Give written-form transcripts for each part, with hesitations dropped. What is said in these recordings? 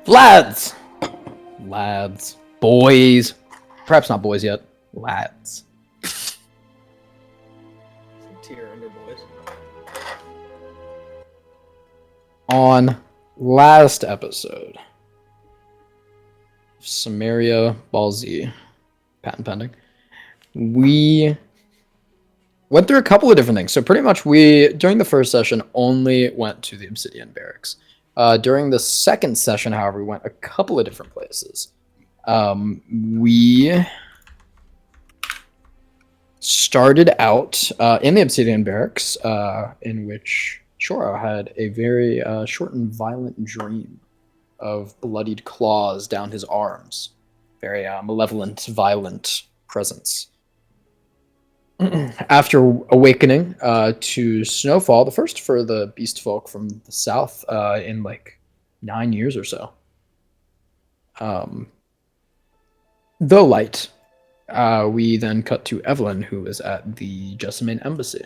Lads! Lads. Boys. Perhaps not boys yet. Lads. Tier under boys. On last episode, Cimmeria Ball Z, patent pending, we went through a couple of different things. So pretty much during the first session, only went to the Obsidian Barracks. During the second session, however, we went a couple of different places. We started out in the Obsidian Barracks, in which Shoro had a very short and violent dream of bloodied claws down his arms. Very malevolent, violent presence. After awakening to Snowfall, the first for the beast folk from the south in like 9 years or so. The light. We then cut to Evelyn, who was at the Jessamine embassy.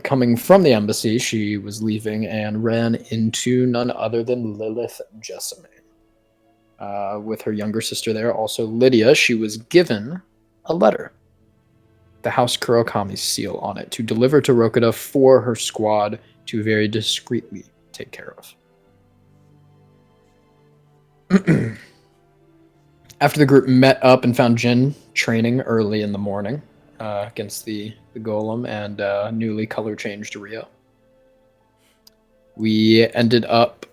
Coming from the embassy, she was leaving and ran into none other than Lilith Jessamine. With her younger sister there, also Lydia, she was given a letter. The House Kurokami's seal on it to deliver to Rokuda for her squad to very discreetly take care of. After the group met up and found Jin training early in the morning against the golem and newly color changed Rio, we ended up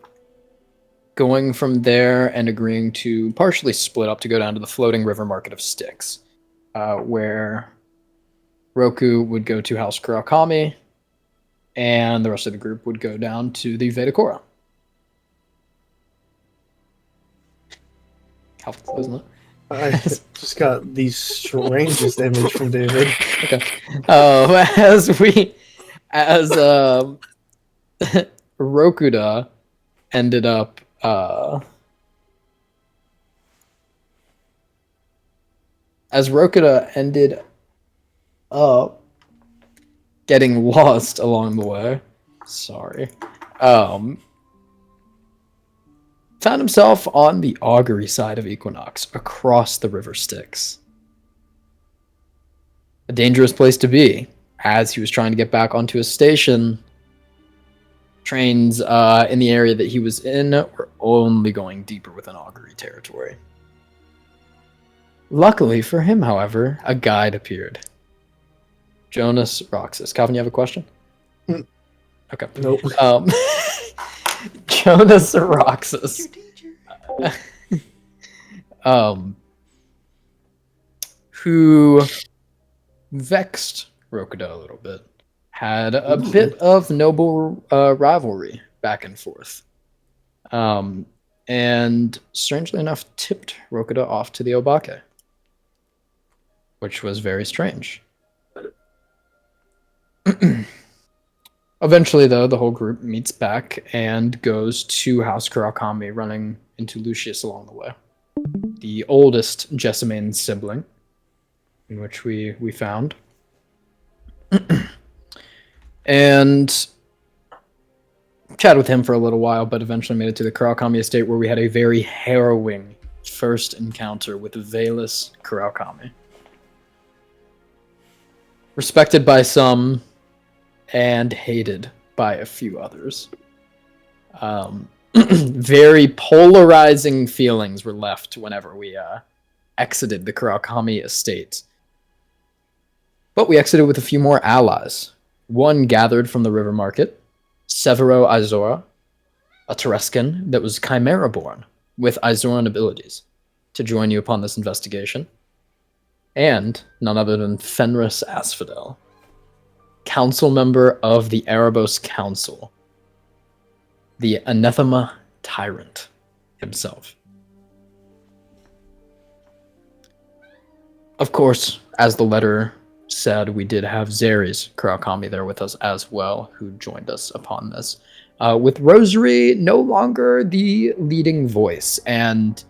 going from there and agreeing to partially split up to go down to the floating river market of sticks, where Roku would go to House Kurakami, and the rest of the group would go down to the Vedakora. Helpful, isn't it? I just got the strangest image from David. Okay. As Rokuda ended up getting lost along the way. Sorry. Found himself on the augury side of Equinox, across the river Styx. A dangerous place to be, as he was trying to get back onto his station. Trains in the area that he was in were only going deeper within augury territory. Luckily for him, however, a guide appeared. Jonas Roxas. Calvin, you have a question? Okay. Nope. Jonas Roxas. Who vexed Rokuda a little bit. Had a bit of noble rivalry back and forth. And strangely enough, tipped Rokuda off to the Obake. Which was very strange. Eventually, though, the whole group meets back and goes to House Kurakami, running into Lucius along the way. The oldest Jessamine sibling, in which we found. And chatted with him for a little while, but eventually made it to the Kurakami estate, where we had a very harrowing first encounter with Valus Kurakami. Respected by some, and hated by a few others. Very polarizing feelings were left whenever we exited the Kurakami estate. But we exited with a few more allies. One gathered from the river market, Severo Izora, a Terescan that was Chimera-born with Izoran abilities, to join you upon this investigation. And none other than Fenris Asphodel, council member of the Erebos Council, the Anathema Tyrant himself. Of course, as the letter said, we did have Zeres Kurakami there with us as well, who joined us upon this. With Rosary no longer the leading voice, and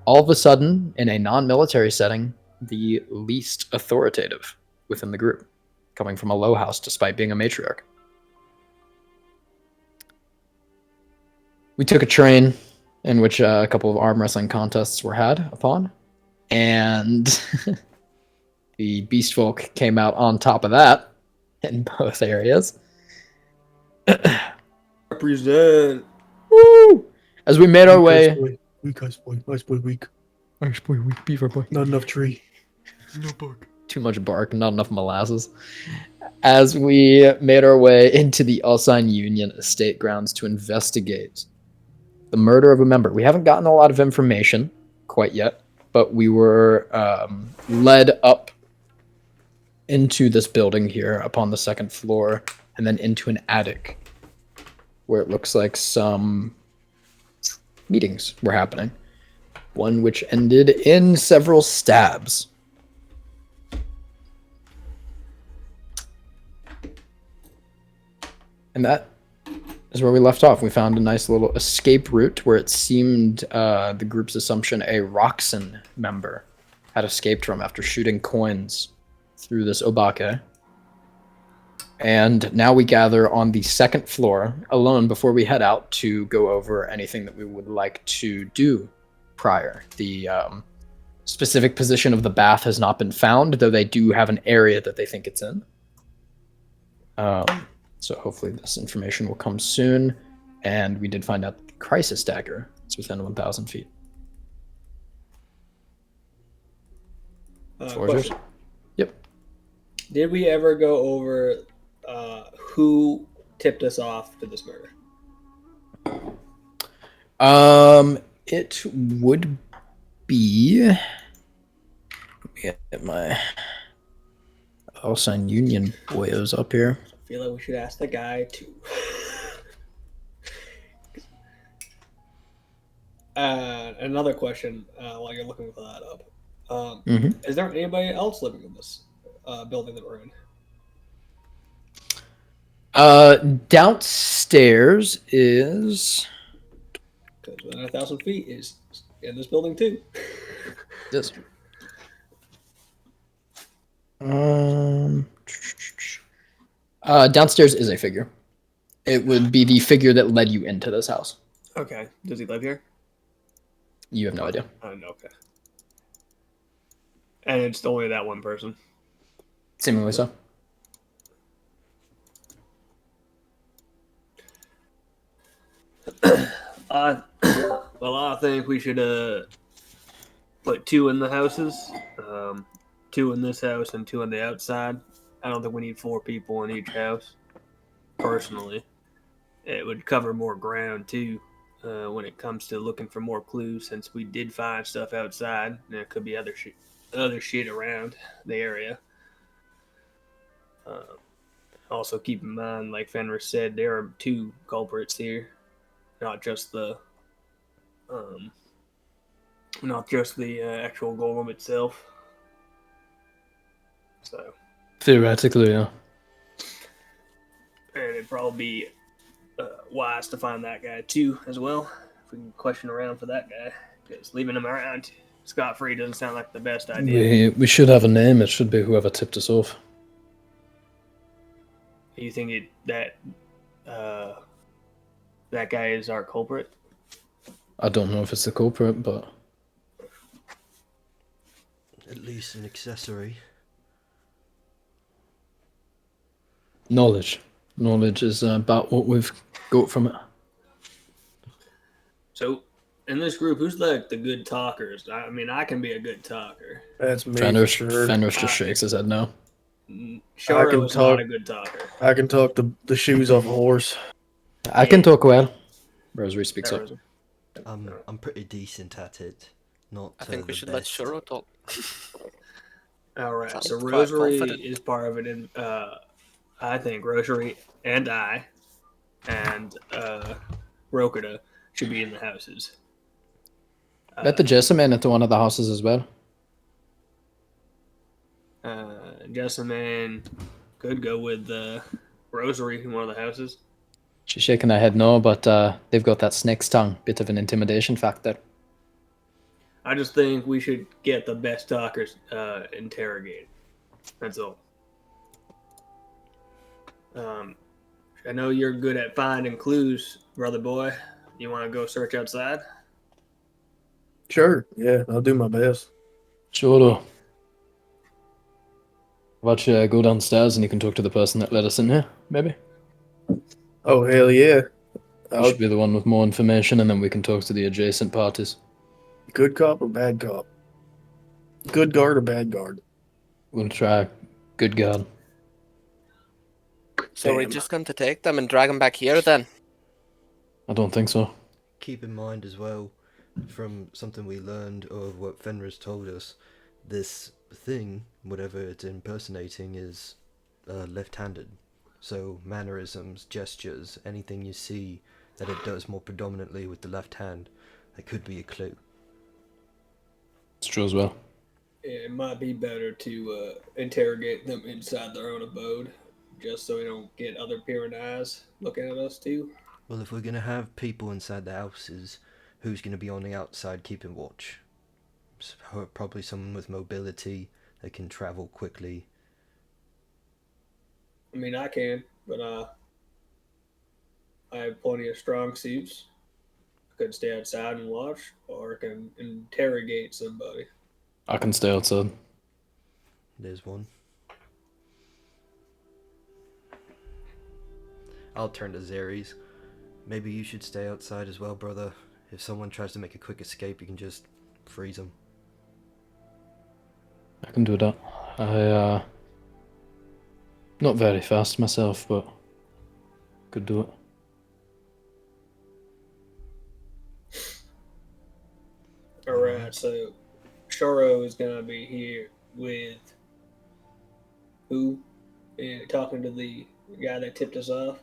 all of a sudden, in a non-military setting, the least authoritative within the group, coming from a low house despite being a matriarch. We took a train in which a couple of arm wrestling contests were had upon. And the beast folk came out on top of that in both areas. Represent. Woo! As we made our way. Weak ice boy. Ice boy weak. Ice boy, weak beaver boy. Not enough tree. No bark. Too much bark, not enough molasses. As we made our way into the Alsine Union estate grounds to investigate the murder of a member. We haven't gotten a lot of information quite yet, but we were led up into this building here upon the second floor and then into an attic where it looks like some meetings were happening. One which ended in several stabs. And that is where we left off. We found a nice little escape route where it seemed the group's assumption a Roxen member had escaped from after shooting coins through this obake. And now we gather on the second floor alone before we head out to go over anything that we would like to do prior. The specific position of the bath has not been found, though they do have an area that they think it's in. So hopefully this information will come soon. And we did find out that the crisis dagger is within 1,000 feet. Question. Yep. Did we ever go over who tipped us off to this murder? It would be. Let me get my Alsine Union boyos up here. I feel like we should ask the guy too. Another question while you're looking for that up. Is there anybody else living in this building that we're in? Downstairs is. Because within 1,000 feet is in this building too. Yes. Downstairs is a figure. It would be the figure that led you into this house. Okay. Does he live here? You have no idea. Okay. And it's only that one person. Seemingly so. I think we should put 2 in the houses, 2 in this house and 2 on the outside. I don't think we need 4 people in each house. Personally, it would cover more ground too when it comes to looking for more clues. Since we did find stuff outside, and there could be other shit around the area. Also, keep in mind, like Fenris said, there are 2 culprits here, not just the actual golem itself. So theoretically, yeah. And it'd probably be wise to find that guy too, as well. If we can question around for that guy, because leaving him around scot-free doesn't sound like the best idea. We should have a name. It should be whoever tipped us off. You think that guy is our culprit? I don't know if it's the culprit, but at least an accessory. Knowledge is about what we've got from it. So, in this group, who's like the good talkers? I mean, I can be a good talker. That's me. Fenris for sure. just shakes his head no. Shara was not a good talker. I can talk the shoes off a horse. I can talk well. Rosary speaks up. I'm pretty decent at it. Not. I think we the should let best. Shuro talk. All right, so Sounds quite Rosary confident. is part of it, and I think Rosary and Rokita should be in the houses. Let the Jessamine into one of the houses as well. Jessamine could go with Rosary in one of the houses. She's shaking her head no, but they've got that snake's tongue. Bit of an intimidation factor. I just think we should get the best talkers interrogated. That's all. I know you're good at finding clues, brother boy. You want to go search outside? Sure. Yeah, I'll do my best. Sure. Though. How about you go downstairs and you can talk to the person that let us in here, maybe? Oh hell yeah! You should be the one with more information, and then we can talk to the adjacent parties. Good cop or bad cop? Good guard or bad guard? We'll try. Good God. So we're Damn. just going to take them and drag them back here then? I don't think so. Keep in mind as well, from something we learned of what Fenris told us, this thing, whatever it's impersonating, is left-handed. So mannerisms, gestures, anything you see that it does more predominantly with the left hand, that could be a clue. It's true as well. It might be better to interrogate them inside their own abode, just so we don't get other peering eyes looking at us too. Well, if we're going to have people inside the houses, who's going to be on the outside keeping watch? Probably someone with mobility that can travel quickly. I mean, I can, but I have plenty of strong suits. I could stay outside and watch, or I can interrogate somebody. I can stay outside. There's one. I'll turn to Zeres. Maybe you should stay outside as well, brother. If someone tries to make a quick escape, you can just freeze them. I can do that. Not very fast myself, but could do it. Alright, so Shoro is gonna be here with who? And talking to the guy that tipped us off.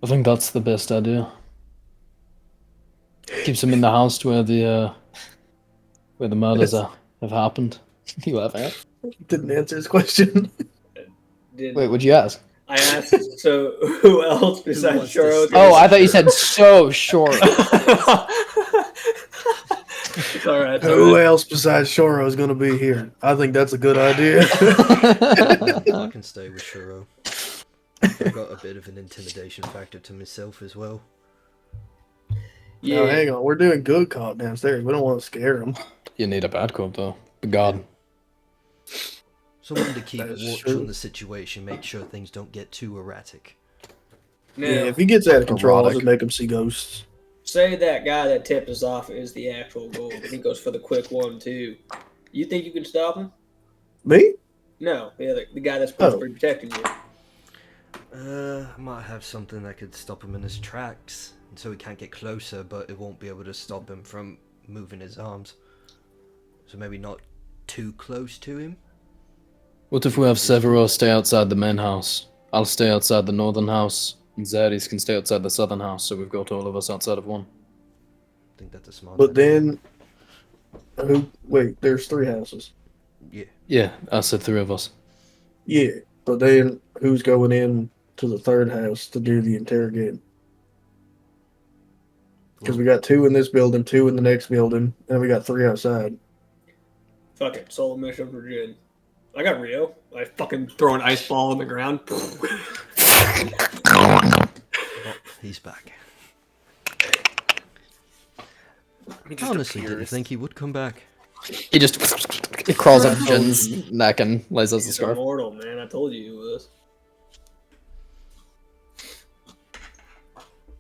I think that's the best idea. Keeps him in the house where the murders have happened. You laughing at? Didn't answer his question. Did Wait, what'd you ask? I asked? So who else besides wants to Shoro? see- Oh, I thought you said so short. All right. Who else besides Shoro is going to be here? I think that's a good idea. I can stay with Shuro. I've got a bit of an intimidation factor to myself as well. Yeah. Now, hang on. We're doing good cop downstairs. We don't want to scare them. You need a bad cop, though. God. Someone to keep That is watch true. on the situation, make sure things don't get too erratic. Now, Yeah, if he gets out of control, I'll Erotic. just make him see ghosts. say that guy that tipped us off is the actual goal, and he goes for the quick one too. You think you can stop him? Me? No, the guy that's supposed to be protecting you. I might have something that could stop him in his tracks, so he can't get closer, but it won't be able to stop him from moving his arms. So maybe not too close to him. What if we have Severo stay outside the main house? I'll stay outside the northern house, and Zeres can stay outside the southern house, so we've got all of us outside of one. I think that's a smart But idea. then, wait, there's 3 houses. Yeah. Yeah, I said 3 of us. Yeah, but then who's going in to the 3rd house to do the interrogating? Because we got 2 in this building, 2 in the next building, and we got 3 outside. Fuck it, solo mission for Jin. I got Rio. I fucking throw an ice ball on the ground. Oh, he's back. He just Honestly, didn't appears. think he would come back. He just he crawls up Jin's neck and lays us the He's scarf. immortal, man. I told you he was.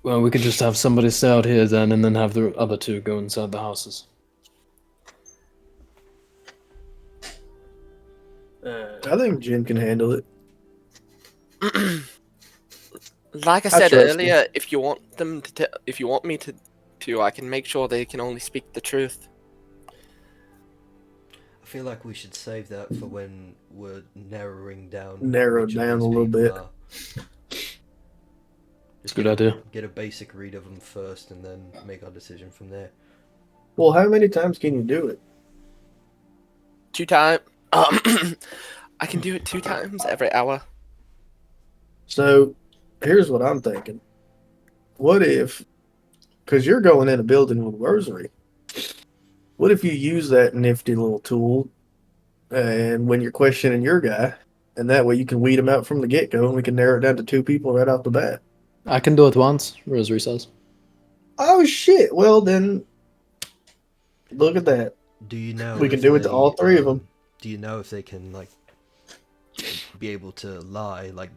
Well, we could just have somebody stay out here then, and then have the other 2 go inside the houses. I think Jin can handle it. Like I I said trust earlier, if you want them to, if you want me to, I can make sure they can only speak the truth. I feel like we should save that for when we're narrowing down. Narrow which of down these a little people bit. are. Just Good get, idea. Get a basic read of them first, and then make our decision from there. Well, how many times can you do it? 2 times. I can do it 2 times every hour. So, here's what I'm thinking. What if, because you're going in a building with Rosary, what if you use that nifty little tool and when you're questioning your guy, and that way you can weed him out from the get-go and we can narrow it down to 2 people right off the bat? I can do it once, Rosary says. Oh, shit. Well, then Look at that. Do you know? We can if do it to they, all three of them. Do you know if they can like be able to lie, like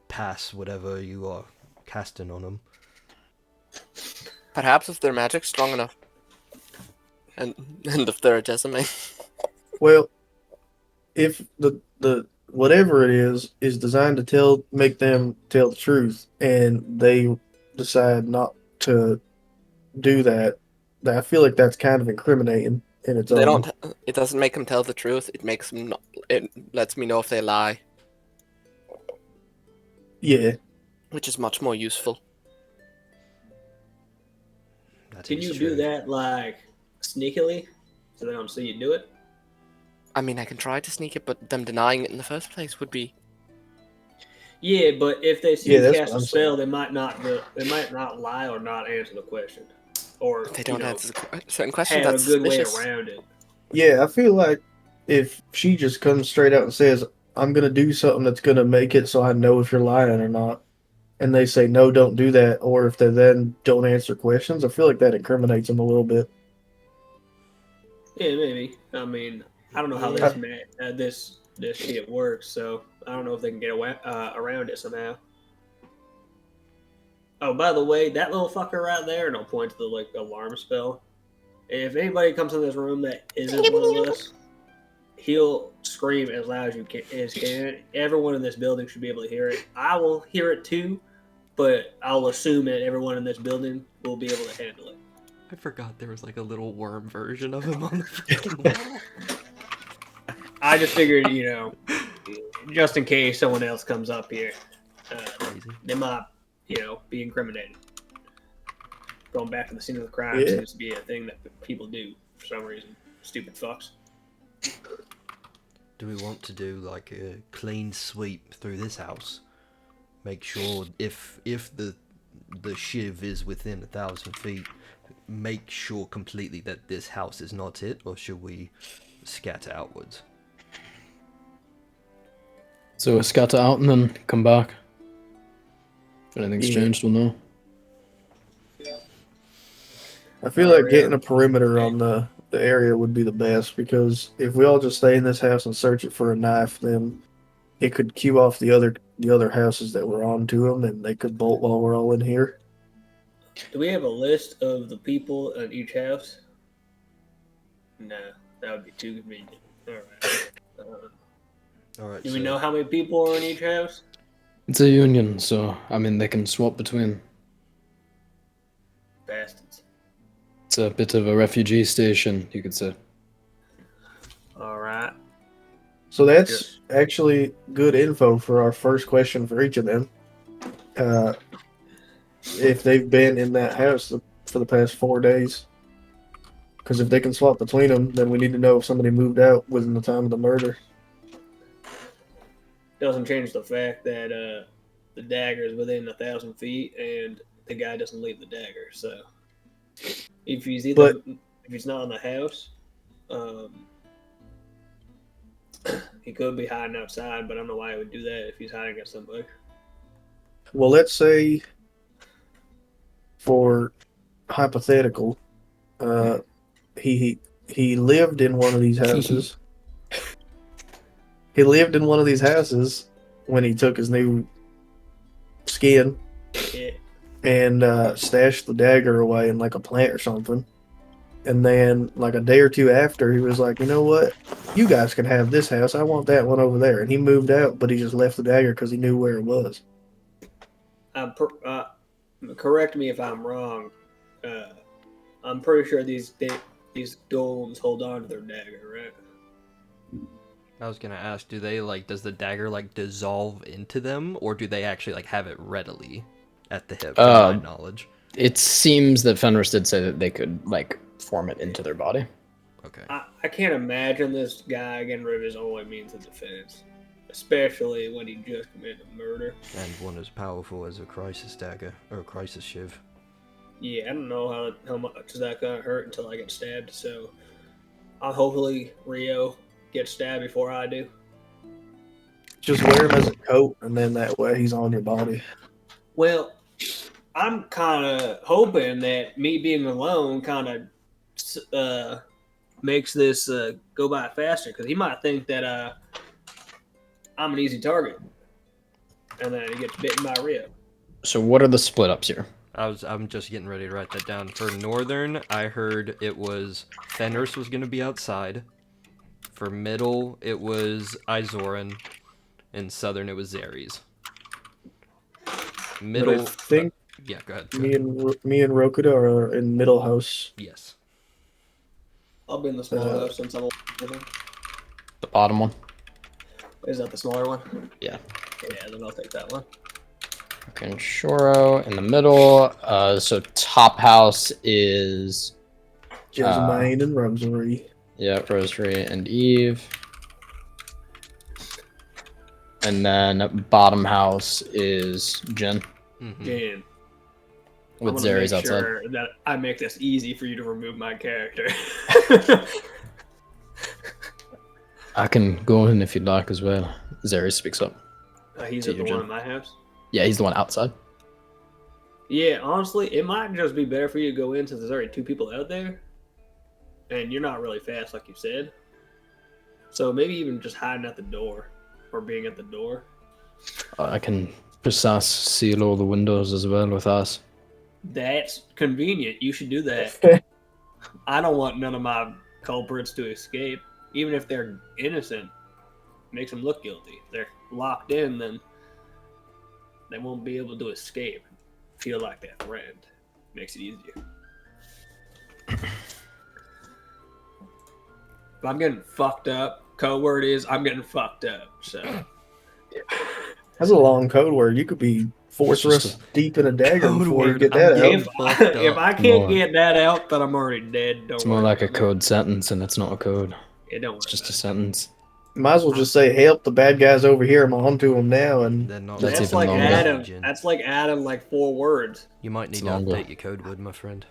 pass whatever you are casting on them? Perhaps if their magic's strong enough. And if they're a Decimate. Well, if the whatever it is designed to make them tell the truth, and they decide not to do that, I feel like that's kind of incriminating in its They own. don't. It doesn't make them tell the truth. It makes them. It lets me know if they lie, Yeah, which is much more useful. That Can is you true. do that like sneakily, so they don't see you do it? I mean, I can try to sneak it, but them denying it in the first place would be. Yeah, but if they see Yeah, you that's cast what a I'm spell, they might not. They might not lie or not answer the question, or If they don't answer certain questions, have a that's good way suspicious. around it. yeah. I feel like if she just comes straight out and says, "I'm gonna do something that's gonna make it so I know if you're lying or not," and they say, "No, don't do that," or if they then don't answer questions, I feel like that incriminates them a little bit. Yeah, maybe. I mean, I don't know how Yeah. this shit works, so I don't know if they can get away, around it somehow. Oh, by the way, that little fucker right there, and I'll point to the like alarm spell. If anybody comes in this room that isn't one of us, he'll scream as loud as can. Everyone in this building should be able to hear it. I will hear it too, but I'll assume that everyone in this building will be able to handle it. I forgot there was like a little worm version of him on the freaking wall. I just figured, just in case someone else comes up here, Crazy. they might, be incriminated. Going back to the scene of the crime Yeah. seems to be a thing that people do for some reason. Stupid fucks. Do we want to do like a clean sweep through this house? Make sure if the shiv is within 1,000 feet, make sure completely that this house is not it, or should we scatter outwards? So scatter out and then come back. If anything's Yeah. changed, we'll know. I feel like getting a perimeter on the area would be the best, because if we all just stay in this house and search it for a knife, then it could cue off the other houses that we're on to them, and they could bolt while we're all in here. Do we have a list of the people in each house? No, that would be too convenient. All right. All right. Do we know how many people are in each house? It's a union, so I mean they can swap between. Bastards. It's a bit of a refugee station, you could say. All right. So that's Yes. actually good info for our first question for each of them. If they've been in that house for the past 4 days. Because if they can swap between them, then we need to know if somebody moved out within the time of the murder. Doesn't change the fact that the dagger is within 1,000 feet and the guy doesn't leave the dagger. So if he's if he's not in the house, he could be hiding outside. But I don't know why he would do that if he's hiding against somebody. Well, let's say, for hypothetical, he lived in one of these houses. He lived in one of these houses when he took his new skin Yeah. and stashed the dagger away in like a plant or something. And then, like a day or two after, he was like, "You know what? You guys can have this house. I want that one over there." And he moved out, but he just left the dagger because he knew where it was. Correct me if I'm wrong. I'm pretty sure these golems hold on to their dagger, right? I was gonna ask, does the dagger dissolve into them, or do they actually have it readily at the hip? From my knowledge. It seems that Fenris did say that they could form it into their body. Okay. I can't imagine this guy getting rid of his only means of defense, especially when he just committed a murder. And one as powerful as a crisis dagger or a crisis shiv. Yeah, I don't know how much is that gonna hurt until I get stabbed. So, hopefully Rio gets stabbed before I do. Just wear him as a coat, and then that way he's on your body. Well, I'm kind of hoping that me being alone kind of makes this go by faster because he might think that I'm an easy target, and then he gets bitten by Rio. So what are the split ups here? I'm just getting ready to write that down. For Northern, I heard it was Fenris was gonna be outside. For Middle, it was Izoran. And Southern, it was Zares. But Middle, I think yeah, go ahead. me and Rokuda are in middle house. Yes. I'll be in the small house since I'm. The bottom one. Is that the smaller one? Yeah. Yeah, then I'll take that one. Okay, and Shoro in the middle. So top house is Jessamine and Rosary. yeah, Rosary and Eve. And then bottom house is Jen Mm-hmm. Jan. with I wanna Zares make outside. sure that I make this easy for you to remove my character. I can go in if you'd like as well. Zares speaks up. He's To at the you, one Jen. in my house. Yeah, he's the one outside. Yeah, honestly, it might just be better for you to go in since there's already 2 people out there, and you're not really fast, like you said. So maybe even just hiding at the door or being at the door. I can precise seal all the windows as well with us. That's convenient. You should do that. I don't want none of my culprits to escape, even if they're innocent. Makes them look guilty. If they're locked in, then they won't be able to escape. Feel like they're threatened. Makes it easier. If I'm getting fucked up, code word is I'm getting fucked up. So That's a long code word. You could be 4 It's just thrusts deep in a dagger Code before you word, get I'm that getting out. if I can't More. get that out, then I'm already dead. Don't It's worry more like a about it. code sentence, and it's not a code. Yeah, don't worry. It's just a about sentence. Might as well just say, "Help! The bad guys over here. I'm onto them now." And Then not it. That's That's even like longer. Adam. That's like Adam, like 4 words. You might need It's to longer. update your code word, my friend.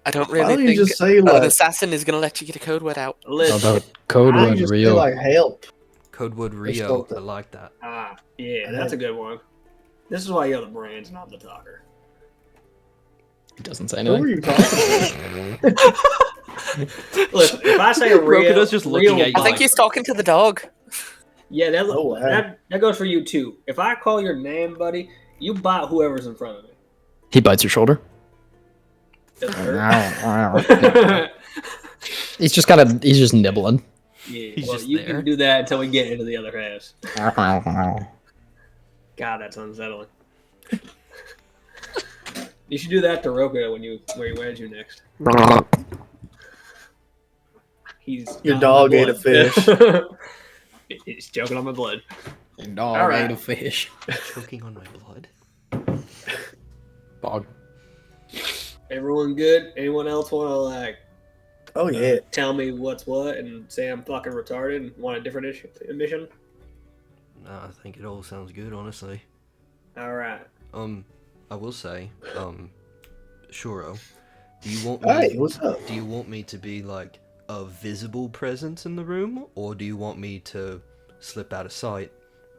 I don't why really don't you think just say an like? assassin is going to let you get a code word out. How Listen, about code I Why don't word you just say Rio? like "help"? Code word Rio. something. I like that. yeah, that's a good one. This is why you're the brains, not the talker. He doesn't say Who are anything. you talking to? Listen, if I say real, Rokuda's just looking real at you I like- think he's talking to the dog. Yeah, Oh, wow. that goes for you too. If I call your name, buddy, you bite whoever's in front of me. He bites your shoulder. Doesn't hurt. He's just he's just nibbling. Yeah, He's well, just you there. can do that until we get into the other house. God, that's unsettling. You should do that to Rokuda where he wears you next. He's Your got my dog ate a blood. fish. He's choking on my blood. Dog All right. ate a fish. Choking on my blood. Bog. Everyone good? Anyone else want to like Oh yeah. tell me what's what and say I'm fucking retarded and want a different mission? No, I think it all sounds good, honestly. All right. I will say, Shuro, do you want me? Hey, what's up? Do you want me to be like a visible presence in the room, or do you want me to slip out of sight,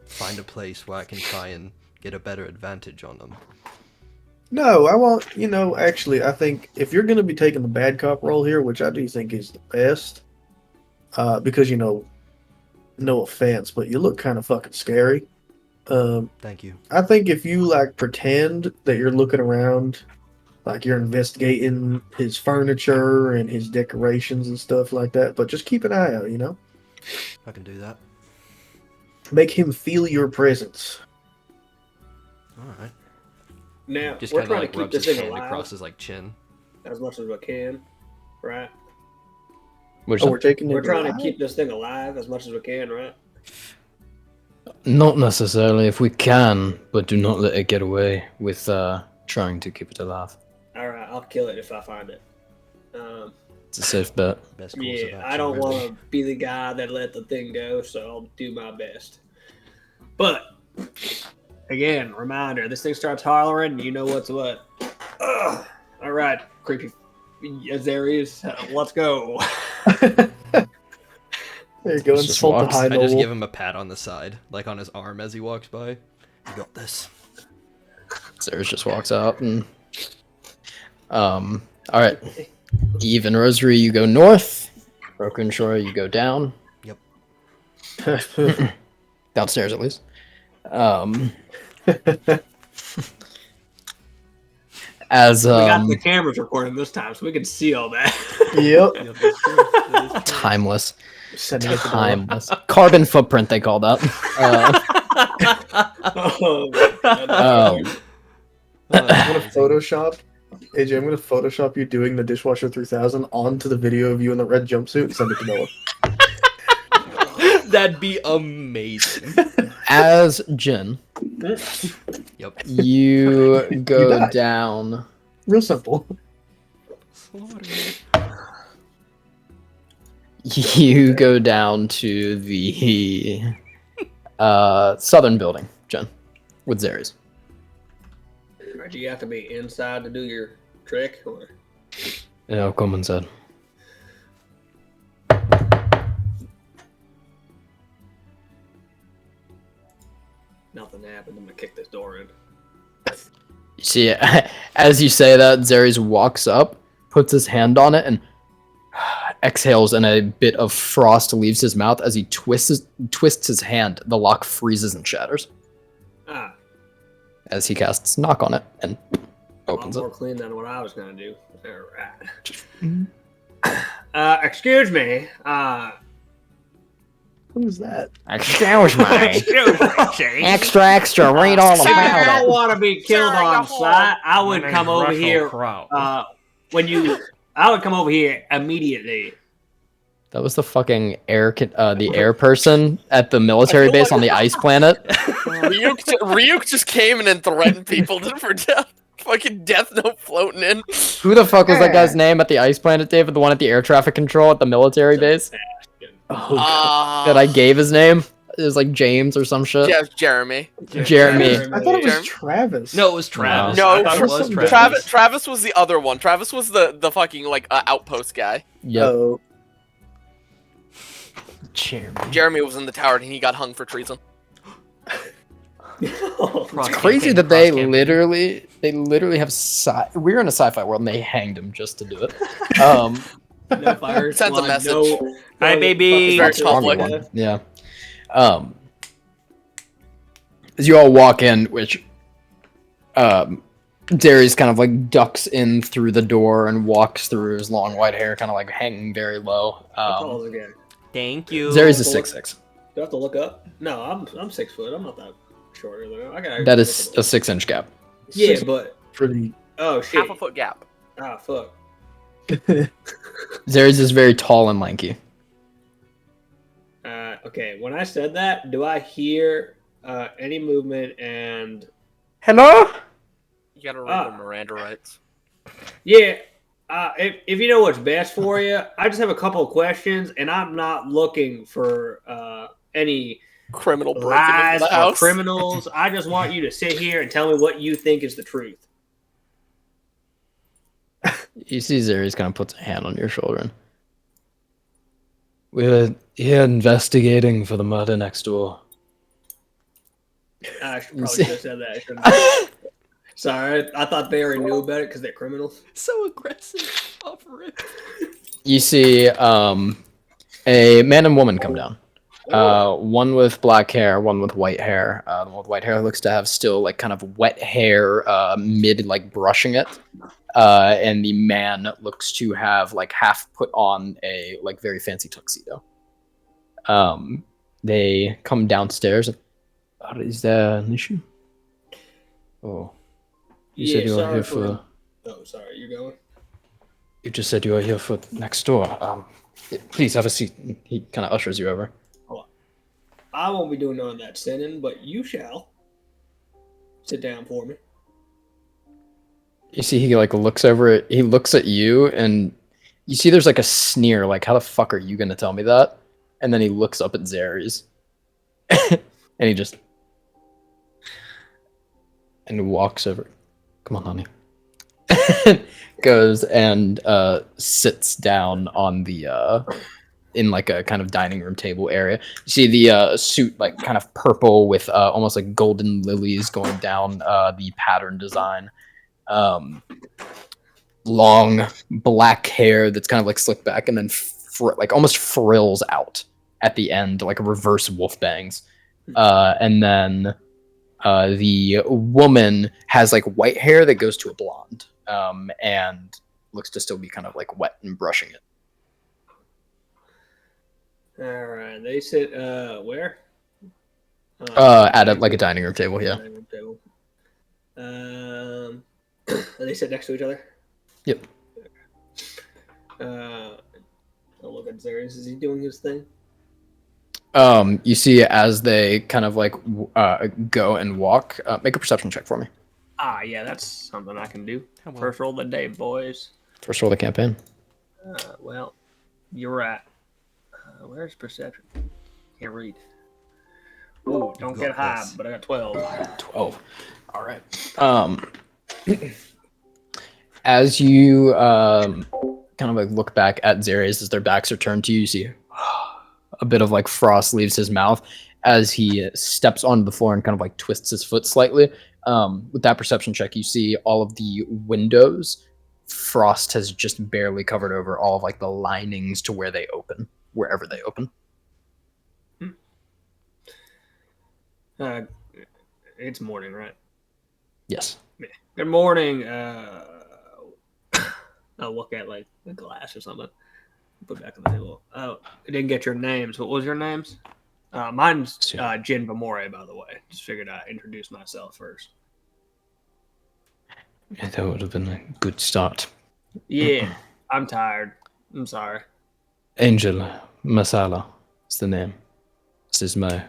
find a place where I can try and get a better advantage on them? No, I want, actually, I think if you're going to be taking the bad cop role here, which I do think is the best, because, no offense, but you look kind of fucking scary. Thank you. I think if you, like, pretend that you're looking around, like you're investigating his furniture and his decorations and stuff like that, but just keep an eye out, I can do that. Make him feel your presence. All right. Now Just we're kind of trying like to keep rubs this his thing hand alive across his like chin. as much as we can, right? Which Oh, we're taking We're him trying to alive? keep this thing alive as much as we can, right? not necessarily if we can, but do not let it get away with trying to keep it alive. All right, I'll kill it if I find it. It's a safe bet. Best course of Yeah, action. I don't really. want to be the guy that let the thing go, so I'll do my best. But again, reminder: this thing starts hollering, you know what's what. Ugh. All right, creepy Azarius, let's go. There you go, Just insult the walks. high I just noble. give him a pat on the side, like on his arm as he walks by. You got this. Sarah just walks out and all right. Eve and Rosary, you go north. Brokenshaw, you go down. Downstairs, at least. As We got the cameras recording this time, so we can see all that. Yep. Yep, that's true. That is true. timeless, Sending it to the timeless carbon footprint, they call that. Oh, my God. Um, I'm gonna Photoshop. AJ, I'm gonna Photoshop you doing the dishwasher 3000 onto the video of you in the red jumpsuit and send it to Noah. That'd be amazing. as Jin, Yep. you go die. down. Real simple. You go down to the southern building, Jen, with Zares. Do you have to be inside to do your trick, or? Yeah, come inside. Nothing happened. I'm gonna kick this door in. You see, as you say that, Zares walks up, puts his hand on it, and exhales, and a bit of frost leaves his mouth. As he twists his hand, the lock freezes and shatters. Ah, As he casts knock on it and opens more it. clean than what I was gonna do. All right. Excuse me. What is that? Excuse me. Excuse me. Chief. Extra, read all If I about don't it. want to be killed on sight, I would come over here. I would come over here immediately. That was the fucking the air person at the military base on the ice planet. Ryuk just came in and threatened people for death. Fucking death note floating in. Who the fuck was that guy's name at the ice planet, David? The one at the air traffic control at the military base? Oh, God. That I gave his name? It was like James or some shit. Yeah, Jeremy. Jeremy. I thought it was Jeremy? Travis. No, it was Travis. No, I thought it was Travis. Travis. Travis was the other one. Travis was the fucking outpost guy. Yep. Oh. Jeremy was in the tower and he got hung for treason. It's crazy that they literally have we're in a sci-fi world and they hanged him just to do it. No fire Sends a squad, message. No, Hi, baby. Very That's the army public. one. Yeah. As you all walk in, which Darius kind of like ducks in through the door and walks through, his long white hair kind of like hanging very low. How tall is the guy? Thank you. Darius is 6'6". Do I have to look up? No, I'm 6 foot. I'm not that shorter than I got. That is a 6-inch gap. Yeah, but Pretty. oh shit. Half a foot gap. Ah, fuck. Darius is very tall and lanky. Okay, when I said that, do I hear any movement? And Hello? You gotta read the Miranda rights. yeah, if you know what's best for you, I just have a couple of questions, and I'm not looking for any Criminal breaking lies into the or house. criminals. I just want you to sit here and tell me what you think is the truth. You see Zaris kind of puts a hand on your shoulder. And, we're here investigating for the murder next door. I probably should have said that. Shouldn't I? Sorry, I thought they already knew about it because they're criminals. So aggressive. Off rip. You see a man and woman come down. One with black hair, one with white hair. The one with white hair looks to have still like kind of wet hair mid like brushing it. And the man looks to have like half put on a like very fancy tuxedo. They come downstairs. Is there an issue? Oh, you said you were here for. Oh, sorry, you're going. You just said you were here for next door. Please have a seat. He kind of ushers you over. I won't be doing none of that sinning, but you shall. Sit down for me. You see, he like looks over it. He looks at you, and you see there's like a sneer. Like, how the fuck are you gonna tell me that? And then he looks up at Zares, and he just and walks over. Come on, honey. Goes and sits down on the in like a kind of dining room table area. You see the suit like kind of purple with almost like golden lilies going down the pattern design. Long black hair that's kind of like slicked back and then like almost frills out at the end, like a reverse wolf bangs. And then the woman has like white hair that goes to a blonde, and looks to still be kind of like wet and brushing it. All right. They sit where? At like a dining room table, yeah. Dining room table. They sit next to each other. Yep. I'll look at Zarius. Is he doing his thing? You see as they kind of like go and walk. Make a perception check for me. Yeah, that's something I can do. How well? First roll of the day, boys. First roll of the campaign. Well, you're right. Where's perception? Can't read. Ooh, don't get high, this. but I got 12. 12. All right. As you kind of like look back at Zarius as their backs are turned to you, you see a bit of like frost leaves his mouth as he steps onto the floor and kind of like twists his foot slightly. With that perception check, you see all of the windows. Frost has just barely covered over all of like the linings to where they open, wherever they open. It's morning, right? Yes. Good morning. I'll look at like a glass or something. Put it back on the table. Oh, I didn't get your names. What was your names? Mine's Jin Vamore, by the way. Just figured I'd introduce myself first. Yeah, that would have been a good start. Yeah, I'm tired. I'm sorry. Angel Masala is the name. This is my.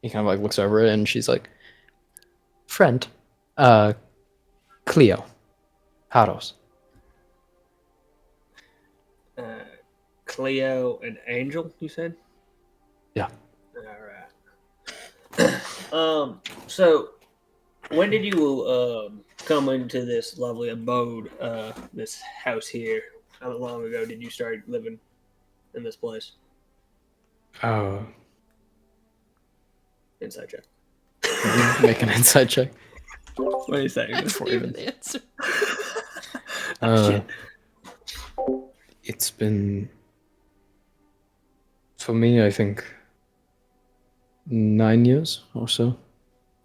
He kind of like looks over it and she's like, friend, Cleo, Haros. Cleo and Angel, you said? Yeah. All right. So when did you come into this lovely abode, this house here? How long ago did you start living in this place? Oh, Inside check. make an inside check. What do you say? Before even. answer. Uh, it's been, for me, I think 9 years or so.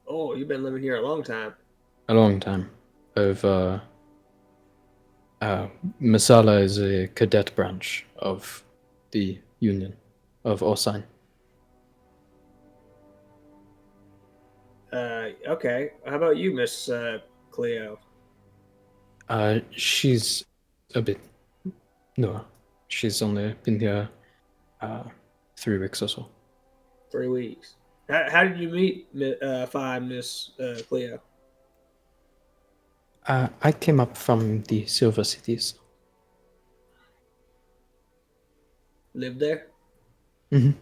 Oh, you've been living here a long time. A long time. Masala is a cadet branch of the Union of Orsine. Okay. How about you, Miss Cleo? She's a bit newer. She's only been here 3 weeks or so. 3 weeks. How did you meet Miss Cleo? I came up from the Silver Cities. Lived there? Mm-hmm.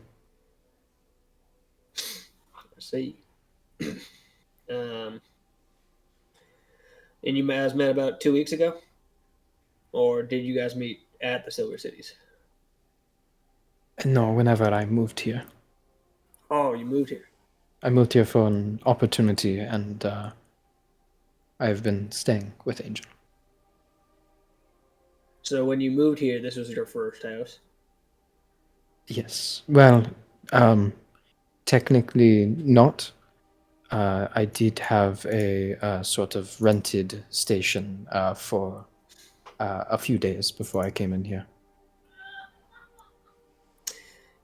I see. And you guys met about 2 weeks ago? Or did you guys meet at the Silver Cities? No, whenever I moved here. Oh, you moved here. I moved here for an opportunity, and I've been staying with Angel. So when you moved here, this was your first house? Yes. Well, technically not. I did have a sort of rented station for a few days before I came in here.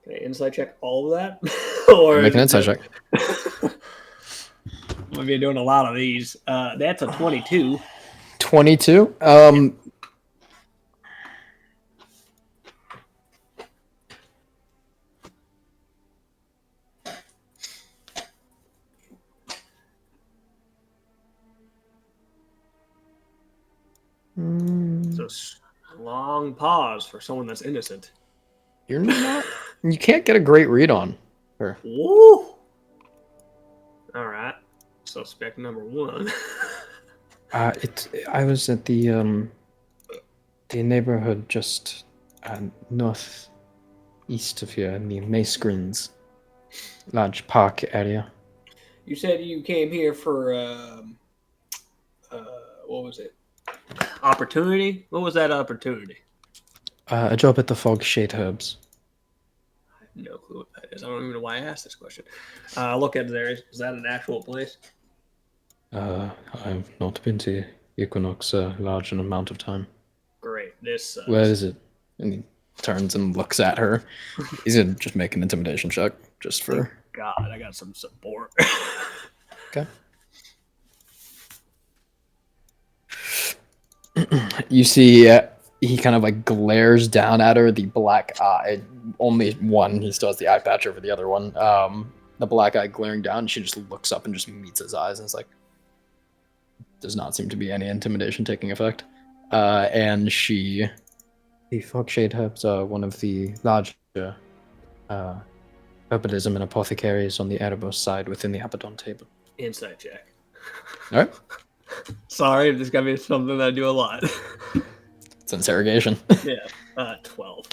Can I insight check all of that? Or Make an insight check. We've been doing a lot of these. That's a 22. 22. It's a long pause for someone that's innocent. You're not. You can't get a great read on her. Woo! All right. Suspect number one. I was at the neighborhood just northeast of here in the Mace Greens, large park area. You said you came here for what was it? Opportunity? What was that opportunity? A job at the Fog Shade Herbs. I have no clue what that is. I don't even know why I asked this question. Look at there. Is that an actual place? I've not been to Equinox a large amount of time. Great. This sucks. Where is it? And he turns and looks at her. He's gonna just make an intimidation check, just for. God, I got some support. Okay. You see, he kind of like glares down at her. The black eye, only one. He still has the eye patch over the other one. The black eye glaring down. She just looks up and just meets his eyes, and it's like, does not seem to be any intimidation taking effect. And she, the Fogshade Herbs are one of the larger herbalism and apothecaries on the Erebos side within the Abaddon table. Insight check. All right, Sorry, this got me something that I do a lot. it's interrogation. Yeah. 12.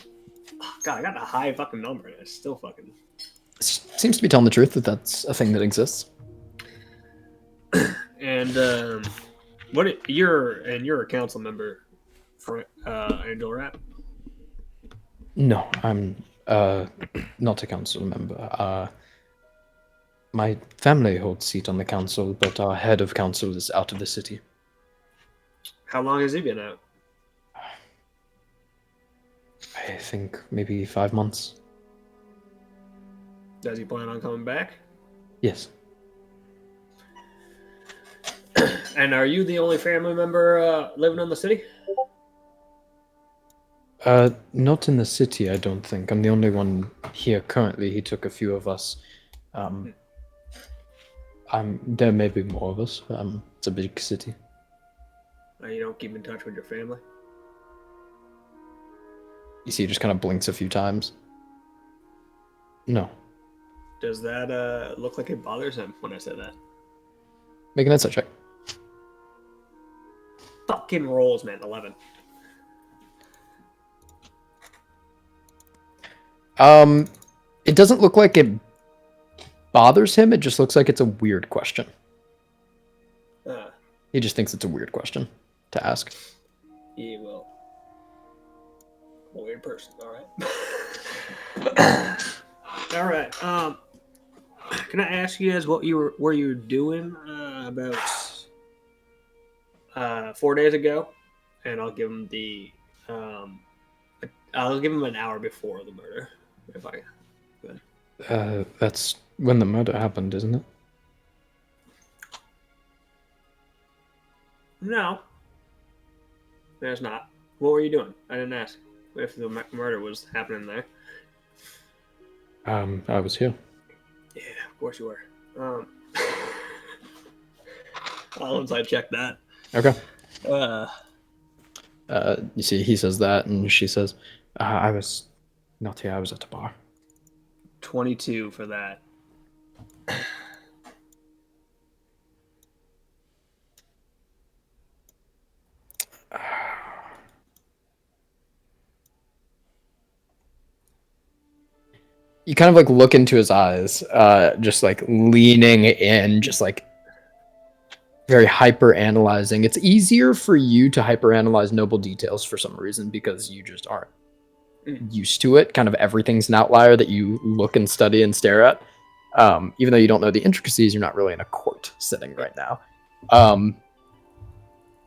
God, I got a high fucking number and it's still fucking. Seems to be telling the truth that that's a thing that exists. And you're a council member for Angel Rat? No, I'm not a council member. My family holds seat on the council, but our head of council is out of the city. How long has he been out? I think maybe 5 months. Does he plan on coming back? Yes. And are you the only family member living in the city? Not in the city, I don't think. I'm the only one here currently. He took a few of us. There may be more of us. It's a big city. You don't keep in touch with your family? You see, he just kind of blinks a few times. No. Does that look like it bothers him when I say that? Make an insight check. Fucking rolls, man. 11. It doesn't look like it bothers him. It just looks like it's a weird question. He just thinks it's a weird question to ask. Yeah, well, I'm a weird person. All right. All right. Can I ask you guys what you were doing about 4 days ago? And I'll give him I'll give him an hour before the murder, if I could. That's when the murder happened, isn't it? No, there's not. What were you doing? I didn't ask if the murder was happening there. I was here. Yeah, of course you were. I'll inside check that. Okay. Uh, You see, he says that, and she says, I was not here, I was at a bar. 22 for that. You kind of like look into his eyes, just like leaning in, just like very hyper analyzing. It's easier for you to hyper analyze noble details for some reason because you just aren't used to it. Kind of everything's an outlier that you look and study and stare at. Even though you don't know the intricacies, you're not really in a court setting right now.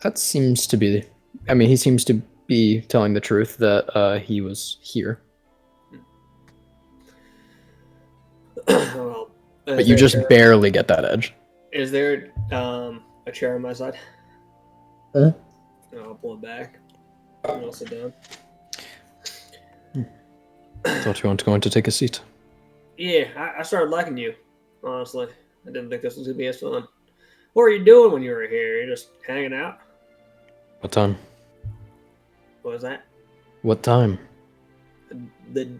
That seems to be, I mean, he seems to be telling the truth that he was here. Well, But you just barely get that edge. Is there a chair on my side? Huh? I'll pull it back. And I'll sit down. Thought you weren't going to take a seat. Yeah, I started liking you, honestly. I didn't think this was going to be as fun. What were you doing when you were here? You just hanging out? What time? What was that? What time? What do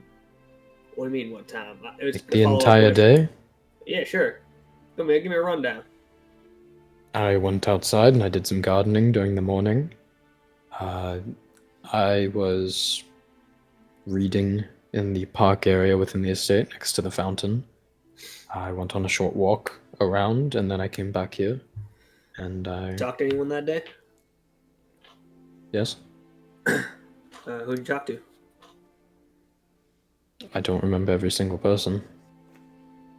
you mean, what time? It was Like a the follow-up entire question. day? Yeah, sure. Give me a rundown. I went outside and I did some gardening during the morning. I was reading in the park area within the estate next to the fountain. I went on a short walk around and then I came back here. And I... Talk to anyone that day? Yes? Who'd you talk to? I don't remember every single person,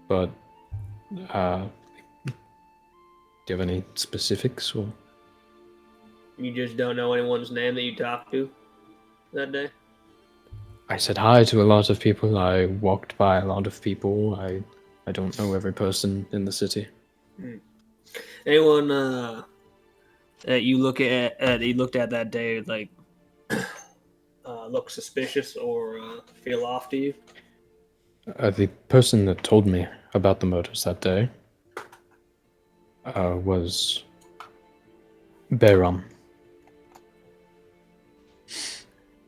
but do you have any specifics? Or You just don't know anyone's name that you talked to that day? I said hi to a lot of people. I walked by a lot of people. I don't know every person in the city. Anyone that you looked at that day like look suspicious or feel off to you? The person that told me about the murders that day was Behram.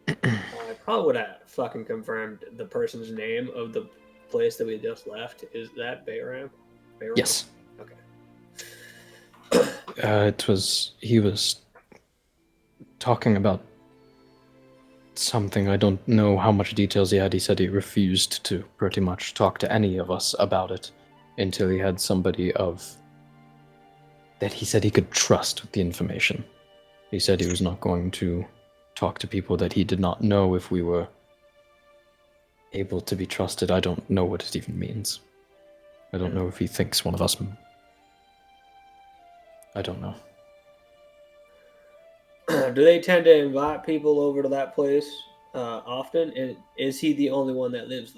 I probably would have fucking confirmed the person's name of the place that we just left. Is that Bayram? Bayram? Yes. Okay. He was talking about something. I don't know how much details he had. He said he refused to pretty much talk to any of us about it until he had somebody that he said he could trust with the information. He said he was not going to talk to people that he did not know if we were able to be trusted. I don't know what it even means. I don't know if he thinks one of us. I don't know. Do they tend to invite people over to that place often? And is he the only one that lives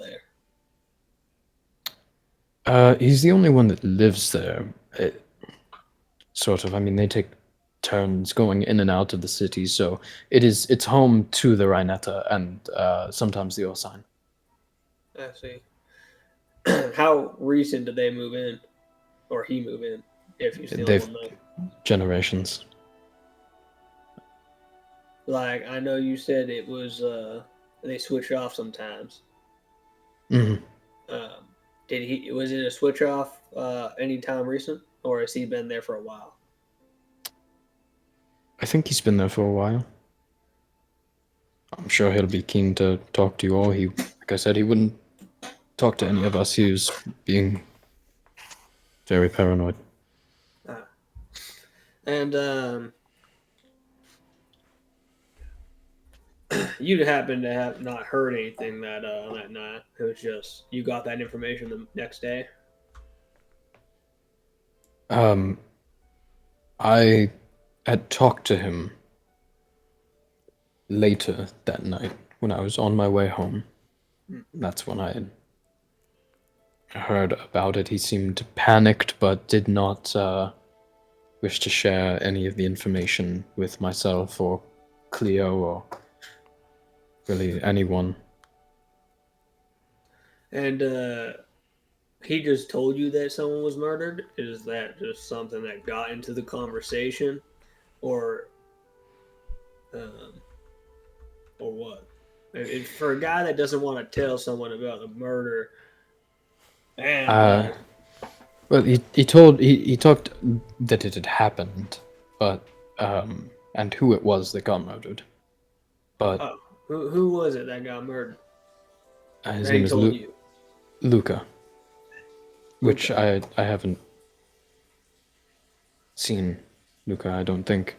there? He's the only one that lives there. Sort of. I mean, they take turns going in and out of the city, so it's home to the Rhinetta and sometimes the Orsine. I see. How recent did they move in, or he move in? If you still They've don't know. generations. Like I know you said it was they switch off sometimes. Hmm. Did he? Was it a switch off anytime recent, or has he been there for a while? I think he's been there for a while. I'm sure he'll be keen to talk to you all. Like I said, he wouldn't talk to any of us. He was being very paranoid. And you happen to have not heard anything that night. It was just you got that information the next day. I had talked to him later that night when I was on my way home. That's when I had heard about it. He seemed panicked, but did not wish to share any of the information with myself or Cleo or really anyone. And he just told you that someone was murdered. Is that just something that got into the conversation, or um, or what? For a guy that doesn't want to tell someone about the murder, and Well, he talked that it had happened, but and who it was that got murdered. But oh, who was it that got murdered? his That name he is told you. Luca, which Luca. I haven't seen Luca. I don't think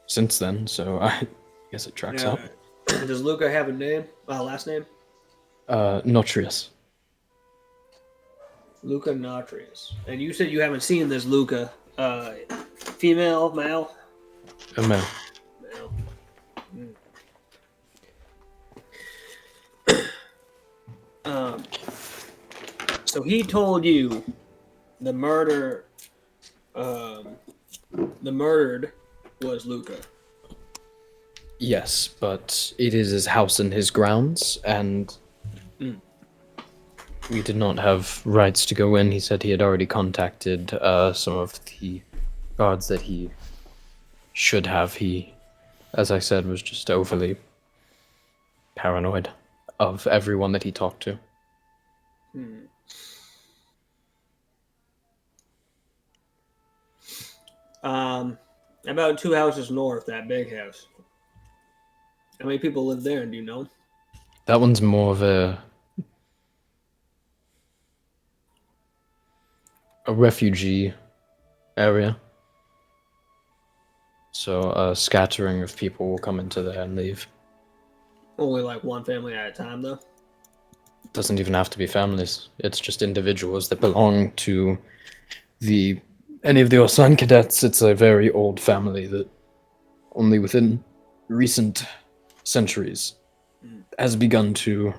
since then. So I guess it tracks up. Does Luca have a name? Last name? Notrius. Luca Natrius. And you said you haven't seen this Luca. Female, male? A man. Male. So he told you the murder, the murdered was Luca. Yes, but it is his house and his grounds, and we did not have rights to go in. He said he had already contacted some of the guards that he should have. He, as I said, was just overly paranoid of everyone that he talked to. About 2 houses north, that big house. How many people live there? Do you know? That one's more of a refugee area. So a scattering of people will come into there and leave. Only like one family at a time, though. doesn't even have to be families. It's just individuals that belong to any of the Osan cadets. It's a very old family that only within recent centuries has begun to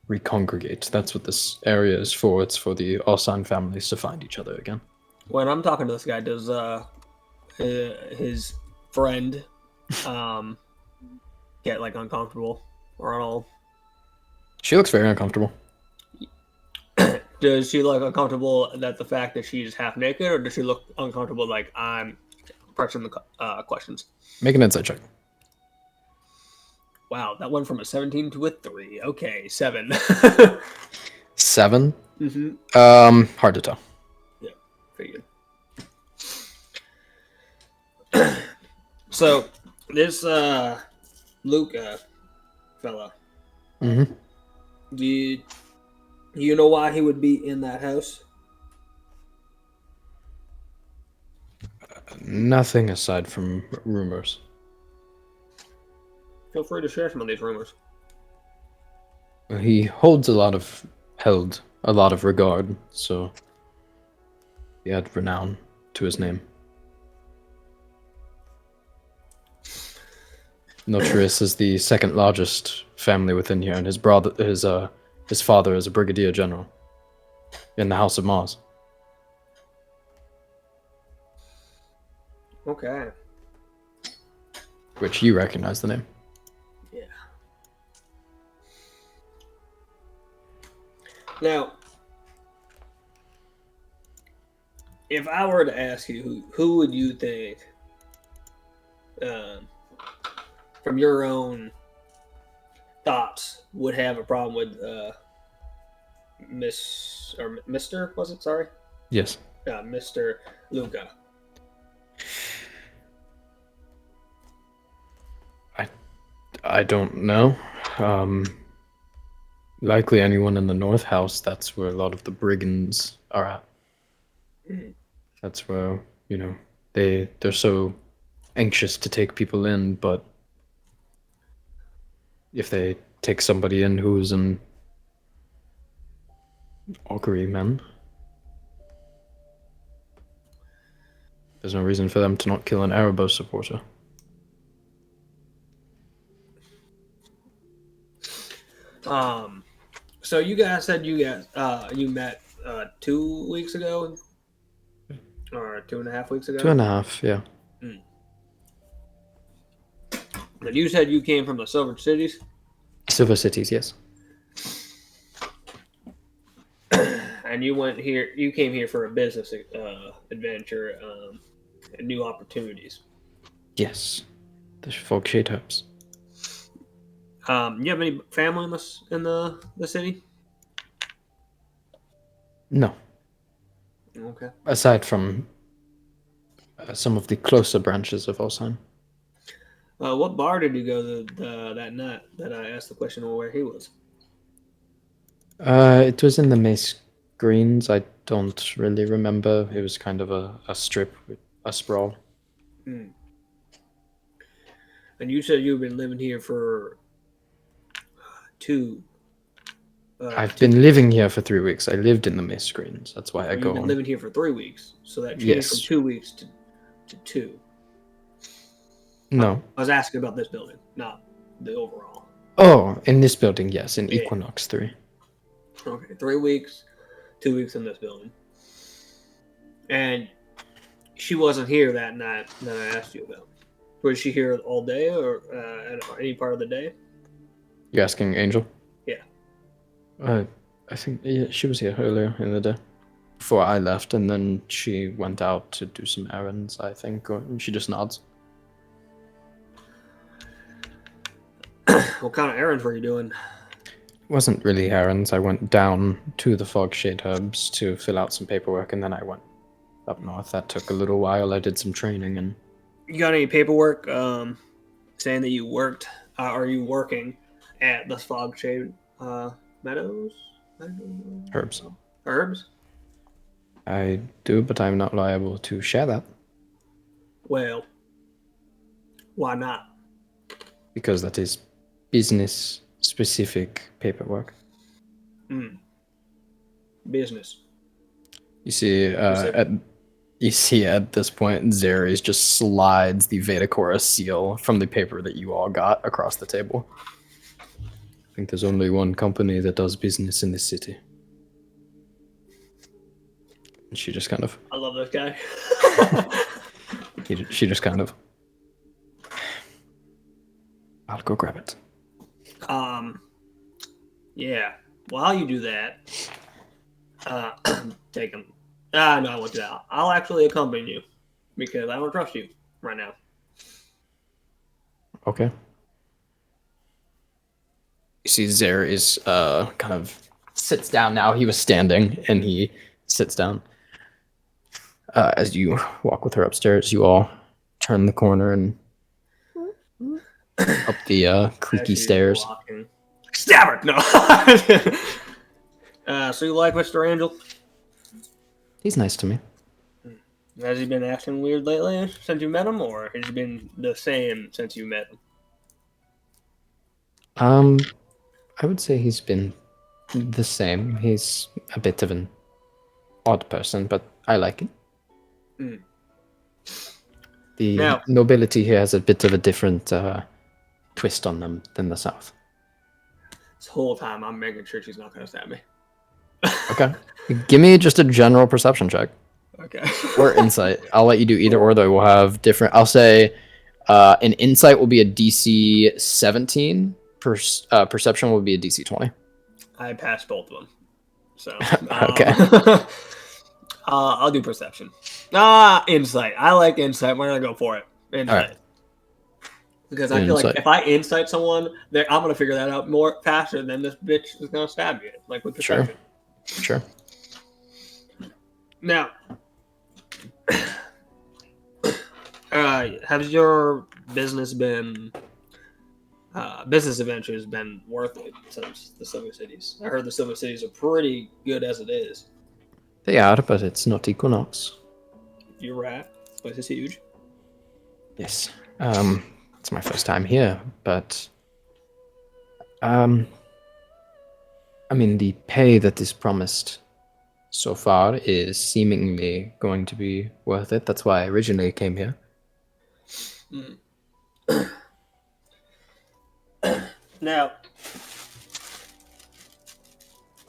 recongregate. That's what this area is for. It's for the Osan families to find each other again. When I'm talking to this guy, does his friend get like uncomfortable or at all? She looks very uncomfortable. Does she look uncomfortable that the fact that she's half naked, or does she look uncomfortable like I'm pressing the questions? Make an insight check. Wow, that went from a 17 to a 3. Okay, 7. 7? Mm-hmm. Hard to tell. Yeah, pretty good. So, this Luca fella, Mm-hmm. do you know why he would be in that house? Nothing aside from rumors. Feel free to share some of these rumors. He held a lot of regard, so he had renown to his name. Notorious is the second largest family within here, and his father is a brigadier general in the House of Mars. Okay. Which you recognize the name. Yeah. Now, if I were to ask you, who would you think, from your own thoughts, would have a problem with Miss or Mister? Was it? Sorry, Yes. Mister Luca. I don't know. Likely anyone in the North House. That's where a lot of the brigands are at. That's where, they're so anxious to take people in, but if they take somebody in who's an augury man, there's no reason for them to not kill an Erebos supporter. So you guys said you met 2 weeks ago, or 2.5 weeks ago. 2.5, yeah. And you said you came from the Silver Cities. Silver Cities, yes. And you came here for a business adventure, and new opportunities. Yes. The Fog Shade Herbs. You have any family in the city? No. Okay. Aside from some of the closer branches of Osan. What bar did you go to that night that I asked the question of where he was? It was in the Mace Greens. I don't really remember. It was kind of a strip, a sprawl. And you said you've been living here for I've been living here for 3 weeks. I lived in the Mace Greens. That's why I You've go been on. living here for 3 weeks, so that changed Yes. from 2 weeks to 2. No. I was asking about this building, not the overall. Oh, in this building, yes. In Yeah. Equinox 3. Okay, 3 weeks, 2 weeks in this building. And she wasn't here that night that I asked you about. Was she here all day or at any part of the day? You're asking Angel? Yeah. I think she was here earlier in the day. Before I left, and then she went out to do some errands, I think. Or she just nods. What kind of errands were you doing? Wasn't really errands. I went down to the Fog Shade Herbs to fill out some paperwork, and then I went up north. That took a little while. I did some training, and You got any paperwork saying that you worked, are you working at the Fog Shade Meadows? herbs. Herbs? I do, but I'm not liable to share that Well, why not? because that is business specific paperwork. Business. You see, at this point, Zeres just slides the Vedacora seal from the paper that you all got across the table. I think there's only one company that does business in this city. And she just kind of, I love this guy. she just kind of, I'll go grab it. Yeah. While you do that, take him. No, I won't do that. I'll actually accompany you because I don't trust you right now. Okay. You see, Zer is kind of sits down now. He was standing, and he sits down. As you walk with her upstairs, you all turn the corner and up the creaky As she's stairs. walking. Stab her! No. So you like Mr. Angel? He's nice to me. Has he been acting weird lately since you met him, or has he been the same since you met him? I would say he's been the same. He's a bit of an odd person, but I like him. The Now- nobility here has a bit of a different twist on them than the South. This whole time I'm making sure she's not going to stab me. Okay. Give me just a general perception check. Okay. Or insight. I'll let you do either or, though. We'll have different. I'll say an insight will be a DC 17. Perception will be a DC 20. I passed both of them. So Okay. I'll do perception. Insight. I like insight. We're gonna go for it. Insight. Alright. Because I feel like Insight. if I insight someone, I'm gonna figure that out more faster than this bitch is gonna stab you. Like with perception. Sure. Now, has your business adventures been worth it since the Silver Cities? I heard the Silver Cities are pretty good as it is. They are, but it's not Equinox. You're right. This place is huge. Yes. It's my first time here, but I mean, the pay that is promised so far is seemingly going to be worth it. That's why I originally came here. Now,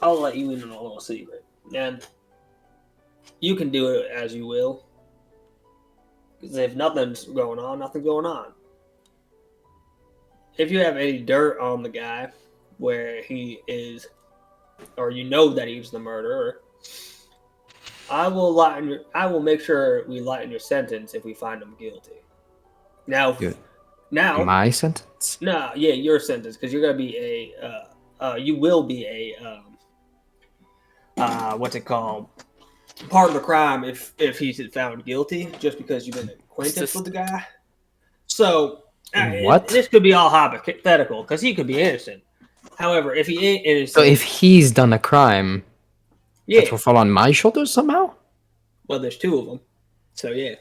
I'll let you in on a little secret, and you can do it as you will. Because if nothing's going on, nothing's going on. If you have any dirt on the guy where he is, or you know that he's the murderer, I will make sure we lighten your sentence if we find him guilty. Now, Good. now, My sentence? no, yeah, your sentence, because you're gonna be you will be a what's it called? Part of the crime if he's found guilty, just because you've been acquainted with the guy. So, What? this could be all hypothetical, because he could be innocent. However, if he ain't innocent, So if he's done a crime, yeah, that will fall on my shoulders somehow? well, there's two of them, so yeah,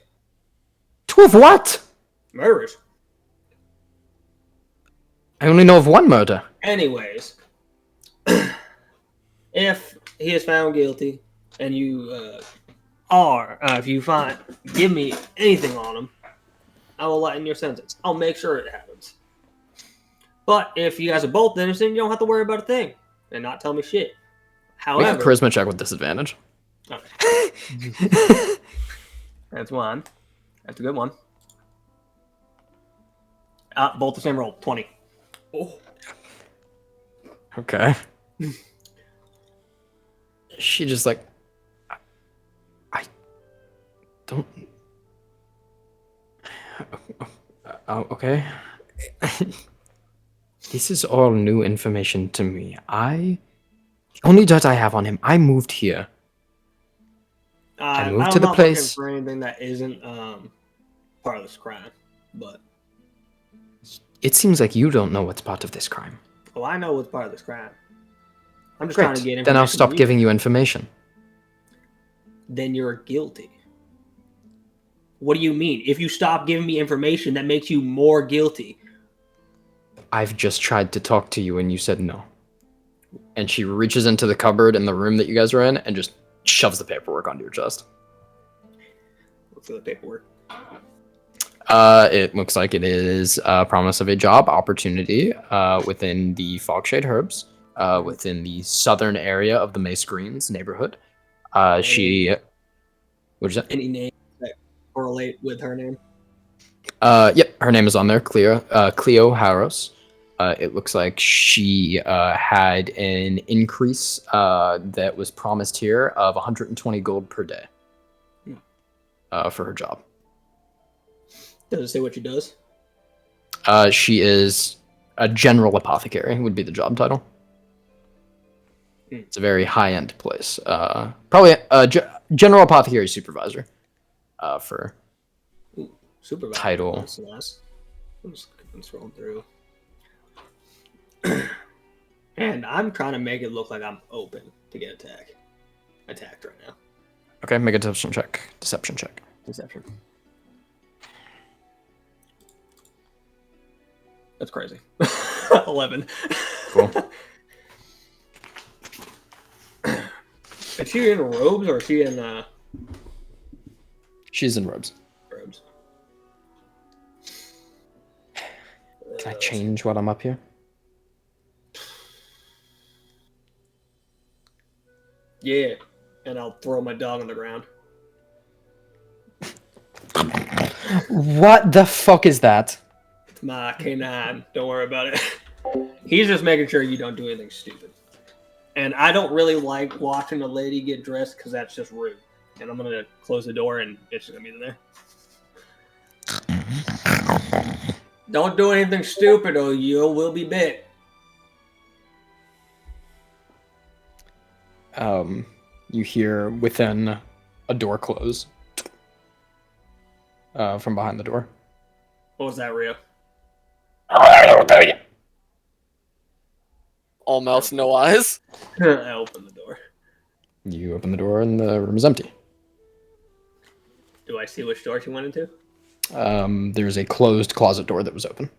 Two of what? murderers. I only know of one murder. Anyways, if he is found guilty and you if you give me anything on him, I will lighten your sentence. I'll make sure it happens. But if you guys are both innocent, you don't have to worry about a thing and not tell me shit. Make a However, charisma check with disadvantage. that's one. That's a good one. Both the same roll, 20. Oh. Okay. She just like, I don't. Oh, okay. This is all new information to me. The only dirt I have on him, I moved here. I moved to the place. For anything that isn't part of this crime, but It seems like you don't know what's part of this crime. I know what's part of this crime. I'm just trying Great. to get information. Then I'll stop from giving you information. Then you're guilty. What do you mean? If you stop giving me information, that makes you more guilty. I've just tried to talk to you and you said no. And she reaches into the cupboard in the room that you guys are in and just shoves the paperwork onto your chest. What's the paperwork? It looks like it is a promise of a job opportunity within the Fogshade Herbs, within the southern area of the Mace Greens neighborhood. She... What'd you say? Any names that correlate with her name? Yep, her name is on there, Cleo Harros. It looks like she had an increase that was promised here of 120 gold per day for her job. Does it say what she does? She is a general apothecary, would be the job title. It's a very high-end place. Probably a general apothecary supervisor for Supervisor. title. That's nice. I'm just scrolling through. And I'm trying to make it look like I'm open to get attacked right now. Okay, make a deception check. Deception check. Deception. That's crazy. 11. Cool. Is she in robes or is she in She's in robes. robes? Can I change what I'm up here? Yeah. And I'll throw my dog on the ground. What the fuck is that? It's my canine. Don't worry about it. He's just making sure you don't do anything stupid. And I don't really like watching a lady get dressed because that's just rude. And I'm going to close the door and it's going to be in there. Don't do anything stupid or you will be bit. You hear within a door close from behind the door. What was that, Rio? All mouth, no eyes. I opened the door. You open the door and the room is empty. Do I see which door she went into? There's a closed closet door that was open.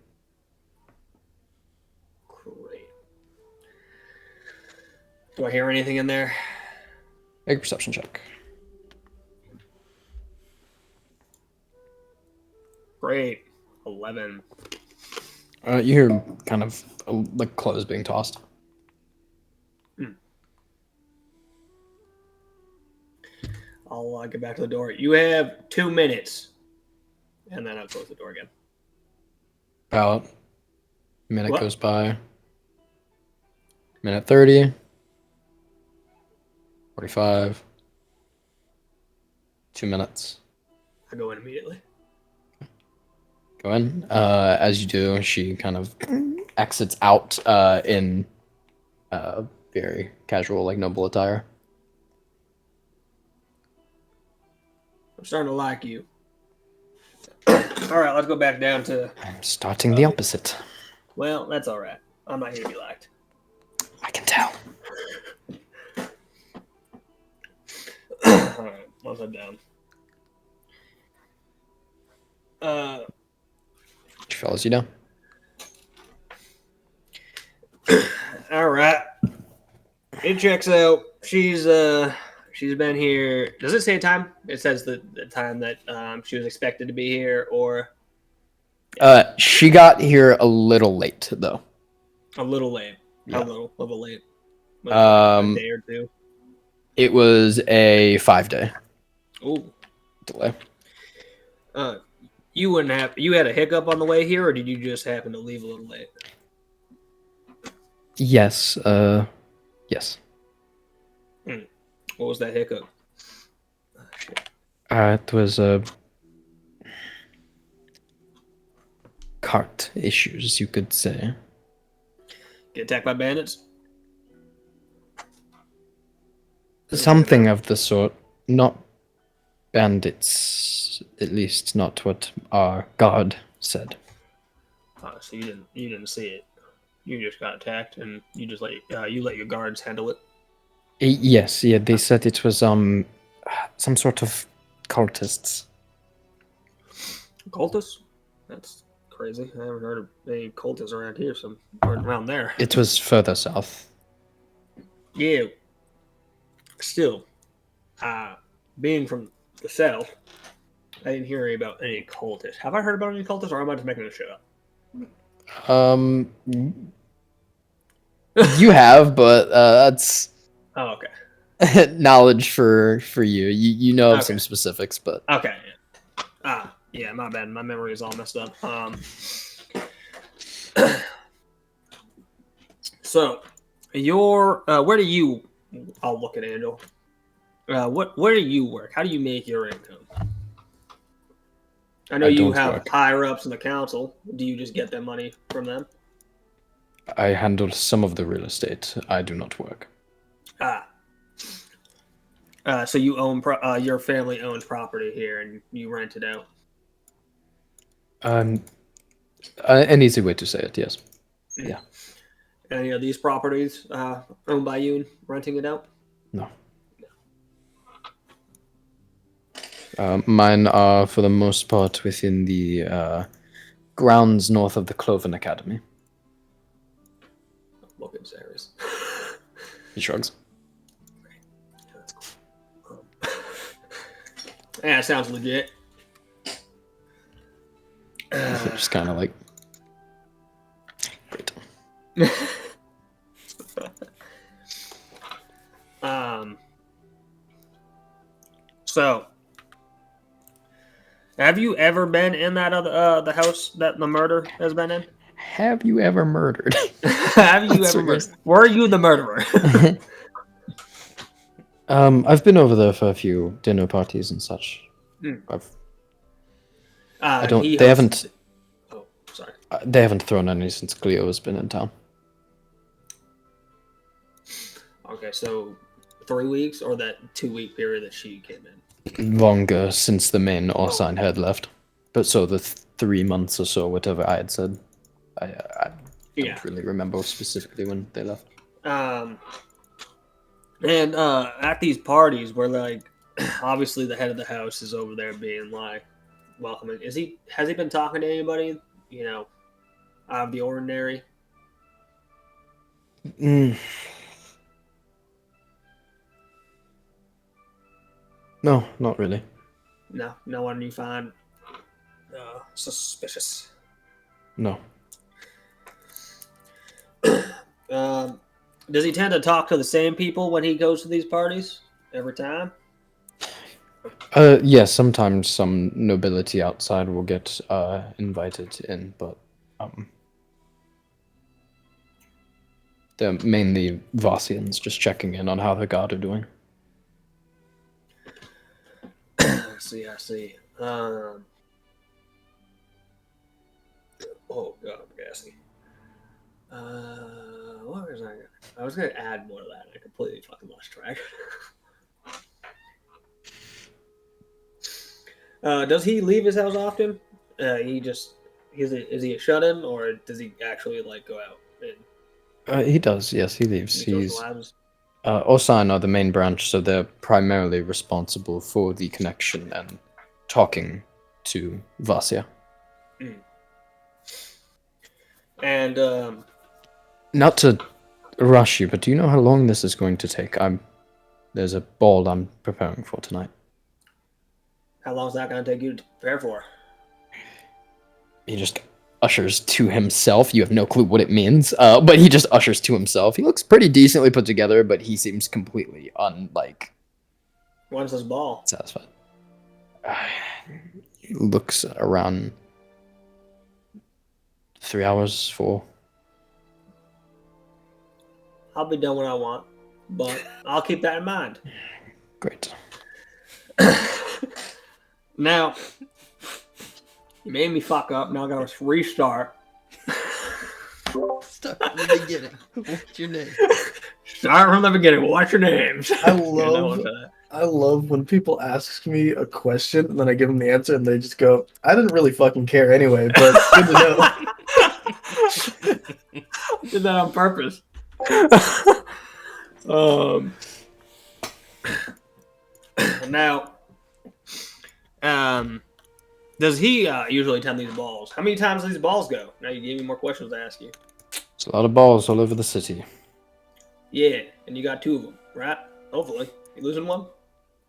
Great. Do I hear anything in there? Make a perception check. Great. 11. You hear kind of like clothes being tossed. I'll get back to the door. You have 2 minutes. And then I'll close the door again. About a minute What? goes by. Minute 30. 45. 2 minutes. I go in immediately. Go in. As you do, she kind of exits out in very casual, like noble attire. I'm starting to like you. All right, let's go back down to... I'm starting the opposite. Well, that's all right. I'm not here to be liked. I can tell. All right, let's head down. She follows you down. All right. It checks out. She's been here. Does it say a time? It says the time that she was expected to be here, or She got here a little late, though. a little late. How Yeah. little of a late? Like Um, a day or two. It was a 5-day Ooh. delay. You wouldn't have. You had a hiccup on the way here, or did you just happen to leave a little late? Yes. Yes. What was that hiccup? Oh, shit. It was cart issues, you could say. Get attacked by bandits? Something of the sort. Not bandits, at least not what our guard said. Oh, so you didn't see it. You just got attacked, and you just let your guards handle it. Yes, yeah, they said it was some sort of cultists. Cultists? That's crazy. I haven't heard of any cultists around here, so or around there. It was further south. Yeah. Still, being from the south, I didn't hear about any cultists. Have I heard about any cultists, or am I just making this shit up? You have, but that's Oh, okay. knowledge for you. You know of some Okay. specifics, but Okay. Yeah, my bad. My memory is all messed up. So, where do you? I'll look at Angel. Where do you work? How do you make your income? I know I you don't have work. higher ups in the council. Do you just get their money from them? I handle some of the real estate. I do not work. So you own your family owns property here, and you rent it out. An easy way to say it, yes. Yeah. Any of these properties owned by you and renting it out? No. Mine are, for the most part, within the grounds north of the Cloven Academy. Look at Zaris. He shrugs. Yeah, sounds legit. Just kind of like, great. So, have you ever been in that other the house that the murder has been in? Have you ever murdered? Have you That's ever what you're murdered? Were you the murderer? I've been over there for a few dinner parties and such. I don't. He They hosted- haven't. Oh, sorry. They haven't thrown any since Cleo has been in town. Okay, so 3 weeks or that 2 week period that she came in. Longer since the main Orsign had left, but so the 3 months or so, whatever I had said. I don't really remember specifically when they left. And at these parties where like obviously the head of the house is over there being like welcoming. Has he been talking to anybody, out of the ordinary? No, not really. No one you find suspicious. No. Does he tend to talk to the same people when he goes to these parties every time? Yes, sometimes some nobility outside will get invited in, but they're mainly Vossians just checking in on how the guard are doing. I see. Oh god, I'm gassy. What was I was gonna add more to that. I completely fucking lost track. Does he leave his house often? Is he a shut-in, or does he actually like go out and He does, yes, he leaves. He's socialize? Osan are the main branch, so they're primarily responsible for the connection and talking to Vasya. And Not to rush you, but do you know how long this is going to take? There's a ball I'm preparing for tonight. how long is that going to take you to prepare for? He just ushers to himself. You have no clue what it means, but he just ushers to himself. He looks pretty decently put together, but he seems completely When's this ball? satisfied. He looks around 3 hours, 4. I'll be done when I want, but I'll keep that in mind. Great. Now, you made me fuck up. Now I gotta restart. Start from the beginning. What's your name? Start from the beginning. What's your names? I love when people ask me a question and then I give them the answer and they just go, "I didn't really fucking care anyway, but good to know." I did that on purpose. Now, Does he usually tend these balls? How many times do these balls go? Now you gave me more questions to ask you. There's a lot of balls all over the city. Yeah, and you got 2 of them, right? Hopefully. You losing one?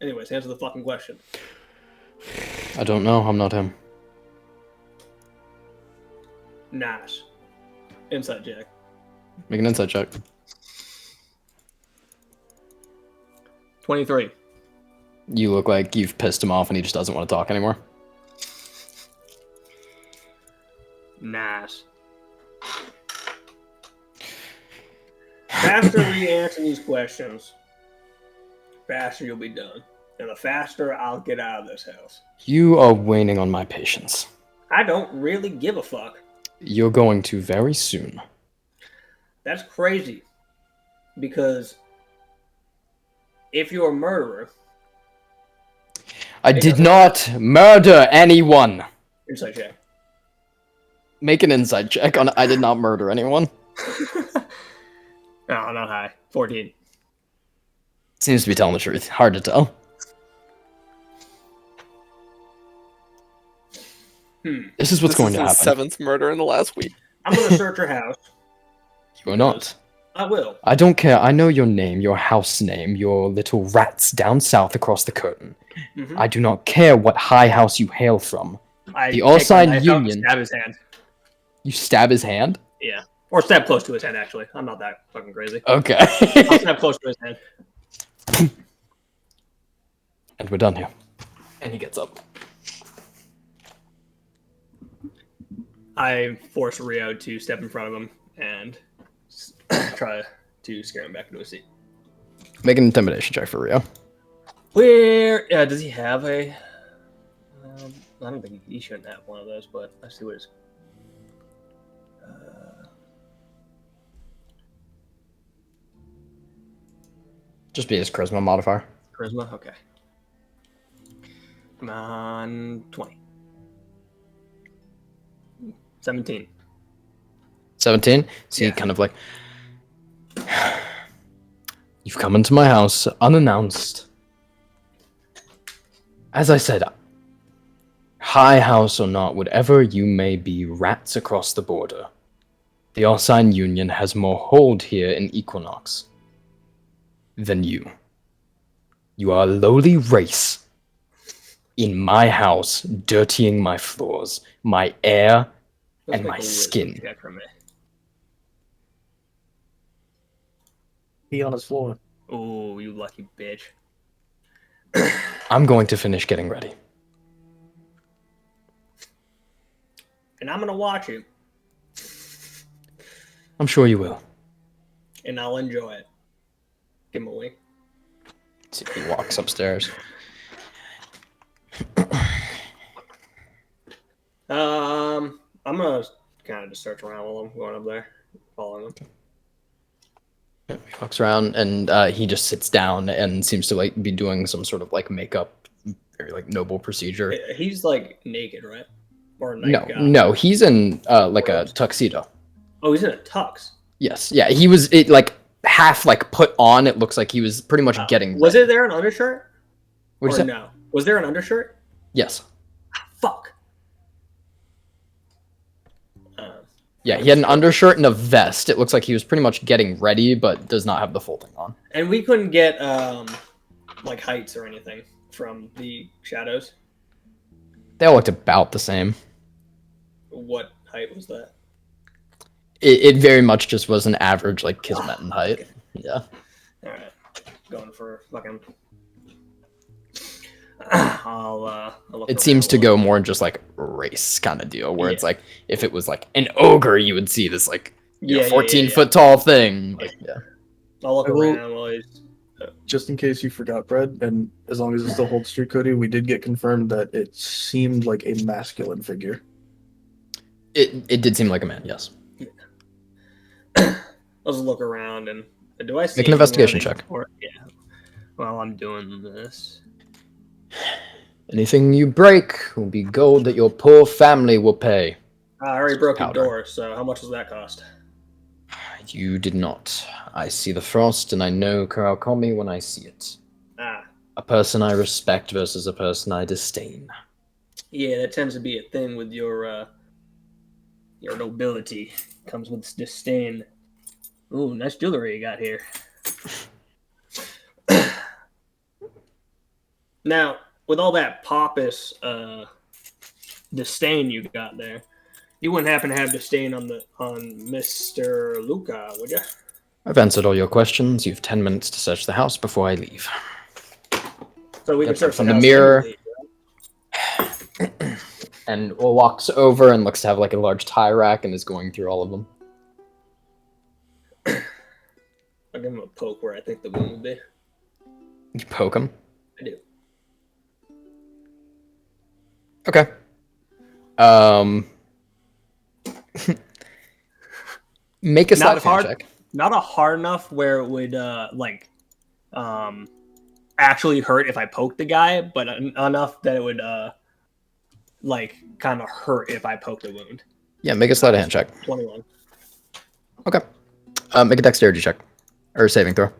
Anyways, answer the fucking question. I don't know. I'm not him. Nice. Inside check. Make an insight check. 23. You look like you've pissed him off and he just doesn't want to talk anymore. Nice. Faster we answer these questions, faster you'll be done. And the faster I'll get out of this house. You are waning on my patience. I don't really give a fuck. You're going to very soon. That's crazy. Because if you're a murderer... I did not murder anyone. Insight check. Make an insight check on I did not murder anyone. No, not high. 14. Seems to be telling the truth. Hard to tell. This is what's going to This is happen. his 7th murder in the last week. I'm going to search your house. You are not. I will. I don't care. I know your name, your house name, your little rats down south across the curtain. Mhm. I do not care what high house you hail from. I The take All-Sign my knife out and Union- Stab his hand. You stab his hand? Yeah. Or stab close to his hand, actually. I'm not that fucking crazy. Okay. I'll stab close to his hand. And we're done here. And he gets up. I force Rio to step in front of him and try to scare him back into his seat. Make an intimidation check for Rio. Where does he have a? I don't think he shouldn't have one of those, but let's see what his. Just be his charisma modifier. Charisma, okay. Come on, 20. 17. 17. So he Yeah. kind of like, you've come into my house unannounced. As I said, high house or not, whatever you may be, rats across the border. The All-Sign Union has more hold here in Equinox than you. You are a lowly race in my house, dirtying my floors, my air, Let's and make my a wisdom skin. check for me. Pee on his floor. Oh, you lucky bitch. I'm going to finish getting ready. And I'm gonna watch you, I'm sure you will. and I'll enjoy it. Give him a wink. See if he walks upstairs. I'm gonna kind of just search around while I'm going up there, following him. He walks around and he just sits down and seems to like be doing some sort of like makeup, very like noble procedure. He's like naked, right? Or No, like, no, he's in like a tuxedo. Oh, he's in a tux. Yes, yeah, he was it like half like put on. It looks like he was pretty much getting. Was ready. it there an undershirt? What'd Or you say? no? Was there an undershirt? Yes. Fuck. Yeah, he had an undershirt and a vest. It looks like he was pretty much getting ready, but does not have the full thing on. And we couldn't get like heights or anything from the shadows. They all looked about the same. What height was that? It very much just was an average like Kismet height. Yeah. All right, going for fucking. I'll look It seems around to a go little. more in just like race kind of deal, where it's Yeah. like if it was like an ogre, you would see this like Yeah, yeah, 14 yeah. foot tall thing. Like, yeah. I'll look I will- around while he's. Just in case you forgot, Brad, and as long as it still holds true, Cody, we did get confirmed that it seemed like a masculine figure. It did seem like a man, yes. I'll just look around and do I see Make an anything investigation out of- check. Or, yeah. While I'm doing this. Anything you break will be gold that your poor family will pay. I already broke Powder. the door, so how much does that cost? You did not. I see the frost, and I know Karakomi when I see it. Ah, A person I respect versus a person I disdain. Yeah, that tends to be a thing with your nobility. Comes with disdain. Ooh, nice jewelry you got here. Now, with all that pompous disdain you got there, you wouldn't happen to have disdain on Mr. Luca, would you? I've answered all your questions. You've 10 minutes to search the house before I leave. So we can Gets up search from the the house mirror. manually. And walks over and looks to have like a large tie rack and is going through all of them. I'll give him a poke where I think the wound would be. You poke him. I do. Okay. Make a Not sleight of hand hard. check. Not a hard enough where it would actually hurt if I poked the guy, but enough that it would kind of hurt if I poked the wound. Yeah, make a sleight of hand check. 21. Okay. Make a dexterity check. Or saving throw.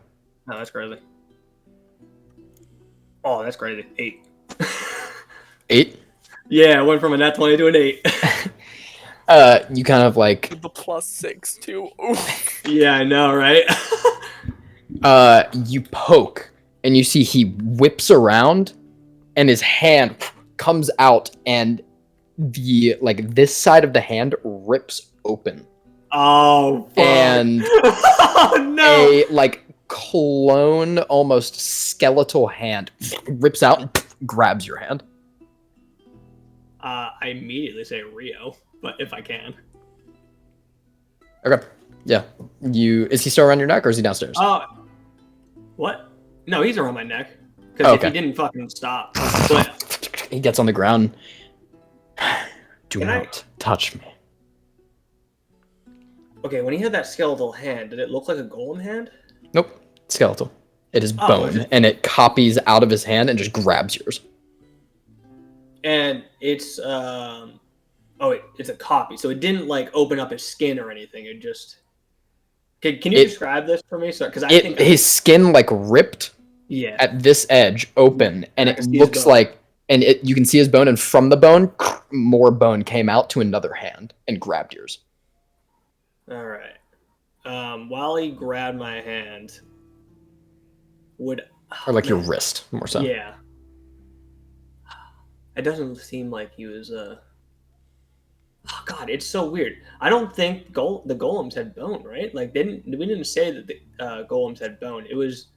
No, that's crazy. Oh, that's crazy. 8. 8. Yeah, I went from a nat 20 to an 8. You kind of like With the +6 too. Yeah, I know, right? you poke and you see he whips around and his hand comes out and the like this side of the hand rips open. Oh, fuck. And oh, no. a like clone almost skeletal hand rips out and grabs your hand. I immediately say Rio, but if I can. Okay. Yeah. Is he still around your neck or is he downstairs? What? No, he's around my neck. Because if Okay. he didn't fucking stop. But He gets on the ground. Do Can not touch me. okay, when he had that skeletal hand, did it look like a golem hand? Nope. Skeletal. It is Oh, bone, is it? and it copies out of his hand and just grabs yours. And it's it's a copy, so it didn't like open up his skin or anything. It just can you describe this for me? So because I think his skin like ripped yeah. at this edge open, and I it can see his looks bone. like, and you can see his bone, and from the bone, more bone came out to another hand and grabbed yours. All right. While he grabbed my hand, Or like your wrist, more so. Yeah. It doesn't seem like he was Oh God, it's so weird. I don't think the golems had bone, right? Like we didn't say that the golems had bone. It was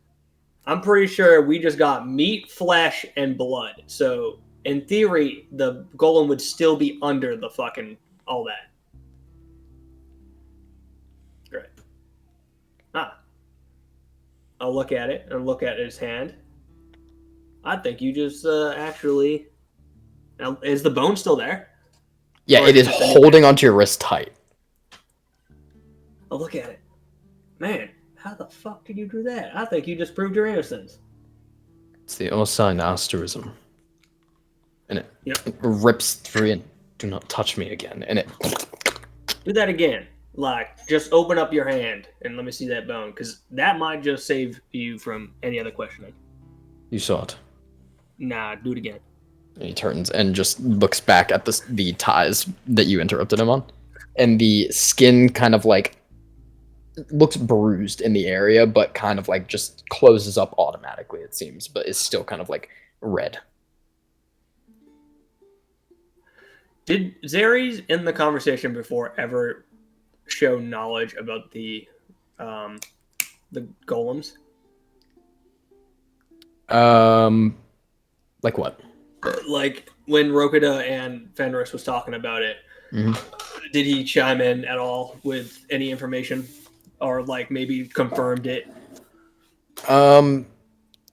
I'm pretty sure we just got meat, flesh, and blood. So in theory, the golem would still be under the fucking all that. Great. I'll look at it and look at his hand. I think you just actually. Now, is the bone still there? Yeah, Or it is just a new holding onto your wrist tight. I'll look at it. Man, how the fuck did you do that? I think you just proved your innocence. It's the Osine asterism. And it Yep. rips through and do not touch me again. And it Do that again. Like, just open up your hand and let me see that bone, because that might just save you from any other questioning. you saw it. Nah, do it again. And he turns and just looks back at the ties that you interrupted him on. And the skin kind of like looks bruised in the area, but kind of like just closes up automatically, it seems, but is still kind of like red. Did Zares in the conversation before ever show knowledge about the golems? Like what? Like when Rokida and Fenris was talking about it, did he chime in at all with any information, or like maybe confirmed it?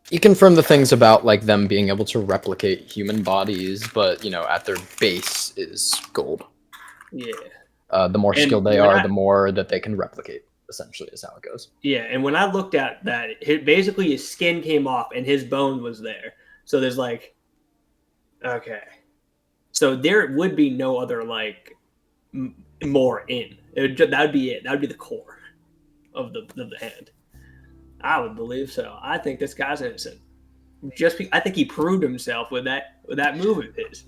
He confirmed the things about like them being able to replicate human bodies, but you know, at their base is gold. Yeah. The more And skilled they when are, I- the more that they can replicate. Essentially, is how it goes. Yeah, and when I looked at that, basically his skin came off and his bone was there. So there's like, okay, so there would be no other like more in. That'd be it. That'd be the core of the hand. I would believe so. I think this guy's innocent. I think he proved himself with that move of his.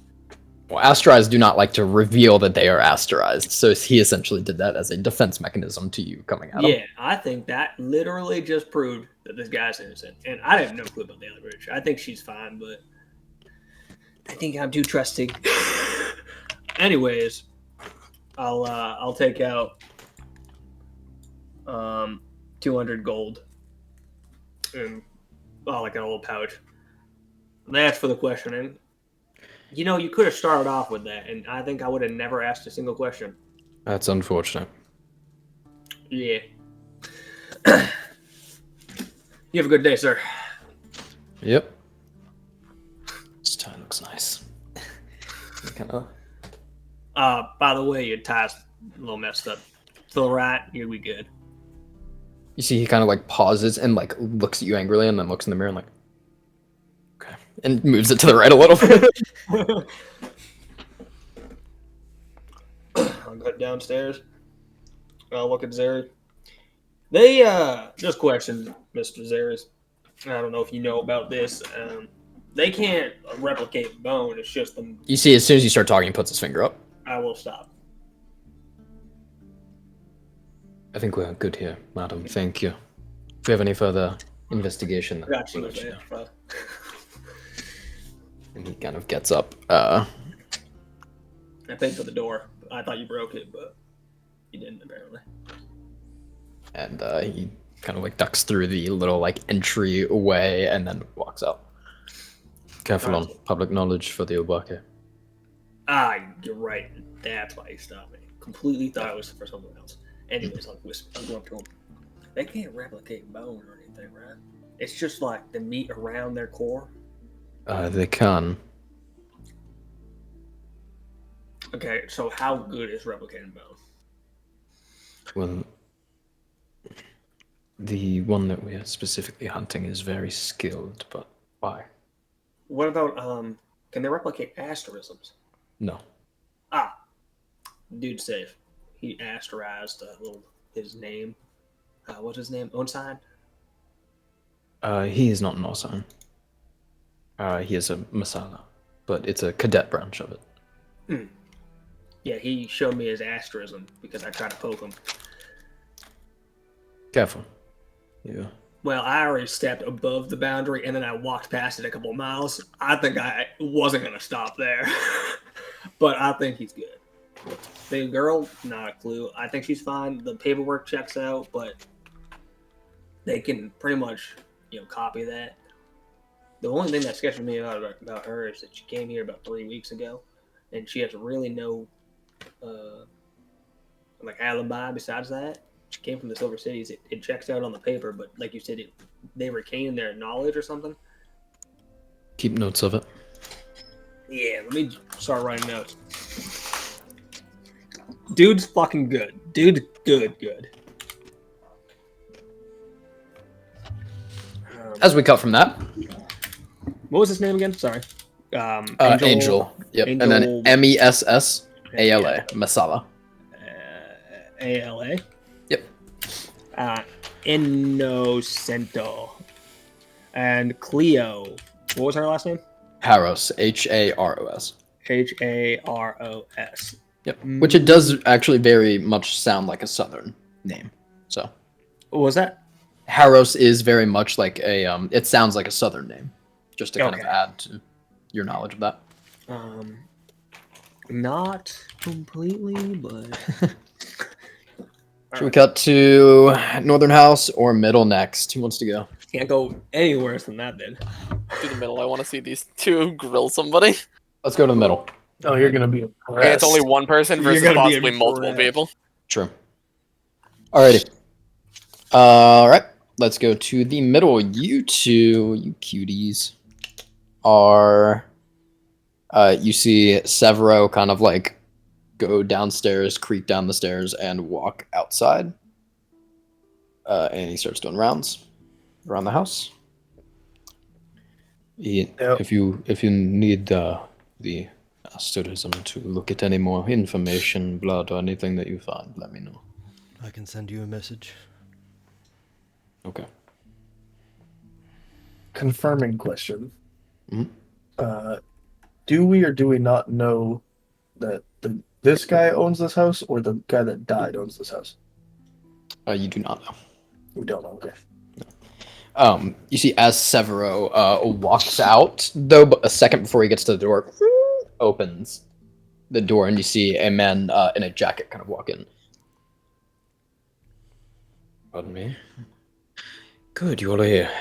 Well, Asterized do not like to reveal that they are Asterized, so he essentially did that as a defense mechanism to you coming at him. Yeah, I think that literally just proved that this guy's innocent. And I have no clue about Daily Bridge. I think she's fine, but I think I'm too trusting. Anyways, I'll take out 200 gold in like a little pouch. That's for the questioning. You know, you could have started off with that, and I think I would have never asked a single question. That's unfortunate. Yeah. You have a good day, sir. Yep. This tie looks nice. Kind of. By the way, your tie's a little messed up. To the right, you'll be good. You see, he kind of like pauses and like looks at you angrily, and then looks in the mirror and like, okay, and moves it to the right a little bit. I'll go downstairs. I'll look at Zeri. They just questioned Mr. Zeris. I don't know if you know about this. They can't replicate bone. It's just them. You see, as soon as you start talking, he puts his finger up. I will stop. I think we're good here, madam. Thank you. If we have any further investigation, then Got you. we'll let you know. Man. And he kind of gets up. I paid for the door. I thought you broke it, but you didn't apparently. And he kind of like ducks through the little like entryway and then walks out. Careful on public knowledge for the Obake. Ah, you're right. That's why you stopped me. Completely thought it was for someone else. Anyways, I'll go up to him. They can't replicate bone or anything, right? It's just like the meat around their core. They can. Okay, so how good is replicating bone? Well, the one that we are specifically hunting is very skilled, but why? What about can they replicate asterisms? No. Ah, dude's safe. He asterized his name. What's his name? Onsign? He is not an Orsan. He is a Masala, but it's a cadet branch of it. Yeah, he showed me his asterism because I tried to poke him. Careful. Yeah. Well, I already stepped above the boundary and then I walked past it a couple of miles. I think I wasn't going to stop there. But I think he's good. The girl, not a clue. I think she's fine. The paperwork checks out, but they can pretty much, copy that. The only thing that sketches me about her is that she came here about 3 weeks ago, and she has really no, alibi besides that. She came from the Silver Cities. It checks out on the paper, but like you said, they retain their knowledge or something. Keep notes of it. Yeah, let me start writing notes. Dude's fucking good. Dude, good. As we cut from that, What was his name again? Sorry. Angel. Yep. And then Messala. Masala. ALA. Yep. Innocento. And Cleo. What was her last name? Haros. Haros. Haros. Yep. Which it does actually very much sound like a southern name. So. What was that? Haros is very much like a it sounds like a southern name. Just to kind of add to your knowledge of that. Not completely, but Should we cut to Northern House or Middle next? Who wants to go? can't go any worse than that then. Do the middle. I want to see these two grill somebody. Let's go to the middle. Oh, you're gonna be And impressed. it's only one person You're versus gonna be possibly multiple impressed. people. True. Alrighty. Alright. Let's go to the middle. You two, you cuties, are you see Severo kind of like go downstairs, creep down the stairs, and walk outside. And he starts doing rounds around the house. If you need the asterism to look at any more information, blood, or anything that you find, let me know. I can send you a message. Okay. Confirming question. Mhm. do we or do we not know that this guy owns this house or the guy that died owns this house? You do not know. We don't know. Okay. You see, as Severo walks out, though, but a second before he gets to the door, opens the door, and you see a man in a jacket kind of walk in. Pardon me. Good, you all are here.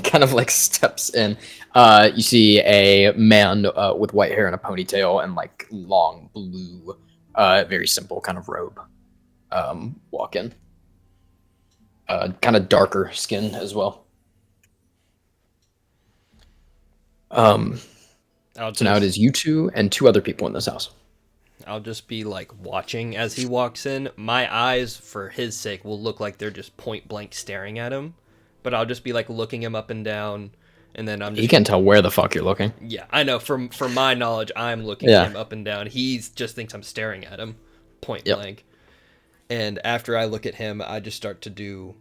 Kind of like steps in. You see a man with white hair and a ponytail and like long blue, very simple kind of robe walk in. Kind of darker skin as well. I'll So now it is you two and two other people in this house. I'll just be like watching as he walks in. My eyes, for his sake, will look like they're just point blank staring at him. But I'll just be like looking him up and down, and then I'm just. He can't tell where the fuck you're looking. Yeah, I know. From my knowledge, I'm looking Yeah. him up and down. He just thinks I'm staring at him, point Yep. blank. And after I look at him, I just start to do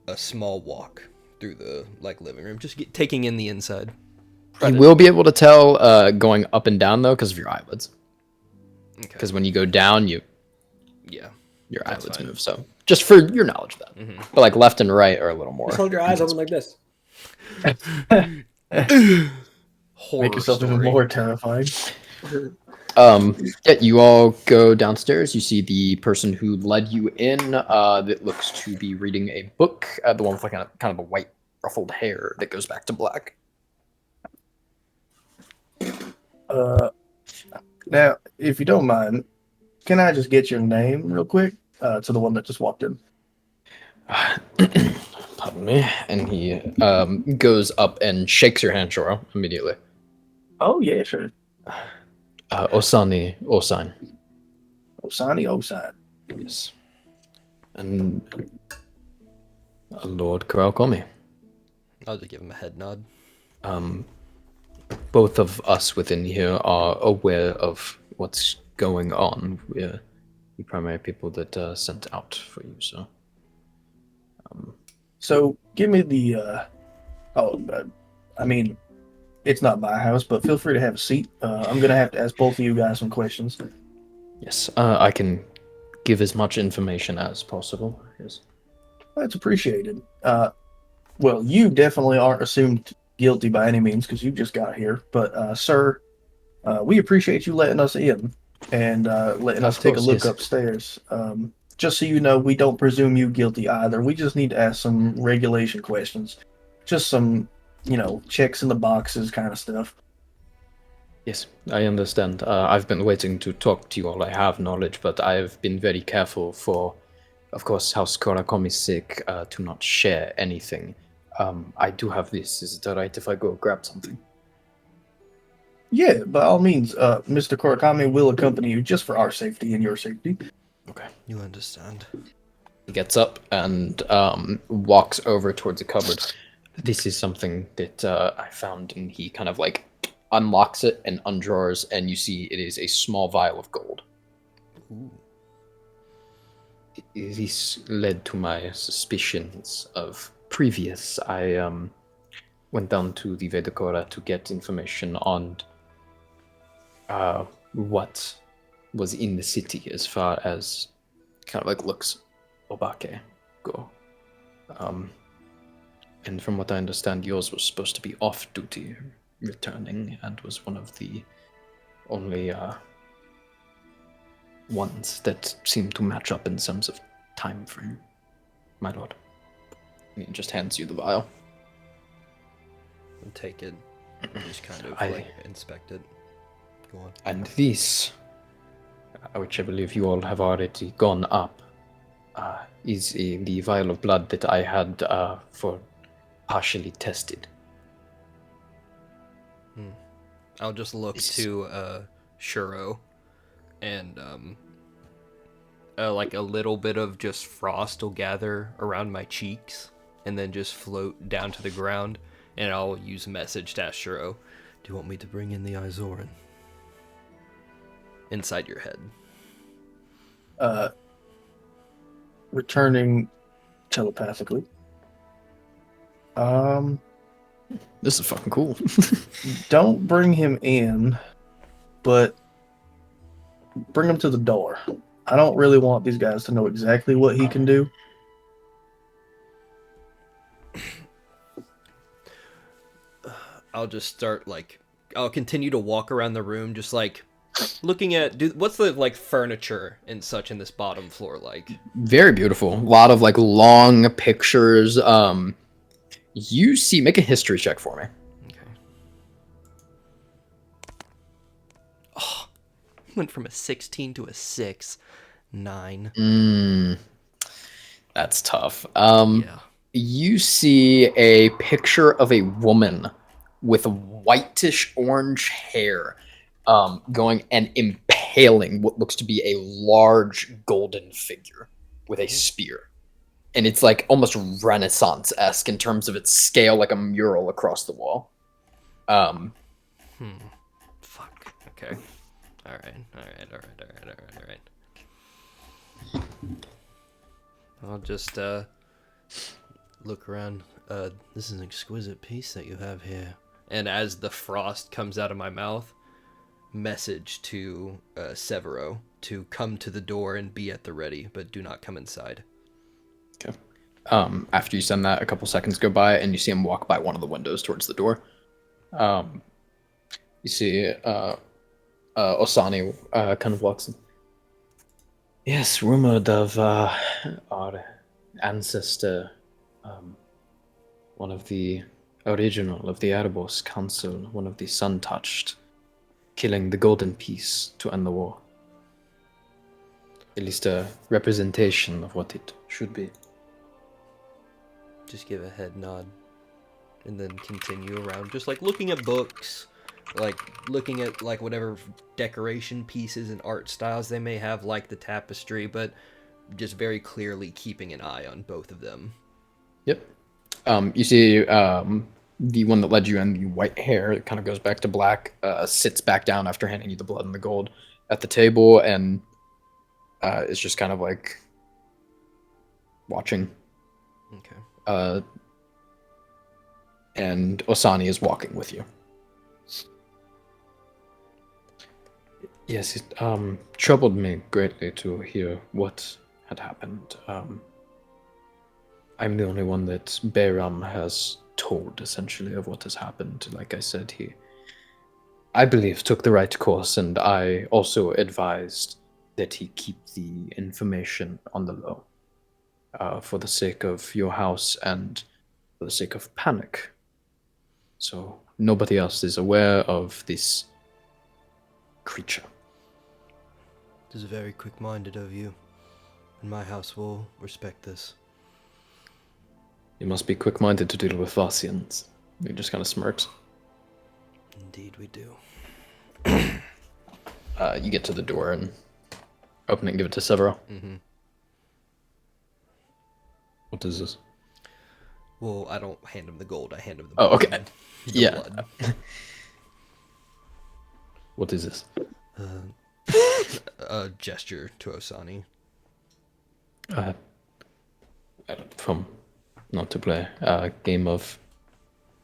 a small walk through the like living room, just taking in the inside. You will be able to tell going up and down though because of your eyelids. Okay. Because when you go down, your That's eyelids fine. move. So just for your knowledge of that. Mm-hmm. But like left and right are a little more. Just hold your eyes open like this. Horror Make yourself even story. more terrifying. Yeah, you all go downstairs. You see the person who led you in that looks to be reading a book. The one with like kind of a white ruffled hair that goes back to black. Now, if you don't mind, can I just get your name real quick to the one that just walked in? Pardon me. And he goes up and shakes your hand, Shoro, immediately. Oh, yeah, sure. Osani Osan. Osani Osan. Yes. And Lord Karakomi. I'll just give him a head nod. Both of us within here are aware of what's going on. We're the primary people that sent out for you, so. So, give me the. I mean, it's not my house, but feel free to have a seat. I'm going to have to ask both of you guys some questions. Yes, I can give as much information as possible. Yes. That's appreciated. Well, you definitely aren't assumed guilty by any means because you just got here. But, sir, we appreciate you letting us in and letting us Of take a course, look yes. upstairs. Just so you know, we don't presume you guilty either. We just need to ask some regulation questions. Just some, checks in the boxes kind of stuff. Yes, I understand. I've been waiting to talk to you all. I have knowledge, but I've been very careful for, of course, House Karakomi's sake, to not share anything. I do have this. Is it alright if I go grab something? Yeah, by all means, Mr. Korakami will accompany you just for our safety and your safety. Okay. You understand. He gets up and walks over towards a cupboard. This is something that I found, and he kind of like unlocks it and undrawers, and you see it is a small vial of gold. Ooh. This led to my suspicions of previous. I went down to the Vedakora to get information on what was in the city as far as kind of like looks Obake go. And from what I understand, yours was supposed to be off duty, returning, and was one of the only ones that seemed to match up in terms of time frame, my lord. And he just hands you the vial. And take it. Just kind of I- like inspect it. Go on. And this, which I believe you all have already gone up, is the vial of blood that I had for partially tested. I'll just look This- to Shuro, and like a little bit of just frost will gather around my cheeks, and then just float down to the ground. And I'll use message to ask Shuro, Do you want me to bring in the Izoran? inside your head. Returning telepathically. This is fucking cool. Don't bring him in, but bring him to the door. I don't really want these guys to know exactly what he can do. I'll just start like I'll continue to walk around the room, just like looking at what's the like furniture and such in this bottom floor like. Very beautiful. A lot of like long pictures. You see, make a history check for me. Okay. Oh, went from a 16 to a 6. 9. That's tough. Yeah. You see a picture of a woman with whitish orange hair, going and impaling what looks to be a large golden figure with a spear. And it's like almost Renaissance-esque in terms of its scale, like a mural across the wall. Fuck. Okay. All right. I'll just look around. This is an exquisite piece that you have here. And as the frost comes out of my mouth, message to Severo to come to the door and be at the ready, but do not come inside. Okay. After you send that, a couple seconds go by, and you see him walk by one of the windows towards the door. You see Osani kind of walks in. Yes, rumored of our ancestor, one of the original of the Erebos Council, one of the Sun-Touched, killing the Golden Piece to end the war. At least a representation of what it should be. Just give a head nod and then continue around, just like looking at books, like looking at like whatever decoration pieces and art styles they may have, like the tapestry, but just very clearly keeping an eye on both of them. Yep. You see the one that led you in, the white hair, it kind of goes back to black, sits back down after handing you the blood and the gold at the table, and is just kind of like watching. Okay. And Osani is walking with you. Yes, it troubled me greatly to hear what had happened. I'm the only one that Behram has told, essentially, of what has happened. Like I said, he, I believe, took the right course, and I also advised that he keep the information on the low, for the sake of your house and for the sake of panic. So nobody else is aware of this creature. This is very quick-minded of you, and my house will respect this. You must be quick-minded to deal with Vossians. He just kind of smirks. Indeed we do. You get to the door and open it and give it to Severo. Mm-hmm. What is this? Well, I don't hand him the gold. I hand him the Oh, blood. okay. The Yeah. blood. What is this? A gesture to Osani. From not to play a game of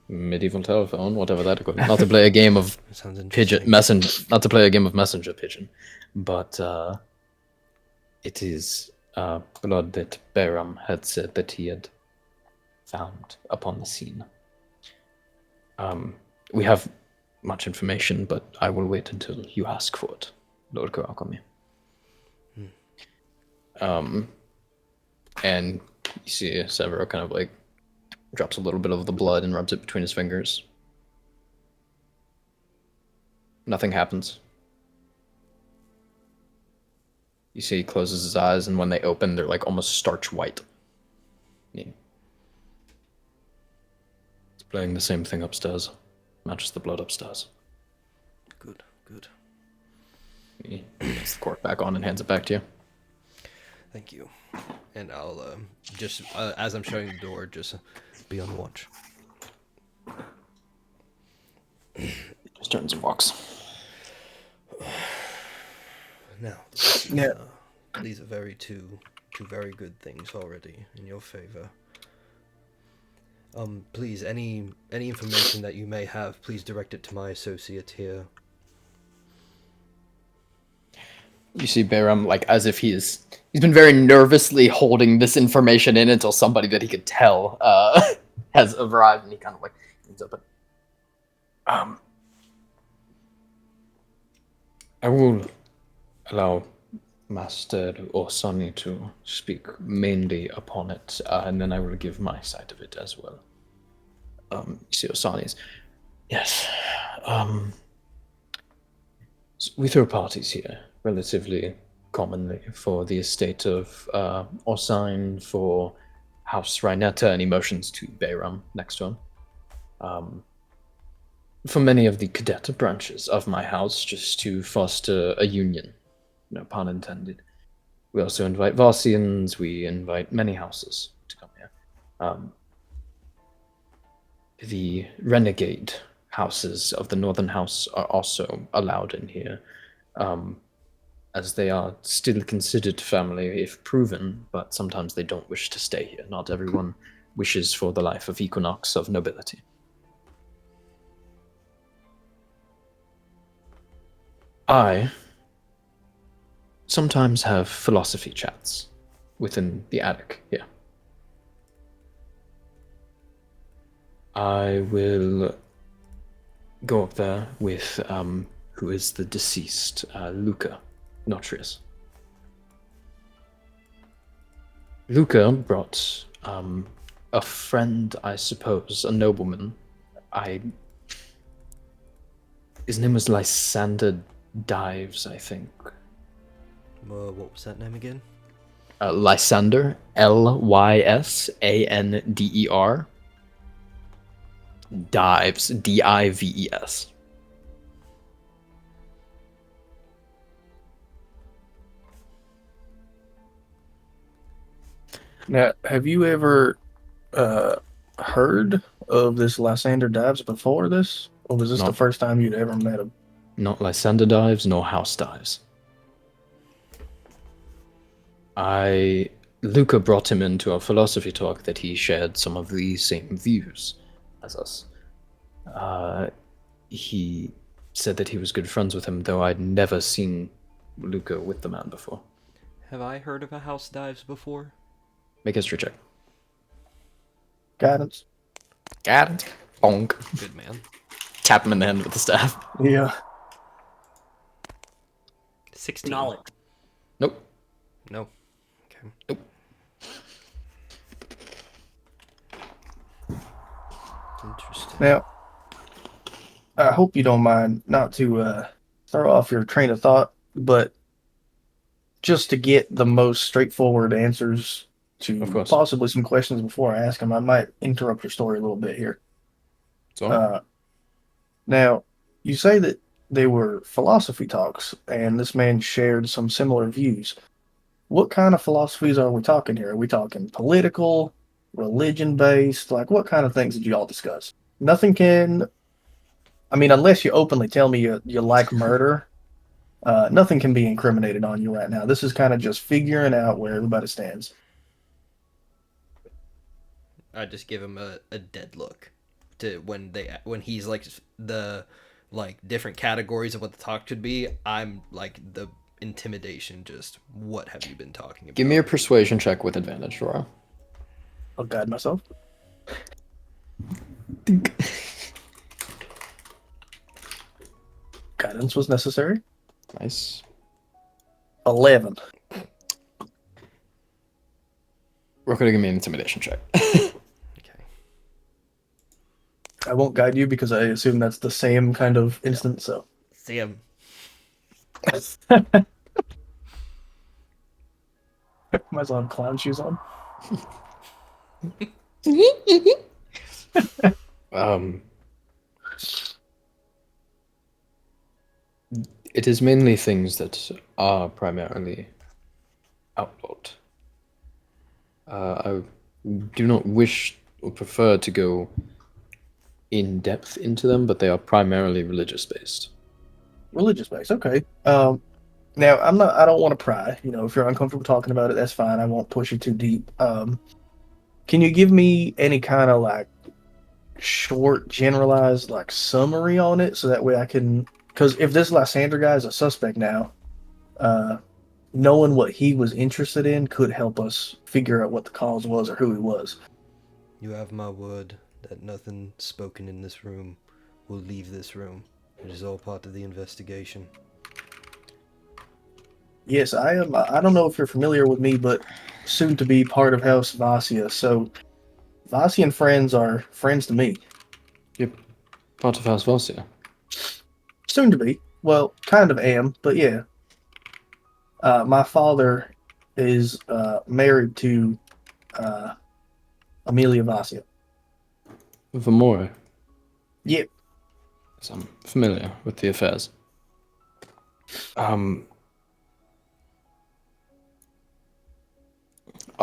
medieval telephone, whatever that equals. Not to play a game of That sounds interesting. pigeon messenger. Not to play a game of messenger pigeon, but it is blood that Behram had said that he had found upon the scene. We have much information, but I will wait until you ask for it, Lord Karakami. And you see Severo kind of like drops a little bit of the blood and rubs it between his fingers. Nothing happens. You see he closes his eyes, and when they open, they're like almost starch white. Yeah. It's playing the same thing upstairs, not just the blood upstairs. Good, good. He puts the cork back on and hands it back to you. Thank you. And I'll just as I'm shutting the door, just Be on watch. Just turns and walks. now. Yeah. These are two very good things already in your favor. Please, any information that you may have, please direct it to my associate here. You see Bayram, like, as if he's been very nervously holding this information in until somebody that he could tell has arrived, and he kind of like ends up. I will allow Master Orsani to speak mainly upon it, and then I will give my side of it as well. You see Orsani's. Yes. We throw parties here relatively commonly for the estate of Orsine, for House Rhinetta, and emotions to Bayram next to him. For many of the cadet branches of my house, just to foster a union, no pun intended. We also invite Varsians, we invite many houses to come here. The renegade houses of the Northern House are also allowed in here, as they are still considered family if proven, but sometimes they don't wish to stay here. Not everyone wishes for the life of equinox of nobility. I sometimes have philosophy chats within the attic here. I will go up there with who is the deceased, Luca Notrius. Luca brought a friend, I suppose, a nobleman. His name was Lysander Dives, I think. What was that name again? Lysander, Lysander. Dives, Dives. Now, have you ever heard of this Lysander Dives before this? Or was this the first time you'd ever met him? Not Lysander Dives, nor House Dives. Luca brought him into a philosophy talk that he shared some of the same views as us. He said that he was good friends with him, though I'd never seen Luca with the man before. Have I heard of a House Dives before? Make a history check. Guidance. Guidance. Bonk. Good man. Tap him in the hand with the staff. Yeah. 16. Knowledge. Nope. No. Okay. Nope. Interesting. Now, I hope you don't mind not to throw off your train of thought, but just to get the most straightforward answers to Of course. possibly some questions before I ask them, I might interrupt your story a little bit here. So, Now, you say that they were philosophy talks, and this man shared some similar views. What kind of philosophies are we talking here? Are we talking political, religion-based? Like, what kind of things did you all discuss? Nothing can... I mean, unless you openly tell me you like murder, nothing can be incriminated on you right now. This is kind of just figuring out where everybody stands. I just give him a dead look to when he's like the different categories of what the talk should be. I'm like the intimidation. Just what have you been talking about? give me a persuasion check with advantage, Dora. I'll guide myself. Guidance was necessary. Nice. 11. We're gonna give me an intimidation check. Okay. I won't guide you because I assume that's the same kind of instance, so. See him. Might as well have clown shoes on. It is mainly things that are primarily outlawed. I do not wish or prefer to go in depth into them, but they are primarily religious based. Religious based, okay. Now I don't want to pry. You know, if you're uncomfortable talking about it, that's fine. I won't push you too deep. Can you give me any kind of like short, generalized like summary on it, so that way I can. Because if this Lysander guy is a suspect now, knowing what he was interested in could help us figure out what the cause was or who he was. You have my word that nothing spoken in this room will leave this room. It is all part of the investigation. Yes, I am. I don't know if you're familiar with me, but soon to be part of House Vasia. So Vassian friends are friends to me. Yep. Part of House Volsia. Soon to be. Well, kind of am, but yeah. My father is married to Amelia Vasia. Vamora. Yep. Yes, I'm familiar with the affairs. On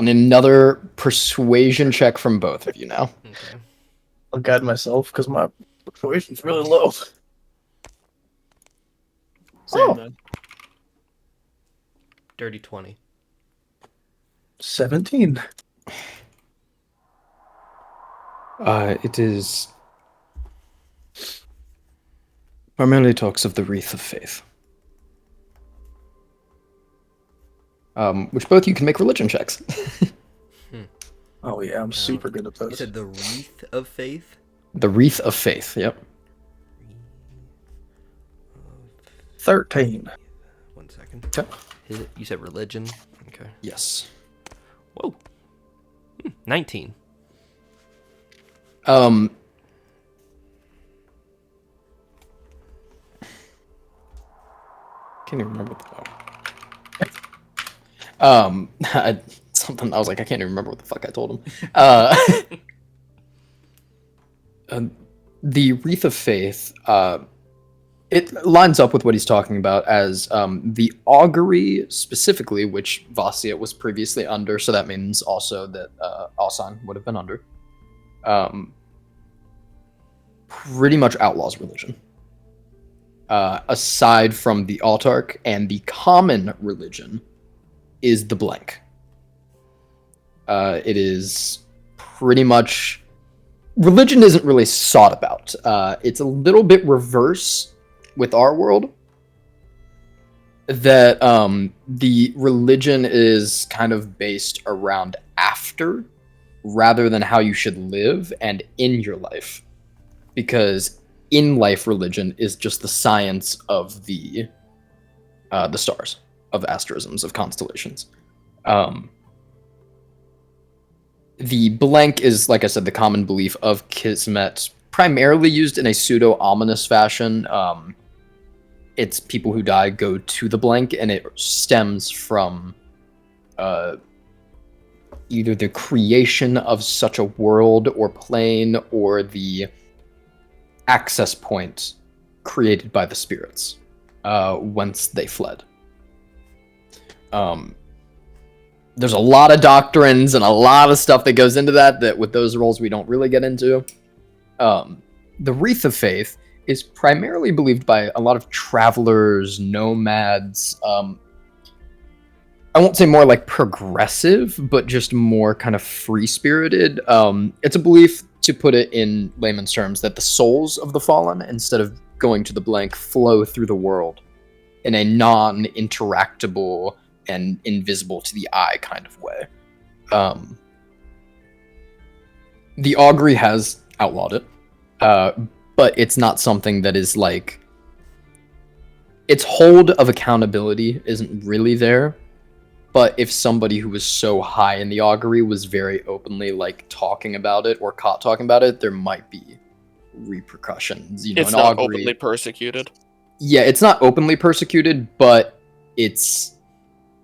another persuasion check from both of you now. Okay. I'll guide myself because my persuasion's really low. Same Oh. then. Dirty 20. 17. It is primarily talks of the wreath of faith. Which both you can make religion checks. Oh yeah, I'm super good at You those. said the wreath of faith? The wreath of faith, yep. 13. 1 second. Okay. You said religion? Okay. Yes. Whoa. 19. Can't even remember what something I was like, I can't even remember what the fuck I told him. The wreath of faith, it lines up with what he's talking about as the augury specifically, which Vasia was previously under, so that means also that Alsan would have been under. Pretty much outlaws religion. Aside from the autarch, and the common religion is the blank. It is pretty much... Religion isn't really sought about. It's a little bit reverse with our world. That the religion is kind of based around after, rather than how you should live and in your life. Because in-life religion is just the science of the stars, of asterisms, of constellations. The blank is, like I said, the common belief of Kismet, primarily used in a pseudo-ominous fashion. It's people who die go to the blank, and it stems from either the creation of such a world or plane, or the access point created by the spirits whence they fled. There's a lot of doctrines and a lot of stuff that goes into that with those roles we don't really get into. The Wreath of Faith is primarily believed by a lot of travelers, nomads. I won't say more like progressive, but just more kind of free-spirited. It's a belief, to put it in layman's terms, that the souls of the fallen, instead of going to the blank, flow through the world in a non-interactable and invisible to the eye kind of way. The augury has outlawed it, but it's not something that is like... Its hold of accountability isn't really there. But if somebody who was so high in the augury was very openly like talking about it or caught talking about it, there might be repercussions. You know, It's an not augury... openly persecuted. Yeah, it's not openly persecuted, but it's...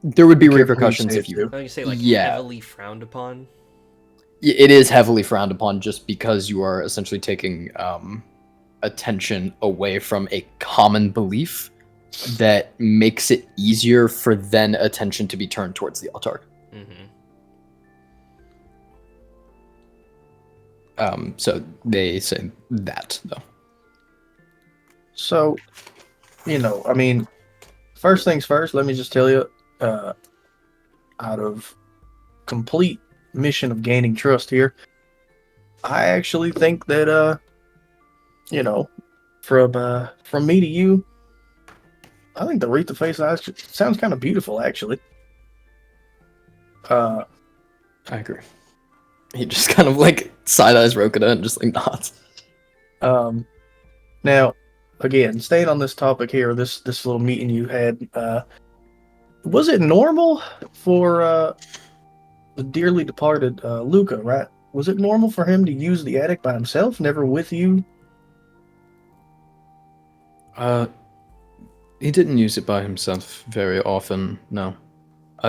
There would be repercussions if you... I you say like Yeah. heavily frowned upon. It is heavily frowned upon just because you are essentially taking attention away from a common belief that makes it easier for then attention to be turned towards the altar. So they say that, though. So, you know, I mean, first things first, let me just tell you, out of complete mission of gaining trust here, I actually think that you know, from me to you, I think the wreath of face eyes sounds kind of beautiful, actually. Uh, I agree. He just kind of like side eyes Rokita and just like nods. um, now, again, staying on this topic here, this little meeting you had, was it normal for the dearly departed Luca? Right? Was it normal for him to use the attic by himself, never with you? Uh, he didn't use it by himself very often. No.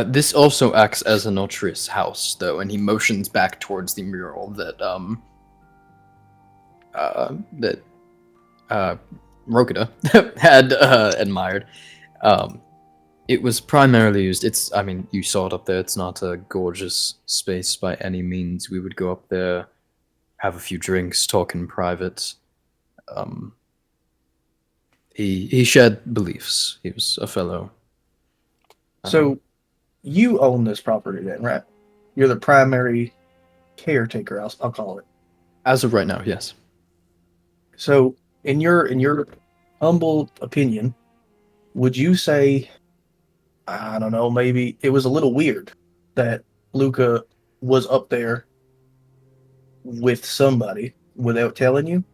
This also acts as a notary's house, though, and he motions back towards the mural that Rokita had admired. It was primarily used. I mean, you saw it up there. It's not a gorgeous space by any means. We would go up there, have a few drinks, talk in private. Um, he shared beliefs. He was a fellow. So, you own this property then, right? You're the primary caretaker. I'll call it. As of right now, yes. So, in your humble opinion, would you say, I don't know, maybe it was a little weird that Luca was up there with somebody without telling you?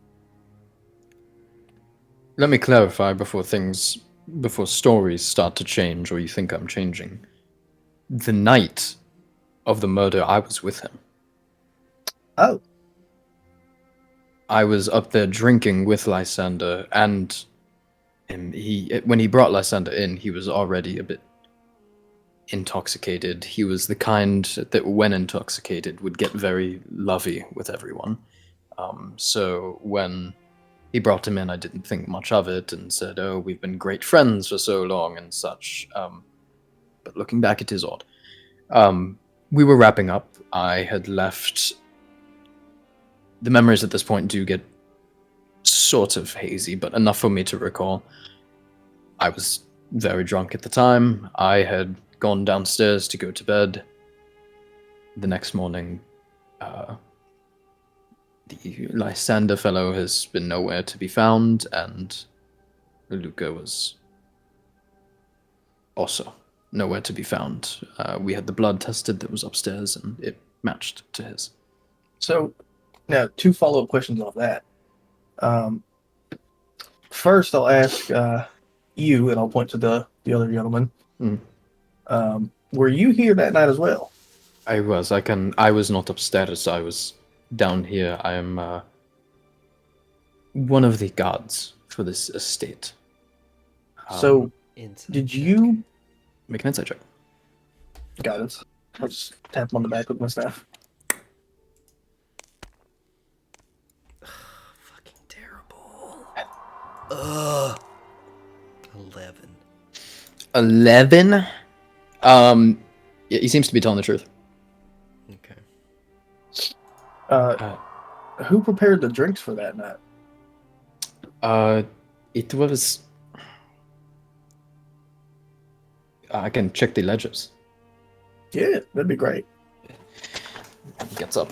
Let me clarify before stories start to change or you think I'm changing. The night of the murder, I was with him. Oh, I was up there drinking with Lysander, and when he brought Lysander in, he was already a bit intoxicated. He was the kind that, when intoxicated, would get very lovey with everyone. So when he brought him in, I didn't think much of it and said, "Oh, we've been great friends for so long" and such. But looking back, it is odd. We were wrapping up. I had left. The memories at this point do get sort of hazy, but enough for me to recall. I was very drunk at the time. I had gone downstairs to go to bed. The next morning, the Lysander fellow has been nowhere to be found, and Luca was also nowhere to be found. We had the blood tested that was upstairs, and it matched to his. so now two follow-up questions off that. Um, First, I'll ask you, and I'll point to the other gentleman. Mm. Were you here that night as well? I was not upstairs. I was down here. I am one of the guards for this estate. So, Inside did check. you? Make an insight check. Got it. I'll just tap him on the back with my staff. Fucking terrible. Ugh. 11. 11. Yeah, he seems to be telling the truth. Okay. Who prepared the drinks for that night? It was. I can check the ledgers. Yeah, that'd be great. He gets up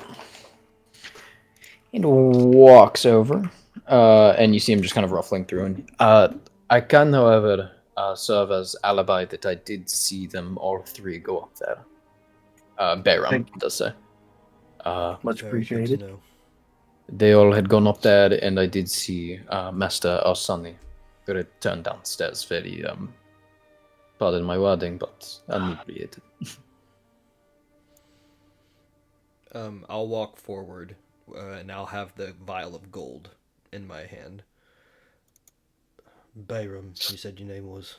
and walks over, and you see him just kind of ruffling through. And I can, however, serve as alibi that I did see them all three go up there. Bayram Thank does say. Much Very good to appreciated. know. They all had gone up there, and I did see Master Arsani return downstairs very, pardon my wording, but inebriated. I'll walk forward, and I'll have the vial of gold in my hand. Bayram, you said your name was?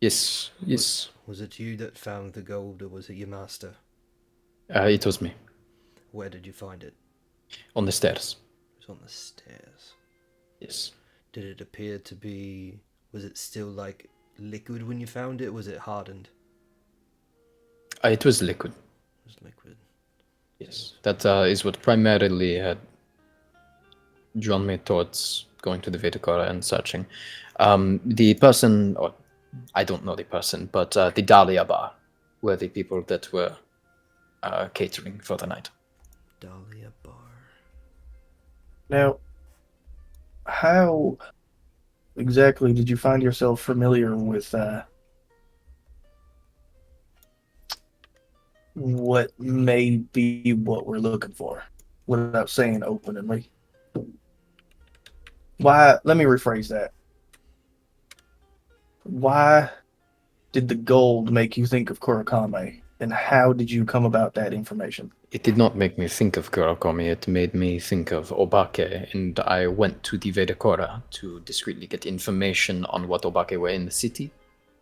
Yes, yes, Was it you that found the gold, or was it your master? it was me, Where did you find it? on the stairs. It was on the stairs. Yes. Did it appear to be... Was it still, like, liquid when you found it? Was it hardened? It was liquid. It was liquid. Yes, that is what primarily had drawn me towards going to the Vitakora and searching. The person, or I don't know the person, but the Dahlia Bar were the people that were catering for the night. Dahlia Bar. Now, how exactly did you find yourself familiar with what may be what we're looking for, without saying openly? Why? Let me rephrase that. Why did the gold make you think of Kurakame, and how did you come about that information? It did not make me think of Kurakomi, it made me think of Obake, and I went to the Vedakora to discreetly get information on what Obake were in the city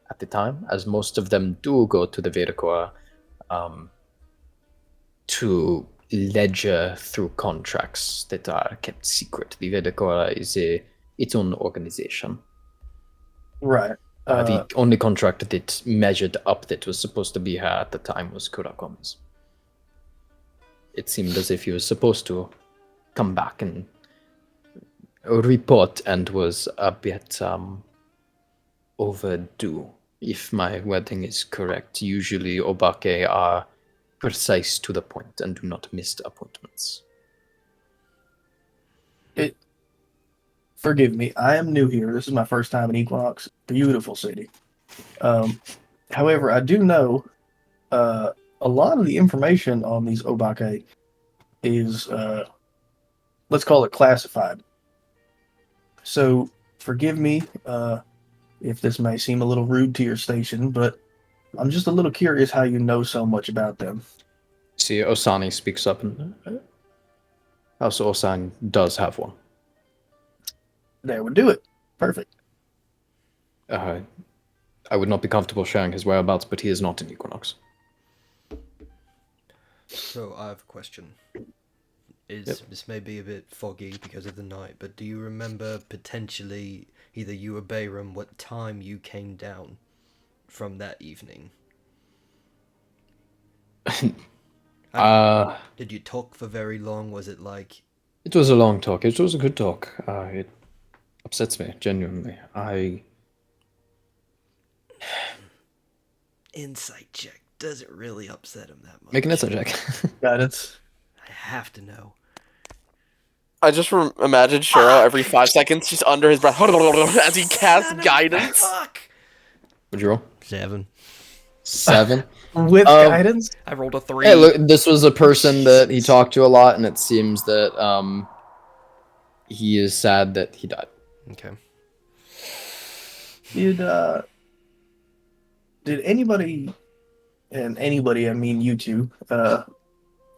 at the time, as most of them do go to the Vedakora um, to ledger through contracts that are kept secret. The Vedakora is its own organization. Right. The only contract that measured up that was supposed to be here at the time was Kurakomi's. It seemed as if he was supposed to come back and report and was a bit overdue, if my wording is correct. Usually Obake are precise to the point and do not miss appointments. Forgive me, I am new here. This is my first time in Equinox. Beautiful city. However, I do know a lot of the information on these Obake is, let's call it classified. So, forgive me if this may seem a little rude to your station, but I'm just a little curious how you know so much about them. See, Osani speaks up, and House Osan does have one. That would do it. Perfect. I would not be comfortable sharing his whereabouts, but he is not in Equinox. So I have a question. This may be a bit foggy because of the night, but do you remember potentially either you or Bayram what time you came down from that evening? Did you talk for very long? Was it like... It was a long talk. It was a good talk. It upsets me, genuinely. Insight check. Does it really upset him that much? Make an insight check. Guidance. I have to know. I just imagine Cheryl every 5 seconds just under his breath as he casts guidance. Fuck! Would you roll? 7. 7? With guidance? I rolled a 3. Hey, look, this was a person that he talked to a lot, and it seems that he is sad that he died. Okay. Did anybody, and anybody, I mean you two,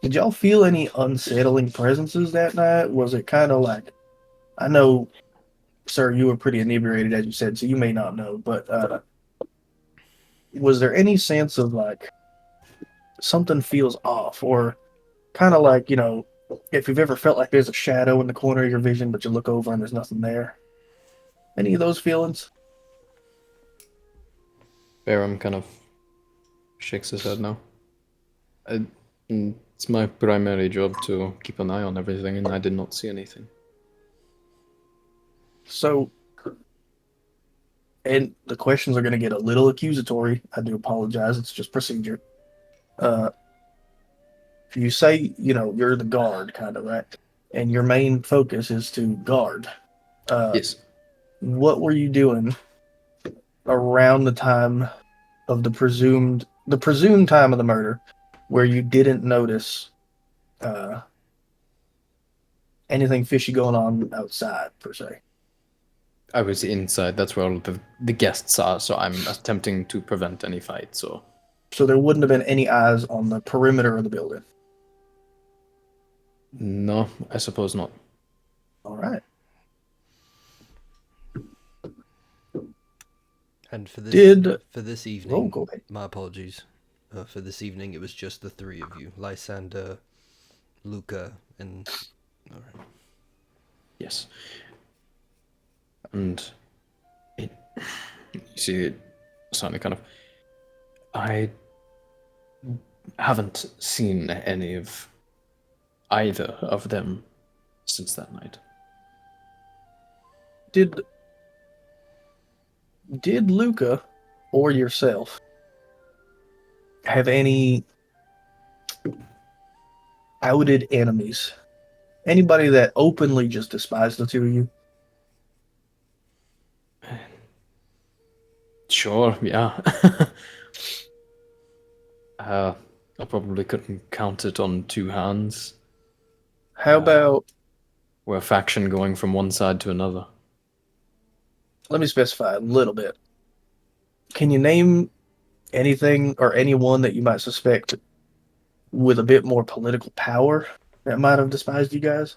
did y'all feel any unsettling presences that night? Was it kind of like, I know, sir, you were pretty inebriated, as you said, so you may not know, but was there any sense of like something feels off, or kind of like, if you've ever felt like there's a shadow in the corner of your vision, but you look over and there's nothing there? Any of those feelings? Barum kind of shakes his head now. It's my primary job to keep an eye on everything, and I did not see anything. So, and the questions are going to get a little accusatory. I do apologize. It's just procedure. You say, you're the guard, kind of, right? And your main focus is to guard. Yes. What were you doing around the time of the presumed time of the murder, where you didn't notice anything fishy going on outside, per se? I was inside. That's where all the guests are, so I'm attempting to prevent any fight. So there wouldn't have been any eyes on the perimeter of the building. no, I suppose not. All right. And for this evening, go ahead. my apologies. For this evening, it was just the three of you: Lysander, Luca, and. All right. Yes. And you see, Sonny kind of. I haven't seen any of either of them since that night. Did Luca or yourself have any outed enemies? Anybody that openly just despised the two of you? Sure, yeah. I probably couldn't count it on two hands. How about, We're a faction going from one side to another. let me specify a little bit. Can you name anything or anyone that you might suspect with a bit more political power that might have despised you guys?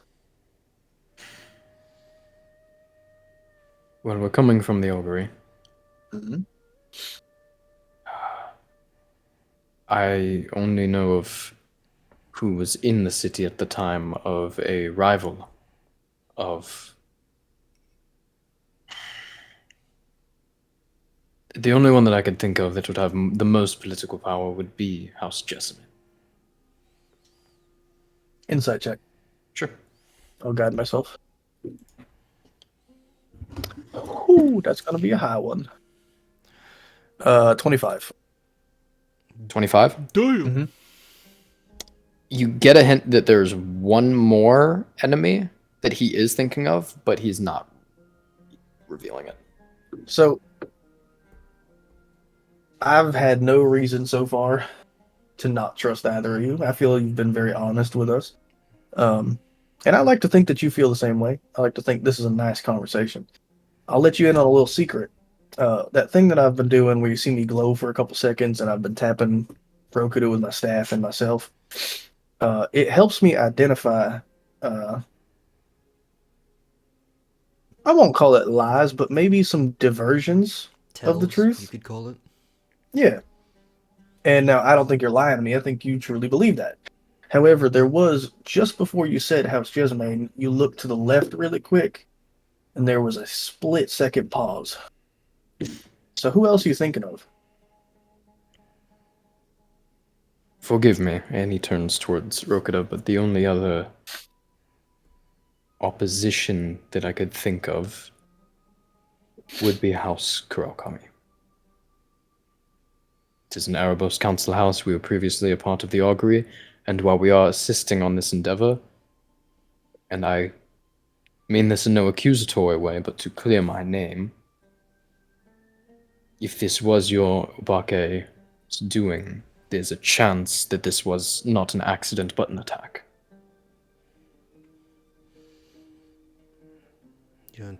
Well, we're coming from the augury. Mm-hmm. I only know of who was in the city at the time of a rival of. The only one that I could think of that would have the most political power would be House Jessamine. Insight check. Sure. I'll guide myself. Ooh, that's gonna be a high one. 25. 25? Damn. Mm-hmm. You get a hint that there's one more enemy that he is thinking of, but he's not revealing it. So, I've had no reason so far to not trust either of you. I feel you've been very honest with us. And I like to think that you feel the same way. I like to think this is a nice conversation. I'll let you in on a little secret. That thing that I've been doing where you see me glow for a couple seconds and I've been tapping Roku with my staff and myself, it helps me identify, I won't call it lies, but maybe some diversions of the Tells, truth. you could call it. Yeah. And now I don't think you're lying to me. I think you truly believe that. However, there was, just before you said House Jessamine, you looked to the left really quick, and there was a split-second pause. So who else are you thinking of? Forgive me, and he turns towards Rokida, but the only other opposition that I could think of would be House Kurakami. It is an Erebos council house. We were previously a part of the augury, and while we are assisting on this endeavor, and I mean this in no accusatory way, but to clear my name, if this was your Ubake's doing, there's a chance that this was not an accident but an attack.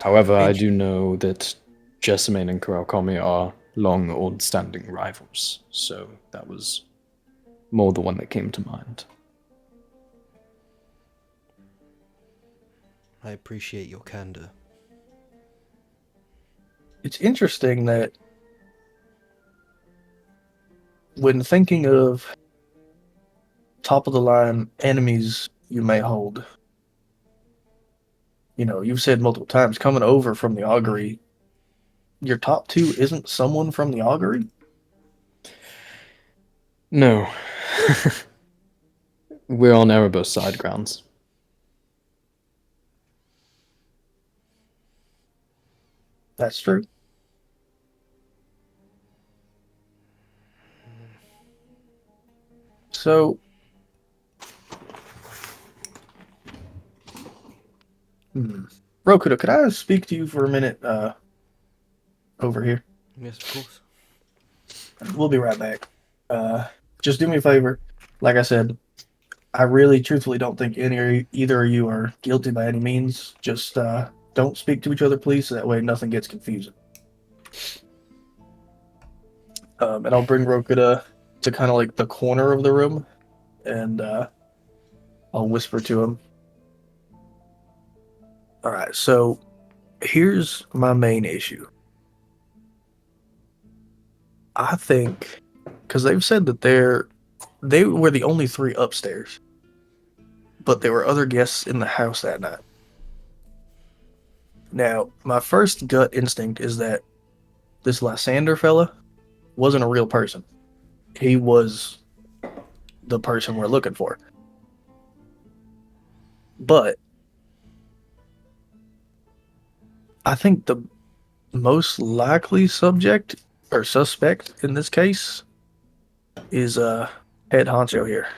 However, I do know that Jessamine and Kurakami are long old-standing rivals, so that was more the one that came to mind. I appreciate your candor. It's interesting that when thinking of top-of-the-line enemies you may hold, you know, you've said multiple times, coming over from the augury, your top two isn't someone from the augury? No. We're on Erebos side grounds. That's true. So, Rokuda, could I speak to you for a minute over here? Yes, of course. We'll be right back. Just do me a favor. Like I said, I really truthfully don't think either of you are guilty by any means. Just don't speak to each other, please, so that way nothing gets confusing. And I'll bring Rokuda to kind of like the corner of the room, and I'll whisper to him. All right, so here's my main issue. I think, because they've said that they were the only three upstairs, but there were other guests in the house that night. Now, my first gut instinct is that this Lysander fella wasn't a real person. He was the person we're looking for. But I think the most likely subject or suspect in this case is head honcho here.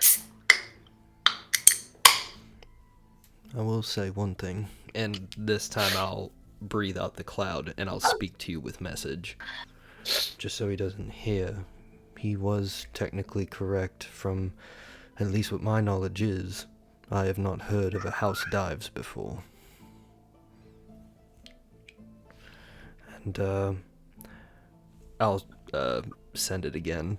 I will say one thing. And this time I'll breathe out the cloud and I'll speak to you with message. Just so he doesn't hear. He was technically correct from at least what my knowledge is. I have not heard of a house dives before. And, I'll, send it again.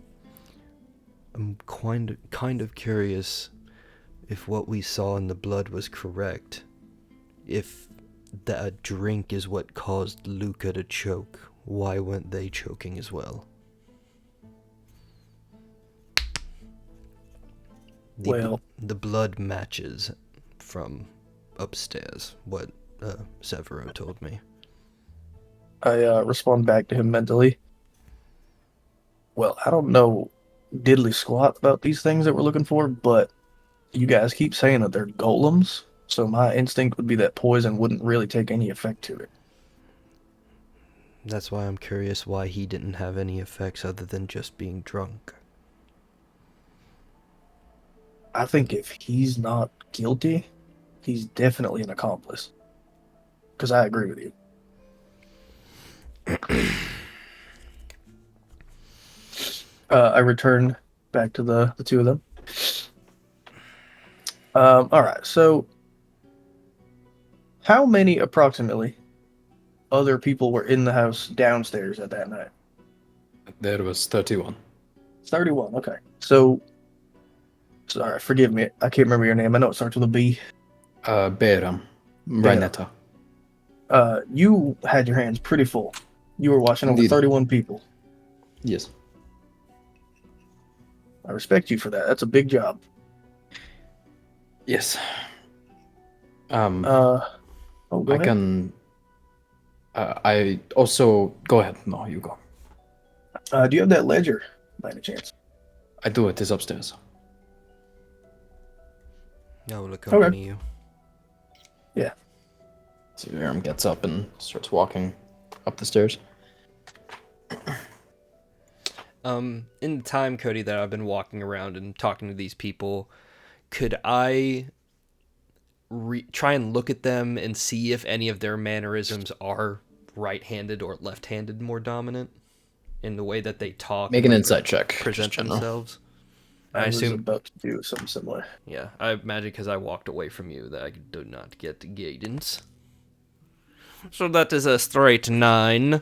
I'm kind of curious if what we saw in the blood was correct. If that drink is what caused Luca to choke, why weren't they choking as well? Well- The blood matches from upstairs, what Severo told me. I respond back to him mentally. Well, I don't know diddly squat about these things that we're looking for, but you guys keep saying that they're golems, so my instinct would be that poison wouldn't really take any effect to it. That's why I'm curious why he didn't have any effects other than just being drunk. I think if he's not guilty, he's definitely an accomplice. Because I agree with you. I return back to the two of them. All right, so how many approximately other people were in the house downstairs at that night? There was 31. 31, okay. So, sorry, forgive me. I can't remember your name. I know it starts with a B. Beram. Rainetta. You had your hands pretty full. You were watching over Indeed. 31 people. Yes. I respect you for that. That's a big job. Yes. Go I ahead. can. I also go ahead. No, you go. Do you have that ledger, by any chance? I do. It is upstairs. I will accompany you. So Aram gets up and starts walking up the stairs. In the time, Cody, that I've been walking around and talking to these people, could I try and look at them and see if any of their mannerisms are right-handed or left-handed more dominant in the way that they talk? Make and, an like, insight check. present just general. themselves? I I was assume, about to do something similar. yeah, I imagine because I walked away from you that I do not get the guidance. So that is a straight 9.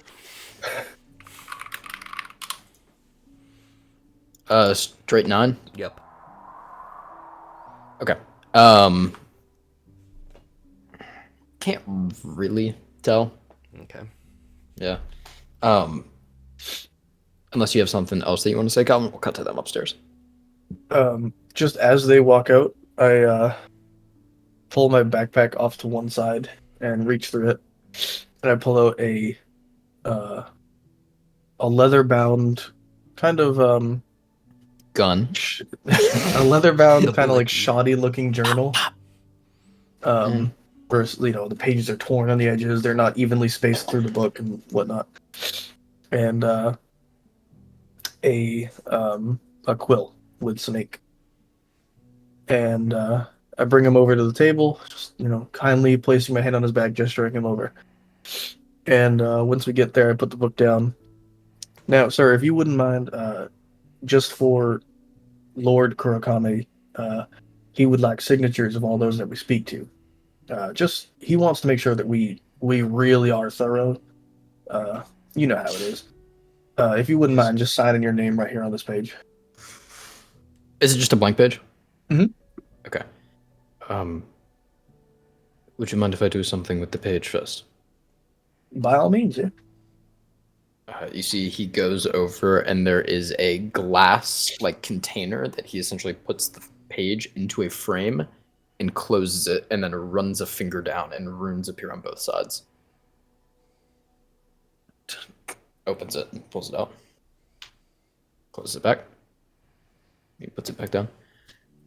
Straight 9. Yep. Okay. Can't really tell. Okay. Yeah. Unless you have something else that you want to say, Calvin, we'll cut to them upstairs. Just as they walk out, I pull my backpack off to one side and reach through it, and I pull out a leather-bound kind of Gun. a leather-bound kind of like Ability. shoddy-looking journal. Where the pages are torn on the edges, they're not evenly spaced through the book and whatnot, and a quill with some ink. And I bring him over to the table, just kindly placing my hand on his back, gesturing him over. And once we get there, I put the book down. Now, sir, if you wouldn't mind, just for Lord Kurakame, he would like signatures of all those that we speak to. He wants to make sure that we really are thorough. You know how it is. If you wouldn't mind just signing your name right here on this page. Is it just a blank page? Mhm. Okay. Would you mind if I do something with the page first? By all means, yeah. You see, he goes over, and there is a glass container that he essentially puts the page into a frame and closes it, and then runs a finger down, and runes appear on both sides. Opens it and pulls it out. Closes it back. He puts it back down.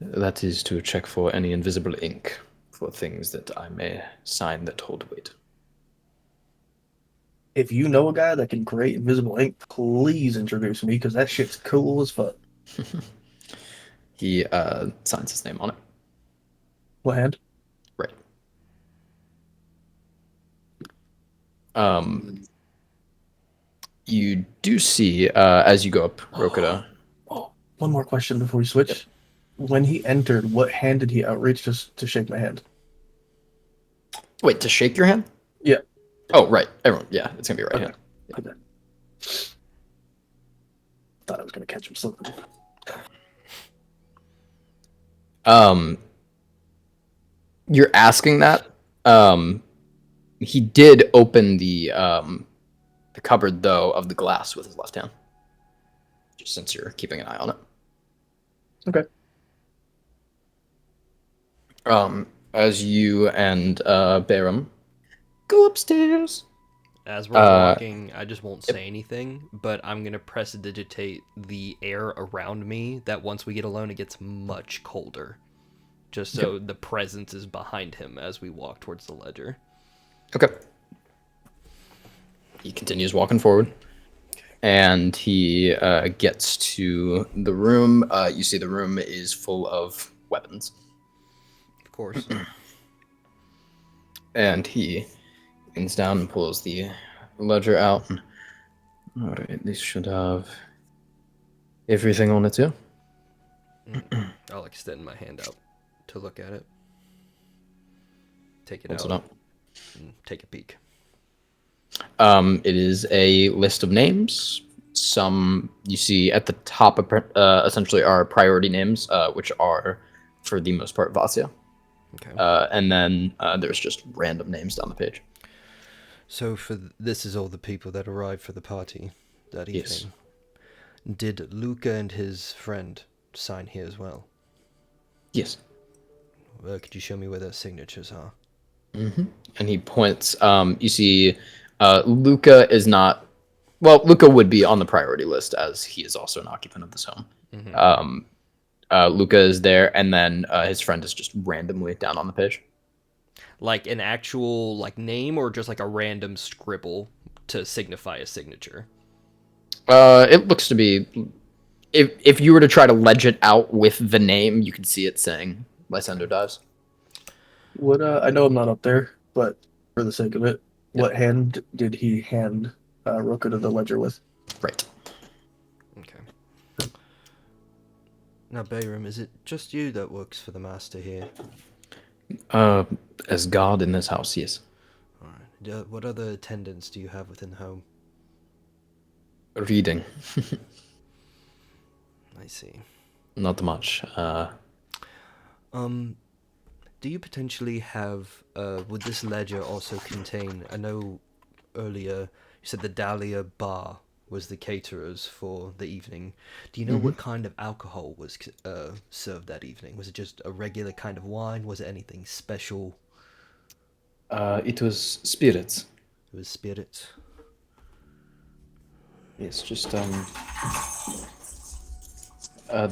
That is to check for any invisible ink, for things that I may sign that hold weight. If you know a guy that can create invisible ink, please introduce me, because that shit's cool as fuck. He signs his name on it. What hand? Right. You do see as you go up, Rokota. Oh, one more question before we switch. Yep. When he entered, what hand did he outreach to shake my hand? Wait, to shake your hand? Yeah. Oh, right. Everyone. Yeah, it's gonna be right Okay. hand. Okay. Thought I was gonna catch him slipping. You're asking that. He did open the cupboard though of the glass with his left hand. Just since you're keeping an eye on it. Okay. As you and Barum go upstairs. As we're walking, I just won't say anything, but I'm going to prestidigitate the air around me that once we get alone, it gets much colder. Just so the presence is behind him as we walk towards the ledger. Okay. He continues walking forward. And he gets to the room. You see the room is full of weapons. Of course. And he leans down and pulls the ledger out. Alright, this should have everything on it too. I'll extend my hand out to look at it. Take it What's out it up? and take a peek. It is a list of names. Some you see at the top essentially are priority names, which are for the most part Vasya. Okay. And then there's just random names down the page. So this is all the people that arrived for the party that evening. Yes. Did Luca and his friend sign here as well? Yes. Could you show me where their signatures are? And he points. You see, Luca is not. Well, Luca would be on the priority list as he is also an occupant of this home. Luca is there, and then his friend is just randomly down on the page. Like an actual name or just like a random scribble to signify a signature? It looks to be. If you were to try to ledge it out with the name, you could see it saying Lysander dies. What I know I'm not up there, but for the sake of it, what hand did he hand Roka to the ledger with? Right. Okay. Now, Bayram, is it just you that works for the master here? As God in this house, yes. Alright. What other attendants do you have within the home? Reading. I see. Not much. Do you potentially have, would this ledger also contain, I know earlier you said the Dahlia Bar was the caterers for the evening. Do you know what kind of alcohol was served that evening? Was it just a regular kind of wine? Was it anything special? It was spirits. It was spirits. Yes, just there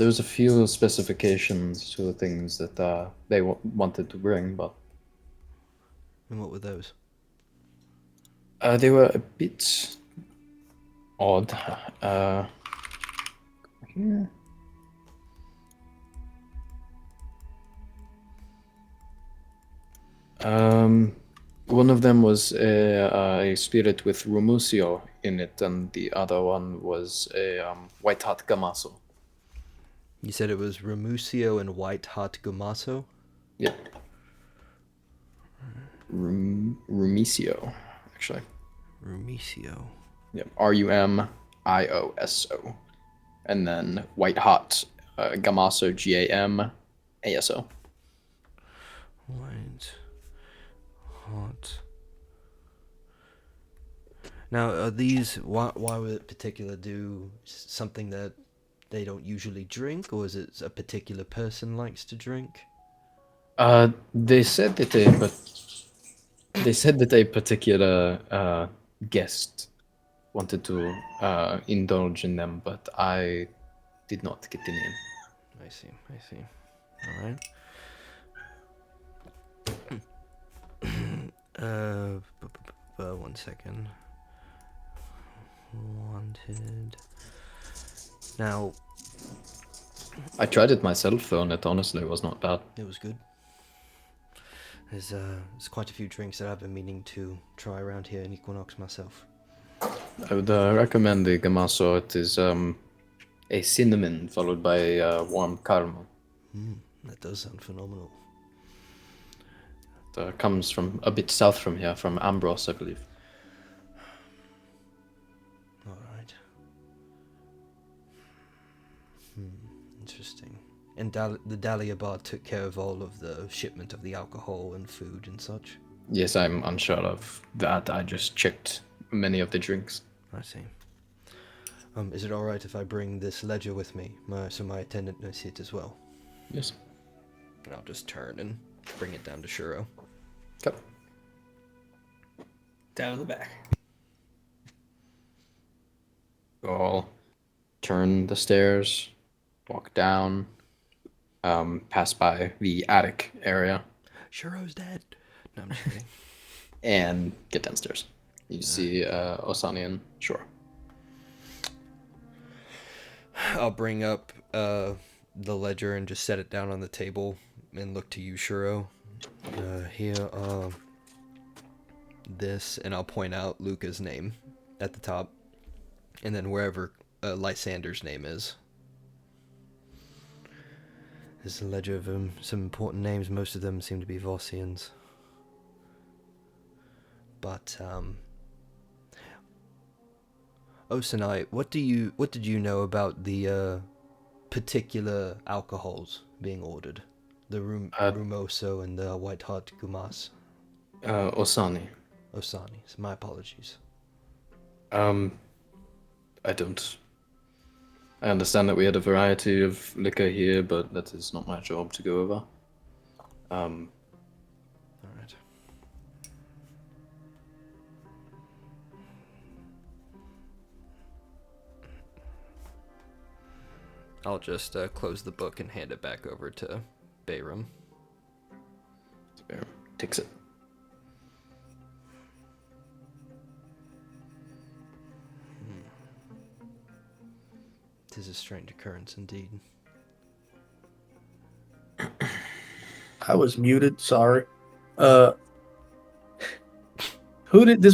was a few specifications to the things that they wanted to bring, but And what were those? they were a bit odd. Here. One of them was a spirit with Rumusio in it, and the other one was a white hot Gamaso. You said it was Ramusio and White Hot Gumaso? Yep. Rumisio, actually. Rumisio. Yep. Rumioso. And then white hot Gamaso, GAMASO. White Hot. Now, are these, why would it particular do something that they don't usually drink, or is it a particular person likes to drink? They said that a particular guest wanted to indulge in them, but I did not get the name. I see. Alright. 1 second. Wanted. Now, I tried it myself though, and it honestly was not bad. it was good. There's quite a few drinks that I've been meaning to try around here in Equinox myself. I would recommend the Gamaso. It is a cinnamon followed by warm caramel. That does sound phenomenal. It comes from a bit south from here, from Ambros, I believe. All right. Interesting. And the Dahlia Bar took care of all of the shipment of the alcohol and food and such? Yes, I'm unsure of that. I just checked many of the drinks. I see. Is it alright if I bring this ledger with me, so my attendant knows it as well? Yes. And I'll just turn and bring it down to Shuro. Okay. Down the back. I'll turn the stairs, walk down, pass by the attic area, Shuro's dead. No, I'm just kidding. and get downstairs. You see Osani and Shore. I'll bring up the ledger and just set it down on the table and look to you, Shuro. Here are this, and I'll point out Luca's name at the top, and then wherever Lysander's name is. There's a ledger of some important names. Most of them seem to be Vossians. But Osanai, what did you know about the particular alcohols being ordered? The Rumoso and the White Heart Gumas. Osani. Osani. So my apologies. I don't. I understand that we had a variety of liquor here, but that is not my job to go over. All right. I'll just close the book and hand it back over to Bayram. Takes it. Tis a strange occurrence indeed. I was muted. Sorry. This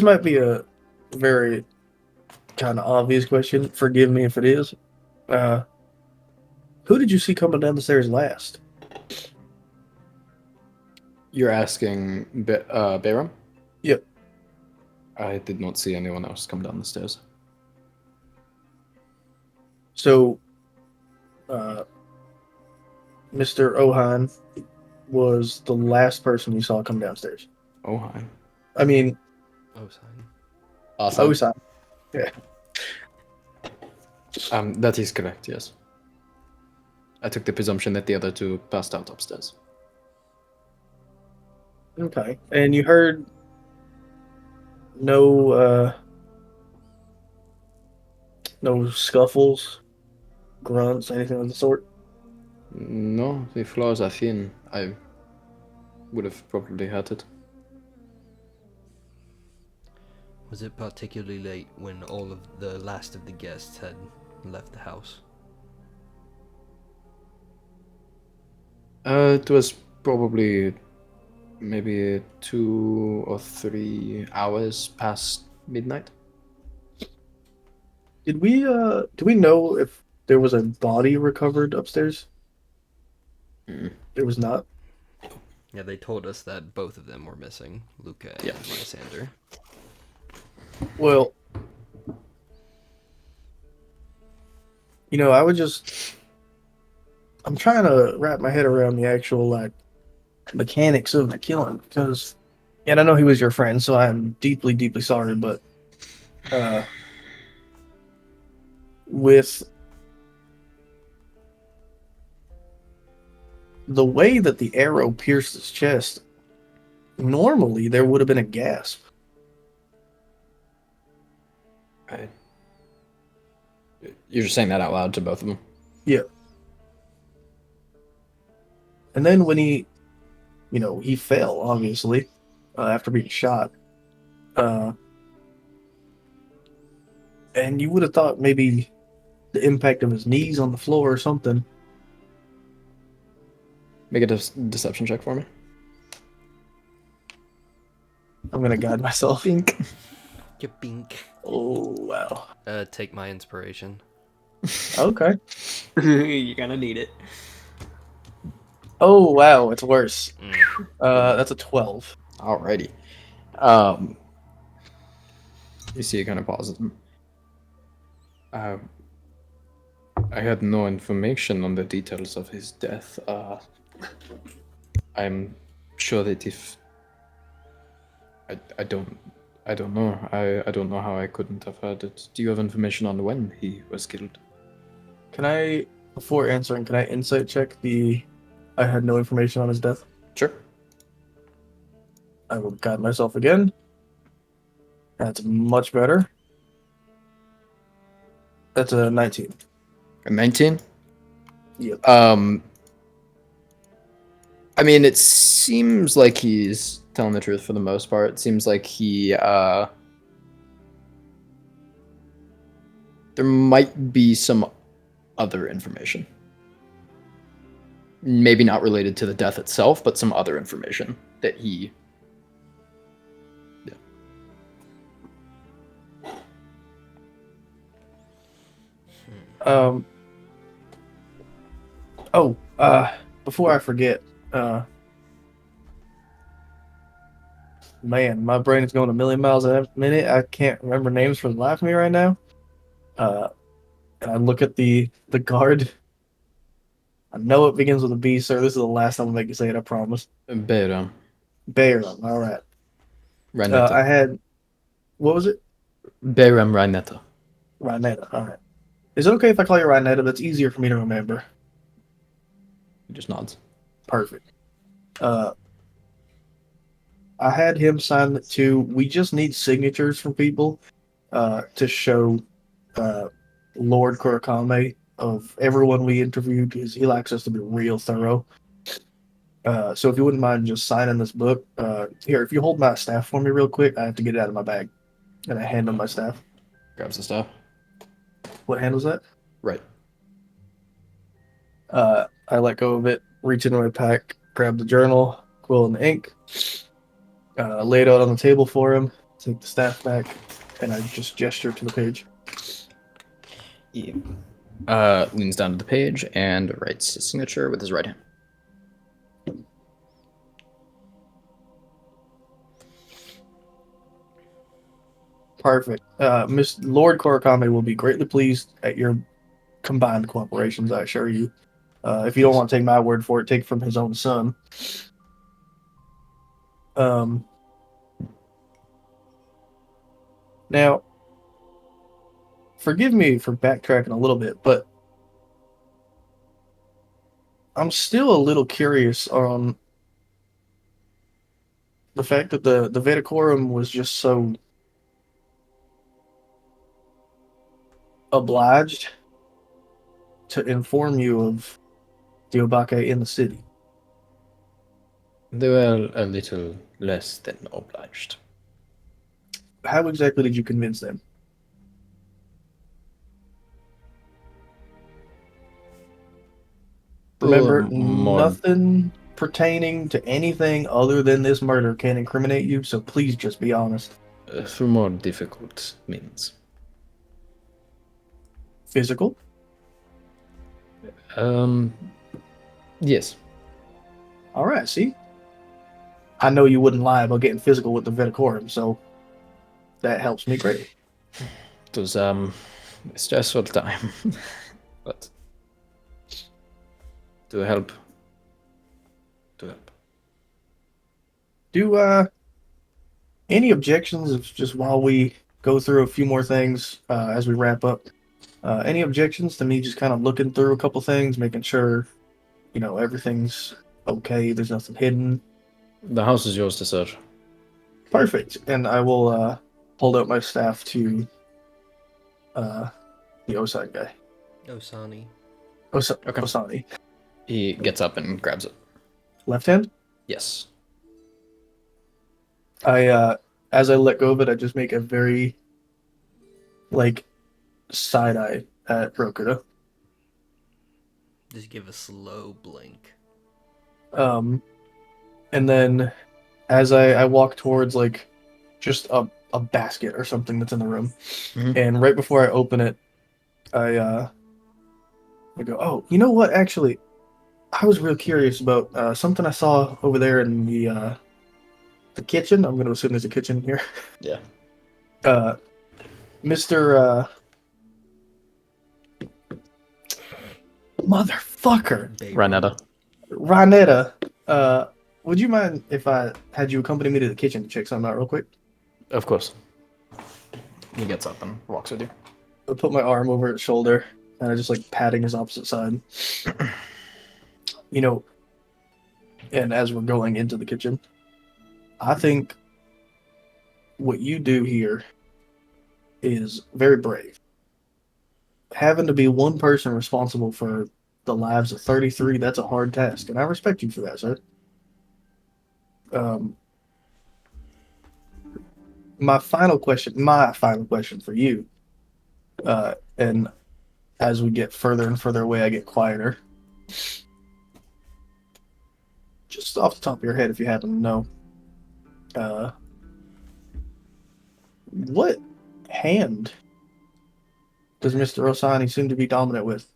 might be a very kind of obvious question. Forgive me if it is. Who did you see coming down the stairs last? You're asking Bayram? Yep. I did not see anyone else come down the stairs. So, Mr. Ohan was the last person you saw come downstairs. Oh, hi. I mean, Osani. Awesome. Osan. Yeah. That is correct, yes. I took the presumption that the other two passed out upstairs. Okay. And you heard no scuffles, grunts, anything of the sort? No, the floors are thin. I would have probably heard it. Was it particularly late when all of the last of the guests had left the house? It was probably maybe 2 or 3 hours past midnight. Do we know if there was a body recovered upstairs? There was not. Yeah, they told us that both of them were missing, Luca and Yeah. Lysander. Well, I'm trying to wrap my head around the actual mechanics of the killing because, and I know he was your friend, so I'm deeply, deeply sorry, but with the way that the arrow pierced his chest, normally there would have been a gasp. You're just saying that out loud to both of them? Yeah. And then when he fell, obviously, after being shot. And you would have thought maybe the impact of his knees on the floor or something. Make a deception check for me. I'm gonna guide myself. Bink. You bink. Oh wow. Take my inspiration. Okay. You're gonna need it. Oh wow, it's worse. Mm. That's a 12. Alrighty. You see, it kind of pauses. I had no information on the details of his death. I'm sure that if I don't know. I don't know how I couldn't have heard it. Do you have information on when he was killed? Can I, before answering, can I insight check the? I had no information on his death. Sure. I will guide myself again. That's much better. That's a 19. A 19? Yep. I mean, it seems like he's telling the truth for the most part. It seems like there might be some other information. Maybe not related to the death itself, but some other information that he. Yeah. Oh, before I forget, man, my brain is going a million miles a minute. I can't remember names for the life of me right now. And I look at the guard. I know it begins with a B, sir. This is the last time I'll make you say it, I promise. Bayram. Bayram, all right. Reinetta. I had, what was it? Bayram Reinetta. Rhinetta, all right. Is it okay if I call you Rhinetta? That's easier for me to remember. He just nods. Perfect. I had him sign it too. We just need signatures from people to show Lord Kurakame of everyone we interviewed because he likes us to be real thorough. So if you wouldn't mind just signing this book, here, if you hold my staff for me real quick, I have to get it out of my bag. And I hand him my staff. Grabs the stuff. What handles that? Right. I let go of it, reach into my pack, grab the journal, quill and the ink, lay it out on the table for him, take the staff back, and I just gesture to the page. He leans down to the page and writes his signature with his right hand. Perfect. Miss Lord Korakame will be greatly pleased at your combined cooperations, I assure you. If you don't want to take my word for it, take it from his own son. Now, forgive me for backtracking a little bit, but I'm still a little curious on the fact that the Vedicorum was just so obliged to inform you of the Obake in the city. They were a little less than obliged. How exactly did you convince them? Remember, nothing pertaining to anything other than this murder can incriminate you, so please just be honest. Through more difficult means. Physical? Yes. All right, see? I know you wouldn't lie about getting physical with the Veticorum, so that helps me greatly. It was a stressful time, but to help. Do any objections if just while we go through a few more things as we wrap up? Any objections to me just kind of looking through a couple things, making sure, everything's okay, there's nothing hidden? The house is yours to search. Perfect. And I will hold out my staff to the Osai guy. Osani. Okay. Osani. He gets up and grabs it. Left hand? Yes. As I let go of it, I just make a very, side eye at Rokuta. Just give a slow blink. And then as I walk towards, just a basket or something that's in the room. Mhm. And right before I open it, I go, oh, you know what? Actually, I was real curious about something I saw over there in the kitchen. I'm going to assume there's a kitchen here. Yeah. Mr. Motherfucker, Ranetta. Ronetta. Would you mind if I had you accompany me to the kitchen to check something out real quick? Of course. He gets up and walks with you. I put my arm over his shoulder and I just like patting his opposite side. You know, and as we're going into the kitchen, I think what you do here is very brave. Having to be one person responsible for the lives of 33, that's a hard task, and I respect you for that, sir. Um, my final question for you, and as we get further and further away, I get quieter. Just off the top of your head, if you happen to know, uh, what hand does Mr. Osani seem to be dominant with?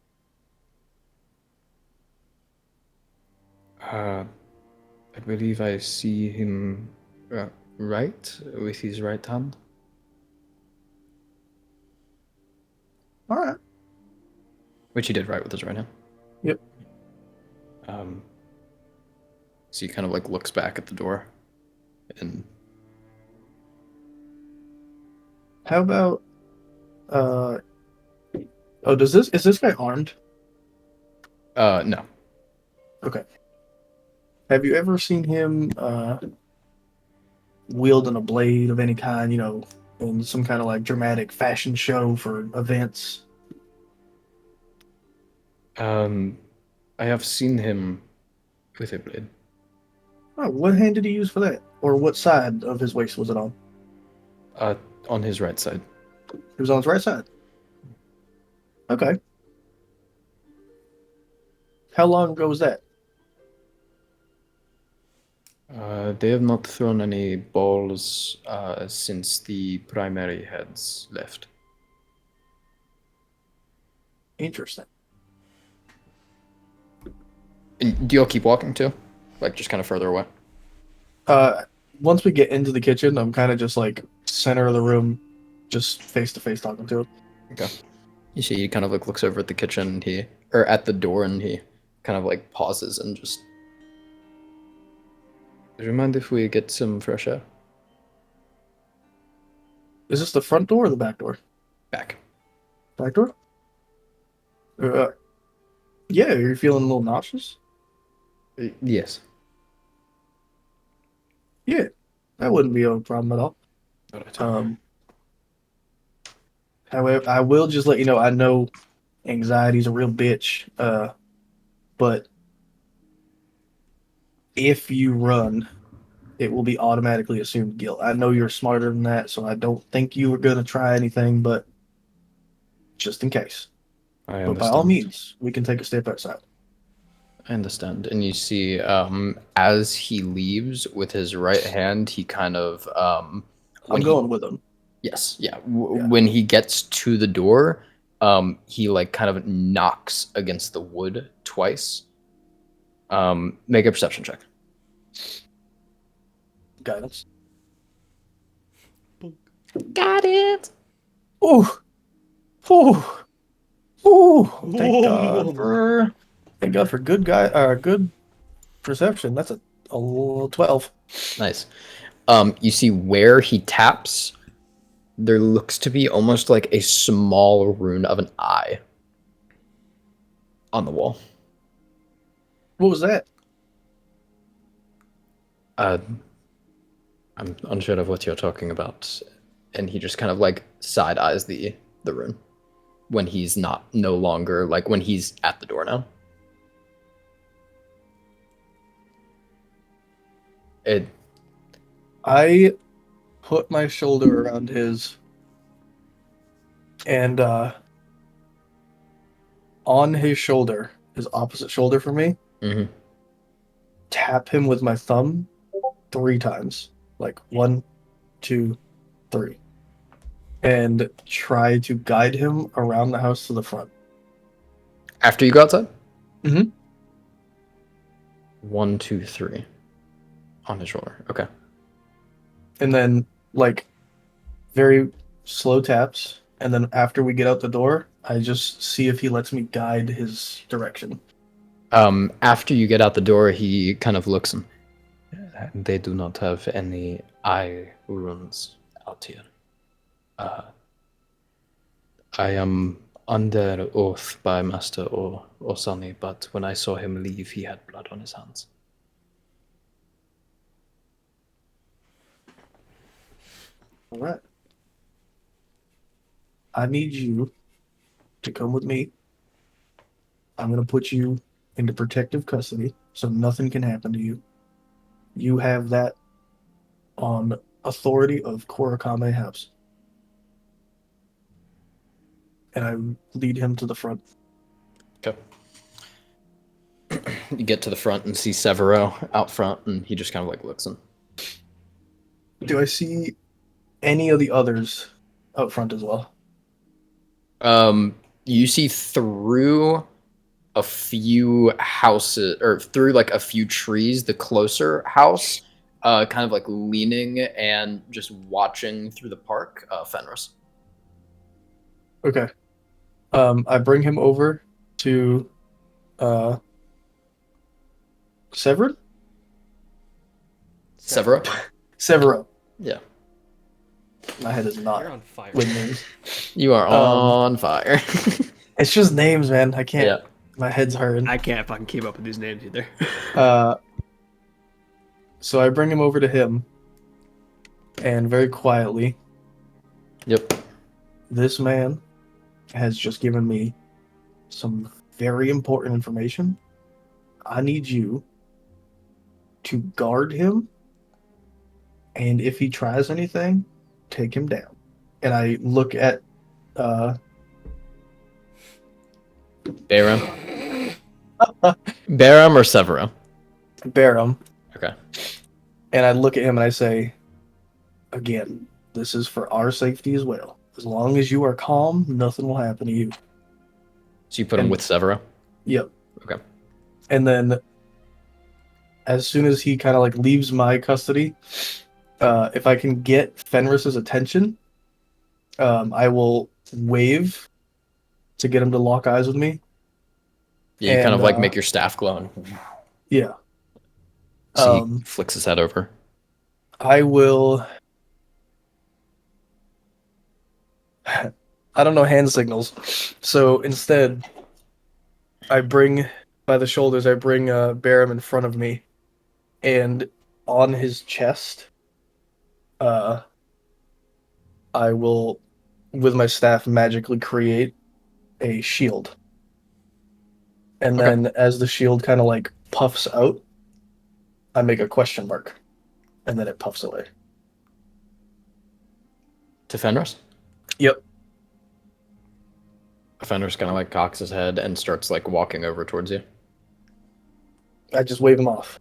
I believe I see him right with his right hand. All right. Which he did right with his right hand. Yep. So he kind of like looks back at the door, and How about oh, is this guy armed? no. Okay. Have you ever seen him wielding a blade of any kind, you know, in some kind of like dramatic fashion show for events? I have seen him with a blade. Oh, what hand did he use for that? Or what side of his waist was it on? On his right side. It was on his right side. Okay. How long ago was that? They have not thrown any balls since the primary heads left. Interesting. And do you all keep walking too? Like just kind of further away? Once we get into the kitchen, I'm kind of just like center of the room, just face to face talking to him. Okay. You see, he kind of like looks over at the kitchen and or at the door, and he kind of like pauses and just. Do you mind if we get some fresh air? Is this the front door or the back door? Back. Back door? Yeah, you're feeling a little nauseous? Yes. Yeah, that wouldn't be a problem at all. Alright. However, I will just let you know, I know anxiety's a real bitch, but if you run, it will be automatically assumed guilt. I know you're smarter than that, so I don't think you were going to try anything, but just in case. I But by all understand. means, we can take a step outside. I understand. And you see, as he leaves with his right hand, he kind of I'm going with him. Yes, yeah. Yeah. When he gets to the door, he like kind of knocks against the wood twice. Make a perception check. Guidance. Got it. Oh, oh, oh! Thank God for good perception. That's a 12. Nice. You see where he taps, there looks to be almost like a small rune of an eye on the wall. What was that? I'm unsure of what you're talking about. And he just kind of like side eyes the rune when he's no longer like when he's at the door now. I put my shoulder around his, and on his shoulder, his opposite shoulder for me, Mhm. tap him with my thumb 3 times. Like 1, 2, 3. And try to guide him around the house to the front. After you go outside? Mhm. 1, 2, 3. On his shoulder. Okay. And then, like, very slow taps. And then after we get out the door, I just see if he lets me guide his direction. After you get out the door, he kind of looks and they do not have any eye runes out here. I am under oath by Master Osani, but when I saw him leave, he had blood on his hands. All right. I need you to come with me. I'm going to put you into protective custody so nothing can happen to you. You have that on authority of Korakame House. And I lead him to the front. Okay. You get to the front and see Severo out front, and he just kind of like looks and Do I see any of the others out front as well? you see through a few houses or through like a few trees, the closer house, kind of like leaning and just watching through the park, Fenris. Okay. I bring him over to Severin? Severo? Severo. Yeah. My head is You're not on fire. with names. You are on fire. It's just names, man. I can't. Yeah. My head's hurting. I can't fucking keep up with these names either. So I bring him over to him, and very quietly, Yep. this man has just given me some very important information. I need you to guard him, and if he tries anything, take him down. And I look at Bayram. Bayram or Severo? Barum, Okay. and I look at him and I say, again, this is for our safety as well. As long as you are calm, nothing will happen to you. So you put him And- with Severo? Yep. Okay. And then as soon as he kind of like leaves my custody, if I can get Fenris's attention, I will wave to get him to lock eyes with me. Yeah, you kind of And, like make your staff glow and Yeah. so he flicks his head over. I will. I don't know hand signals, so instead, I bring by the shoulders. I bring Barum in front of me, and on his chest, I will, with my staff, magically create a shield. And Okay. then, as the shield kind of like puffs out, I make a question mark, and then it puffs away. To Fenris? Yep. Fenris kind of like cocks his head and starts like walking over towards you. I just wave him off.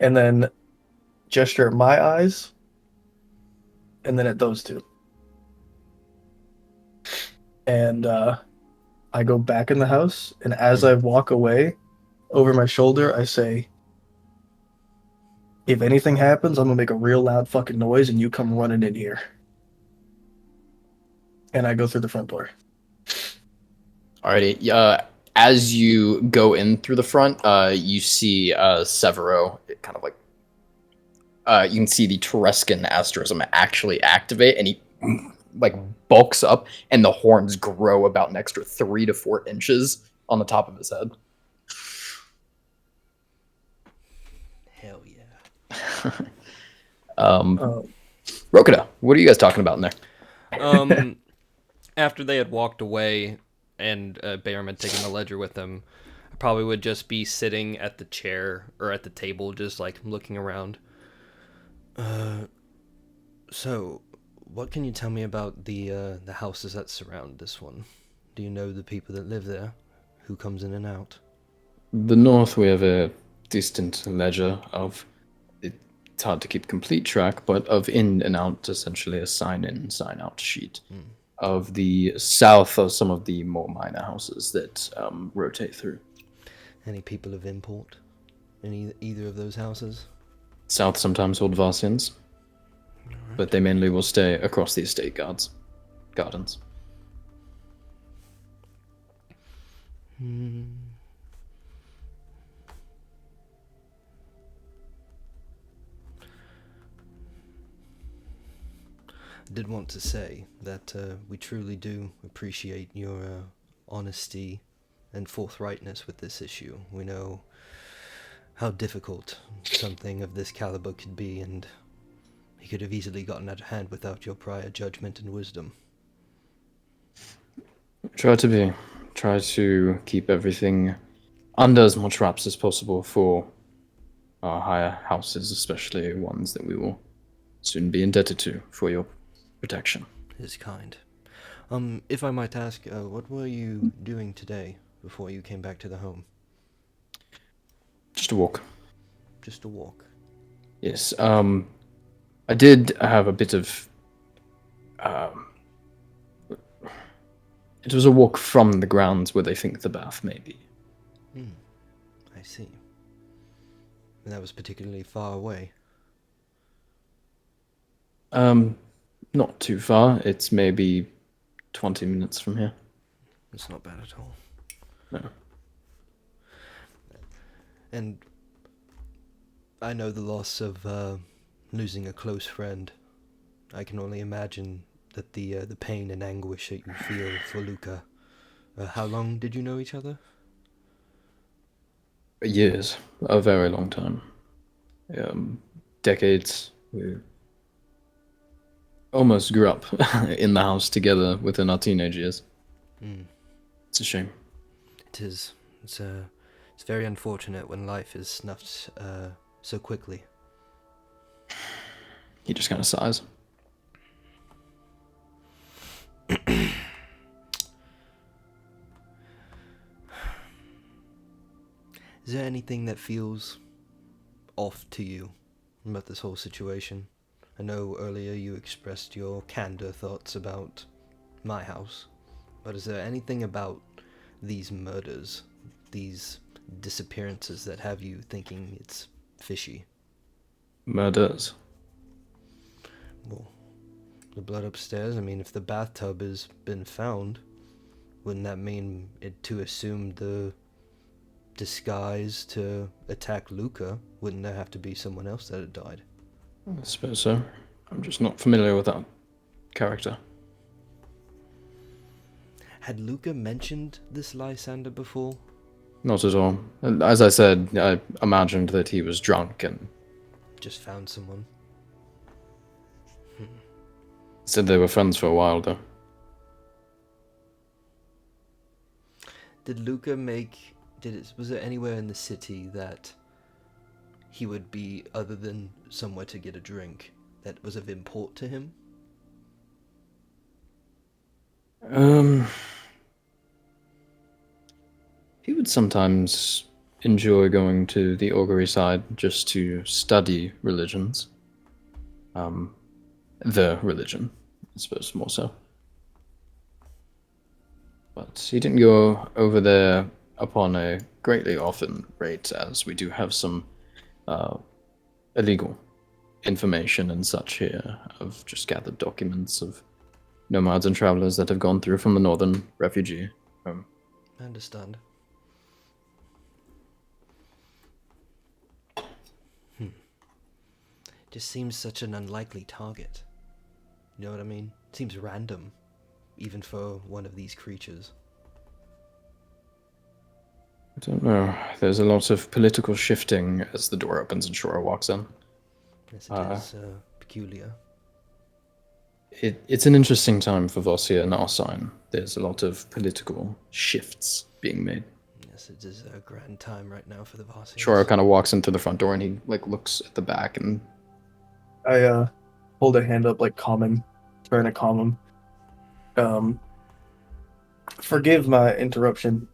And then gesture at my eyes, and then at those two. And I go back in the house, and as I walk away, over my shoulder, I say, if anything happens, I'm gonna make a real loud fucking noise, and you come running in here. And I go through the front door. Alrighty. As you go in through the front, you see Severo kind of like you can see the Terescan asterism actually activate, and he like bulks up, and the horns grow about an extra 3 to 4 inches on the top of his head. Hell yeah. Rokuda, what are you guys talking about in there? After they had walked away and Bayram had taken the ledger with them, I probably would just be sitting at the chair or at the table, just like looking around. So, what can you tell me about the houses that surround this one? Do you know the people that live there? Who comes in and out? The north, we have a distant ledger of. It it's hard to keep complete track, but of in and out, essentially a sign in, sign out sheet. Of the south are some of the more minor houses that rotate through. Any people of import in either of those houses? South sometimes hold Varsians, but they mainly will stay across the estate gardens. I did want to say that we truly do appreciate your honesty and forthrightness with this issue. We know how difficult something of this caliber could be, and he could have easily gotten out of hand without your prior judgment and wisdom. Try to keep everything under as much wraps as possible for our higher houses, especially ones that we will soon be indebted to for your protection. It is kind. If I might ask, what were you doing today before you came back to the home? Just a walk. Just a walk. Yes. I did have a bit of. It was a walk from the grounds where they think the bath may be. I see. And that was particularly far away. Not too far. It's maybe 20 minutes from here. It's not bad at all. No. And I know the loss of losing a close friend. I can only imagine that the pain and anguish that you feel for Luca. How long did you know each other? Years. A very long time. Decades. We almost grew up in the house together within our teenage years. It's a shame. It is. It's very unfortunate when life is snuffed so quickly. He just kind of sighs. Is there anything that feels off to you about this whole situation? I know earlier you expressed your candor thoughts about my house, but is there anything about these murders, these disappearances that have you thinking it's fishy? Murders. Well, the blood upstairs, I mean, if the bathtub has been found, wouldn't that mean it to assume the disguise to attack Luca? Wouldn't there have to be someone else that had died? I suppose so. I'm just not familiar with that character. Had Luca mentioned this Lysander before? Not at all. As I said, I imagined that he was drunk and Just found someone. said they were friends for a while, though. Did Luca was there anywhere in the city that he would be, other than somewhere to get a drink, that was of import to him? He would sometimes enjoy going to the augury side just to study religions. The religion, I suppose, more so. But he didn't go over there upon a greatly often rate, as we do have some illegal information and such here of just gathered documents of nomads and travelers that have gone through from the northern refugee home. I understand. Just seems such an unlikely target. You know what I mean? Seems random, even for one of these creatures. I don't know. There's a lot of political shifting as the door opens and Shora walks in. Yes, it is peculiar. It's an interesting time for Vosia and our sign. There's a lot of political shifts being made. Yes, it is a grand time right now for the Varsians. Shora kind of walks into the front door and he looks at the back and I hold a hand up like trying to calm him. Forgive my interruption.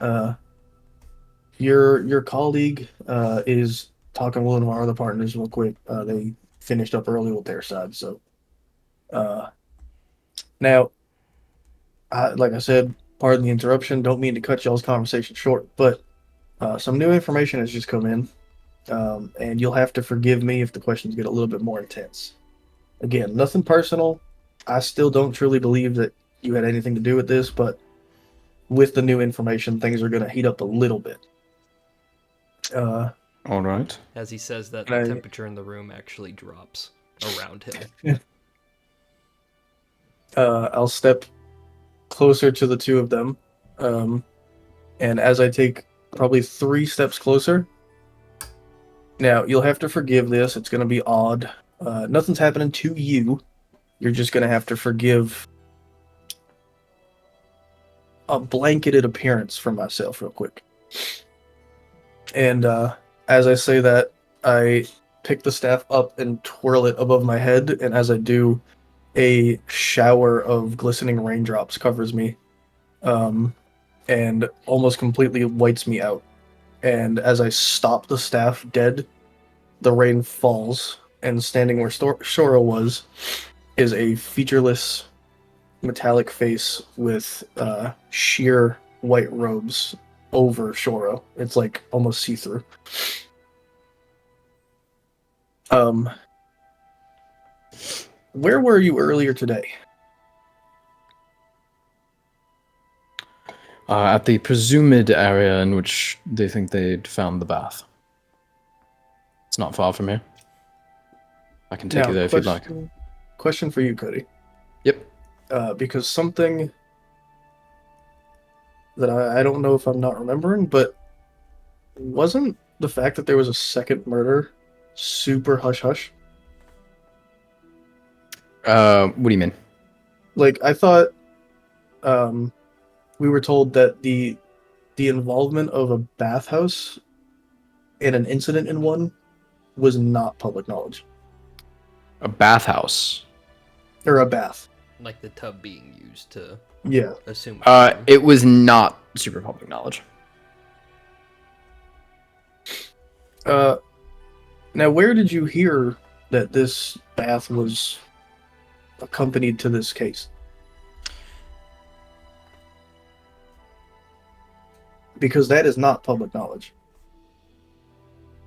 Your colleague is talking with one of our other partners real quick. They finished up early with their side. So, now, like I said, pardon the interruption. Don't mean to cut y'all's conversation short, but some new information has just come in, and you'll have to forgive me if the questions get a little bit more intense. Again, nothing personal. I still don't truly believe that you had anything to do with this, but with the new information, things are going to heat up a little bit. All right. As he says that, Can the I- temperature in the room actually drops around him. I'll step closer to the two of them, and as I take probably 3 steps closer, now you'll have to forgive this. It's going to be odd. Nothing's happening to you. You're just going to have to forgive a blanketed appearance from myself, real quick. And as I say that, I pick the staff up and twirl it above my head, and as I do, a shower of glistening raindrops covers me, and almost completely whites me out. And as I stop the staff dead, the rain falls, and standing where Shora was is a featureless metallic face with sheer white robes over Shora. It's like almost see-through. Where were you earlier today? At the presumed area in which they think they'd found the bath. It's not far from here. I can take you there if you'd like. Question for you, Cody. Yep. Because something that I don't know if I'm not remembering, but wasn't the fact that there was a second murder super hush-hush? What do you mean? Like, I thought we were told that the involvement of a bathhouse in an incident in one was not public knowledge. A bathhouse. Or a bath. Like the tub being used to Yeah. assume. It was not super public knowledge. Now, where did you hear that this bath was accompanied to this case? Because that is not public knowledge.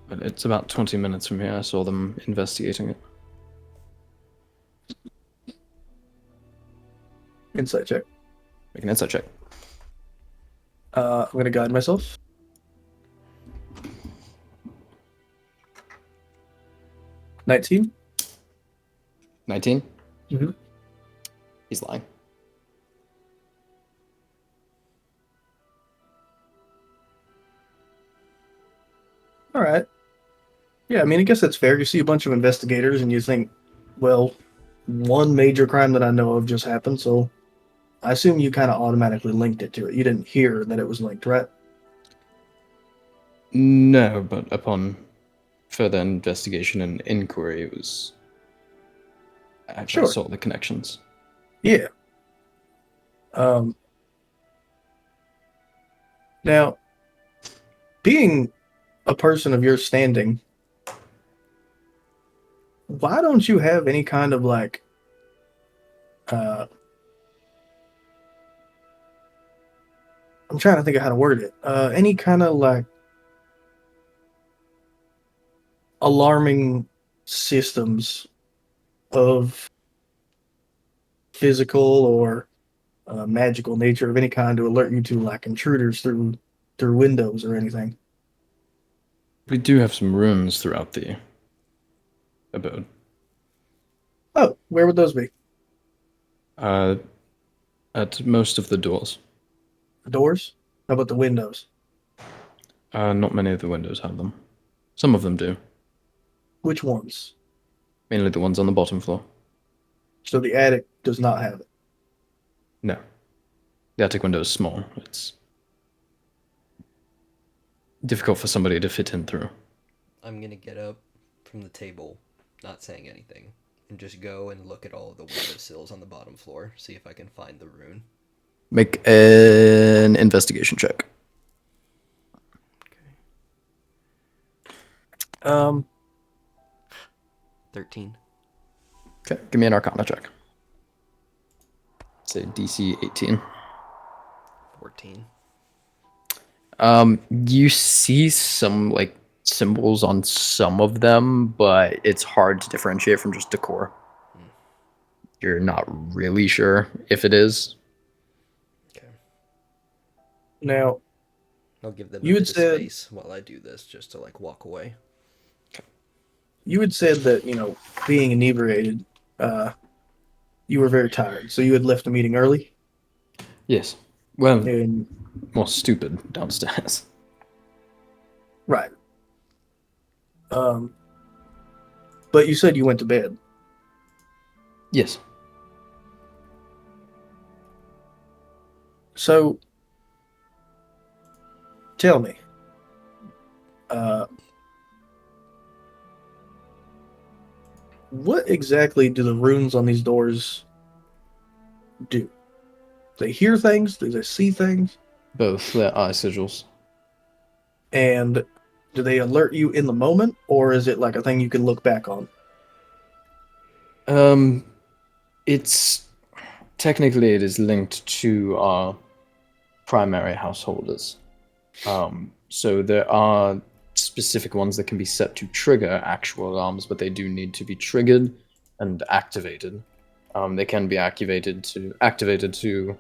But it's about 20 minutes from here. I saw them investigating it. Insight check. Make an insight check. I'm going to guide myself. 19. 19? Mhm. He's lying. All right. Yeah, I mean, I guess that's fair. You see a bunch of investigators and you think, well, one major crime that I know of just happened, so I assume you kind of automatically linked it to it. You didn't hear that it was linked, right? No, but upon further investigation and inquiry, it was. I Sure. saw the connections. Yeah. Now, being a person of your standing, why don't you have any kind of like I'm trying to think of how to word it. Any kind of like alarming systems of physical or magical nature of any kind to alert you to like intruders through windows or anything. We do have some rooms throughout the abode. Oh, where would those be? At most of the doors. The doors? How about the windows? Not many of the windows have them. Some of them do. Which ones? Mainly the ones on the bottom floor. So the attic does not have it. No. The attic window is small. It's difficult for somebody to fit in through. I'm gonna get up from the table, not saying anything, and just go and look at all of the windowsills on the bottom floor, see if I can find the rune. Make an investigation check. 13. Okay, give me an Arcana check. Say DC 18. 14. You see some like symbols on some of them, but it's hard to differentiate from just decor. You're not really sure if it is. Okay. Now, I'll give them You a had bit of said- space while I do this, just to like walk away. you had said that, being inebriated, you were very tired. So you had left the meeting early. Yes. Well, And more stupid downstairs. right. But you said you went to bed. Yes. So tell me, what exactly do the runes on these doors do? Do they hear things? Do they see things? Both their eye sigils. And do they alert you in the moment, or is it like a thing you can look back on? It's technically it is linked to our primary householders. So there are specific ones that can be set to trigger actual alarms, but they do need to be triggered and activated. They can be activated to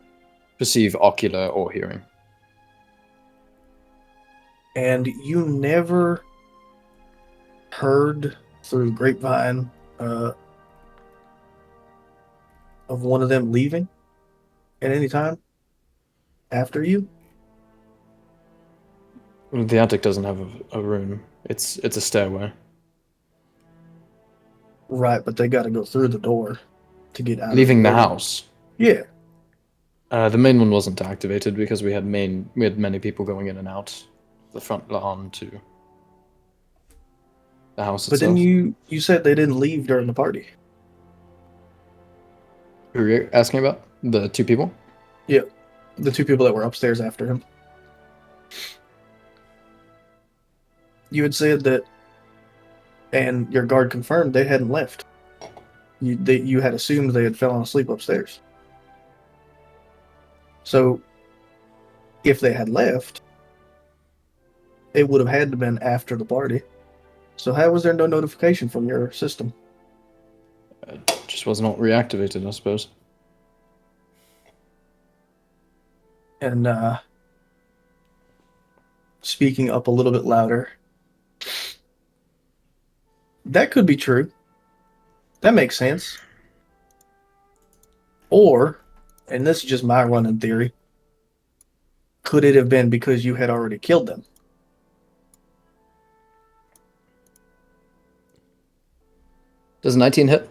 perceive ocular or hearing. And you never heard through the grapevine of one of them leaving at any time after you? The attic doesn't have a room. It's a stairway. Right, but they got to go through the door to get out. Leaving of the building. house. Yeah. The main one wasn't activated because we had many people going in and out the front lawn to the house But itself. then you said they didn't leave during the party. Who were you asking about? The two people? Yeah, the two people that were upstairs after him. You had said that, and your guard confirmed they hadn't left. You had assumed they had fallen asleep upstairs. So, if they had left, it would have had to been after the party. So how was there no notification from your system? Just was not reactivated, I suppose. And speaking up a little bit louder, that could be true. That makes sense. Or, and this is just my running theory, could it have been because you had already killed them? Does 19 hit?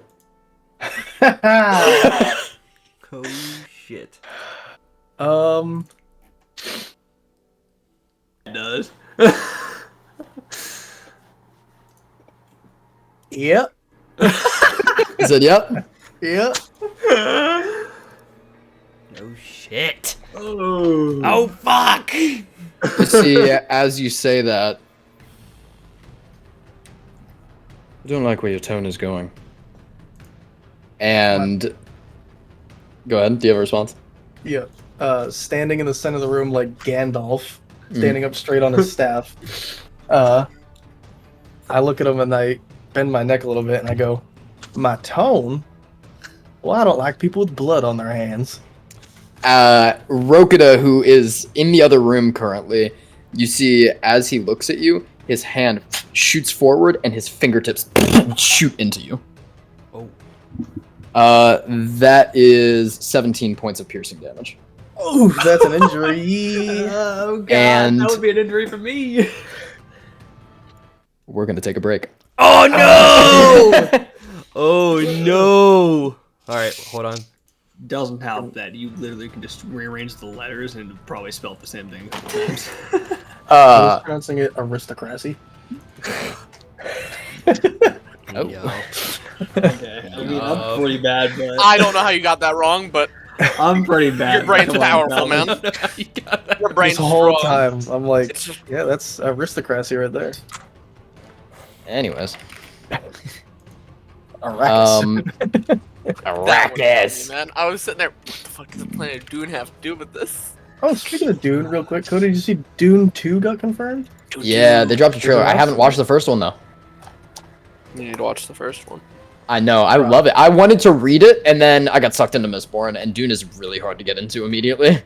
Oh shit. It does. Yep. He said, yep. Yep. No shit. Oh. Oh fuck. You see, as you say that, I don't like where your tone is going. And go ahead. Do you have a response? Yep. Standing in the center of the room like Gandalf, standing up straight on his staff. I look at him and I bend my neck a little bit and I go, my tone? Well, I don't like people with blood on their hands. Rokida, who is in the other room currently, you see as he looks at you, his hand shoots forward and his fingertips shoot into you. Oh. That is 17 points of piercing damage. Oh, that's an injury. Oh god, And- that would be an injury for me. We're gonna take a break. Oh no! Oh no! Alright, hold on. Doesn't help that you literally can just rearrange the letters and it'd probably spell the same thing. I was pronouncing it aristocracy. Oh. Yo. Okay, I mean, I'm pretty bad, but I don't know how you got that wrong, but I'm pretty bad. your brain's Come on, powerful, fellas. man. You got that. Your brain's This whole strong. time, I'm like, It's just- yeah, that's aristocracy right there. Anyways, Arrakis. That one Arrakis. got me, man. I was sitting there. What the fuck does the planet Dune have to do with this? Oh, speaking of Dune, real quick, Cody, did you see Dune 2 got confirmed? Yeah, they dropped a trailer. I haven't watched the first one though. You need to watch the first one. I know, I love it. I wanted to read it, and then I got sucked into Mistborn, and Dune is really hard to get into immediately.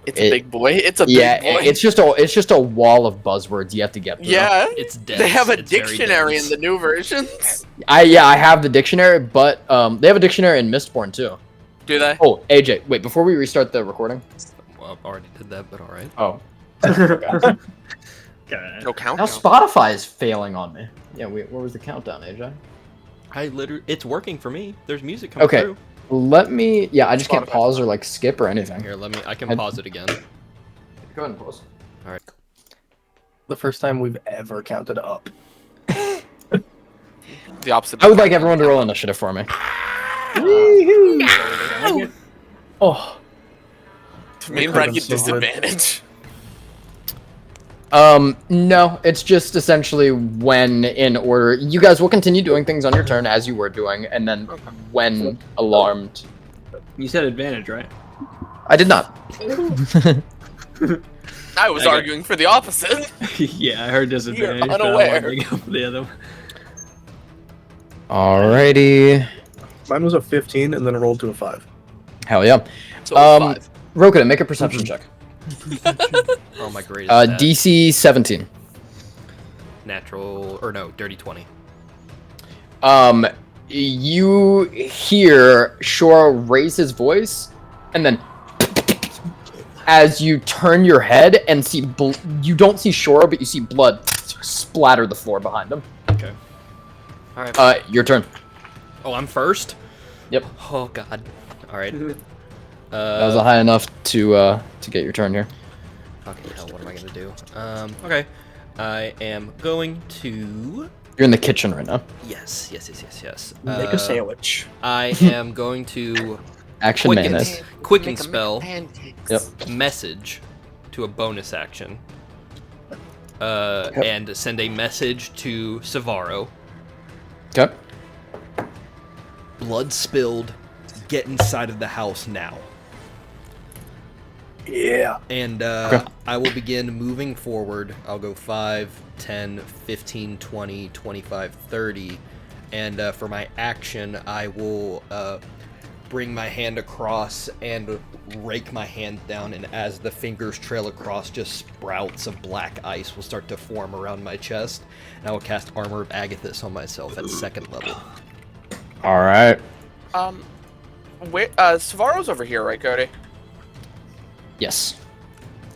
It's a big boy. It's a big boy. It's just a wall of buzzwords you have to get through. Yeah, It's dense. they have a It's very dictionary dense. in the new versions. I have the dictionary, but they have a dictionary in Mistborn too. Do they? Oh, AJ, wait, before we restart the recording. Well, I already did that, but all right. Oh. No count. Now Spotify is failing on me. Yeah, where was the countdown, AJ? It's working for me. There's music coming Okay. through. Let me. Yeah, I just can't Spotify. pause or like skip or anything. Here, I can pause it again. Go ahead and pause. All right. The first time we've ever counted up. The opposite. I would like everyone to roll initiative for me. Oh. Me and Brett get disadvantage. No, it's just essentially when in order. You guys will continue doing things on your turn as you were doing, and then when alarmed. You said advantage, right? I did not. I was arguing for the opposite. Yeah, I heard disadvantage. You're but I unaware. wanted to go for the other one. Alrighty. Mine was a 15 and then it rolled to a 5. Hell yeah. So it's 5. Rokuda, make a perception check. Oh, my greatest stat. DC 17. Natural, or no, dirty 20. You hear Shora raise his voice, and then as you turn your head and see, you don't see Shora, but you see blood splatter the floor behind him. Okay. All right. Your turn. Oh, I'm first? Yep. Oh, God. All right. That was high enough to get your turn here. Fucking hell, what am I going to do? Okay. I am going to... You're in the kitchen right now. Yes. Make a sandwich. I am going to Action mayonnaise. quicken spell Yep. message to a bonus action. And send a message to Savaro. Okay. Blood spilled. Get inside of the house now. Yeah. And Okay. I will begin moving forward. I'll go 5, 10, 15, 20, 25, 30. And for my action, I will bring my hand across and rake my hand down. And as the fingers trail across, just sprouts of black ice will start to form around my chest. And I will cast Armor of Agathis on myself at 2nd level. All right. Where Savaro's over here, right, Cody? Yes.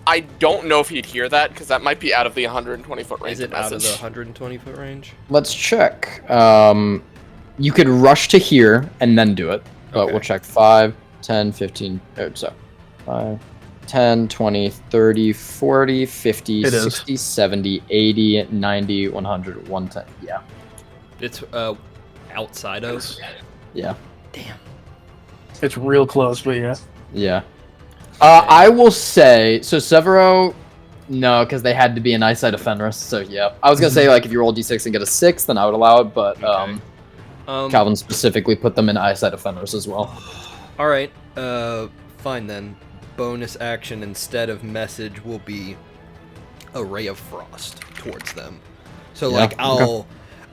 I don't know if he'd hear that because that might be out of the 120-foot range. Is it out of the message. 120-foot range? Let's check. You could rush to here and then do it, but Okay. we'll check 5, 10, 15, 5, 10, 20, 30, 40, 50, It is. 60, 70, 80, 90, 100, 110. Yeah. It's outside of. Yeah. Damn. It's real close, but yeah. Yeah. I will say, so Severo, no, because they had to be an eyesight of Fenris, so yeah. I was going to say, like, if you roll D6 and get a 6, then I would allow it, but Okay. Calvin specifically put them in eyesight of Fenris as well. All right. Fine then. Bonus action instead of message will be a ray of frost towards them. So Yeah, like okay.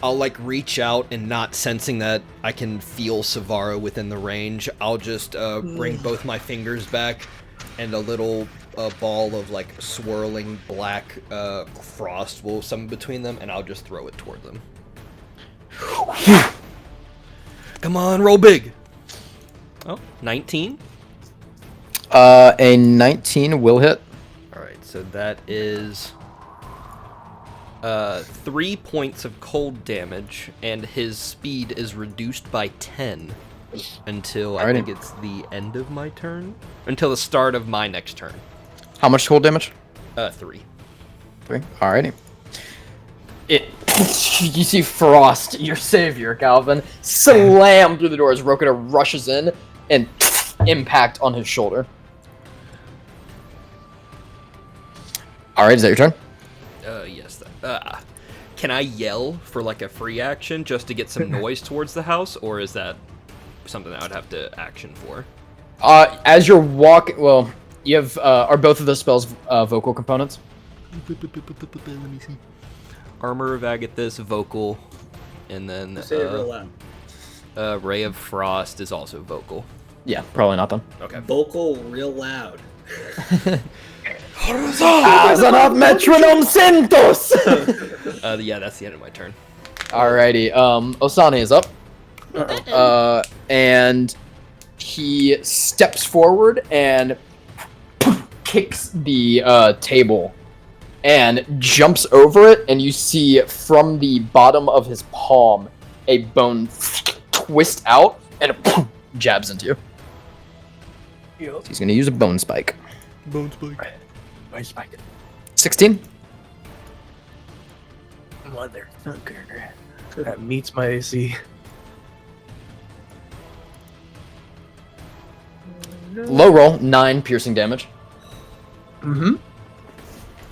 I'll like reach out and not sensing that I can feel Savaro within the range. I'll just bring both my fingers back and a little ball of like swirling black frost will summon between them, and I'll just throw it toward them. Come on, roll big. Oh, 19. A 19 will hit. Alright, so that is 3 points of cold damage, and his speed is reduced by 10 until I Alrighty. think it's the end of my turn. Until the start of my next turn. How much cold damage? 3. 3. Alrighty. You see Frost, your savior, Calvin, slam through the door as Rokuda rushes in and impact on his shoulder. Alright, is that your turn? Yes. Can I yell for like a free action just to get some noise towards the house, or is that something I would have to action for? As you're walking, well, you have are both of those spells vocal components? Let me see. Armor of Agathis, vocal, and then Say it real loud. Ray of Frost is also vocal. Yeah, probably not them. Okay. Vocal real loud. Azanath metronome centos! Yeah, that's the end of my turn. Alrighty, Osane is up. And he steps forward and kicks the table and jumps over it, and you see from the bottom of his palm a bone twist out and it jabs into you. So he's gonna use a bone spike. Bone spike. Bone spike. 16. Motherfucker. That meets my AC. Low roll, 9 piercing damage. Mm-hmm.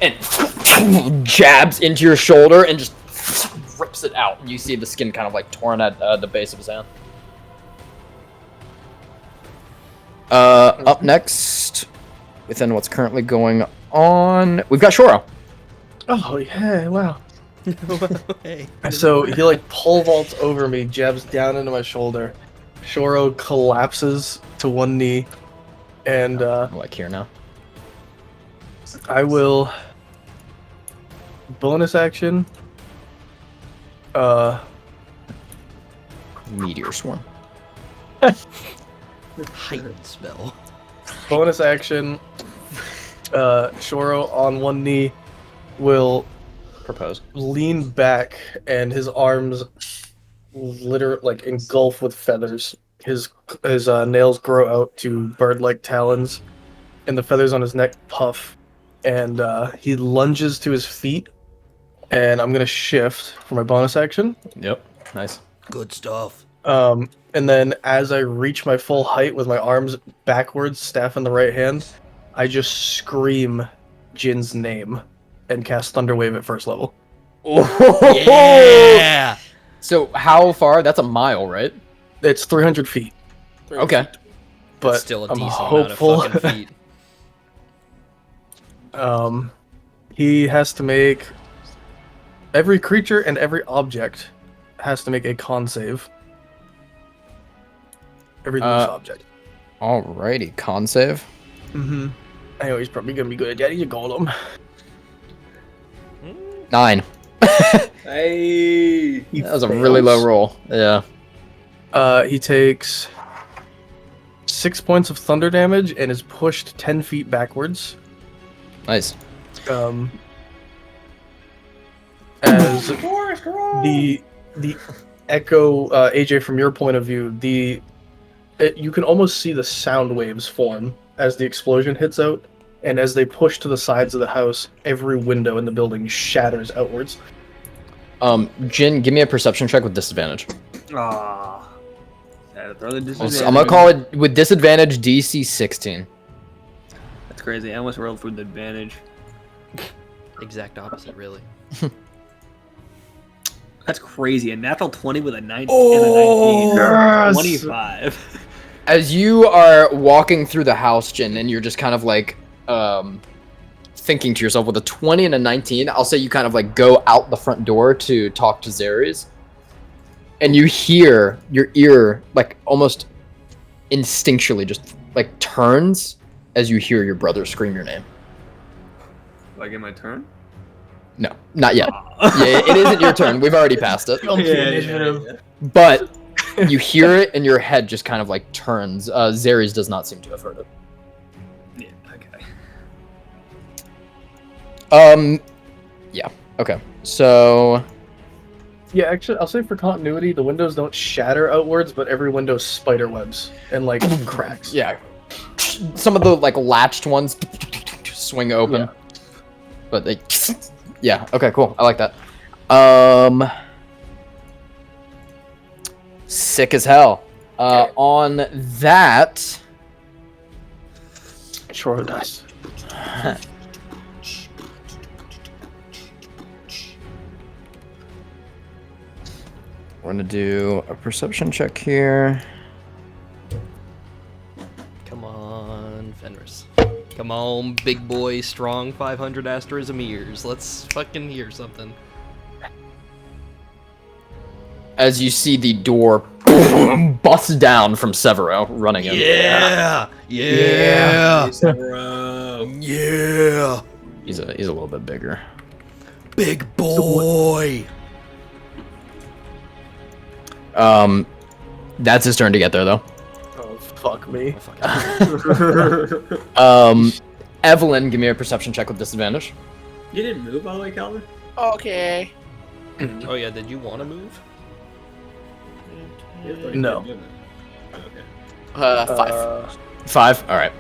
And jabs into your shoulder and just rips it out. And you see the skin kind of like torn at the base of his hand. Up next, within what's currently going on, we've got Shoro. Oh, yeah, wow. Hey. So he like pole vaults over me, jabs down into my shoulder. Shoro collapses to one knee, and I'm like here now. I will bonus action. Meteor Swarm. Heightened spell. Bonus action. Shoro on one knee will Propose. lean back, and his arms literally like engulf with feathers. His nails grow out to bird-like talons, and the feathers on his neck puff. And he lunges to his feet, and I'm gonna shift for my bonus action. Yep. Nice. Good stuff. And then as I reach my full height with my arms backwards, staff in the right hand, I just scream Jin's name and cast Thunderwave at first level. Yeah. So how far? That's a mile, right? It's 300 feet, Okay. but That's still a I'm decent hopeful. amount of fucking feet. He has to make every creature and every object has to make a con save. Every loose object. Alrighty, con save. Mm-hmm. I know he's probably gonna be good at that. He's a golem. 9. Hey. That was a really low roll. Yeah. He takes 6 points of thunder damage and is pushed 10 feet backwards. Nice. As the echo, AJ, from your point of view, you can almost see the sound waves form as the explosion hits out, and as they push to the sides of the house, every window in the building shatters outwards. Jin, give me a perception check with disadvantage. Ah. I'm gonna call it with disadvantage DC 16. That's crazy. I almost rolled with advantage. Exact opposite, really. That's crazy. A natural 20 with a 9 Oh, and a 19. yes! 25. As you are walking through the house, Jin, and you're just kind of like thinking to yourself with a 20 and a 19, I'll say you kind of like go out the front door to talk to Zeres. And you hear your ear like almost instinctually just like turns as you hear your brother scream your name. Do I get my turn? No, not yet. Yeah, it isn't your turn. We've already passed it. Yeah. But you hear it and your head just kind of like turns. Zeres does not seem to have heard it. Yeah, okay. Yeah, okay. So Yeah, actually, I'll say for continuity, the windows don't shatter outwards, but every window spider webs and like cracks. yeah, some of the like latched ones swing open, Yeah. but they, yeah, okay, cool. I like that. Sick as hell. On that, Sure does. We're gonna do a perception check here. Come on, Fenris. Come on, big boy, strong 500 asterism ears. Let's fucking hear something. As you see the door bust down from Severo running in. Yeah! Hey, Severo. Yeah! He's a little bit bigger. Big boy! That's his turn to get there though. Oh, fuck me. Evelyn, give me a perception check with disadvantage. You didn't move, by the way, Calvin? Okay. Oh yeah, did you want to move? You have pretty No. good movement. Okay. 5. 5. All right.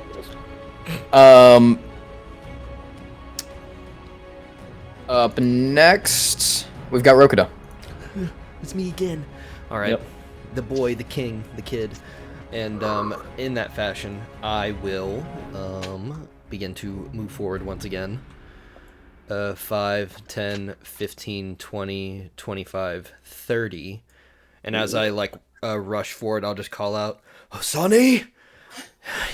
Up next, we've got Rokuda. It's me again. All right, Yep. the boy, the king, the kid, and in that fashion, I will begin to move forward once again. 5, 10, 15, 20, 25, 30, and as I rush forward, I'll just call out, "Oh, Sonny,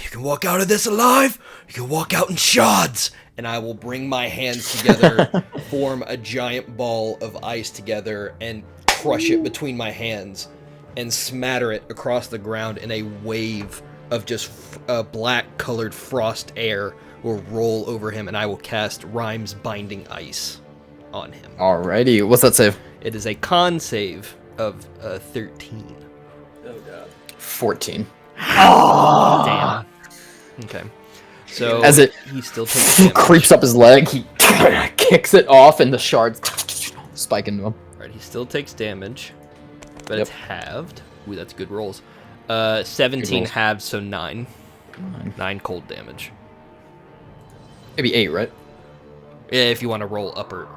you can walk out of this alive. You can walk out in shards." And I will bring my hands together, form a giant ball of ice together, and crush it between my hands, and smatter it across the ground in a wave of just black-colored frost air will roll over him, and I will cast Rhyme's Binding Ice on him. Alrighty, what's that save? It is a con save of 13. Oh, God. 14. Damn. Okay. So As it he still takes damage. creeps up his leg, he kicks it off, and the shards spike into him. Right, he still takes damage, but Yep. it's halved. Ooh, that's good rolls. 17 rolls. halved, so 9. 9 cold damage. Maybe 8, right? Yeah, if you want to roll upper.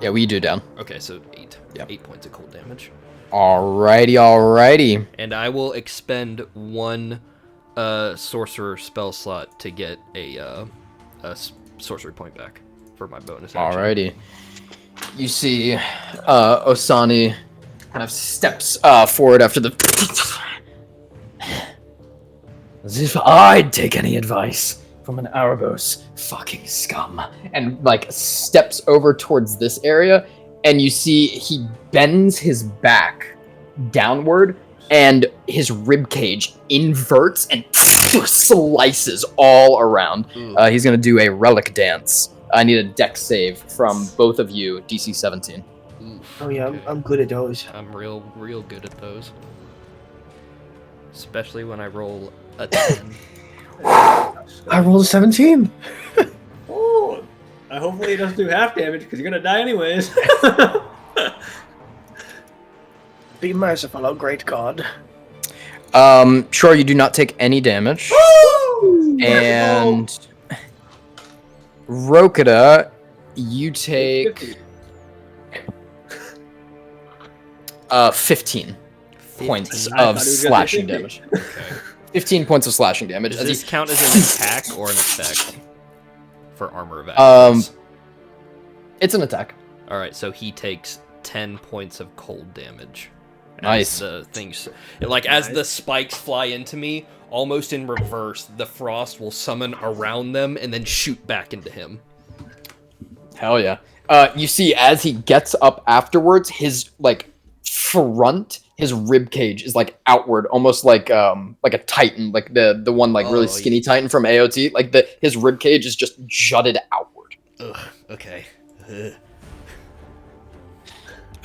Yeah, we do down. Okay, so 8. Yep. 8 points of cold damage. Alrighty. And I will expend 1 sorcerer spell slot to get a sorcery point back for my bonus action. Alrighty. You see Osani kind of steps forward after the... As if I'd take any advice from an Arabos fucking scum. And, steps over towards this area, and you see he bends his back downward, and his rib cage inverts and slices all around. He's gonna do a relic dance. I need a dex save from both of you, DC 17. Oof, Oh yeah, okay. I'm good at those. I'm real good at those. Especially when I roll a 10. I rolled a 17. Oh, hopefully he doesn't do half damage because you're gonna die anyways. Be merciful, oh great God. Sure, you do not take any damage. And Rokuda, you take 15 points 15. I thought of he was gonna slashing say damage. Okay. 15 points of slashing damage. Does as this he- count as an attack or an effect for armor of Um, Atlas? It's an attack. All right, so he takes 10 points of cold damage. As Nice. The things, as the spikes fly into me, almost in reverse, the frost will summon around them and then shoot back into him. Hell yeah. You see, as he gets up afterwards, his front, his rib cage is outward, almost like a Titan, the one really Oh, skinny Titan from AOT. His rib cage is just jutted outward. Ugh, okay.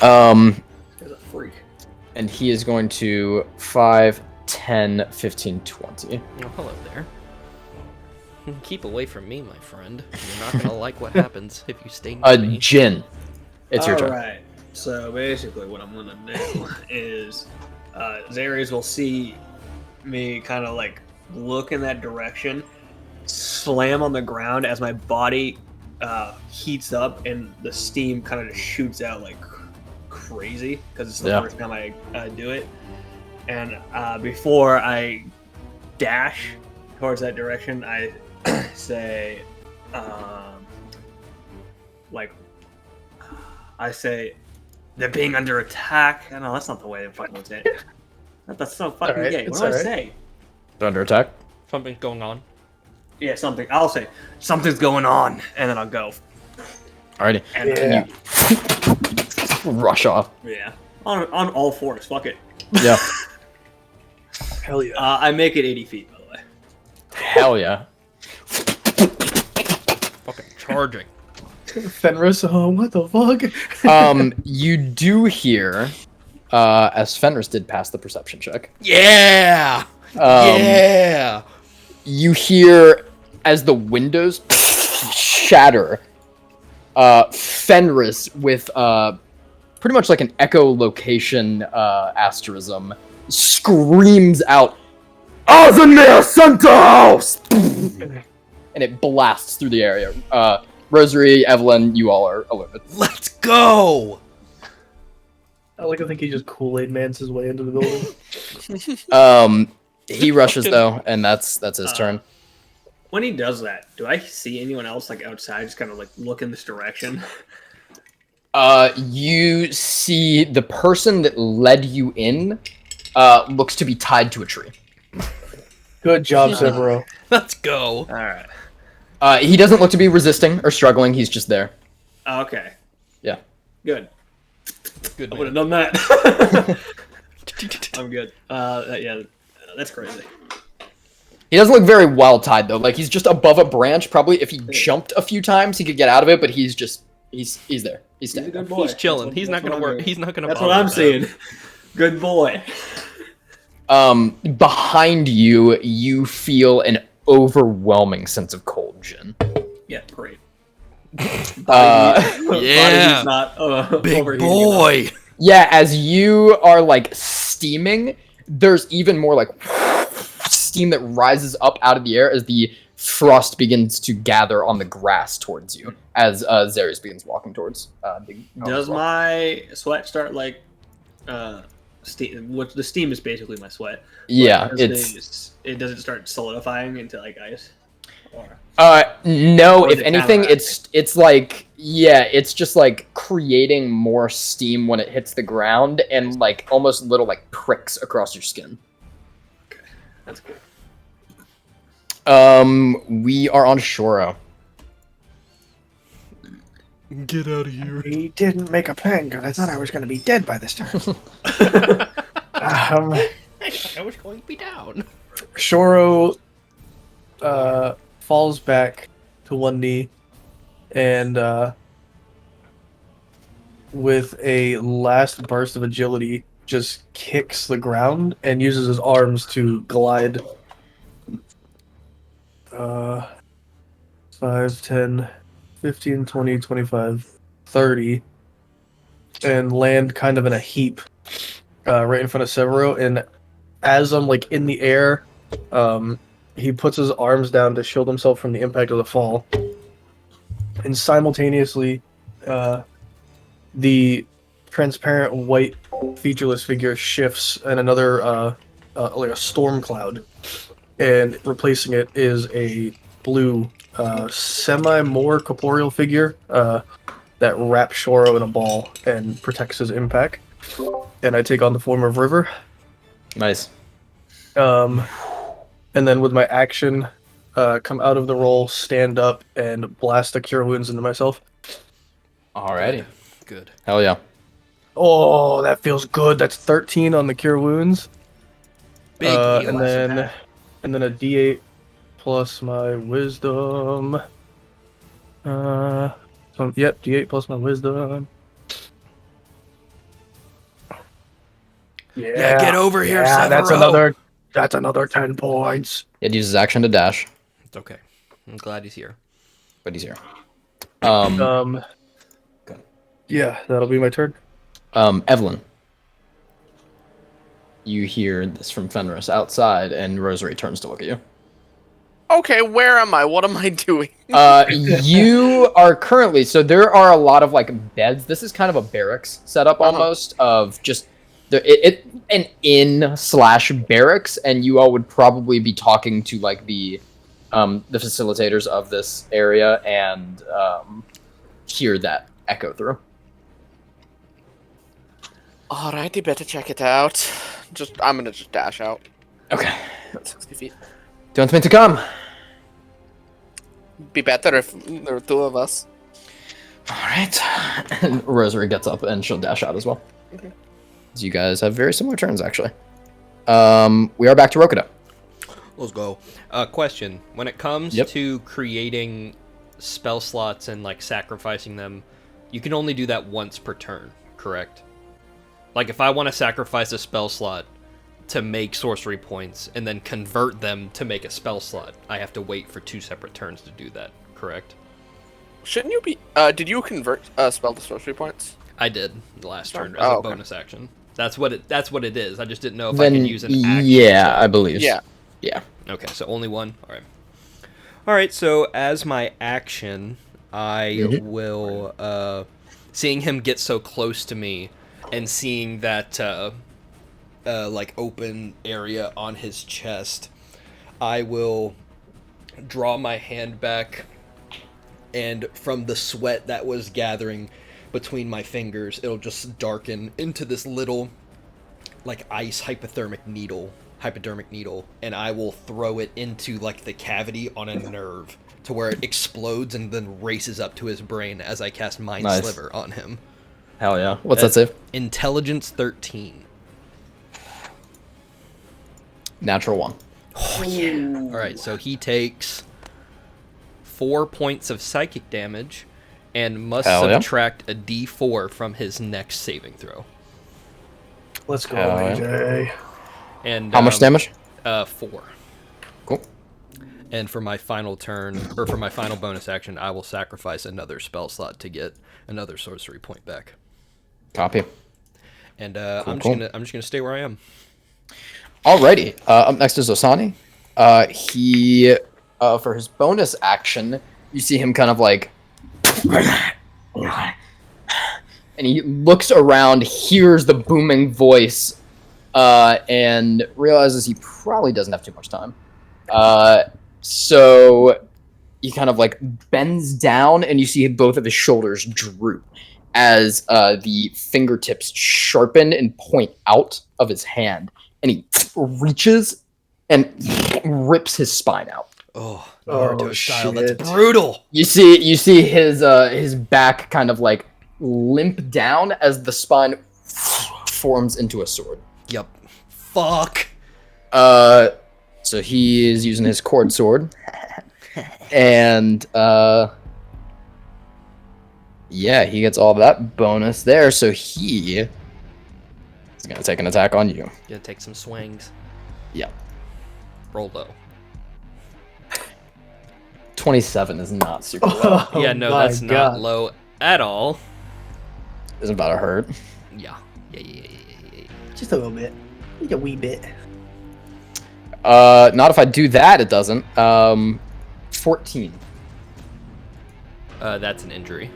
Ugh. He's a freak. And he is going to 5, 10, 15, 20. Oh, hello there. Keep away from me, my friend. You're not gonna like what happens if you stay near me. Jin. It's your turn. Alright, so basically what I'm gonna do is Zares will see me kind of look in that direction, slam on the ground as my body heats up and the steam kind of just shoots out like crazy because it's the Yeah. first time I do it. And before I dash towards that direction, I say, They're being under attack. I know that's not the way to fucking say it. That's so fucking Alright, gay. What it's do I alright. say? They're under attack. Something's going on. Yeah, something. I'll say something's going on, and then I'll go. Alrighty. And Yeah. Rush off. yeah. On all fours. Fuck it. Yeah. Hell yeah. I make it 80 feet, by the way. Hell yeah. Fucking charging. Fenris, oh, what the fuck? You do hear, as Fenris did pass the perception check. Yeah! Yeah. You hear as the windows shatter. Fenris with pretty much like an echolocation asterism screams out, "Azamir Center House!" and it blasts through the area. Rosary, Evelyn, you all are alerted. Let's go! I think he just Kool-Aid Mans his way into the building. He rushes though, and that's his turn. When he does that, do I see anyone else like outside, just kind of like look in this direction? You see the person that led you in looks to be tied to a tree. Good job, Severo. Let's go. All right. He doesn't look to be resisting or struggling. He's just there. Okay. Yeah. Good. Good I would man. have done that. I'm good. Yeah, that's crazy. He doesn't look very well tied though. Like he's just above a branch. Probably if he jumped a few times, he could get out of it. But he's just he's there. He's He's a standing. good boy. He's chilling. That's He's what- not gonna that's what work. I'm He's not gonna. That's what bother I'm with seeing. Good boy. Behind you, you feel an overwhelming sense of cold, Jin. Yeah, great. Uh, Yeah. Body's not Big overheating boy. yeah, as you are like steaming, there's even more like steam that rises up out of the air as the frost begins to gather on the grass towards you. As Zarius begins walking towards. enough. Does my sweat start like steam? What the steam is basically my sweat. Yeah, Does it doesn't start solidifying into like ice. Or no, Or is if it anything, counteracting? it's like, yeah, it's just like creating more steam when it hits the ground and like almost little like pricks across your skin. that's cool. We are on Shoro. Get out of here. He didn't make a plan because I thought I was going to be dead by this time. I was going to be down. Shoro falls back to one knee and with a last burst of agility just kicks the ground and uses his arms to glide 5, 10, 15, 20, 25, 30 and land kind of in a heap right in front of Severo. And as I'm like in the air, he puts his arms down to shield himself from the impact of the fall. And simultaneously, the transparent white featureless figure shifts and another like a storm cloud. And replacing it is a blue semi-more corporeal figure that wraps Shoro in a ball and protects his impact. And I take on the form of River. Nice. And then with my action, come out of the roll, stand up, and blast a Cure Wounds into myself. Alrighty. Good. Hell yeah. Oh, that feels good. That's 13 on the Cure Wounds. Big and then a D8 plus my Wisdom. Yep, D8 plus my Wisdom. Yeah, get over here, yeah, Severo. that's another 10 points. He had to use his action to dash, It's okay. I'm glad he's here. but he's here. Yeah, that'll be my turn. Evelyn. You hear this from Fenris outside, and Rosary turns to look at you. Okay, where am I? What am I doing? You are currently, so there are a lot of like beds. This is kind of a barracks setup almost of just an inn/barracks, and you all would probably be talking to like the facilitators of this area and hear that echo through. Alrighty, better check it out. I'm gonna just dash out. Okay. 60 feet. Do you want me to come? Be better if there were two of us. All right. And Rosary gets up and she'll dash out as well. Okay. So you guys have very similar turns, actually. We are back to Rokuda. Let's go. Question: when it comes to creating spell slots and like sacrificing them, you can only do that once per turn, correct? Like if I want to sacrifice a spell slot to make sorcery points and then convert them to make a spell slot, I have to wait for 2 separate turns to do that, correct? Shouldn't you be? Did you convert spell to sorcery points? I did the last turn as a okay. bonus action. That's what it is. I just didn't know if Then, I could use an action. yeah, I believe. Yeah. Yeah. Okay, so only one. All right. All right. So as my action, I will, seeing him get so close to me, and seeing that like open area on his chest, I will draw my hand back, and from the sweat that was gathering between my fingers, it'll just darken into this little like ice hypodermic needle, and I will throw it into like the cavity on a nerve to where it explodes and then races up to his brain as I cast Mind Sliver on him. Hell yeah. What's that save? Intelligence 13. Natural 1. Oh, yeah. Alright, so he takes 4 points of psychic damage and must subtract a d4 from his next saving throw. Let's go, AJ. And how much damage? 4. Cool. And for my final turn, or for my final bonus action, I will sacrifice another spell slot to get another sorcery point back. Copy. And I'm just gonna stay where I am. Alrighty. Up next is Osani. He for his bonus action, you see him kind of like, and he looks around, hears the booming voice, and realizes he probably doesn't have too much time. So he kind of like bends down, and you see both of his shoulders droop as the fingertips sharpen and point out of his hand, and he reaches and rips his spine out. Oh, Naruto style. Shit. That's brutal. You see his back kind of like limp down as the spine forms into a sword. Yep. Fuck. So he is using his cord sword, and yeah, he gets all that bonus there. So he is gonna take an attack on you. Gonna take some swings. Yeah. Roll low. 27 is not super low. Oh Yeah, no, my that's God. not low at all. Isn't about to hurt. Yeah. Just a little bit. Just a wee bit. Not if I do that, it doesn't. 14 That's an injury.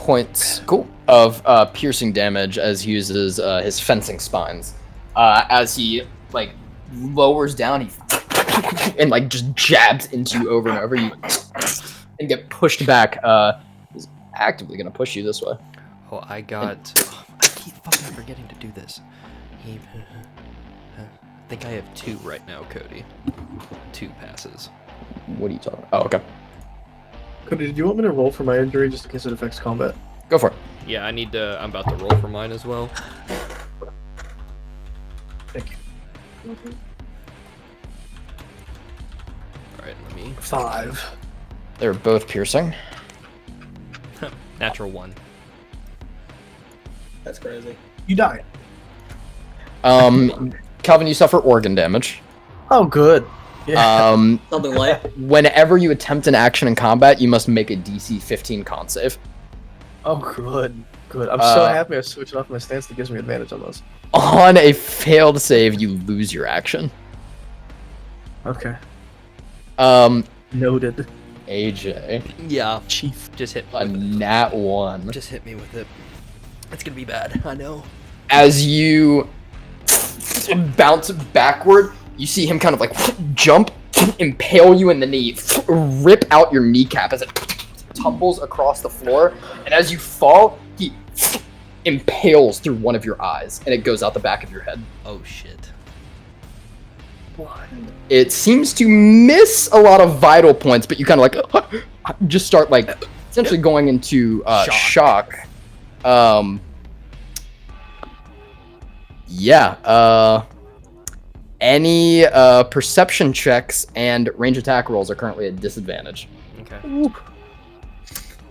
points, cool, of piercing damage as he uses his fencing spines. As he like lowers down, he and like just jabs into you over and over. You and get pushed back. He's actively gonna push you this way. Oh, I keep fucking forgetting to do this. I think I have 2 right now, Cody. 2 passes. What are you talking about? Oh, okay. Cody, did you want me to roll for my injury just in case it affects combat? Go for it. Yeah, I'm about to roll for mine as well. Thank you. Alright, let me... 5. They're both piercing. Natural 1. That's crazy. You die. Calvin, you suffer organ damage. Oh, good. Yeah. Something like. Whenever you attempt an action in combat, you must make a DC 15 con save. Oh, good. Good. I'm so happy I switched off my stance that gives me advantage on those. On a failed save, you lose your action. Okay. Noted. Noted. AJ, Yeah, Chief. just hit me a with it. nat 1. Just hit me with it. It's gonna be bad, I know. As you bounce backward, you see him kind of like jump, impale you in the knee, rip out your kneecap as it tumbles across the floor, and as you fall, he impales through one of your eyes, and it goes out the back of your head. Oh shit. It seems to miss a lot of vital points, but you kind of like just start like essentially going into shock. Any perception checks and range attack rolls are currently at disadvantage Okay.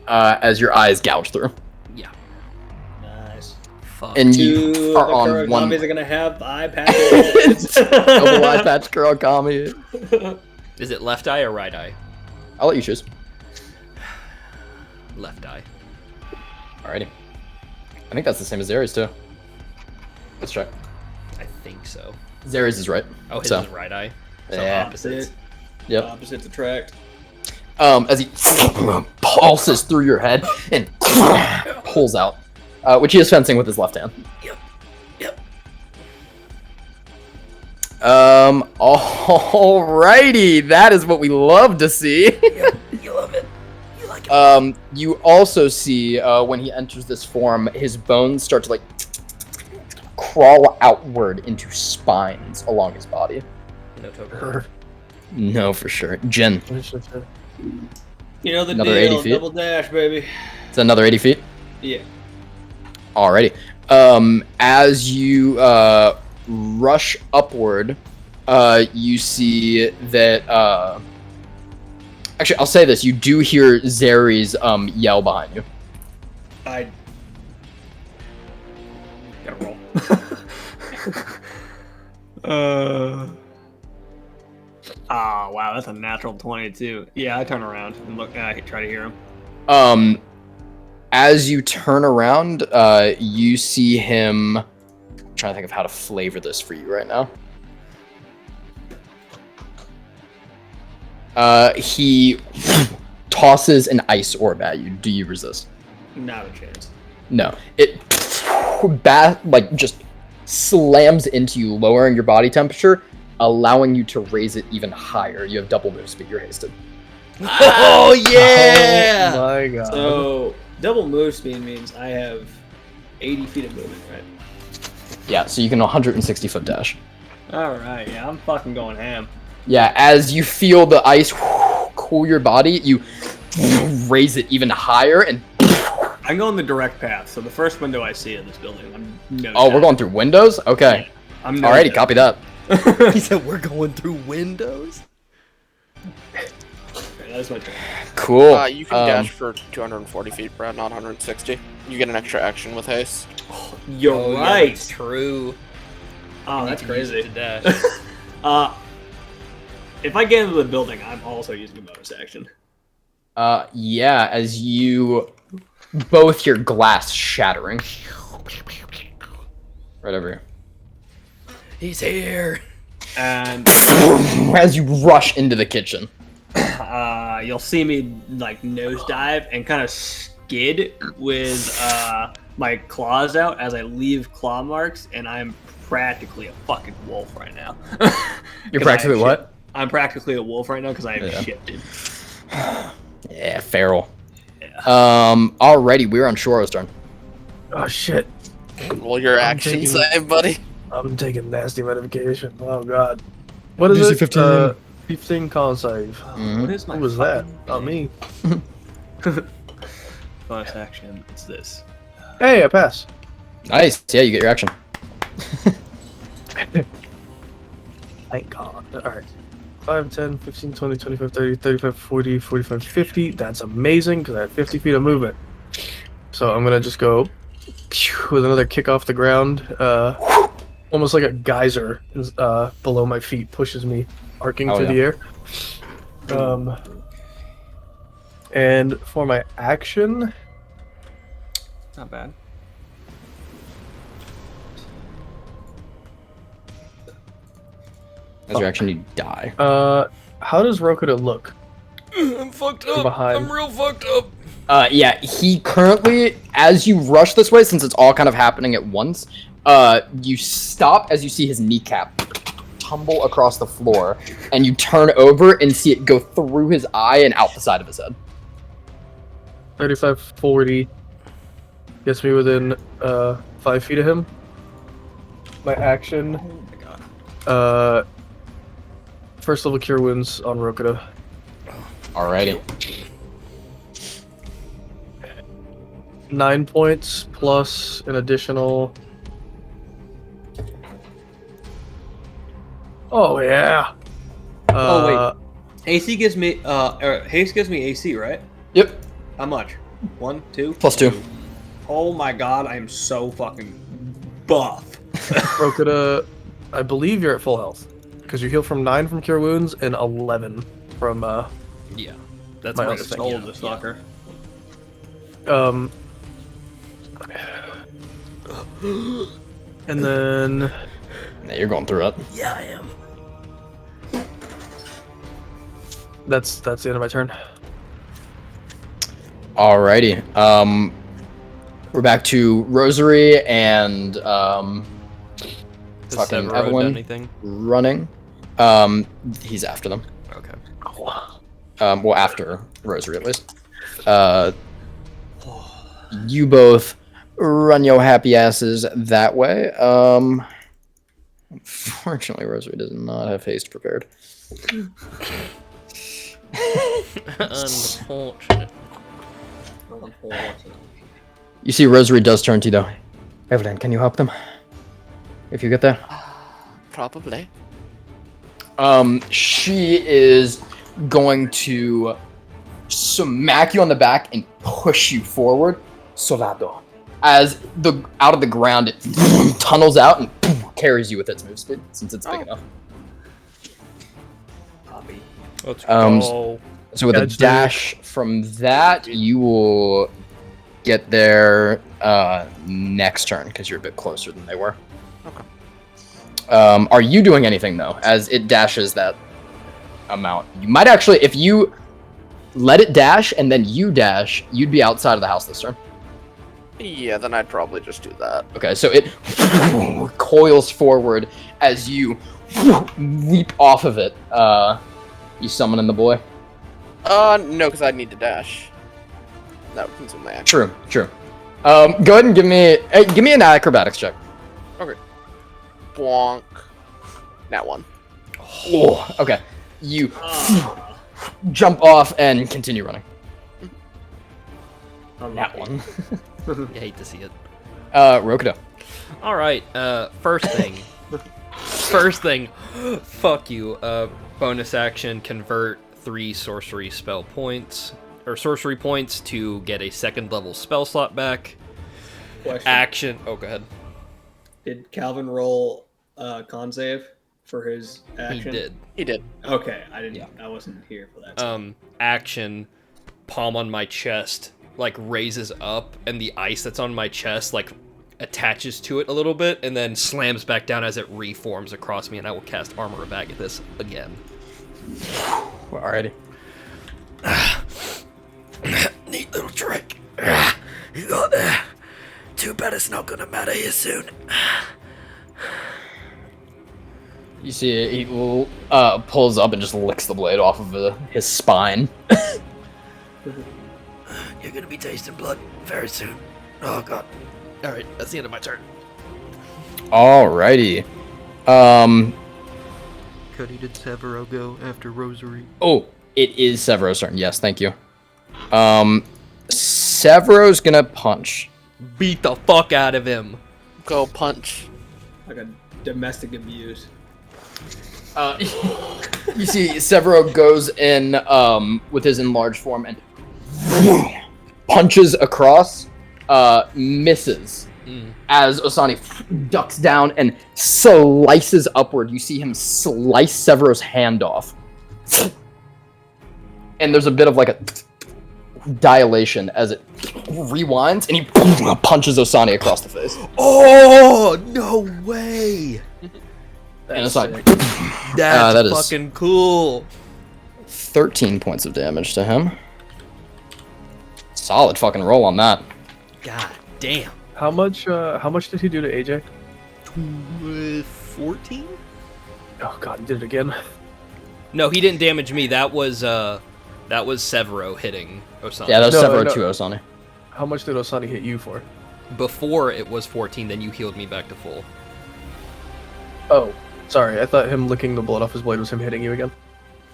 as your eyes gouge through. Yeah. Nice. Fuck. And Two you are on Kurogami's one are gonna have eye patches. double eye patch Kurogami. Is it left eye or right eye? I'll let you choose. Left eye. Alrighty. I think that's the same as Zary's too. Let's check. I think so. Zary's is right. Oh, his So. is right eye. So Yeah. opposites. Yep. Opposites attract. As he pulses through your head and pulls out, which he is fencing with his left hand. Yep. Alrighty, that is what we love to see. You love it. You like it. You also see when he enters this form, his bones start to like crawl outward into spines along his body. No token. No, for sure. Jin, You know the Another deal. 80 feet. Double dash, baby. it's another 80 feet. Yeah. Alrighty. As you rush upward, you see that. Actually, I'll say this: you do hear Zary's yell behind you. I gotta roll. Oh wow, that's a natural 22. Yeah, I turn around and look. I try to hear him. As you turn around, you see him. I'm trying to think of how to flavor this for you right now. He tosses an ice orb at you. Do you resist? Not a chance. No. It just slams into you, lowering your body temperature, allowing you to raise it even higher. You have double move speed. You're hasted. Oh yeah! Oh my god. So double move speed means I have 80 feet of movement, right? Yeah, so you can 160 foot dash. All right. Yeah, I'm fucking going ham. Yeah, as you feel the ice cool your body, you raise it even higher and I'm going the direct path. So the first window I see in this building, I'm no. oh, we're going through windows? Okay. I'm no. Alrighty, copy that. He said we're going through windows. That's my turn. Cool. You can dash for 240 feet, Brad, not 160. You get an extra action with haste. You're Oh, yeah, right. that's true. Oh, that's You can use it crazy. to dash. If I get into the building, I'm also using a bonus action. Yeah, as you both hear glass shattering. Right over here. He's here. And As you rush into the kitchen. you'll see me like nosedive and kind of skid with my claws out as I leave claw marks, and I'm practically a fucking wolf right now. You're 'Cause I practically have what? shit- I'm practically a wolf right now because I have Yeah. shifted. Yeah, feral. Yeah. Alrighty, we're on Shoro's turn. Oh shit. Roll your I'm action taking- save, buddy. I'm taking nasty medication. Oh god. What is DC it? 15. 15 con save. What is my Who was that? fucking Not me. bonus action? It's this. Hey, I pass. Nice. Yeah, you get your action. Thank god. Alright. 5, 10, 15, 20, 25, 30, 35, 40, 45, 50. That's amazing because I have 50 feet of movement. So I'm gonna just go with another kick off the ground. Almost like a geyser below my feet pushes me arcing Oh, through yeah. the air. And for my action, Not bad. As your action, you die. how does Rokuda look? I'm fucked up. Behind. I'm real fucked up. Yeah, he currently, as you rush this way, since it's all kind of happening at once, you stop as you see his kneecap tumble across the floor, and you turn over and see it go through his eye and out the side of his head. 35, 40. Gets me within 5 feet of him. My action. Oh my god. First level cure wounds on Rokita. Alrighty. 9 points plus an additional. Oh yeah. Oh, wait. AC gives me haste gives me AC, right? Yep. How much? 1, 2? +2. Oh my god, I am so fucking buff. Rokita, I believe you're at full health because you heal from 9 from cure wounds and 11 from Yeah. That's My my other thing. Stole yeah, this yeah. fucker. And then Yeah, you're going through it. Yeah, I am. that's the end of my turn. Alrighty. We're back to Rosary and Has fucking Severo done Evelyn anything? running. He's after them. Okay. Well, after Rosary at least. You both run your happy asses that way. Unfortunately, Rosary does not have haste prepared. Unfortunate. You see, Rosary does turn to you though. Evelyn, can you help them? If you get there. Probably. She is going to smack you on the back and push you forward, Solado. As out of the ground, it tunnels out and carries you with its move speed, since it's big enough. Poppy. Let's Um, go. So with a Gotcha. dash from that, you will get there next turn, because you're a bit closer than they were. Okay. Are you doing anything, though, as it dashes that amount? You might actually, if you let it dash and then you dash, you'd be outside of the house this turn. Yeah, then I'd probably just do that. Okay, so it coils forward as you leap off of it. You summoning the boy? No, because I'd need to dash. That would consume my action. True. Go ahead and give me an acrobatics check. Bonk. That one. Oh, okay. You jump off and continue running. That one. You hate to see it. Rokida. All right. First thing. Fuck you. Bonus action. Convert 3 sorcery spell points or sorcery points to get a 2nd level spell slot back. Question. Action. Oh, go ahead. Did Calvin roll con save for his action? He did. He did. Okay, I didn't. Yeah. I wasn't here for that. Action. Palm on my chest, like raises up, and the ice that's on my chest, like attaches to it a little bit, and then slams back down as it reforms across me, and I will cast Armor of Agathis again. Alrighty. Neat little trick. You got there. Too bad it's not gonna matter here soon. You see, he pulls up and just licks the blade off of his spine. You're gonna be tasting blood very soon. Oh god. Alright, that's the end of my turn. Alrighty. Cuddy, did Severo go after Rosary? Oh, it is Severo's turn. Yes, thank you. Severo's gonna punch. Beat the fuck out of him. Go punch. Like a domestic abuse. You see, Severo goes in with his enlarged form and punches across, misses. As Osani ducks down and slices upward, you see him slice Severo's hand off. And there's a bit of like a dilation as it rewinds, and he punches Osani across the face. Oh, no way. And Osani, That's that is fucking cool. 13 points of damage to him. Solid fucking roll on that. God damn. How much did he do to AJ? 14? Oh god, he did it again. No, he didn't damage me. That was Severo hitting Osani. Yeah, that was No, Severo no. to Osani. How much did Osani hit you for? before it was 14, then you healed me back to full. Oh, sorry. I thought him licking the blood off his blade was him hitting you again.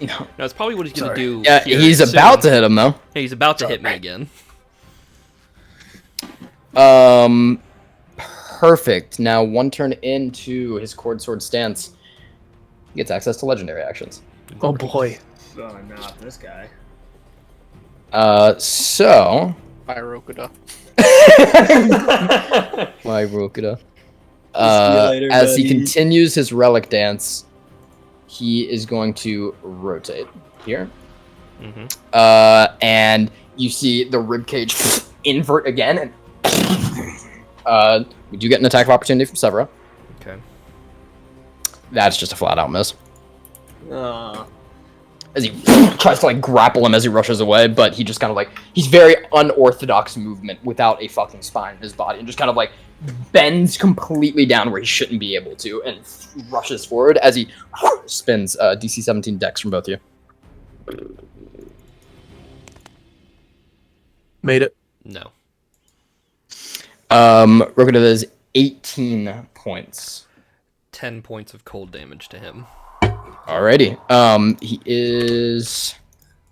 No. That's probably what he's gonna Sorry. do. Yeah, here he's soon. about to hit him though. Hey, he's about to hit me again. Perfect. Now one turn into his cord sword stance, he gets access to legendary actions. Oh boy. Oh, not this guy. So By Rokuda. my Rokuda. See you later, As he buddy. continues his relic dance, he is going to rotate here. Mm-hmm. And you see the ribcage invert again, and we do get an attack of opportunity from Severa. Okay. That's just a flat-out miss. Uh, As he tries to like grapple him as he rushes away, but he just kind of like, he's very unorthodox movement without a fucking spine in his body, and just kind of like bends completely down where he shouldn't be able to, and rushes forward as he spins DC 17 dex from both of you. Made it. No. Rokuda does 18 points. 10 points of cold damage to him. Alrighty. He is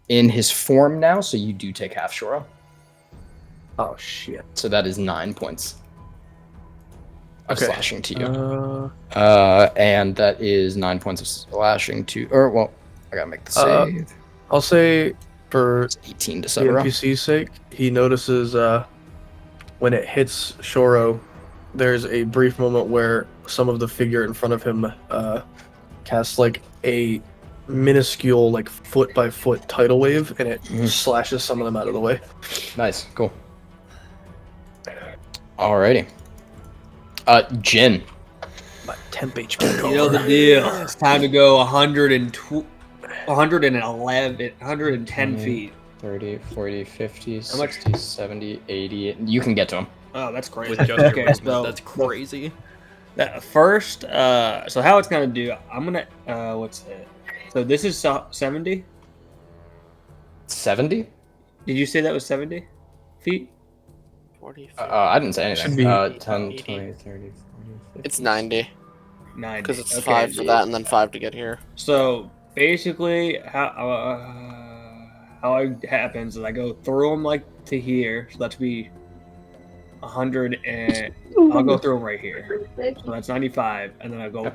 in his form now, so you do take half Shora. Oh shit. So that is 9 points of Okay. slashing to you. And that is 9 points of slashing to, or well, I gotta make the save. I'll say for It's 18 to the Severa. NPC's sake, he notices when it hits Shoro, there's a brief moment where some of the figure in front of him casts like a minuscule, like foot by foot tidal wave, and it slashes some of them out of the way. Nice, cool. Alrighty. Jin. My temp HP. you know the deal. It's time to go 110 feet. 30, 40, 50, How much- 60, 70, 80. You can get to him. Oh, that's crazy. With just your Okay, movement, so that's crazy. that first, so how it's gonna do? I'm gonna, what's it? So this is 70. 70? Did you say that was 70 feet? 40, I didn't say anything. Should be 10, 80. 20, 30, 40, 50. It's 90 90. because it's Okay. 5 for that and then 5 to get here. So basically, how it happens is I go through them like to here. So that's be 100, and I'll go through them right here. So that's 95, and then I go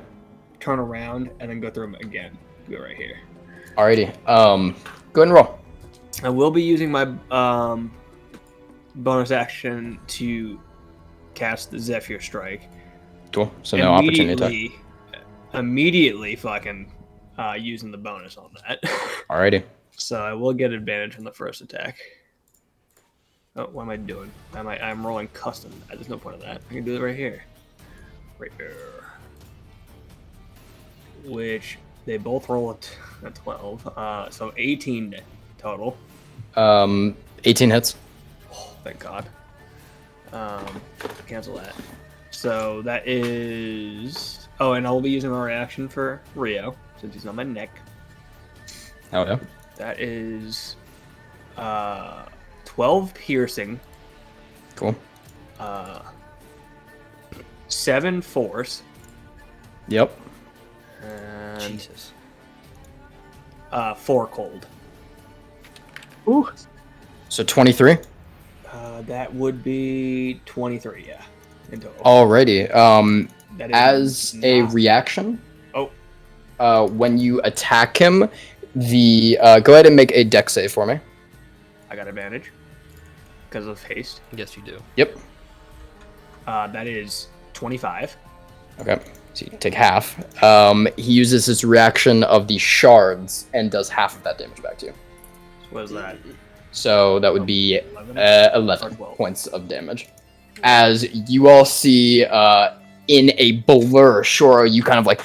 turn around and then go through them again. Go right here. Alrighty. Go ahead and roll. I will be using my bonus action to cast the Zephyr Strike. Cool. So no opportunity attack. Immediately fucking using the bonus on that. Alrighty. So I will get advantage on the first attack. Oh, what am I doing? I'm rolling custom. There's no point of that. I can do it right here. Right here. Which they both roll at 12. So 18 total. 18 hits. Oh, thank God. Cancel that. So that is... Oh, and I'll be using my reaction for Rio, since he's on my neck. Oh yeah. That is 12 piercing, Cool. 7 force, Yep. and Jesus. 4 cold. Ooh. So 23. That would be 23, yeah, in total. Alrighty. That is As a not- reaction, Oh, when you attack him, the go ahead and make a dex save for me. I got advantage because of haste. Yes, you do. Yep. That is 25. Okay. So you take half. He uses his reaction of the shards and does half of that damage back to you. What is that? So that would be 11? 11 Or 12. points of damage. As you all see in a blur, Shoro, you kind of like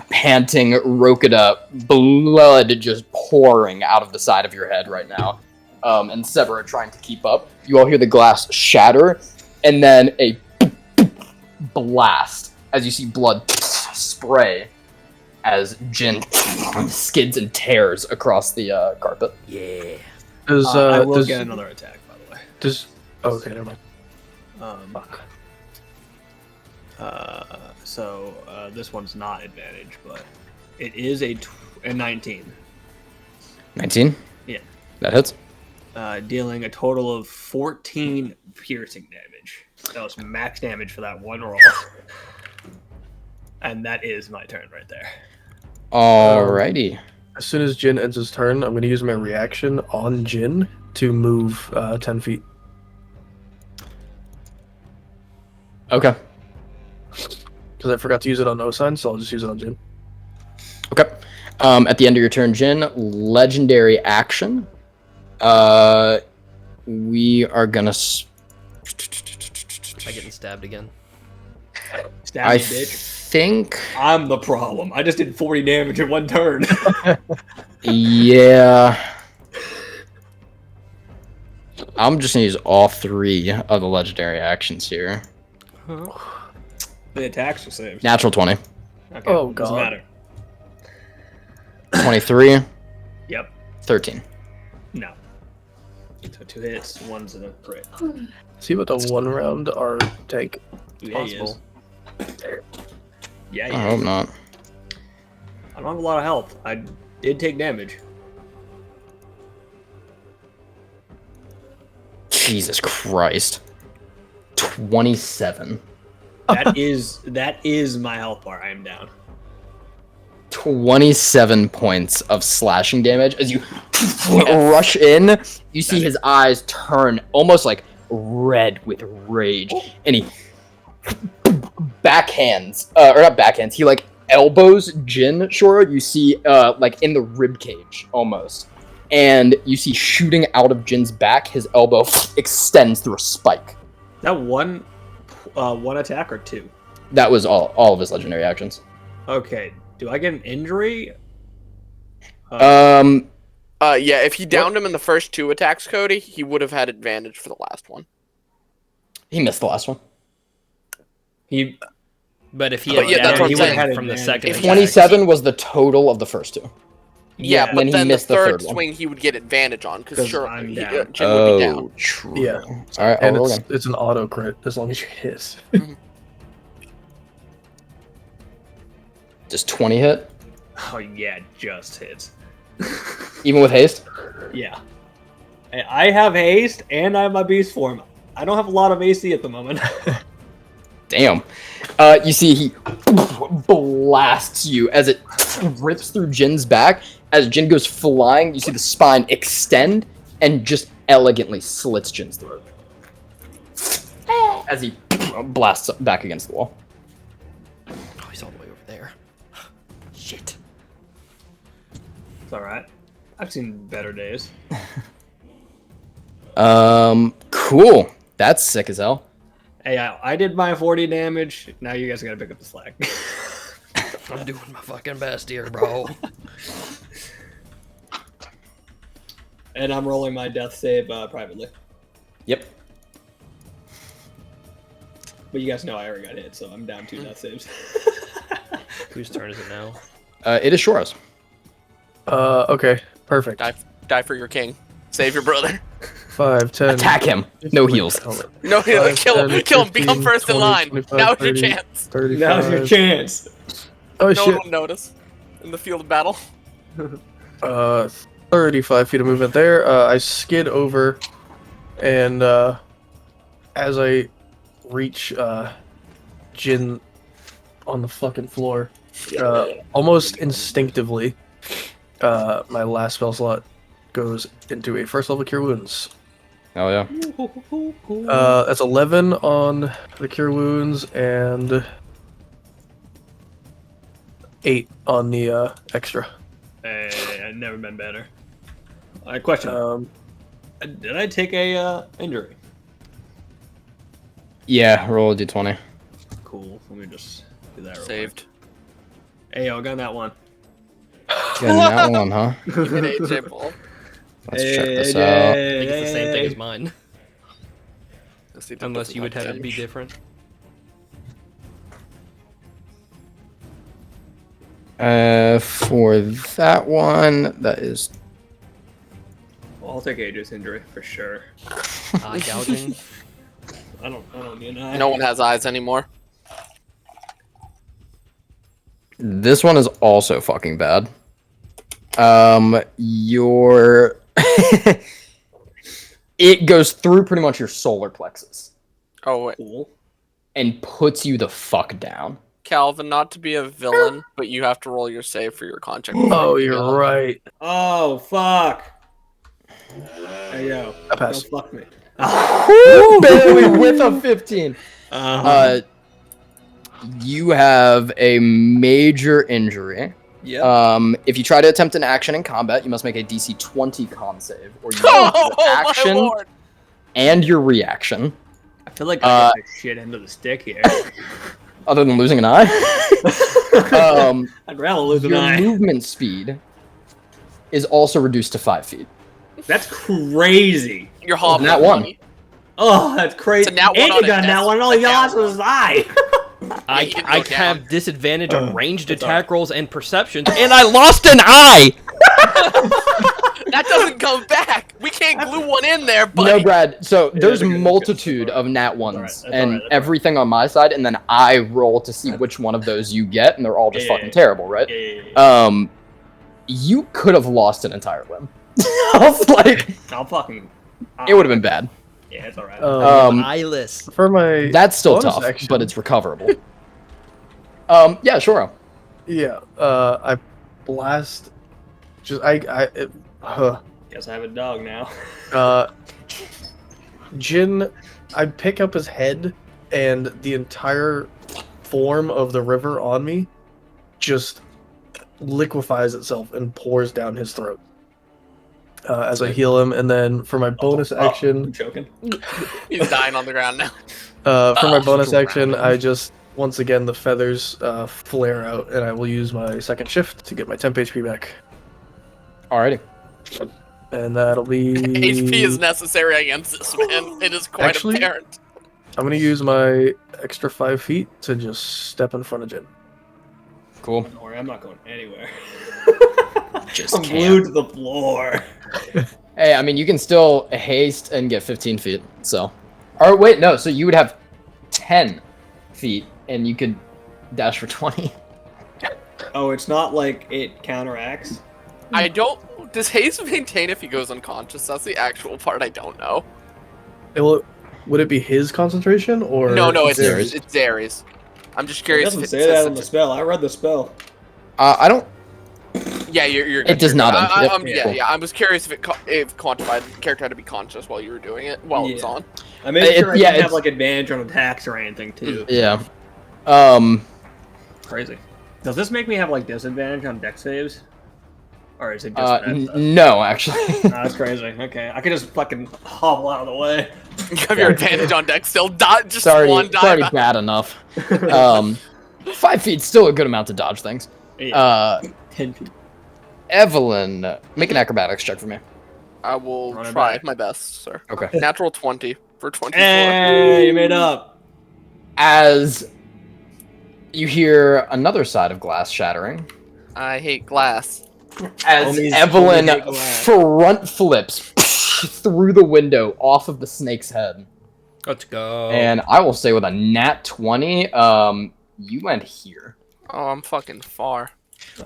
panting Rokuda, blood just pouring out of the side of your head right now. And Severa trying to keep up. You all hear the glass shatter, and then a blast as you see blood spray as Jin skids and tears across the carpet. Yeah. Does I will does, get another attack, by the way. does okay, never mind. Fuck. This one's not advantage, but it is a 19. 19. Yeah. That hits. Dealing a total of 14 piercing damage. That was max damage for that one roll. And that is my turn right there. Alrighty. As soon as Jin ends his turn, I'm going to use my reaction on Jin to move 10 feet. Okay. Because I forgot to use it on Osign, so I'll just use it on Jin. Okay. At the end of your turn, Jin, legendary action. We are gonna. I getting stabbed again. Stab I me, bitch. think. I'm the problem. I just did 40 damage in one turn. Yeah. I'm just gonna use all 3 of the legendary actions here. Huh? The attacks are saved. Natural 20. Okay, Oh, doesn't God. matter. 23. Yep. 13. No. So 2 hits, 1's a crit. See what the one round our tank. Yeah, he is. Possible. Yeah, I he hope is. not. I don't have a lot of health. I did take damage. Jesus Christ. 27. That is my health bar. I am down. 27 points of slashing damage as you rush in. You see his eyes turn almost like red with rage, and he backhands, or not backhands. He like elbows Jin Shora. You see, like in the rib cage almost, and you see shooting out of Jin's back. His elbow extends through a spike. That one attack or 2? That was all of his legendary actions. Okay. Do I get an injury? Yeah, if he downed him in the first 2 attacks, Cody, he would have had advantage for the last one. He missed the last one. But if he But had yeah, that's what I'm he would saying. have had from the If second he- attack. 27 was the total of the first 2. Yeah, Yeah, but then then, he missed the the third third one. swing he would get advantage on because 'Cause sure, I'm Jin down. would be down. True. Yeah. All right, And I'll roll it's, again. it's an auto crit as long as you hit. Does 20 hit? Oh yeah, just hits. Even with haste? Yeah. I have haste and I have my beast form. I don't have a lot of AC at the moment. Damn. You see he blasts you as it rips through Jin's back. As Jin goes flying, you see the spine extend and just elegantly slits Jin's throat. As he blasts back against the wall. Oh, he's all the way over there. Shit. It's alright. I've seen better days. Cool. That's sick as hell. Hey, I did my 40 damage. Now you guys gotta pick up the slack. I'm doing my fucking best here, bro. And I'm rolling my death save privately. Yep. But you guys know I already got hit, so I'm down 2 death saves. Whose turn is it now? It is Shora's. Okay, perfect. Die for your king. Save your brother. 5, 10. Attack him. No heals. No, 5, kill him. 10, Kill him. Become 15, first in 20, line. 25, Now's your 30, chance. 35. Now's your chance. Oh No shit. one will notice in the field of battle. 35 feet of movement there. I skid over, and as I reach Jin on the fucking floor, almost instinctively, my last spell slot goes into a first level Cure Wounds. Oh yeah. That's 11 on the Cure Wounds and 8 on the extra. Hey, I've never been better. Alright, question. Did I take a injury? Yeah, roll a d20. Cool. Let me just do that real Saved. quick. Hey, yo, got that one. Getting that one, huh? You get AJ ball. Let's check Hey, this AJ. out. I think it's the same thing as mine. Let's see if Unless that you would doesn't have it to be damage. different. For that one, that is Well, I'll take AJ's injury for sure. Eye gouging. I don't need an eye. No one has eyes anymore. This one is also fucking bad. It goes through pretty much your solar plexus Oh wait, Cool. and puts you the fuck down. Calvin, not to be a villain, but you have to roll your save for your contract. Oh, you're right. Oh fuck. Hey yo. I pass. Don't fuck me. Barely with a 15. You have a major injury. Yeah. If you try to attempt an action in combat, you must make a DC 20 con save, or you Oh, your my action lord! and your reaction, I feel like I got the shit end of the stick here. other than losing an eye. I'd rather lose an Your eye. movement speed is also reduced to 5 feet. That's crazy. You're hobbling. Nat one. buddy. Oh, that's crazy. It's a nat one And on you got a that death- one. All a you down lost one. was his eye. I you can I go down. have disadvantage on ranged attack rolls and perceptions, and I lost an eye. That doesn't come back. We can't glue one in there, buddy. No, Brad. So there's that's good, that's good. multitude of nat ones, alright, that's and alright, that's everything on my side, and then I roll to see which one of those you get, and they're all just Yeah, fucking yeah. terrible, right? Yeah. You could have lost an entire limb. I was like, I'll fucking. it would have been bad. Yeah, it's alright. Eyeless. For my That's still bonus tough, action- but it's recoverable. Yeah, sure. Yeah, I blast. Just Guess I have a dog now. Jin, I pick up his head, and the entire form of the river on me just liquefies itself and pours down his throat. As I heal him, and then for my bonus I'm action, joking. He's dying on the ground now. for my bonus Drown. action, I just once again the feathers flare out, and I will use my second shift to get my temp HP back, Alrighty. and that'll be HP is necessary against this man. It is quite Actually- apparent. I'm gonna use my extra 5 feet to just step in front of Jin. Cool. Don't worry, I'm not going anywhere. Just I'm can't. glued to the floor. Hey, I mean, you can still haste and get 15 feet, so. Or wait, no, so you would have 10 feet, and you could dash for 20. Oh, it's not like it counteracts. I don't. Does Hayes maintain if he goes unconscious? That's the actual part I don't know. Would it be his concentration or No, it's theirs. it's Ares. I'm just It curious. doesn't if say that on the spell. I read the spell. I don't. Yeah, you're. It does not. Yep, Yeah, cool. yeah. I was curious if if quantified the character had to be conscious while you were doing it while it was Yeah. on. I made It- sure I yeah, didn't have it's- like advantage on attacks or anything too. Yeah. Crazy. Does this make me have like disadvantage on dex saves? Or is it just No, actually. That's crazy. Okay, I could just fucking hobble out of the way. You have your advantage on deck still. Just It's already, one it's already die. bad enough. 5 feet's still a good amount to dodge things. Yeah, 10 feet. Evelyn, make an acrobatics check for me. I will Run it try back. my best, sir. Okay. Natural 20 for 24. Hey, you made up. As you hear another side of glass shattering, I hate glass. as Homies- Evelyn homies hate glass. front flips through the window off of the snake's head. Let's go. And I will say with a nat 20, you went here. Oh, I'm fucking far. Skid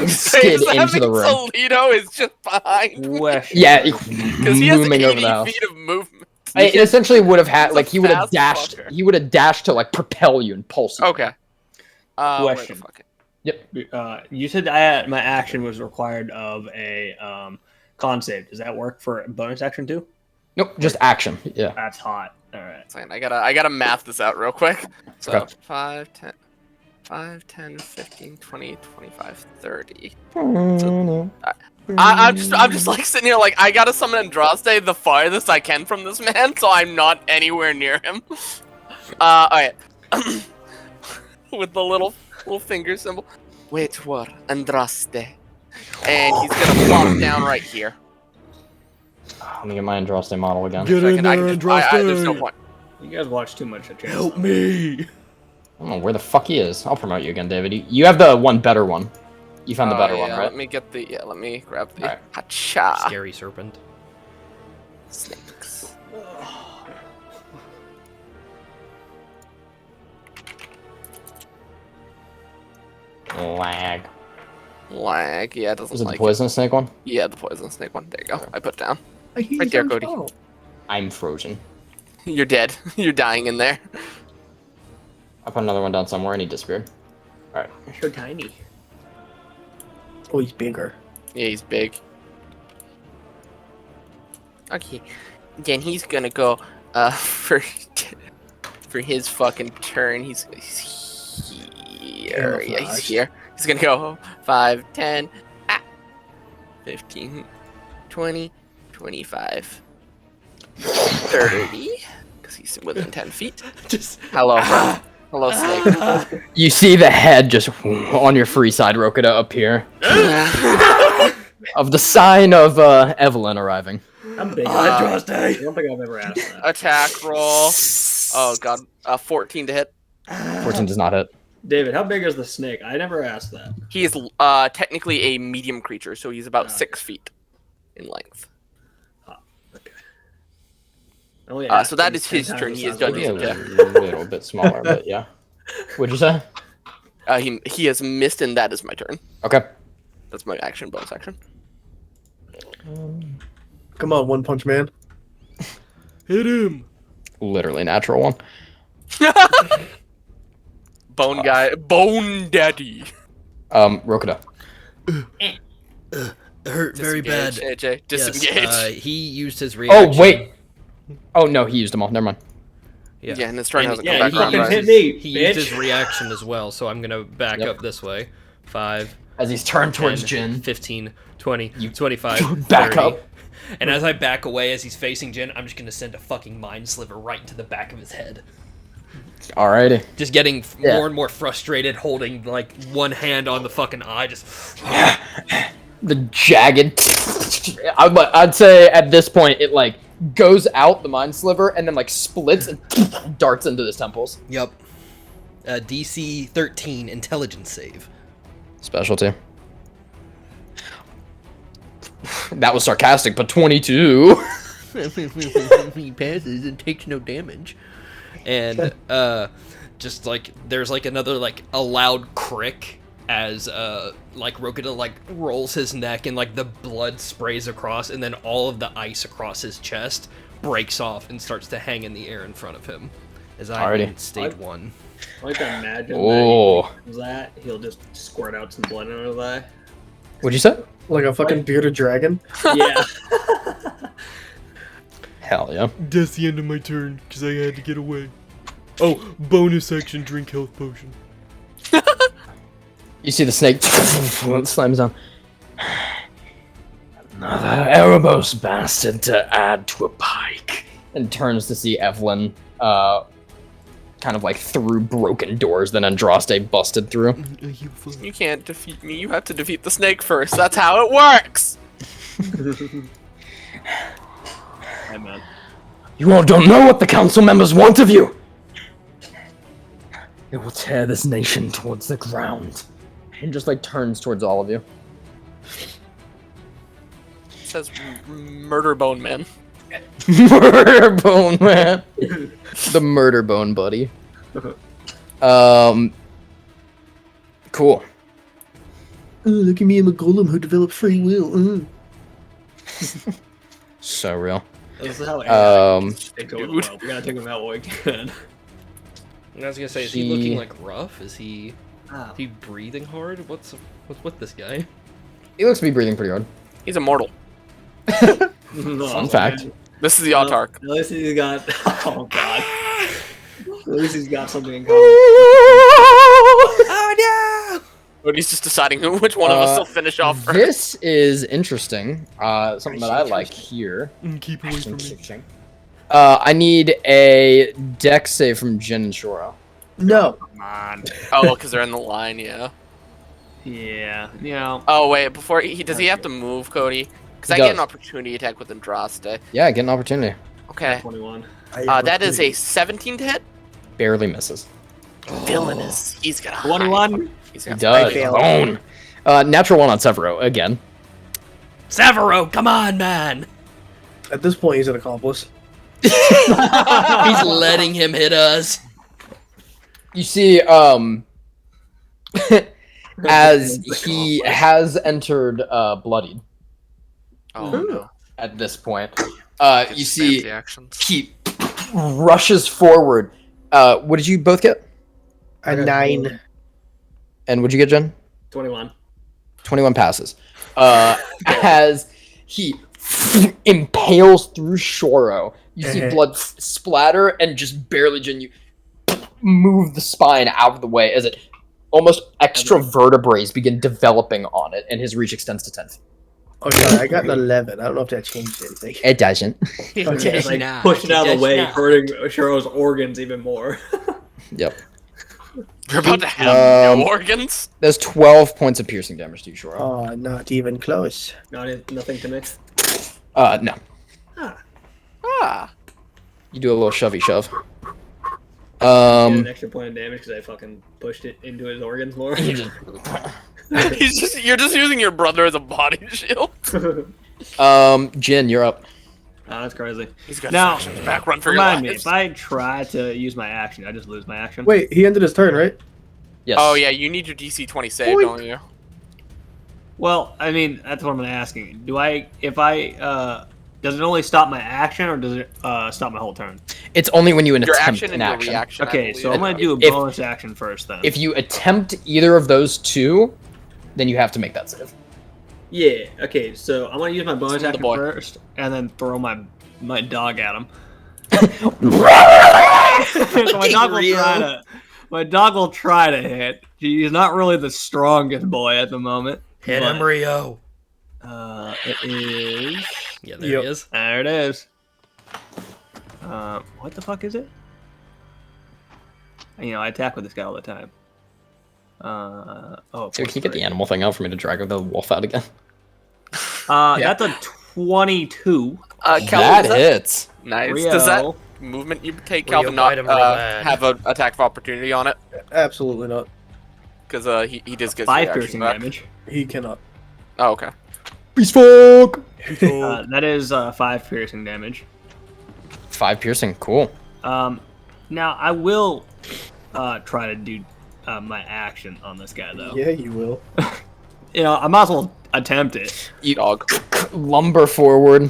Does that into the mean room. Solito is just behind? Question. Yeah, Because he has looming 80 over the house. feet of movement. It essentially would have had, He's a like, he would have fast dashed. fucker. He would have dashed to like propel you and pulse you. Okay. Where the Question. fuck- You said my action was required of a con save. Does that work for bonus action too? Nope, just action. Yeah. That's hot. All right. Second, I gotta math this out real quick. So Okay. 5, 10, 15, 20, 25, 30. I'm just like sitting here like I gotta summon Andraste the farthest I can from this man, so I'm not anywhere near him. Alright. With the little finger symbol. Wait, what? Andraste. And he's gonna plop down right here. Let me get my Andraste model again. Get in there, There's no Andraste. point. You guys watch too much of Chainsaw. Help me. I don't know where the fuck he is. I'll promote you again, David. You have the one better one. You found the better one, Yeah, right? let me get the let me grab the Alright. hacha. Scary serpent. Snakes. Lag. Lag. Yeah, it doesn't Was it the like poisonous snake one? Yeah, the poison snake one. There you go. I put it down. He's Right there, on Cody. fault. I'm frozen. You're dead. You're dying in there. I put another one down somewhere and he disappeared. Alright. So tiny. Oh, he's bigger. Yeah, he's big. Okay, then he's gonna go for his fucking turn. He's here. Yeah, he's Camouflage. here. He's gonna go 5, 10, 15, 20, 25, 30. Because he's within 10 feet. Just Hello, friend. Hello, snake. You see the head just on your free side, Rokita, appear. Of the sign of Evelyn arriving. I'm big. I I don't think I've ever asked that. Attack roll. Oh god. 14 to hit. 14 does not hit. David, how big is the snake? I never asked that. He is technically a medium creature, so he's about Okay. 6 feet in length. Okay. I only So asked that him is 10 his times turn. the He is size done of Maybe his a Rosa. little bit smaller, but yeah. What'd you say? He has missed, and that is my turn. Okay. That's my action, bonus action. Come on, One Punch Man. hit him. Literally natural one. Bone guy, bone daddy. Rokita. Hurt very bad. AJ, Yes, disengage. he used his reaction. Oh, wait! Oh, no, he used them all. Never mind. yeah, and his turn And- hasn't yeah, come you back around. fucking Right? hit me, He bitch. used his reaction as well, so I'm gonna back Yep. up this way. 5, As he's turned towards 10, Jin. 15, 20, You 25, back 30. up. And as I back away, as he's facing Jin, I'm just gonna send a fucking mind sliver right into the back of his head. Alrighty. Just getting Yeah. more and more frustrated, holding like one hand on the fucking eye, just. The jagged. I'd say at this point it like goes out the mind sliver and then like splits and darts into his temples. Yep. DC 13 intelligence save. Specialty. That was sarcastic, but 22. He passes and takes no damage. And just like there's like another like a loud crick as like Rokita like rolls his neck and like the blood sprays across, and then all of the ice across his chest breaks off and starts to hang in the air in front of him. As I Alrighty. in stage 1. I like to imagine Oh. that he'll just squirt out some blood in his eye. What'd you say? Like a fucking bearded dragon. Yeah. Hell yeah. That's the end of my turn because I had to get away. Oh, bonus action, drink health potion. You see the snake slams down. Another Erebos bastard to add to a pike. And turns to see Evelyn, kind of like through broken doors that Andraste busted through. You can't defeat me. You have to defeat the snake first. That's how it works. Hey, man. You all don't know what the council members want of you. It will tear this nation towards the ground. And just like turns towards all of you. It says murder bone man. Murder bone man. The murder bone buddy. Cool. Look at me, I'm a golem who developed free will. So real. This is how it goes. Dude. Well. We gotta take him out while we can. I was gonna say, is he He- looking like rough? Is he Ah. breathing hard? What's with this guy? He looks to be breathing pretty hard. He's immortal. No, Fun fact. This is the autark. At least he's got. Oh god. At least he's got something in common. Oh no! But he's just deciding which one of us will finish off first. This is interesting. Something that I like here. Keep away from me. I need a dex save from Jin and Shora. No. Come on. Oh, because they're in the line, yeah. Yeah. You know. Oh wait, before does he have to move, Cody? Because He I get does. an opportunity attack with Andraste. Yeah, get an opportunity. Okay. 21. That is a 17 to hit. Barely misses. Villainous. He's got a high 21. He's He got does. failed. Bone. Natural one on Severo again. Severo, come on, man! At this point, he's an accomplice. He's letting him hit us. You see, as he has entered bloodied Oh no. at this point. His You see fancy actions. he rushes forward. What did you both get? A 9. And what'd you get, Jen? 21. 21 passes. As he impales through Shoro, you see blood splatter and just barely, Jen, you move the spine out of the way as it almost extra vertebrae begin developing on it, and his reach extends to 10 feet. Okay, I got an 11. I don't know if that changed anything. It doesn't. Okay. It's like Nah, push it out of the way, nah. hurting Shiro's organs even more. Yep. You're about to have Um, no organs. There's 12 points of piercing damage to you, Shoro. Oh, not even close. Nothing to me. No. Ah. You do a little shovey shove. Get an extra point of damage because I fucking pushed it into his organs more. You just, You're just using your brother as a body shield. Jin, you're up. Oh, that's crazy. He's got Now, actions. Back run for your remind me, lives. if I try to use my action, I just lose my action. Wait, he ended his turn, right? Yes. Oh yeah, you need your DC 20 save, Boink. don't you? Well, I mean, that's what I'm asking. Does it only stop my action, or does it stop my whole turn? It's only when you Your attempt action an and your action. reaction. I Okay, so believe. I'm gonna do a If- bonus action first then. If you attempt either of those two, then you have to make that save. Yeah, okay, so I'm gonna use my bonus Listen to the action boy. first, and then throw my dog at him. So my dog will try to hit. He's not really the strongest boy at the moment. Hit but, him, Rio. It is. Yeah, there Yep. he is. There it is. What the fuck is it? You know, I attack with this guy all the time. So can you get the animal thing out for me to drag the wolf out again? That's a 22. Calvin, That does that hits. nice. Rio. Does that movement you take, Rio, Calvin, not bite him real bad. have an attack of opportunity on it? Absolutely not. Because he just gets 5 the action piercing back. damage. He cannot. Oh, okay. Beast folk! That is 5 piercing damage. 5 piercing, cool. Now I will try to do my action on this guy though. Yeah, you will. You know, I might as well attempt it. You Dog. lumber forward.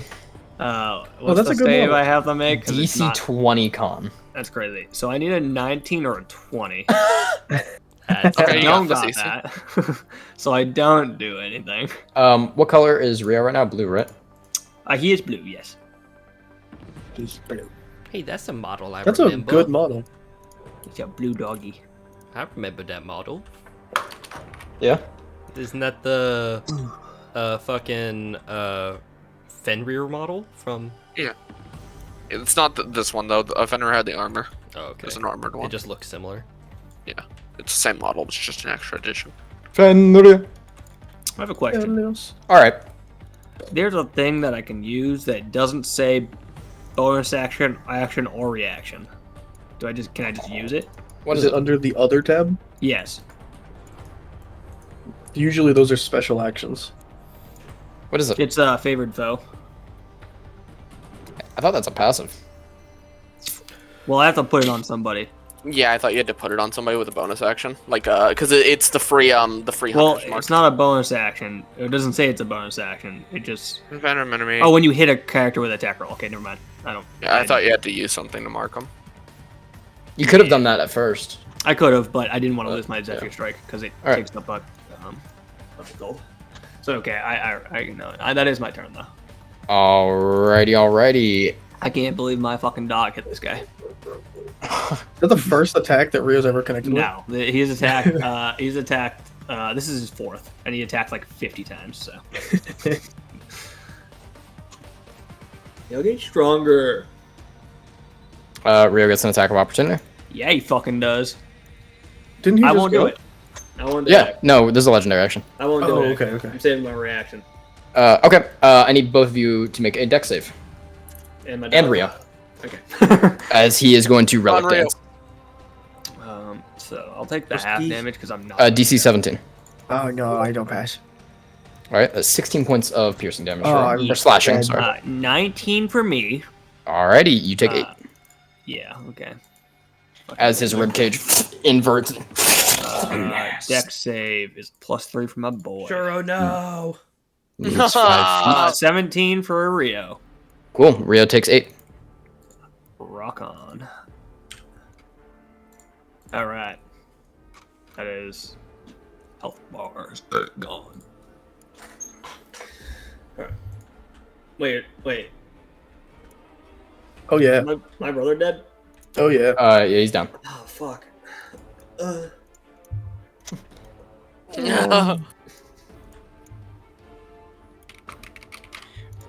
What's that's the a good save roll. I have to make? 'Cause it's DC not- 20 con. That's crazy. So I need a 19 or a 20. Okay, I you don't got got this, that. So I don't do anything. What color is Rio right now? Blue, right? He is blue, yes. He's blue. Hey, that's a model I That's remember. a good model. He's a blue doggy. I remember that model. Yeah. Isn't that the fucking Fenrir model from? It's not this one, though. The Fenrir had the armor. Oh, okay. It's an armored one. It just looks similar. It's the same model. It's just an extra edition. Fenrir. I have a question. Alright. There's a thing that I can use that doesn't say bonus action, or reaction. Can I just use it? What Is is it it? under the other tab? Yes. Usually those are special actions. What is it? It's favored foe. I thought that's a passive. Well, I have to put it on somebody. Yeah, I thought you had to put it on somebody with a bonus action, like because it's the free Well, hunter's mark. it's not a bonus action. It doesn't say it's a bonus action. It just. Venom enemy. Oh, when you hit a character with attack roll. Okay, never mind. I don't. Yeah, I thought you had to use something to mark them. You could have done that at first. I could have, but I didn't want to lose my yeah. Zephyr Strike because it Alright. takes up a what's it called? So okay, I know that is my turn though. Alrighty. I can't believe my fucking dog hit this guy. Is that the first attack that Rio's ever connected with? No, he's attacked. He's attacked. This is his 4th, and he attacked like 50 times. So he'll get stronger. Rio gets an attack of opportunity. Yeah, he fucking does. Didn't he I just won't go? do it. I won't do Yeah, it. no, this is a legendary action. I won't do Oh, it. okay, okay. I'm saving my reaction. Okay, I need both of you to make a dex save. And my And dog. Rio, Okay. as he is going to relic Unreal. dance. So I'll take the What's half these? damage because I'm not. DC 17. Oh no, I don't pass. Alright, that's 16 points of piercing damage. Oh, Right? I'm Or slashing, dead. sorry. 19 for me. Alrighty, you take 8. Yeah. Okay. As his ribcage inverts. Dex save is +3 for my boy. Churro, no. Moves 5 feet. 17 for Rio. Cool. Rio takes 8. Rock on. All right. That is health bars gone. All right. Wait. Oh yeah. My brother dead? Oh yeah. Yeah, he's down. Oh fuck.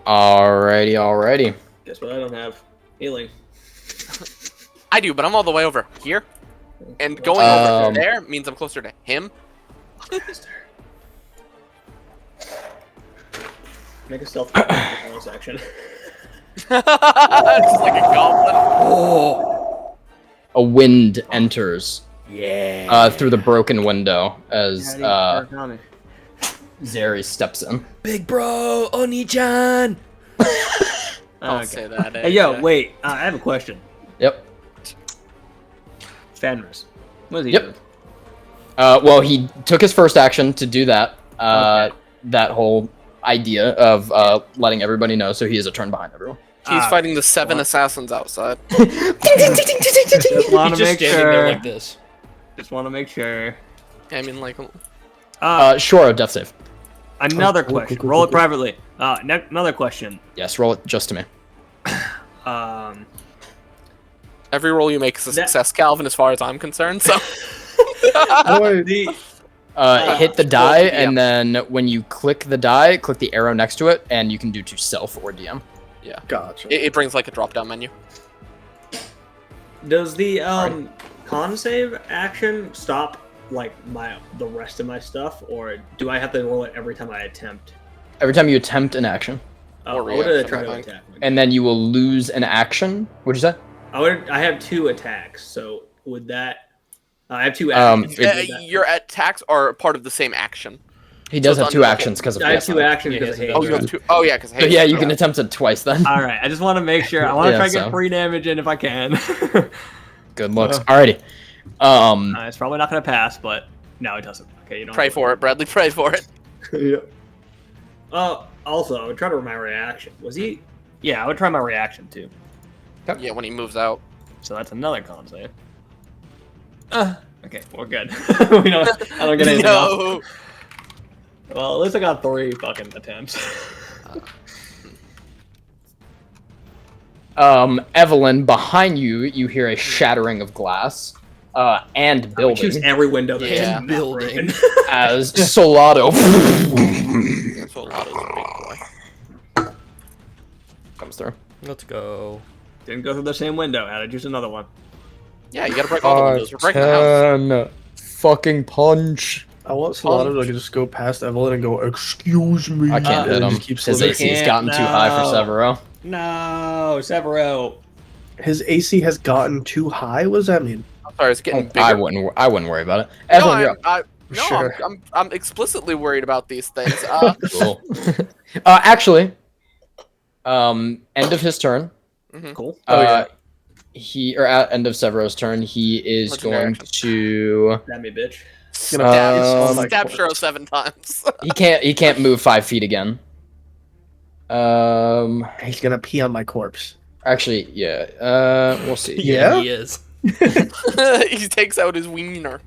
Alrighty. Guess what? I don't have healing. I do, but I'm all the way over here. And going over there means I'm closer to him. Make a stealth check for bonus action. Just like a goblin. A wind enters Yeah. through the broken window as Okay. Zeri steps in. Big bro, Oni-chan. Don't say that. Hey, yo, wait. I have a question. Yep. Fenris. What is he Yep. doing? Well, he took his first action to do that. Okay. That whole idea of letting everybody know, so he is a turn behind everyone. He's fighting the 7 assassins outside. Just want to make sure. this. Just want to make sure. I mean, like, Sure, a death save. Another cool, question. cool, Roll cool, it privately. Another question. Yes, roll it just to me. every roll you make is a That- success, Calvin, as far as I'm concerned. So The Hit the die, yeah. and then when you click the die, click the arrow next to it, and you can do to self or DM. Gotcha. it brings like a drop-down menu. Does the con save action stop like the rest of my stuff, or do I have to roll it every time I attempt? Every time you attempt an action, Oh, Or I would reaction, try I to think. attack. and then you will lose an action. What'd you say? I have 2 attacks, so would that? I have 2 actions. It- Would that- Your attacks are part of the same action. He does So have it's 2 unblockable. actions because of I have haste. 2 actions because of Yeah, hate. Oh, you have 2. Oh, yeah, because So yeah, you can attempt it twice then. All right, I just want to make sure. I want to Yeah, try to so- get free damage in if I can. Good looks. Alrighty. It's probably not going to pass, but no, it doesn't. Okay, you don't. Pray for it, Bradley. Pray for it. Yeah. Also, I would try to my reaction. Was he? Yeah, I would try my reaction too. Yeah, when he moves out. So that's another con save. Okay, we're good. we don't. I don't get anything else. No. Well, at least I got 3 fucking attempts. Evelyn, behind you, you hear a shattering of glass, and I would choose building every window that's Yeah. not Building. broken. as Solado That's what Lotto's a big boy. comes through. Let's go. Didn't go through the same window. Had to choose another one. Yeah, you gotta break all the windows. We're breaking the house. Fucking punch. I want Solano to just go past Evelyn and go, "Excuse me." I can't hit and him. just keep His slipping. AC has can't, gotten too high for no. Severo. No, Severo. His AC has gotten too high. What does that mean? I'm sorry, it's getting bigger. I wouldn't worry about it. Evelyn, you're up. No, Sure. I'm explicitly worried about these things. Cool. Actually, end of his turn. Cool. At end of Severo's turn, he is Legendary going action. to. Damn me, bitch. stab Shiro 7 times. He can't move 5 feet again. He's gonna pee on my corpse. Actually, yeah. We'll see. Yeah? He is. He takes out his wiener.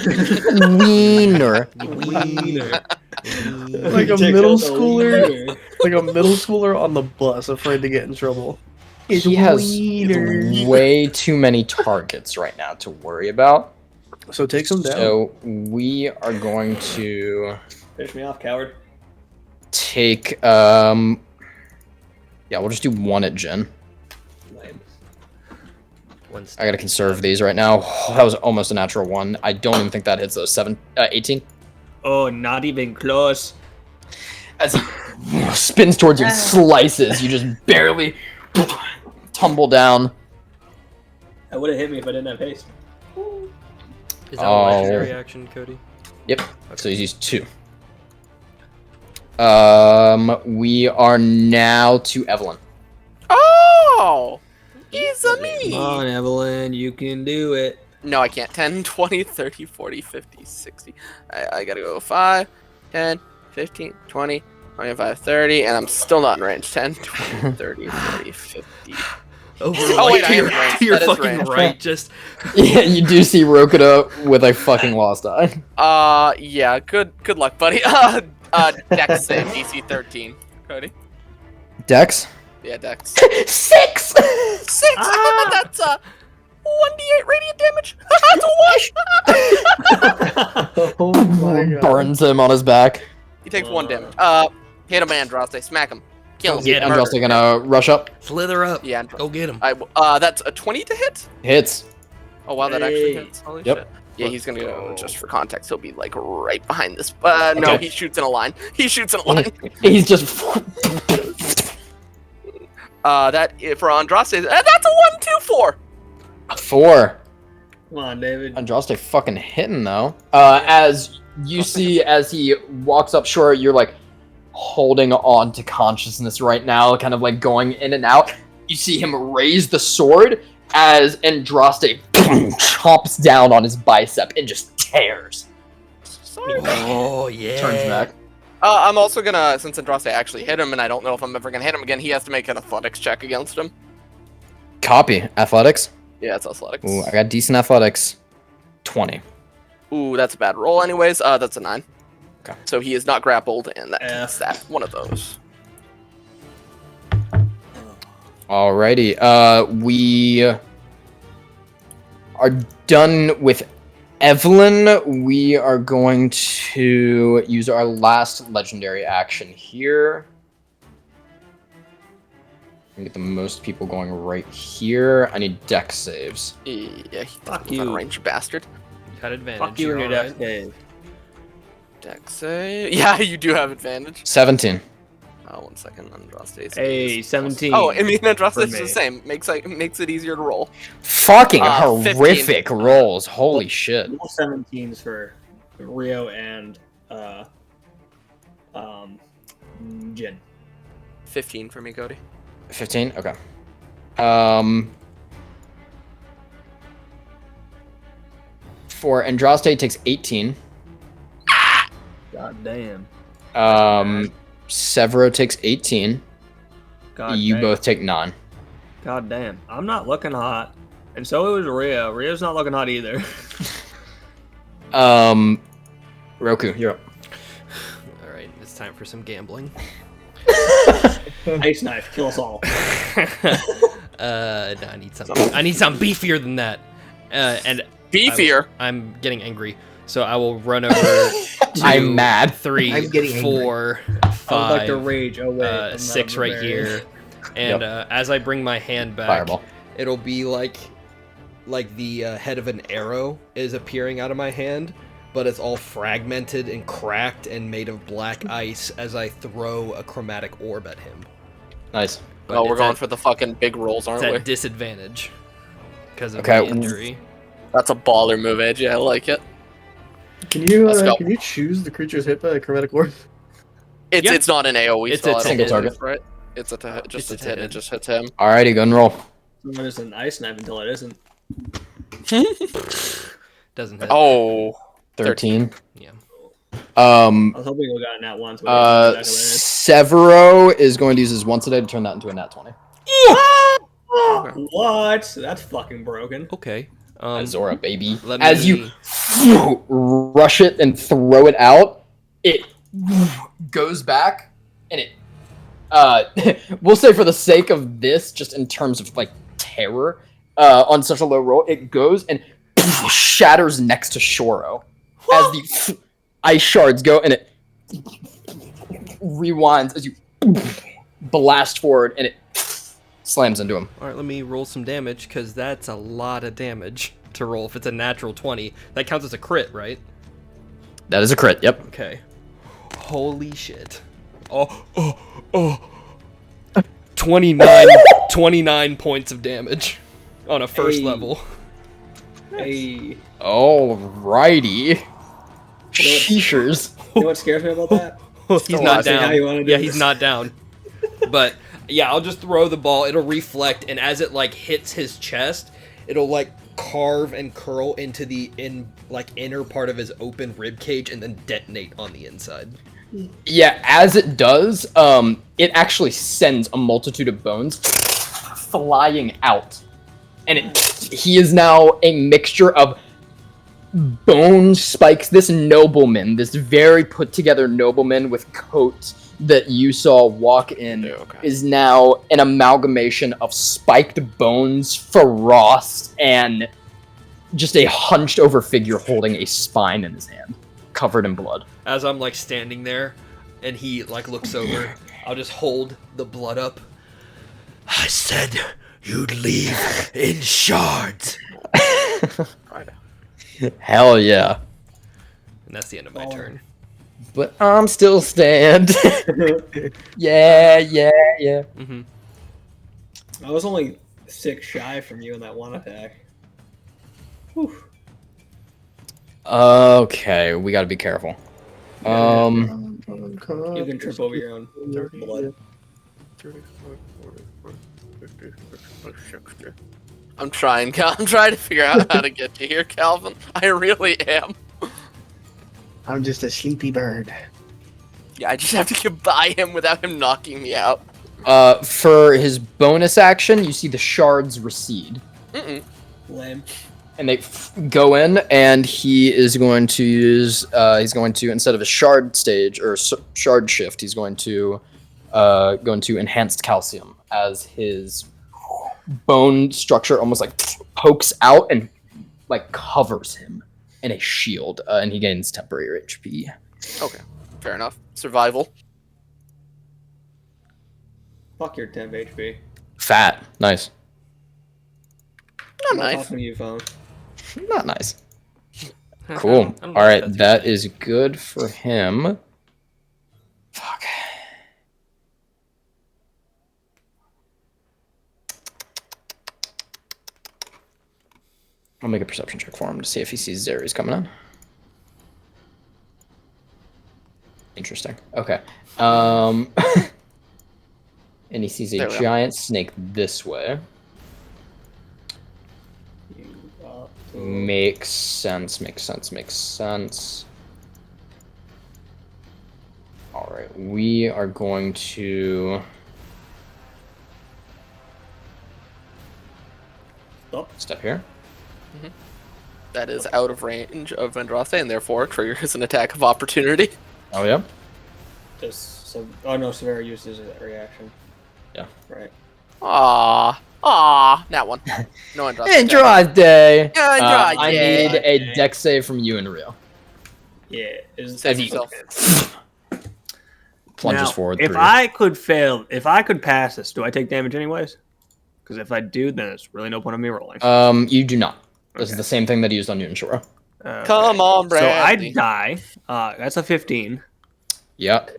Wiener. Like a middle schooler. Like a middle schooler on the bus, afraid to get in trouble. He has wiener. way too many targets right now to worry about. So take some down. So we are going to Finish me off, coward. take. Yeah, we'll just do 1 at Jin. Lame. I gotta conserve these right now. That was almost a natural 1. I don't even think that hits those 18. Oh, not even close. As he spins towards you and slices, you just barely tumble down. That would have hit me if I didn't have haste. Is that Oh. a legendary action, Cody? Yep. So he's used 2. We are now to Evelyn. Oh! It's a Come me! on, Evelyn, you can do it. No, I can't. 10, 20, 30, 40, 50, 60. I gotta go 5, 10, 15, 20, 25, 30, and I'm still not in range. 10, 20, 30, 40, 50. Oh, Oh, wait, I am in range. You're That is fucking range. right. Just Yeah, you do see Rokuda with a fucking lost eye. Yeah, good luck, buddy. Dex save, DC 13. Cody? Dex? Yeah, Dex. 6! 6! That's, 1d8 radiant damage! That's a 1! Oh my god. Burns him on his back. He takes 1 damage. Hit him, Andraste. Smack him. Kill him. Get him. Andraste gonna rush up. slither up. Yeah, Andraste. Go get him. That's a 20 to hit? Hits. Oh, wow, that actually Hey. hits. Holy Yep. shit. Yeah, he's gonna go, just for context, he'll be, like, right behind this. No, Okay. he shoots in a line. He shoots in a line. He's just. For Andraste, that's a 1, 2, 4! 4. Come on, David. Andraste fucking hitting though. As you see, as he walks up short, you're like holding on to consciousness right now, kind of like going in and out. You see him raise the sword as Andraste chomps down on his bicep and just tears. Sorry. Oh yeah. Turns back. I'm also gonna, since Andraste actually hit him, and I don't know if I'm ever gonna hit him again, he has to make an athletics check against him. Copy. Athletics. Yeah, it's athletics. Ooh, I got decent athletics. 20. Ooh, that's a bad roll anyways. That's a 9. Okay. So he is not grappled, and that F. takes that. One of those. Alrighty. We are done with Evelyn. We are going to use our last legendary action here. Get the most people going right here. I need dex saves. Yeah, he Fuck you. you. Range, you bastard. Got advantage. Fuck you and your you're death alright. save. Dex save. Yeah, you do have advantage. 17. Oh, 1 second. Andraste. Hey, 17. Oh, I mean, For Andraste's me. the same. Makes it easier to roll. Fucking 15. horrific rolls. Holy shit. Roll 17s for Rio and Jin. 15 for me, Cody. 15? Okay. For Andraste takes 18. God damn. Severo takes 18. God You damn. both take 9. God damn. I'm not looking hot. And so is Rio. Rio's not looking hot either. Roku, you're up. All right, it's time for some gambling. Ice knife, kill us all. No, I need something. I need something beefier than that. And Beefier. I'm getting angry, so I will run over. 2, I'm mad. 3, I'm getting angry. 4, I would like to 5, rage. Oh wait, I'm not 6 a right barbarian. here. And as I bring my hand back, Fireball. it'll be like the head of an arrow is appearing out of my hand, but it's all fragmented and cracked and made of black ice as I throw a chromatic orb at him. Nice. But Oh, we're it's going at- for the fucking big rolls, It's aren't we? at disadvantage because of Okay. the injury. That's a baller move, AJ. I like it. Can you Let's go. can you choose the creature's hit by a chromatic orb? It's Yeah. it's not an AOE It's spell. a I don't single believe, target. right? It's a just It's a a hit. hit. It just hits him. Alrighty, go and roll. Someone is an ice knife until it isn't. Doesn't hit. Oh, 13. Yeah. I was hoping we got that once. Severo is going to use his once a day to turn that into a nat 20. What? That's fucking broken. Okay. Azora, baby. let As me- you rush it and throw it out, it goes back, and it, we'll say for the sake of this, just in terms of like terror, on such a low roll, it goes and shatters next to Shoro as the ice shards go, and it rewinds as you blast forward, and it slams into him. All right, let me roll some damage because that's a lot of damage to roll. If it's a natural 20, that counts as a crit, right? That is a crit. Yep. Okay. Holy shit. Oh. 29 points of damage on a first Hey. level. Hey. Alrighty. Sheeshers. You know what scares me about that? He's not See how down. you wanna do Yeah, this? he's not down. But yeah, I'll just throw the ball. It'll reflect, and as it like hits his chest, it'll like carve and curl into the inner part of his open rib cage and then detonate on the inside. Yeah, as it does, it actually sends a multitude of bones flying out. And he is now a mixture of bone spikes. This nobleman, this very put together nobleman with coat that you saw walk in, is now an amalgamation of spiked bones, Frost, and just a hunched over figure holding a spine in his hand, covered in blood. As I'm like standing there and he like looks over, I'll just hold the blood up. I said you'd leave in shards. Hell yeah. And that's the end of my turn. But I'm still stand. yeah. Mm-hmm. I was only 6 shy from you in that one attack. Whew. Okay, we gotta be careful. You can trip over your own blood. I'm trying to figure out how to get to here, Calvin. I really am. I'm just a sleepy bird. Yeah, I just have to get by him without him knocking me out. For his bonus action, you see the shards recede. Lame. And they go in, and he is going to use, instead of a shard stage, or shard shift, he's going to enhanced calcium as his bone structure almost like pokes out and like covers him in a shield, and he gains temporary HP. Okay, fair enough. Survival. Fuck your temp HP. Fat. Nice. Not I'm not nice. talking to you, phone. Not nice. Cool. I don't know All if right, that's that is good for him. Fuck. I'll make a perception check for him to see if he sees Zeres coming in. Interesting. Okay. And he sees a There we go. giant snake this way. Makes sense. All right, we are going to step here. That is out of range of Vendraste and therefore triggers an attack of opportunity. Oh yeah. Just so. Oh no, Severa uses a reaction. Yeah. Right. Aww, that one. No Vendraste. Andrade! Andrade. I need a dex save from you and Rio. Yeah. Save yourself. Plunges Now, forward. If 3. I could pass this, do I take damage anyways? Because if I do, then it's really no point in me rolling. You do not. This is Okay. the same thing that he used on you and Shura. Okay. Come on, So I Bradley. die. That's a 15. Yep.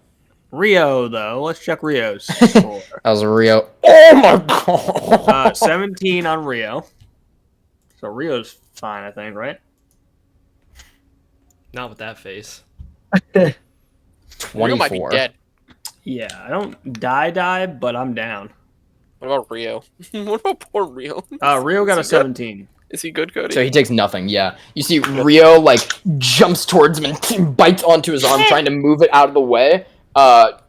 Rio, though. Let's check Rio's score. That was a Rio. Oh my god. 17 on Rio. So Rio's fine, I think, right? Not with that face. Rio 24. might be dead. Yeah, I don't die, but I'm down. What about Rio? What about poor Rio? Rio got a Is he good? 17. Is he good, Cody? So he takes nothing, yeah. You see Rio, like, jumps towards him and bites onto his arm, trying to move it out of the way. But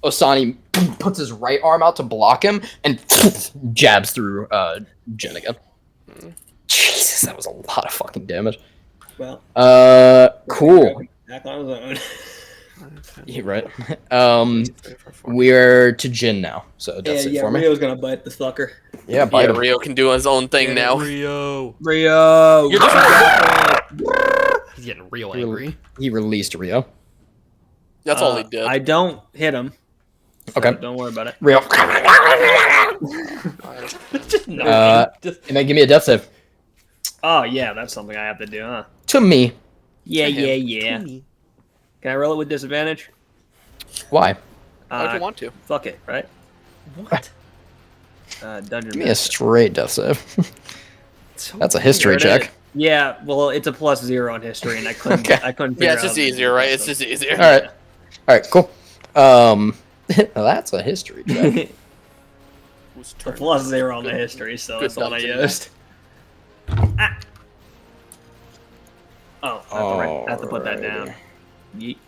Osani puts his right arm out to block him and jabs through Jen again. Jesus, that was a lot of fucking damage. Well, Cool. back on his own. Yeah, right. We're to Jin now, so that's it for me. Rio's gonna bite this fucker. Yeah, bite Yeah, him. Rio can do his own thing now. Rio. Rio! You're just He's getting real angry. He released Rio. That's all he did. I don't hit him. So Okay. Don't worry about it. Rio. Just no. And then give me a death save. Oh, yeah, that's something I have to do, huh? To me. Yeah, To him. yeah. Can I roll it with disadvantage? Why? Why'd you want to? Fuck it, right? What? Dungeon Give me a Master. straight death save. So That's a history There it check. is. Yeah, well, it's a +0 on history, and I couldn't. Okay. I couldn't. Yeah, figure it's just out- easier, right? It's just easier. All right. All right, cool. That's a history check. Whose The turn? plus 0 on the history, so Good that's the one I dungeon used. Ah. Oh, I have to write. I have to put that down. Yeet.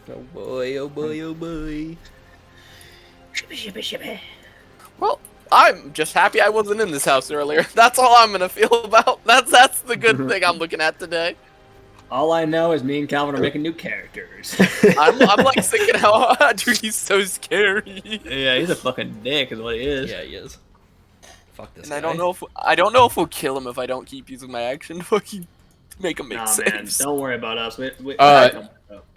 Oh boy, oh boy, oh boy. Well, I'm just happy I wasn't in this house earlier. That's all I'm gonna feel about. That's the good thing I'm looking at today. All I know is me and Calvin are making new characters. I'm like thinking how dude, he's so scary. Yeah, he's a fucking dick, is what he is. Yeah, he is. Fuck this And guy. I don't know if we'll kill him if I don't keep using my action to fucking make him make Nah, man, saves. don't worry about us.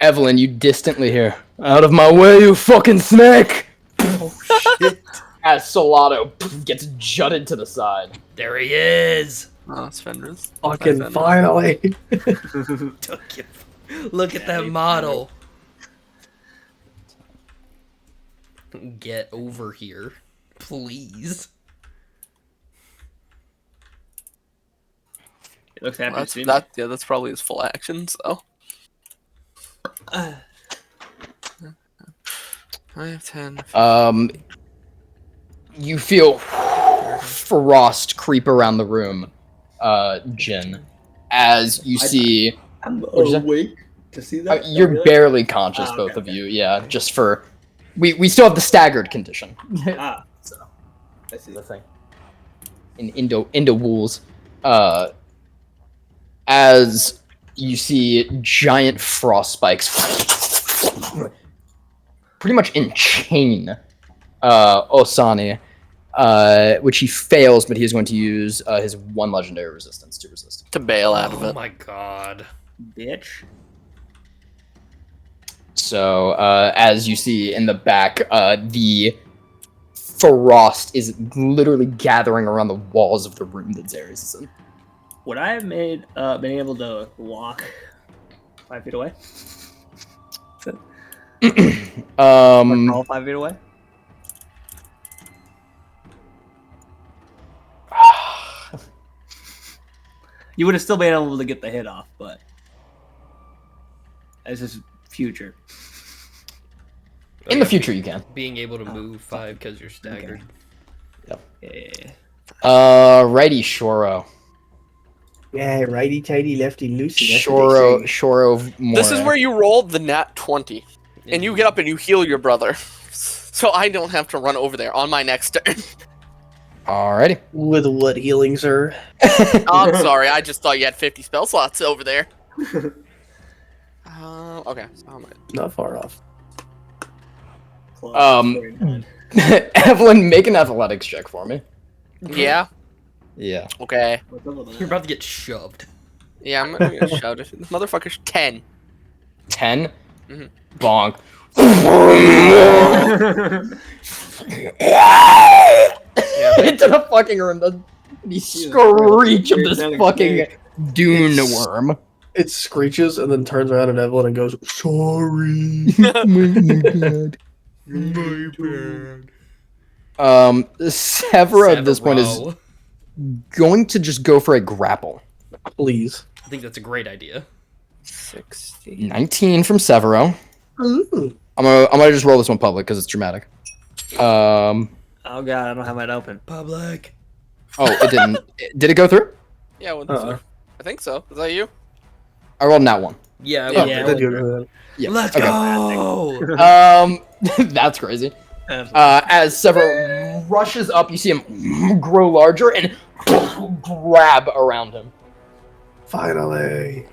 Evelyn, you distantly hear, "Out of my way, you fucking snake!" Oh shit! As Solato gets jutted to the side. There he is. Oh, it's Fenris. Fucking Fenris. finally. Took you. Look at that model. Get over here, please. He looks happy Well, to see me. that's probably his full action. So I have 10. You feel frost creep around the room, Jin, as you see. I'm What'd you say? awake to see that. You're barely conscious, Ah, okay, both of okay. you. Yeah, just for we still have the staggered condition. Ah, So I see. the thing in Indo Wools, as you see giant frost spikes, pretty much in chain, Osani, which he fails, but he is going to use his one legendary resistance to resist. To bail out of Oh it. my god. Bitch. So, as you see in the back, the frost is literally gathering around the walls of the room that Zaris is in. Would I have been able to walk 5 feet away? Or crawl 5 feet away? You would have still been able to get the hit off, but this is future. In the future, you can. Being able to move 5 because you're staggered. Yeah. Righty, Shoro. Yeah, righty tighty, lefty loosey. that's what Shoro, they say. Shoro. More. This is where you rolled the nat 20, and you get up and you heal your brother, so I don't have to run over there on my next turn. Alrighty. With what healing, sir? I'm sorry, I just thought you had 50 spell slots over there. Okay. So how am I? Not far off. Close. Um, 49. Evelyn, make an athletics check for me. Yeah. Yeah. Okay. What's up with You're that? about to get shoved. Yeah, I'm gonna shout it. This motherfucker's 10. 10. Mhm. Bonk. Into the fucking room. The screech of this fucking dune worm. It screeches and then turns around at Evelyn and goes, "Sorry." Severa at this point is Severo. going to just go for a grapple. Please. I think that's a great idea. 60. 19 from Severo. Ooh. I'm gonna just roll this one public because it's dramatic. Oh god, I don't have mine open. Public. Oh, it didn't. Did it go through? Yeah, well, Uh-uh. I think so. Is that you? I rolled that one. Yeah. Yeah, we- yeah. Then you- Yeah. Let's okay. go. That's crazy. Absolutely. As Severo rushes up, you see him grow larger and grab around him. Finally.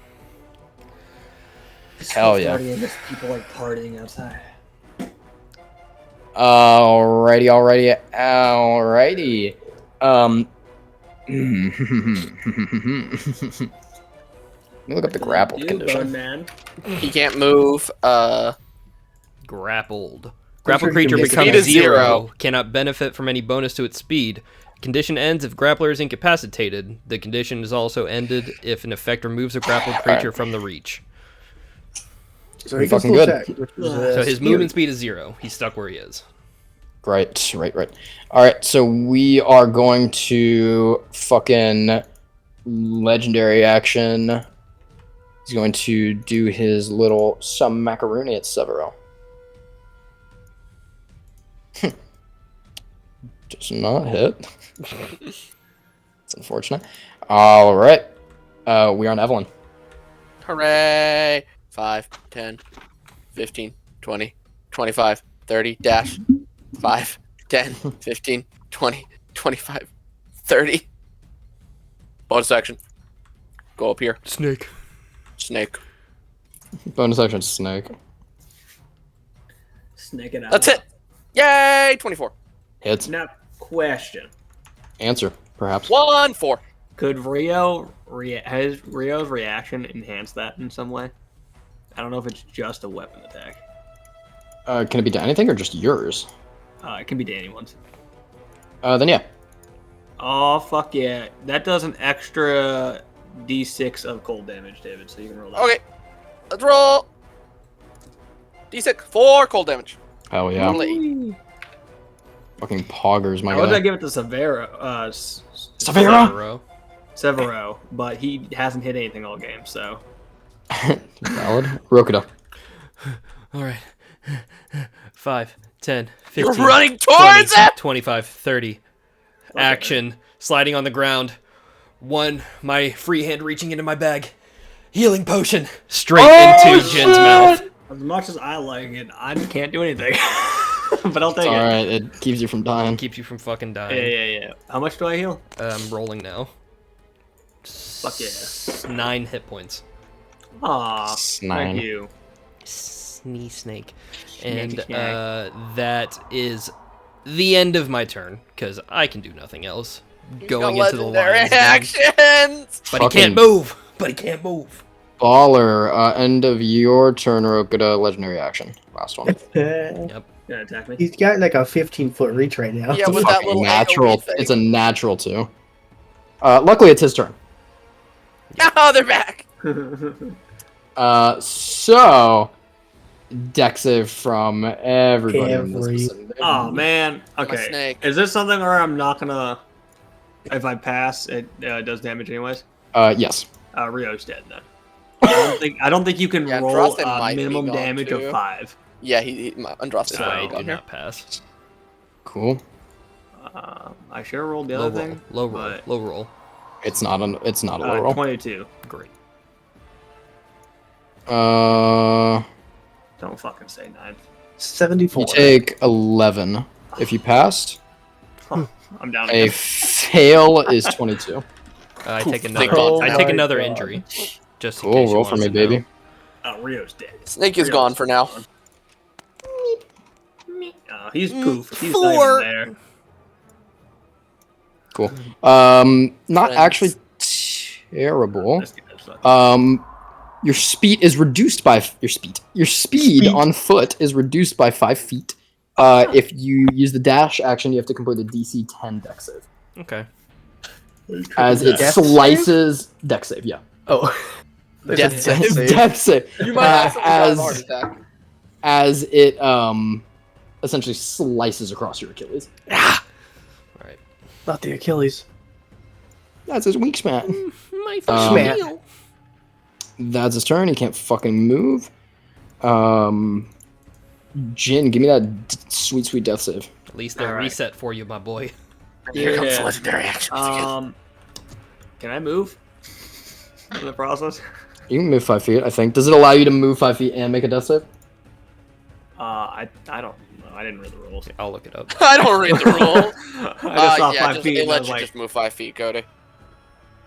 Hell yeah. Just people like partying outside. Alrighty. Let me look up the grapple You, condition. bone man. He can't move. Grappled. Grapple sure you can creature make becomes Speed is 0. zero. Cannot benefit from any bonus to its speed. Condition ends if grappler is incapacitated. The condition is also ended if an effect removes a grappled creature from the reach. So he can Fucking still good. attack, which is, So his scary. movement speed is 0. He's stuck where he is. Right. Alright, so we are going to fucking legendary action. He's going to do his little some macaroni at Severo. Does not hit. It's unfortunate. All right. We are on Evelyn. Hooray! 5, 10, 15, 20, 25, 30, dash. 5, 10, 15, 20, 25, 30. Bonus action. Go up here. Snake. Snake. Bonus action snake. Snake it out. That's it. Yay! 24. Hits. Now, question. Answer, perhaps. 1, 4. Could has Rio's reaction enhanced that in some way? I don't know if it's just a weapon attack. Can it be to anything or just yours? It can be to anyone's. Then yeah. Oh, fuck yeah. That does an extra d6 of cold damage, David, so you can roll that. Okay. Let's roll. D6. 4 cold damage. Hell yeah. Lovely. Fucking poggers, my I would guy. give it to Severo. Severo? Severo, but he hasn't hit anything all game, so. Valid. Rokuda. All right. 5, 10, 15. You're running 20, towards it! 25, 30. Action. Sliding on the ground. 1, my free hand reaching into my bag. Healing potion. Straight into Jin's mouth. As much as I like it, I can't do anything. But I'll take it. Alright, it keeps you from dying. Keeps you from fucking Yeah, dying. yeah. How much do I heal? I'm rolling now. Fuck yeah. 9 hit points. Aw, Nine. thank you. Snake. And Snaky snack. that is the end of my turn, because I can do nothing else. He's Going got into the legendary lion's den. actions. But he can't move! But he can't move! Baller. End of your turn, Rokuda. Legendary action. Last one. Gonna attack me? He's got like a 15-foot reach right now. Yeah, with that Fucking little natural. AoE thing. It's a natural too. Luckily, it's his turn. Oh, they're back. So deck save from everybody in this Every- vicinity. Oh man. My Okay. snake. Is this something where I'm not gonna? If I pass, it does damage anyways. Yes. Rio's dead then. I don't think you can Yeah, roll Andraste might be minimum gone, damage too. of 5. Yeah, Andraste So I might be did gone here. not pass. Cool. I should have rolled the Low other roll. thing. Low roll. but, Low roll. It's not a low roll. 22. Great. Don't fucking say 9. 74. You take 11. If you passed, I'm down. a Again. fail is 22. I take Poof, another. oh I take my another God. injury. Just in Cool. case you Roll want for us me, to know. baby. Oh, Rio's dead. Snake is Rio's gone for now. gone. Oh, he's poofed. He's 4. not even there. Cool. Not Friends. actually terrible. This guy sucks. Your speed is reduced by your speed. Your speed on foot is reduced by 5 feet. If you use the dash action, you have to complete a DC 10 deck save. Okay. As it Dex slices deck save, yeah. Oh. Death save. Deck save. You might have someone got a heart as attack. as it essentially slices across your Achilles. Alright. Not the Achilles. That's his weak spot. My fucking Schmat. That's his turn. He can't fucking move. Jin, give me that sweet, sweet death save. At least they'll Alright. reset for you, my boy. Here comes Yeah. the legendary actions. Can I move in the process? You can move 5 feet, I think. Does it allow you to move 5 feet and make a death save? I don't know. I didn't read the rules. I'll look it up. I don't read the rules. I just saw Yeah, 5 feet. it And I lets was you like, just move 5 feet, Cody.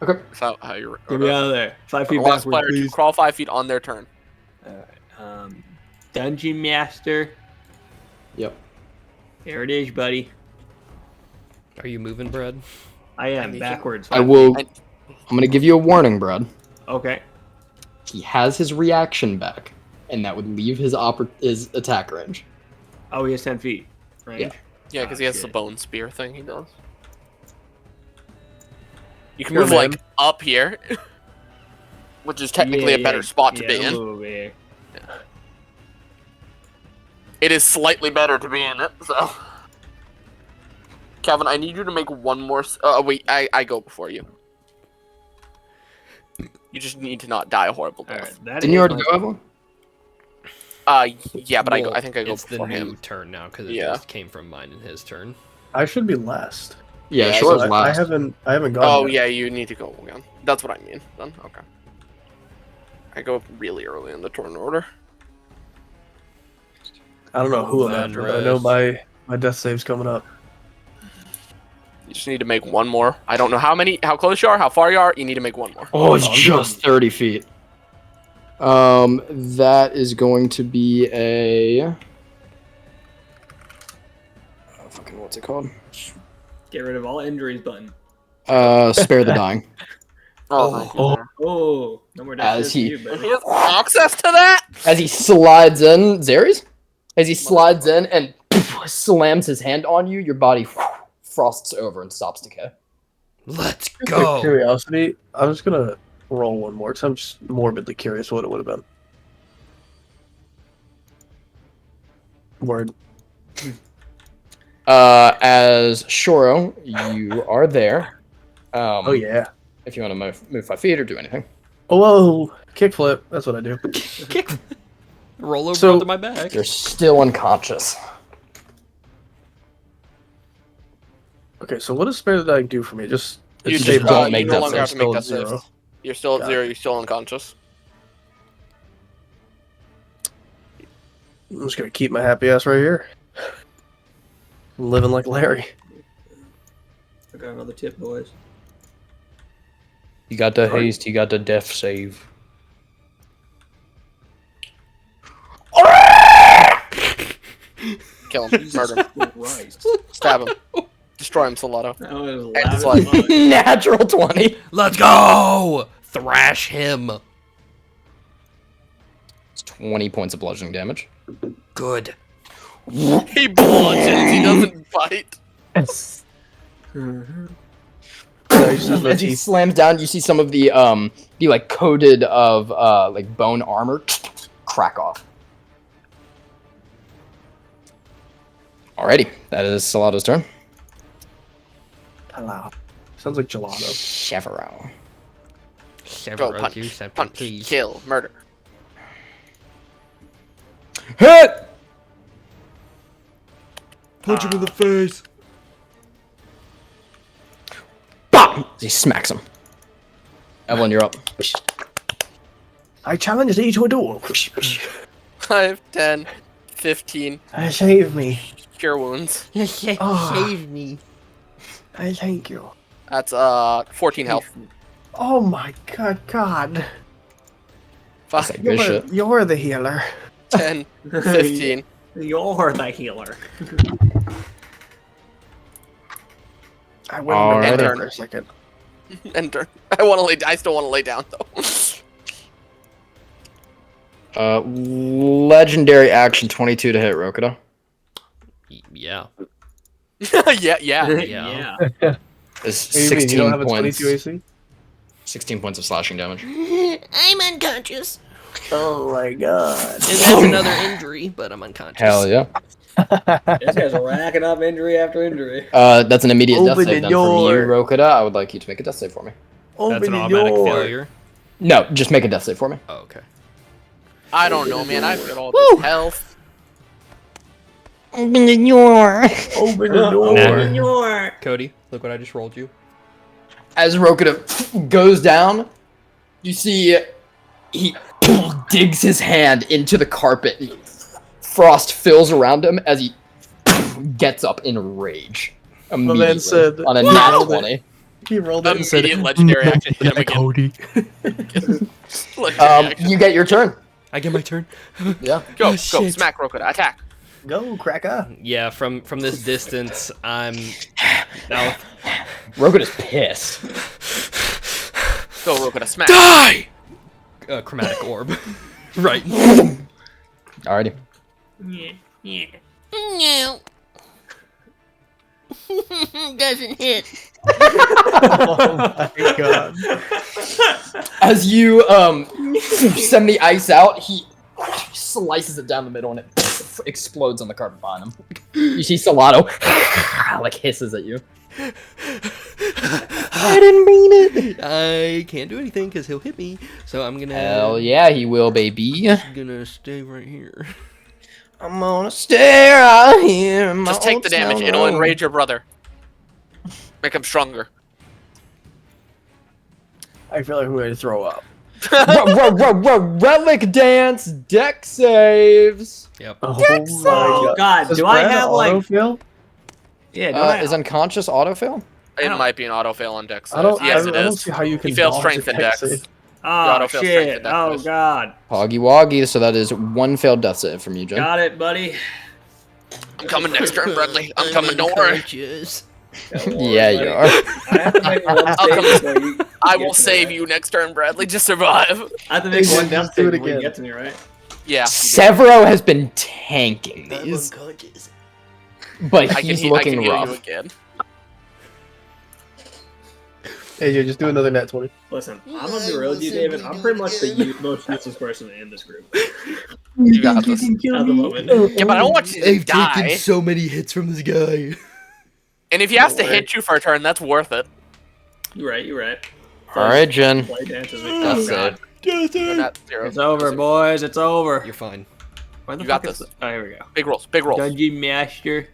Okay. That's how you. get me out of there. 5 feet Last backward, player to please. crawl 5 feet on their turn. Dungeon Master. Yep. Here it is, buddy. Are you moving, Brad? I am mean, backwards. I will. I- I'm gonna give you a warning, Brad. Okay. He has his reaction back, and that would leave his his attack range. Oh, he has 10 feet. Range. Yeah. Yeah, because he has the shit. bone spear thing he does. You can Here, move man. like up here, which is technically a better spot to be in. Move here. It is slightly better to be in it, so. Kevin, I need you to make one more. Wait, I go before you. You just need to not die a horrible All death. right. That Didn't you is already my- go, Evelyn? Yeah, but Well, I think I go it's before the new him. turn now because it Yeah. just came from mine and his turn. I should be last. Yeah, Yeah, Shore's So last. I haven't gone Oh yet. yeah, you need to go again. That's what I mean. Then okay. I go really early in the turn order. I don't know who I'm after, but I know my death save's coming up. You just need to make one more. I don't know how close you are, how far you are. You need to make one more. Oh, it's I'm just 30 feet. That is going to be a... Oh, fucking, what's it called? Get rid of all injuries button. Spare the dying. Oh, Oh, no more As death he- you, baby. he has access to that. As he slides in, Zaries? As he slides in and slams his hand on you, your body frosts over and stops decay. Let's Just go. for curiosity, I'm just gonna roll one more because I'm just morbidly curious what it would have been. Word. As Shoro, you are there. Oh yeah. If you want to move 5 feet or do anything. Oh, whoa! Kickflip. That's what I do. Kick. Roll over So- onto my back. You're still unconscious. Okay, so what does spare the dying do for me? Just You it's just stable. don't you make no death longer have saves. to make Still death at saves. zero. You're still at Got 0. You're still unconscious. I'm just gonna keep my happy ass right here. Living like Larry. I got another tip, boys. You got the haste, you got the death save. Kill him. Murder him. Christ. Stab him. Destroy him, Salato. That was And loud it's as like- fuck. Natural 20. Let's go. Thrash him. It's 20 points of bludgeoning damage. Good. He bludgeons. He doesn't bite. No, you just have no As he teeth. slams down, you see some of the like coated of like bone armor crack off. Alrighty, that is Salato's turn. Hello. Sounds like gelato. Chevro. Go Several punch. you something, Punch. please. Kill. Murder. Hit! Punch him in the face. Bam! He smacks him. Evelyn, you're up. I challenge thee to a duel. 5, 10, 15. Save me. Cure wounds. Save me. I thank you. That's 14 health. Oh my god. 5, Good shit. You're the healer. 10, 15. You're the healer. I went Alright. into for a second. And turn. I still want to lay down though. Legendary action 22 to hit Rokuda. Yeah. yeah. Yeah. Is What do you mean, 16 you don't have a points. 22 AC? 16 points of slashing damage. I'm unconscious. Oh my god. And that's another injury, but I'm unconscious. Hell yeah. This guy's racking up injury after injury. That's an immediate death Open save the then from you, door. Rokuda. I would like you to make a death save for me. That's Open an the automatic door. failure. No, just make a death save for me. Oh, okay. I don't know, man. I've got all this health. Open the door. Open the door. Nah. Your Cody, look what I just rolled you. As Rokuda goes down, you see he digs his hand into the carpet. Frost fills around him as he gets up in rage. Immediately said, on a "What?" nat 20. He rolled it and said, Immediate legendary action. Hit him again. Cody. Legendary action. You get your turn. I get my turn. Yeah. Go, Oh, go, shit. smack Rokuda. Attack. Go, cracker. Yeah, from this distance, I'm now. Rokuda's pissed. Go, Rokuda. Smack. Die. Chromatic orb. Right. Alrighty. No. Doesn't hit. Oh my god. As you send the ice out, he slices it down the middle and it explodes on the carpet behind him. You see Salato like hisses at you. I didn't mean it. I can't do anything because he'll hit me. So I'm gonna. Hell yeah, he will, baby. Gonna stay right here. I'm gonna stay out here. In my Just take old the damage. town It'll room. enrage your brother. Make him stronger. I feel like I'm ready to throw up. Relic dance, deck saves. Yep. Oh my God, Does do I Brad have like? autofill? Yeah, don't I? Is unconscious autofill? It don't- might be an auto fail on dex. I don't. Yes, I it don't is. see how you can. He failed dodge strength a and dex dex. save. Oh auto-fail strength shit! and dex Oh saves. god! Hoggy Woggy, so that is one failed death save from you, Jen. Got it, buddy. I'm coming next turn, Bradley. I'm coming. Don't worry. Yeah, you are. I have to make one I'll come- save before you. I get will to me, save right? you next turn, Bradley. Just survive. I have to make one death Just do save it before you again. get to me, right? Yeah. Severo has been tanking these, but I he's can looking heal rough. you again. AJ, just do another nat 20. Listen, I'm gonna be real with you, David. I'm pretty much the most useless person in this group You got this. at the moment. Yeah, but I don't want you to I've die. taken so many hits from this guy. And if he has to hit you for a turn, that's worth it. You're right. You're right. All right, Jen. Play dances with Death oh, God. save. You're not zero. It's over, boys. It's over. You're fine. Where the You got fuck is this. Oh, here we go. Big rolls. Big rolls. Dungeon Master.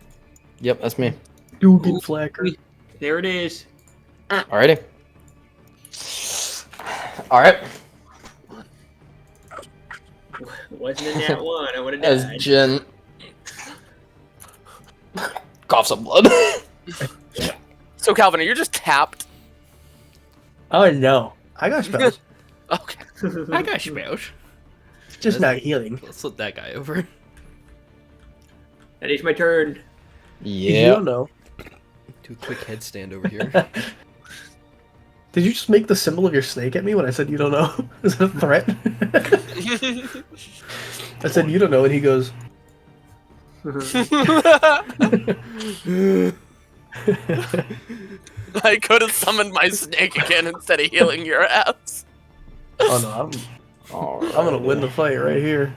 Yep, that's me. Dugan Flacker. There it is. Alrighty. All right. Wasn't in that one. I would have As died. Jen coughs up blood. So, Calvin, are you just tapped? Oh no, I got spells. Okay. I got spells. Just not healing. Let's let that guy over. That is my turn. You Yeah. don't know. Do a quick headstand over here. Did you just make the symbol of your snake at me when I said you don't know? Is that a threat? I said you don't know, and he goes. I could have summoned my snake again instead of healing your ass. Oh no, I'm gonna win the fight right here.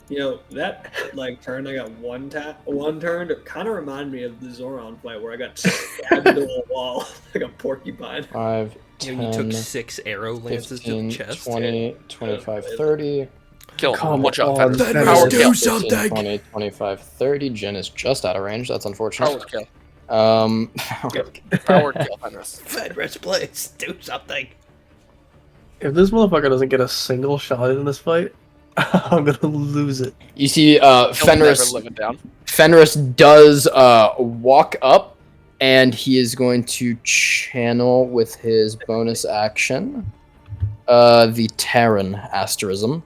You know, that like turn I got one turn, it kind of reminded me of the Zoran fight where I got stabbed into a wall like a porcupine. 5, You know, you 10, took 6 arrow lances to 15, the chest. 20, 25, 30. Kill him. Come One shot. on, Fenris. Fenris, Power do kill. 15, 20, 25, 30. Jen is just out of range. That's Power unfortunate. kill. Power Power kill, Fenris. Fenris, please do something. If this motherfucker doesn't get a single shot in this fight, I'm gonna lose it. You see, He'll Fenris. never live it down. Fenris does walk up, and he is going to channel with his bonus action the Terran asterism.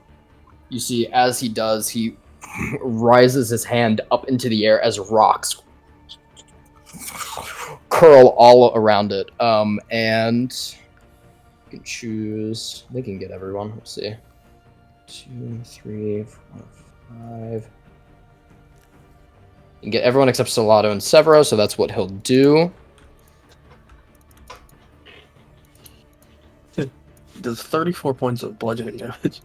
You see, as he does, he rises his hand up into the air as rocks curl all around it. And you can choose. They can get everyone. Let's see. 2, 3, 4, 5. You can get everyone except Solado and Severo, so that's what he'll do. Does 34 points of bludgeoning damage.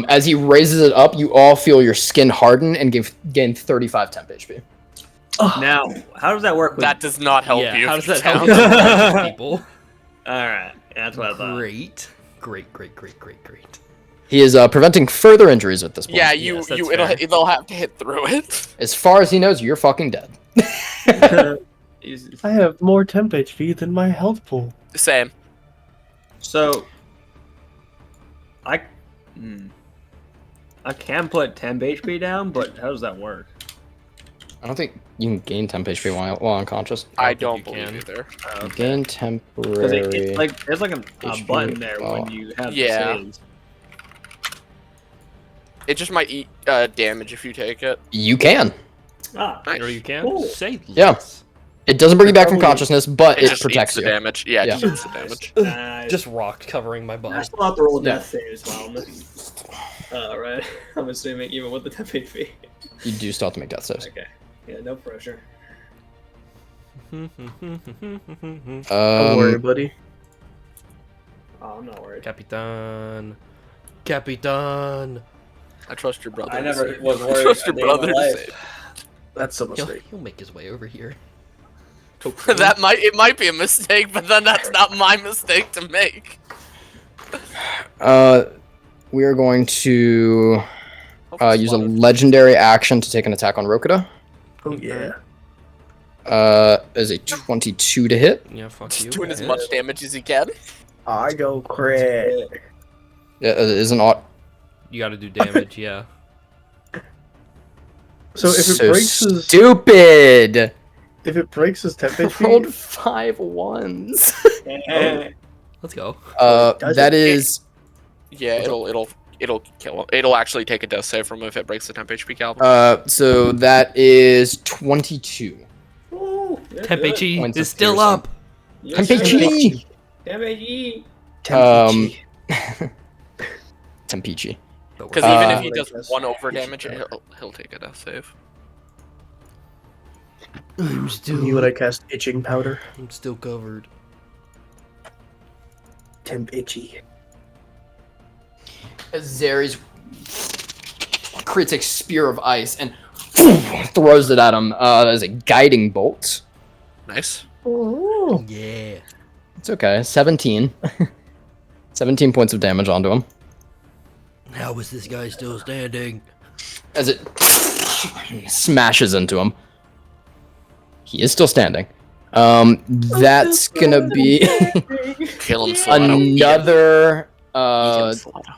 As he raises it up, you all feel your skin harden and gain 35 temp HP. Now, how does that work with That does not help Yeah, you. how does that Sounds- help people? Alright, that's what I thought. Great. Great. He is preventing further injuries at this point. Yeah, Yes, that's they'll have to hit through it. As far as he knows, you're fucking dead. I have more temp HP than my health pool. Same. So, I can put 10 HP down, but how does that work? I don't think you can gain temp HP while unconscious. I think don't you believe can. either. Gain Because temporary. it's like there's like a HP, button there oh. when you have Yeah. the saves. It just might eat damage if you take it. You can. Ah, Nice. Or you can Cool. say Yeah. less. It doesn't bring you back from Probably- consciousness, but It it just protects eats the you. damage. Yeah, it Yeah. just eats the damage. nice. Just rock covering my I body. still have to roll Yeah. death saves while on this. Right. I'm assuming even with the 10 HP. You do still have to make death saves. Okay. Yeah, no pressure. Don't worry, buddy. Oh, I'm not worried. Capitan. I trust your brother. I to never save. was I worried trust your a day in my brother to life. save. That's a He'll, mistake. he'll make his way over here. It might be a mistake, but then that's not my mistake to make. we are going to Hopefully use a spotted. legendary action to take an attack on Rokuda. Oh yeah. Is a 22 to hit. Yeah, fuck Just you. doing as Yeah. much damage as he can. I go crit. Yeah, it is an auto. You gotta do damage, yeah. So Stupid. if it breaks his temp I HP, rolled 5 ones. Let's go. Does That it? is Yeah, it'll kill him. It'll actually take a death save from him if it breaks the temp HP, Calvin. so that is 22. Temp HE Points is of still piercing. up. Tempechi. Tempechi. Tempechi. But Because we're- even if Uh, he does 1 over damage, he'll take a death save. I'm You would I cast itching powder? I'm still covered. Temp itchy. As Zares creates a spear of ice and throws it at him. That is a guiding bolt. Nice. Yeah. It's okay. 17. 17 points of damage onto him. How is this guy still standing? As it smashes into him. He is still standing. That's gonna be Kill him, Solano. another Eat him, Solano.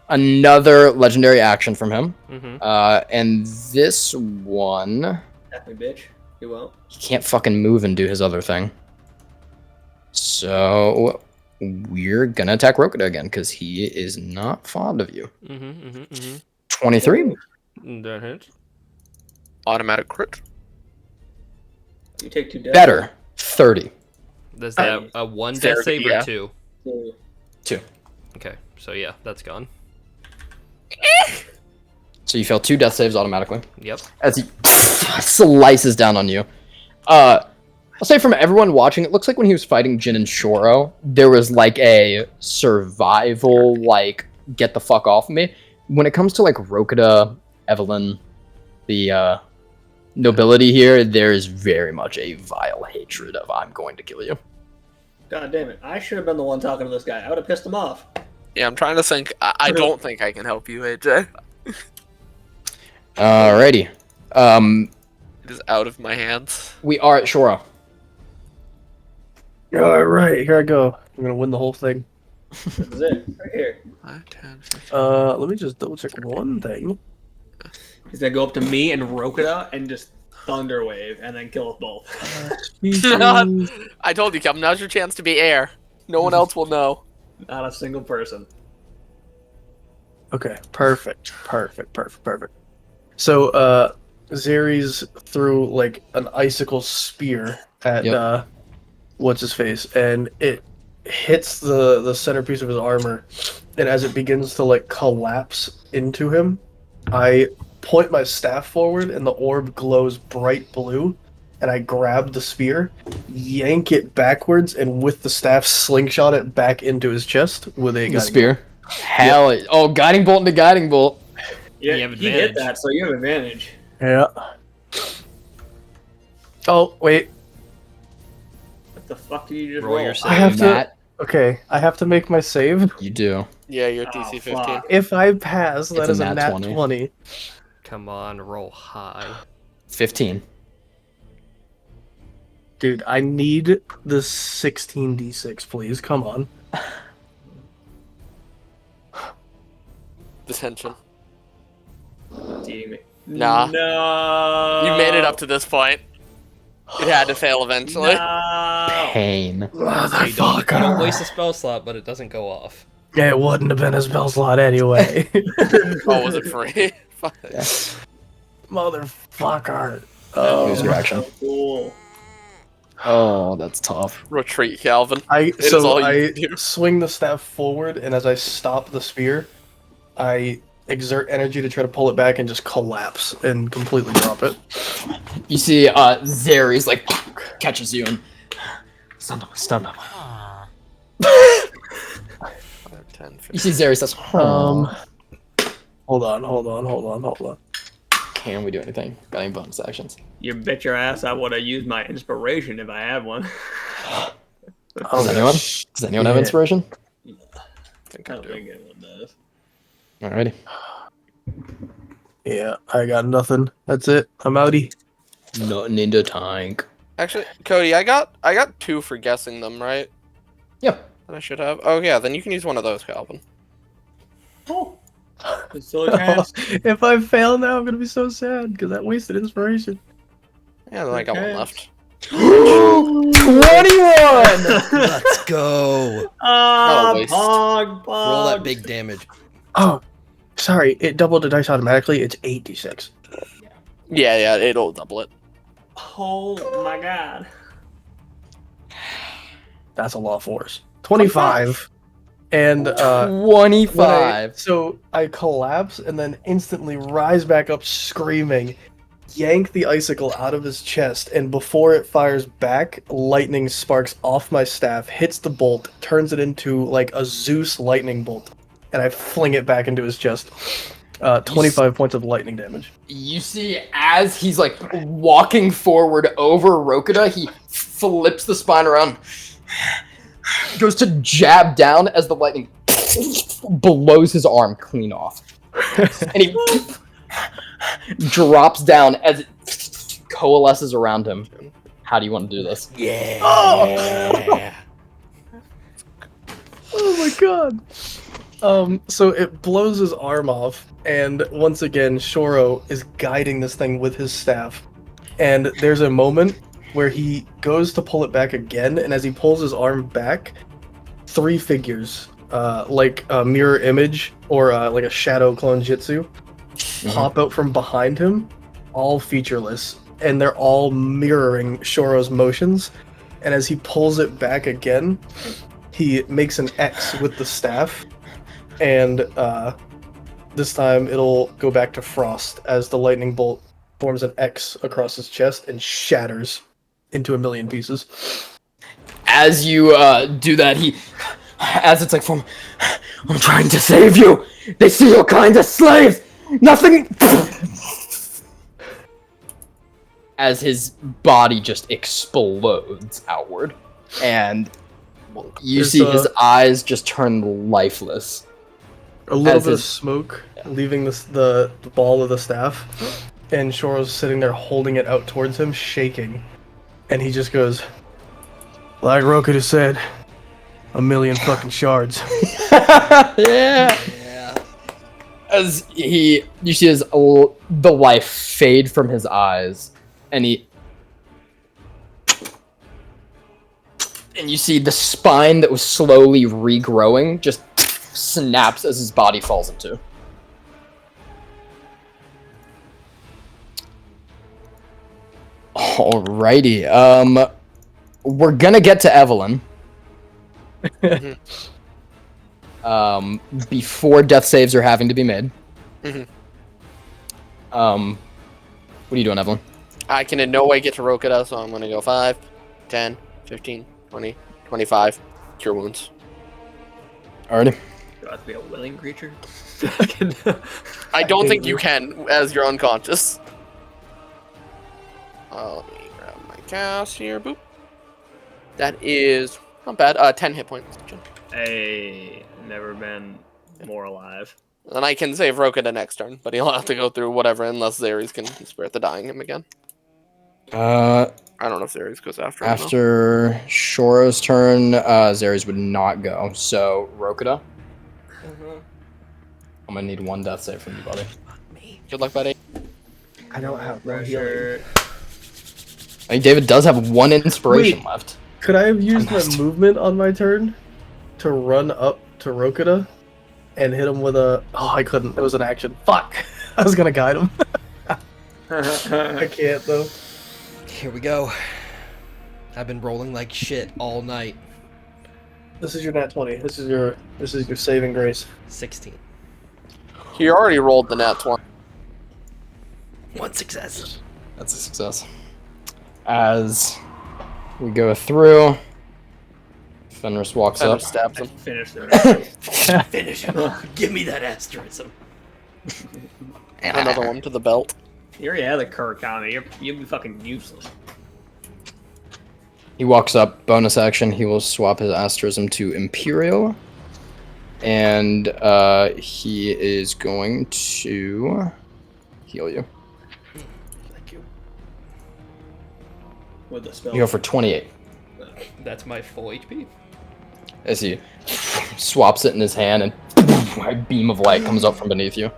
another legendary action from him. Mm-hmm. And this one, Happy bitch. You won't. he can't fucking move and do his other thing. So we're gonna attack Rokuda again because he is not fond of you. Mm-hmm. Mm-hmm. Mm-hmm. 23. That hits. Automatic crit. You take 2 deaths. Better. 30. Is that a 1 There, death save yeah. or 2? 2. Okay, so yeah, that's gone. So you fail 2 death saves automatically Yep. as he slices down on you. I'll say from everyone watching, it looks like when he was fighting Jin and Shoro, there was like a survival, like, get the fuck off me. When it comes to like Rokuda, Evelyn, the nobility here, there is very much a vile hatred of I'm going to kill you. God damn it. I should have been the one talking to this guy. I would have pissed him off. Yeah, I'm trying to think. I don't think I can help you, AJ. Alrighty. It is out of my hands. We are at Shoro. All right, here I go. I'm gonna win the whole thing. This is it. Right here. 5, 10, 15. Let me just double check one thing. He's gonna go up to me and Rokuda and just thunder wave and then kill us both. I told you, Calvin, now's your chance to be air. No one else will know. Not a single person. Okay, perfect. So, Zares threw like an icicle spear at Yep. what's his face, and it hits the centerpiece of his armor, and as it begins to like collapse into him, I point my staff forward, and the orb glows bright blue, and I grab the spear, yank it backwards, and with the staff slingshot it back into his chest with a The guiding spear. Hell, oh, guiding bolt into guiding bolt. Yeah, You have he hit advantage. that, so you have advantage. bolt. Yeah. Oh wait, What the fuck did you just Roll roll? your I have save. to. Matt, okay, I have to make my save. you do. Yeah, you're Oh, DC 15. fuck. If I pass, that It's a is a nat nat 20. 20. Come on, roll high. 15. Dude, I need the 16d6, please. Come on. Detention. It's eating me. Nah. No. You made it up to this point. It had to fail eventually. No. Pain. You don't waste a spell slot, but it doesn't go off. Yeah, it wouldn't have been a spell slot anyway. Oh, was it free? Fuck. Motherfucker. Here's your action. Cool. Oh, that's tough. Retreat, Calvin. is So all you I can do. swing the staff forward, and as I stop the spear, I exert energy to try to pull it back and just collapse and completely drop it. You see, Zares like catches you and stun him. 5, 10, 15. You see Zares says, Hold on. can we do anything? Got any bonus actions? You bet your ass I would have used my inspiration if I had one. Does anyone have inspiration? think I I don't do. think anyone does. Alrighty. Yeah, I got nothing. That's it. I'm outie. Nothing in the tank. Actually, Cody, I got 2 for guessing them, right? Yeah. That I should have. Oh yeah, then you can use one of those, Calvin. Oh, it's still a chance. If I fail now, I'm gonna be so sad because that wasted inspiration. Yeah, then I got one Okay. left. 21! Let's go. Ah, waste. pog. Roll that big damage. Oh, sorry. It doubled the dice automatically. It's 8d6. Yeah, it'll double it. Oh my god. That's a lot of force. 25. And when I 25. I collapse and then instantly rise back up screaming, yank the icicle out of his chest, and before it fires back, lightning sparks off my staff, hits the bolt, turns it into like a Zeus lightning bolt, and I fling it back into his chest. 25 points of lightning damage. You see, as he's like walking forward over Rokuda, he flips the spine around, goes to jab down as the lightning blows his arm clean off. And he drops down as it coalesces around him. How do you want to do this? Yeah. Oh my god. So it blows his arm off, and once again, Shoro is guiding this thing with his staff. And there's a moment where he goes to pull it back again, and as he pulls his arm back, 3 figures, like a mirror image or like a shadow clone jutsu, pop out from behind him, all featureless, and they're all mirroring Shoro's motions. And as he pulls it back again, he makes an X with the staff, and this time it'll go back to Frost as the lightning bolt forms an X across his chest and shatters into a million pieces. As you do that, as it's like I'm trying to save you. They see your kind as slaves. Nothing. As his body just explodes outward, and you There's see his eyes just turn lifeless. A little As bit of his- smoke leaving the ball of the staff, and Shoro's sitting there holding it out towards him, shaking. And he just goes, like Rokuda said, a million fucking shards. Yeah. As you see the life fade from his eyes, and you see the spine that was slowly regrowing just snaps as his body falls into. Alrighty, we're gonna get to Evelyn. Before death saves are having to be made. Mhm. What are you doing, Evelyn? I can in no way get to Rokuda, so I'm gonna go 5, 10, 15, 20, 25. Cure wounds. Alrighty. Do I have to be a willing creature? I don't think you can, as you're unconscious. Let me grab my cast here. Boop. That is not bad. 10 hit points. Hey, never been more alive. And I can save Rokuda next turn, but he'll have to go through whatever unless Zares can spirit the dying him again. I don't know if Zares goes after him. After Shoro's turn, Zares would not go. So, Rokuda, I'm gonna need 1 death save from you, buddy. Good luck, buddy. I don't have no healing. Pressure. I think David does have 1 inspiration Wait. left. Could I have used my missed. movement on my turn to run up to Rokuda and hit him with a... Oh, I couldn't. It was an action. Fuck! I was gonna guide him. I can't, though. Here we go. I've been rolling like shit all night. This is your nat 20. This is your saving grace. 16. He already rolled the nat 20. 1 success. That's a success. As we go through, Fenris walks Kind up. of stabs him. Finish the Finish him. Give me that asterism. Another one to the belt. You already had the Kurakami. You'll be fucking useless. He walks up, bonus action, he will swap his asterism to Imperial. And he is going to heal you. Thank you. With the spell. You go for 28. That's my full HP. As he swaps it in his hand, and a beam of light comes up from beneath you.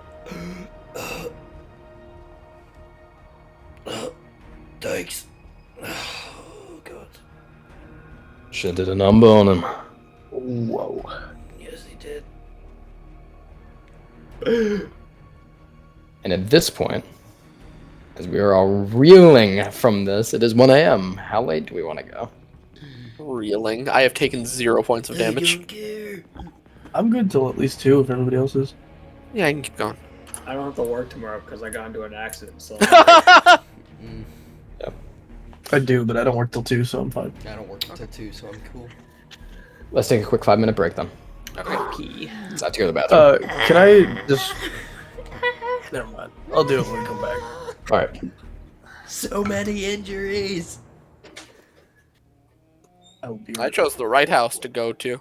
Thanks. Oh god. Should did a number on him. Whoa. Yes, he did. And at this point, as we are all reeling from this, it is 1 a.m. How late do we want to go? Reeling. I have taken 0 points of damage. I'm good till at least 2 if everybody else is. Yeah, I can keep going. I don't have to work tomorrow because I got into an accident. So I do, but I don't work till 2, so I'm fine. I don't work until 2, so I'm cool. Let's take a quick 5-minute break then. Okay. So I have to go to the bathroom. Can I just... Never mind. I'll do it when we come back. All right. So many injuries. I'll be I right chose the right house to go to.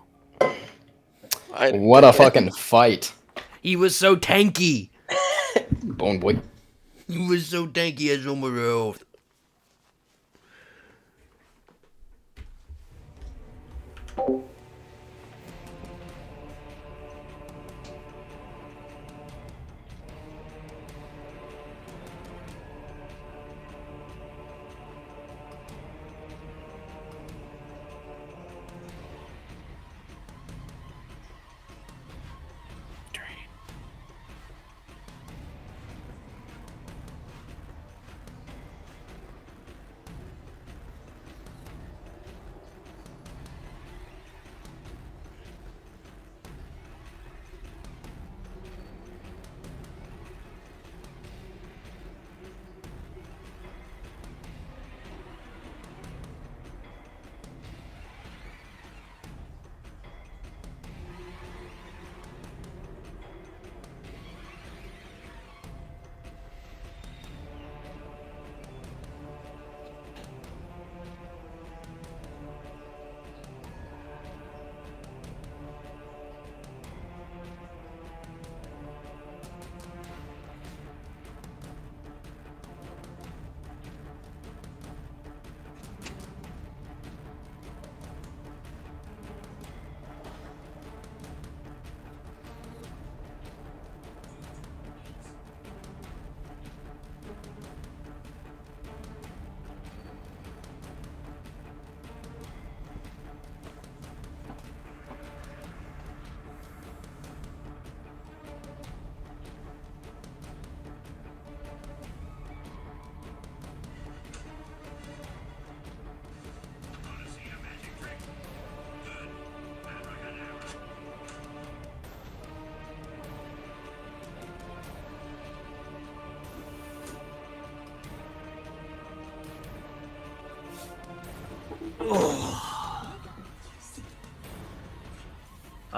What a fucking fight. He was so tanky. Bone boy. He was so tanky as so much health.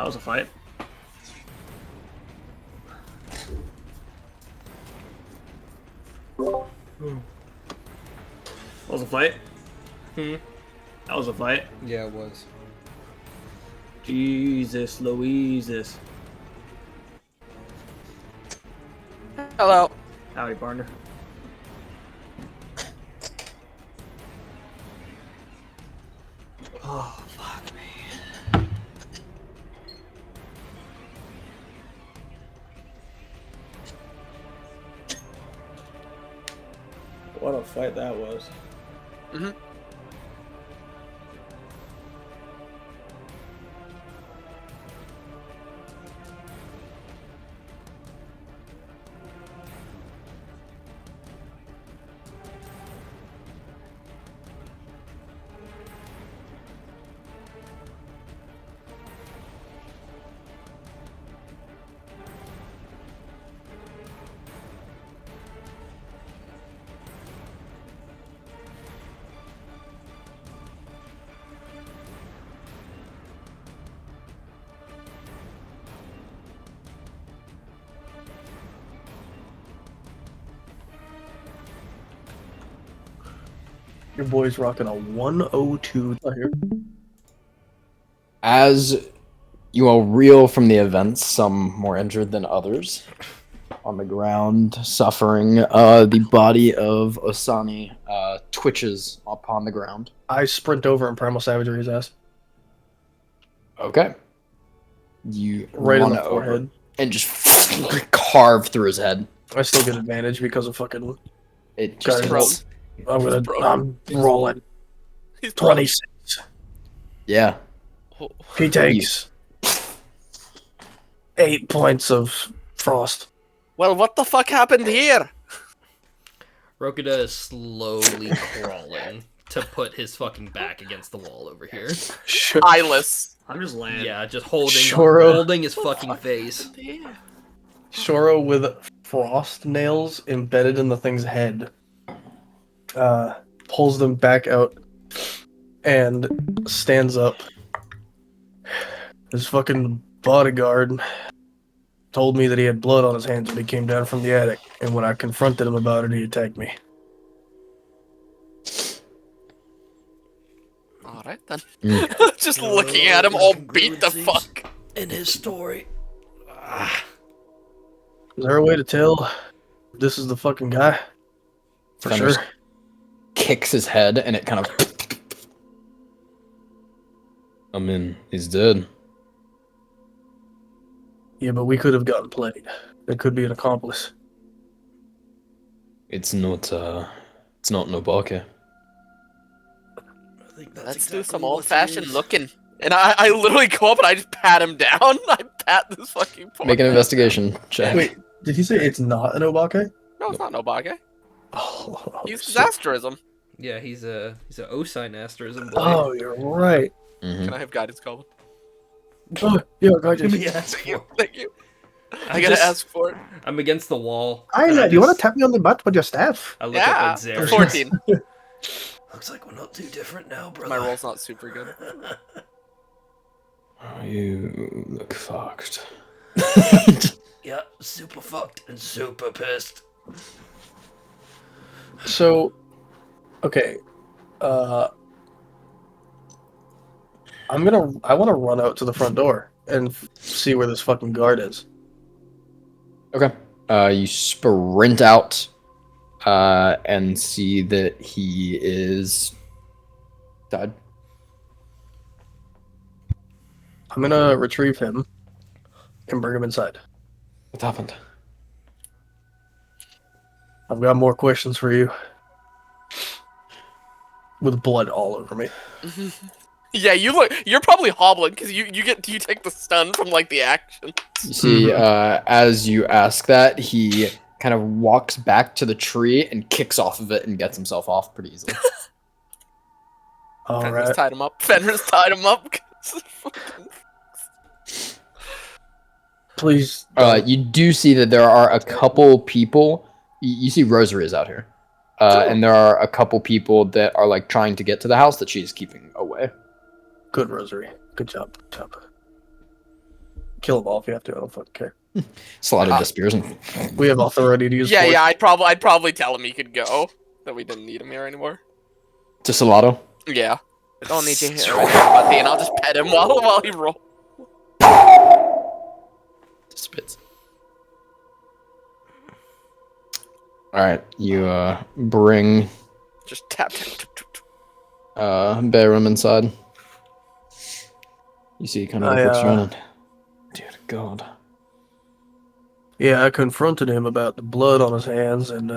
that was a fight. That was a fight. That was a fight. Yeah, it was. Jesus Louises. Hello. Howdy, partner. Oh, fuck me. What a fight that was. Mhm. Your boy's rocking a 102 here. As You all reel from the events, some more injured than others. On the ground, suffering. The body of Osani twitches upon the ground. I sprint over and primal savagery his ass. Okay. You Right in run the over forehead. and just carve through his head. I still get advantage because of fucking. It Just just prone. hits. I'm rolling. He's prone. 26. Yeah. He takes 8 points of frost. Well, what the fuck happened here? Rokuda is slowly crawling to put his fucking back against the wall over here. Eyeless. I'm just landing. Yeah, just holding Shoro. holding his fucking face. Shoro with frost nails embedded in the thing's head. Pulls them back out and stands up. His fucking bodyguard told me that he had blood on his hands when he came down from the attic, and when I confronted him about it, he attacked me. Alright then. Mm. Just looking at him all beat the fuck. In his story. Is there a way to tell if this is the fucking guy? For Fenris sure. kicks his head and it kind of. I mean, he's dead. Yeah, but we could have gotten played. There could be an accomplice. It's not Nobake. I think that's Let's exactly do some what old it fashioned is. looking. And I literally go up and I just pat him down. I pat this fucking poor Make an guy. investigation check. Wait, did he say it's not an Obake? No, it's not Nobage. Oh, He's shit. disasterism. Yeah, he's a Osine asterism blade. Oh, you're right. Mhm. Can I have guidance, Colin? Oh, yeah, God, Give me just... ask Thank you. for. Thank you. I I'm gotta just- ask for it. I'm against the wall. Hi, and lad, I do you want just- to tap me on the butt with your staff? I look Yeah, up at Zary. 14. Looks like we're not too different now, brother. My roll's not super good. You look fucked. Yeah, super fucked and super pissed. So, okay, I want to run out to the front door and see where this fucking guard is. Okay. You sprint out and see that he is died. I'm gonna retrieve him and bring him inside. What happened? I've got more questions for you. With blood all over me. Yeah, you're probably hobbling because you take the stun from like the action. You see, as you ask that, he kind of walks back to the tree and kicks off of it and gets himself off pretty easily. All Fenris right. tied him up. Fenris tied him up. Please. You do see that there are a couple people. You see Rosary is out here. And there are a couple people that are like trying to get to the house that she's keeping away. Good, Rosary. Good job. Good job. Kill them all if you have to. I don't fucking care. Slaughtered the spears and We have authority to use Yeah, force. yeah. I'd probably tell him he could go. That we didn't need him here anymore. to Salato. Yeah. I don't need you here right now, buddy, and I'll just pet him while he rolls. Spits. Alright, you bring Just tap. Bayram inside. You see, he kind of looks I, around. Dear God. Yeah, I confronted him about the blood on his hands, and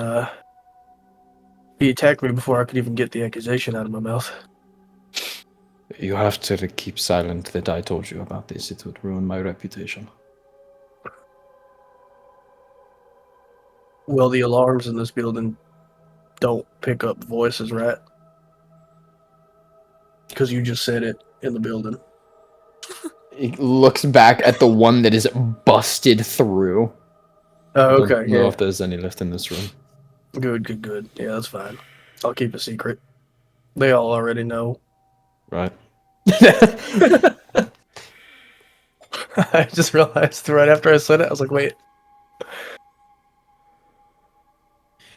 he attacked me before I could even get the accusation out of my mouth. You have to keep silent that I told you about this. It would ruin my reputation. Well, the alarms in this building don't pick up voices, right? Because you just said it in the building. He looks back at the one that is busted through. Oh, I don't okay, know yeah. if there's any left in this room. Good. Yeah, that's fine. I'll keep a secret. They all already know. Right. I just realized right after I said it, I was like, wait.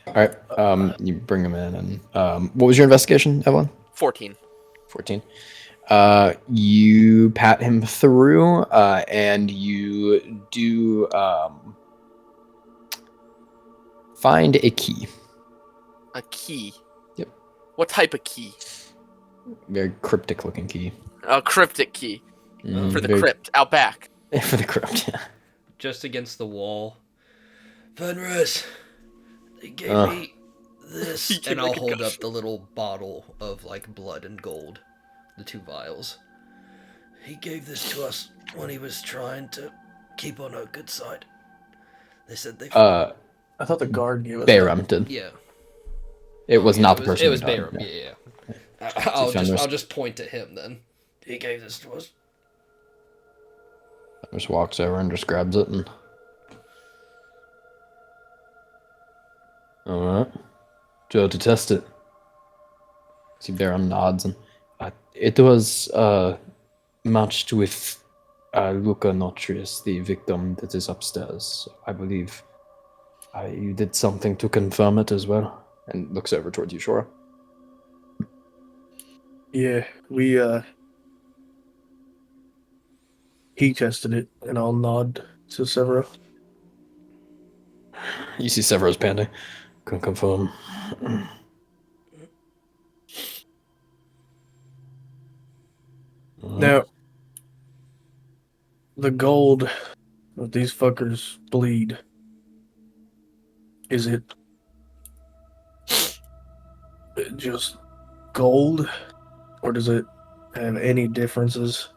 Alright, you bring him in, and what was your investigation, Evelyn? 14. 14. You pat him through, and you do find a key. A key. Yep. What type of key? Very cryptic looking key. A cryptic key. Mhm, For the very- crypt, out back. For the crypt, yeah. Just against the wall. Fenris, they gave Uh. me this. He came And I'll like a hold ghost. up the little bottle of like blood and gold, the 2 vials. He gave this to us when he was trying to keep on our good side. They said they. I thought the guard gave us Bayram did. Yeah. It was Yeah, not the person It who was died, Bayram. yeah. Yeah. Fenris. I'll just point to him then. He gave this to us. Just walks over and just grabs it and. Alright. Joe to test it. See Bayram nods and it was matched with Luca Notrius, the victim that is upstairs. I believe you did something to confirm it as well. And looks over towards you, Shora. Yeah, we he tested it, and I'll nod to Severo. You see Severo's panting. Can confirm. Now, the gold that these fuckers bleed, is it just gold, or does it have any differences?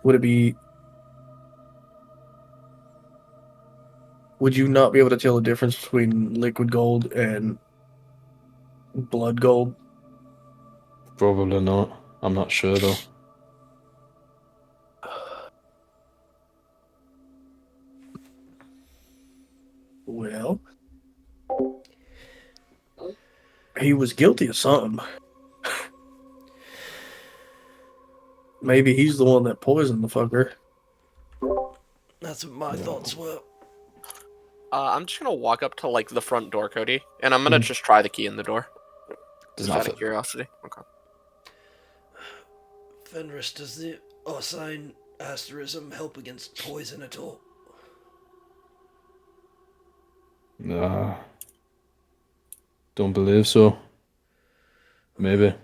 Would it be? Would you not be able to tell the difference between liquid gold and blood gold? Probably not. I'm not sure though. Well, he was guilty of something. Maybe he's the one that poisoned the fucker. That's what my thoughts were. I'm just gonna walk up to like the front door, Cody, and I'm gonna just try the key in the door. Does Just not out fit. of curiosity. Okay. Fenris, does the Orsine asterism help against poison at all? Don't believe so. Maybe.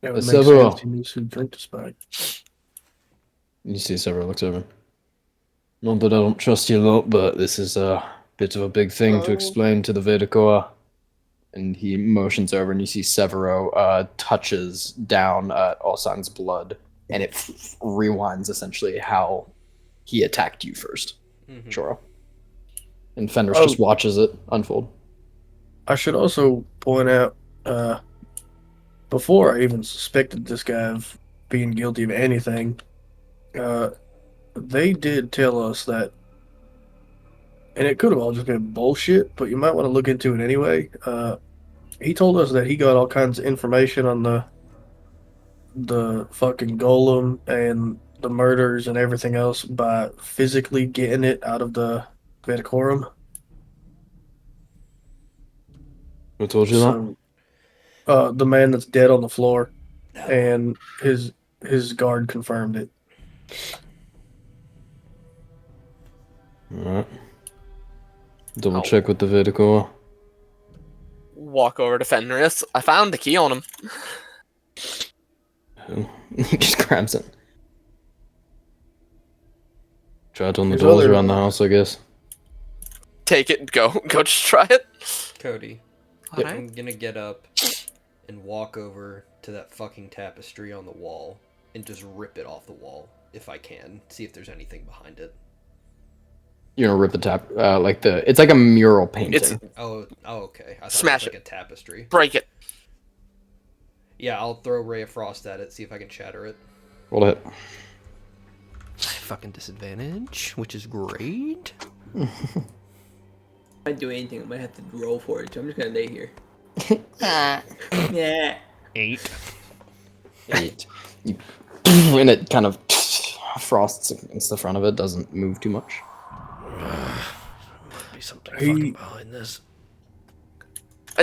That would make Severo. sense. He needs to drink the spike. You see Severo looks over. Not that I don't trust you lot, but this is a bit of a big thing to explain to the Vedakoa. And he motions over, and you see Severo touches down Alsan's blood, and it rewinds essentially how he attacked you first, Shoro. And Fenris just watches it unfold. I should also point out, before I even suspected this guy of being guilty of anything, they did tell us that, and it could have all just been bullshit, but you might want to look into it anyway. He told us that he got all kinds of information on the fucking golem and the murders and everything else by physically getting it out of the Veticorum. Who told you that? So, the man that's dead on the floor, and his guard confirmed it. Alright. Double check with the Vedakoa. Walk over to Fenris. I found the key on him. He just grabs it. Try it on the There's doors other- around the house, I guess. Take it. Go. Go. Just try it. Cody, Alright. I'm gonna get up and walk over to that fucking tapestry on the wall and just rip it off the wall if I can. See if there's anything behind it. You're gonna rip the tap, it's like a mural painting. It's Oh, okay. I thought Smash it was like a tapestry. break it. Yeah, I'll throw Ray of Frost at it, see if I can shatter it. Roll a hit. Fucking disadvantage, which is great. If I do anything, I might have to roll for it, so I'm just gonna lay here. Yeah. 8. 8. And it kind of frosts against the front of it, doesn't move too much. Be something He- fucking behind this.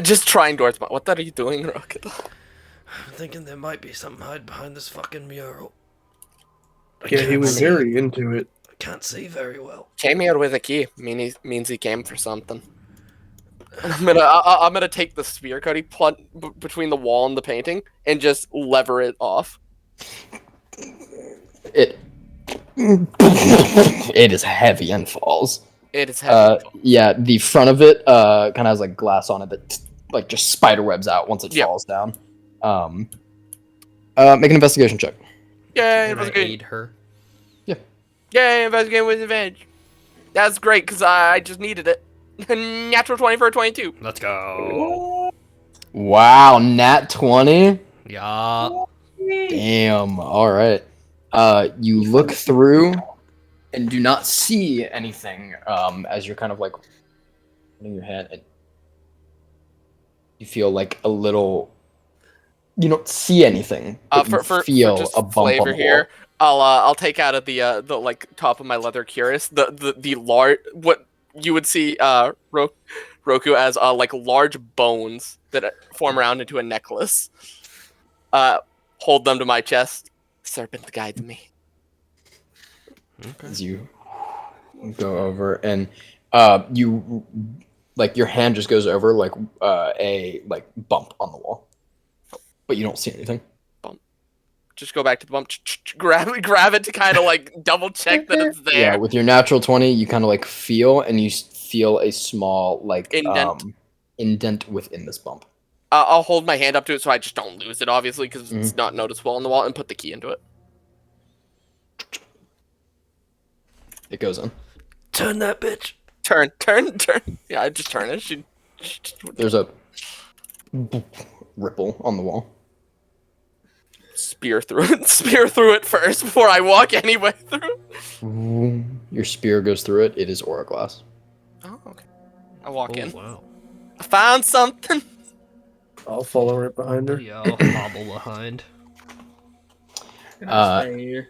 Just trying doors. What are you doing, Rocket? I'm thinking there might be something hide behind this fucking mural. I Yeah, he can't was see. very into it. I can't see very well. Came here with a key. Means he came for something. I'm gonna take the spear, Cody, between the wall and the painting, and just lever it off. It it is heavy and falls. It is heavy. Yeah, the front of it kind of has like glass on it that like just spider webs out once it Yep. falls down. Make an investigation check. Yay, Can I investigate. aid her? Yay, investigate with advantage. That's great, because I just needed it. Natural 20 for a 22. Let's go. Wow, nat 20. Yeah. Damn. All right. You look through and do not see anything. As you're kind of like putting your hand, and you feel like a little. You don't see anything. But you For feel just a bump flavor on the here, I'll take out of the like top of my leather cuirass the large what you would see Roku as like large bones that form around into a necklace. Hold them to my chest. Serpent guides me. Okay. As you go over and you like your hand just goes over like a like bump on the wall, but you don't see anything. Just go back to the bump. Grab it to kind of like double check that it's there. Yeah, with your natural 20, you kind of like feel and you feel a small like indent within this bump. I'll hold my hand up to it so I just don't lose it, obviously, because it's not noticeable on the wall, and put the key into it. It goes in. Turn that bitch. Turn. Yeah, I just turn it. There's a ripple on the wall. Spear through it first before I walk anyway through. Your spear goes through it. It is aura glass. Oh, okay. I walk in. Wow. I found something. I'll follow right behind her. Yeah, I'll hobble behind. Can I stay here?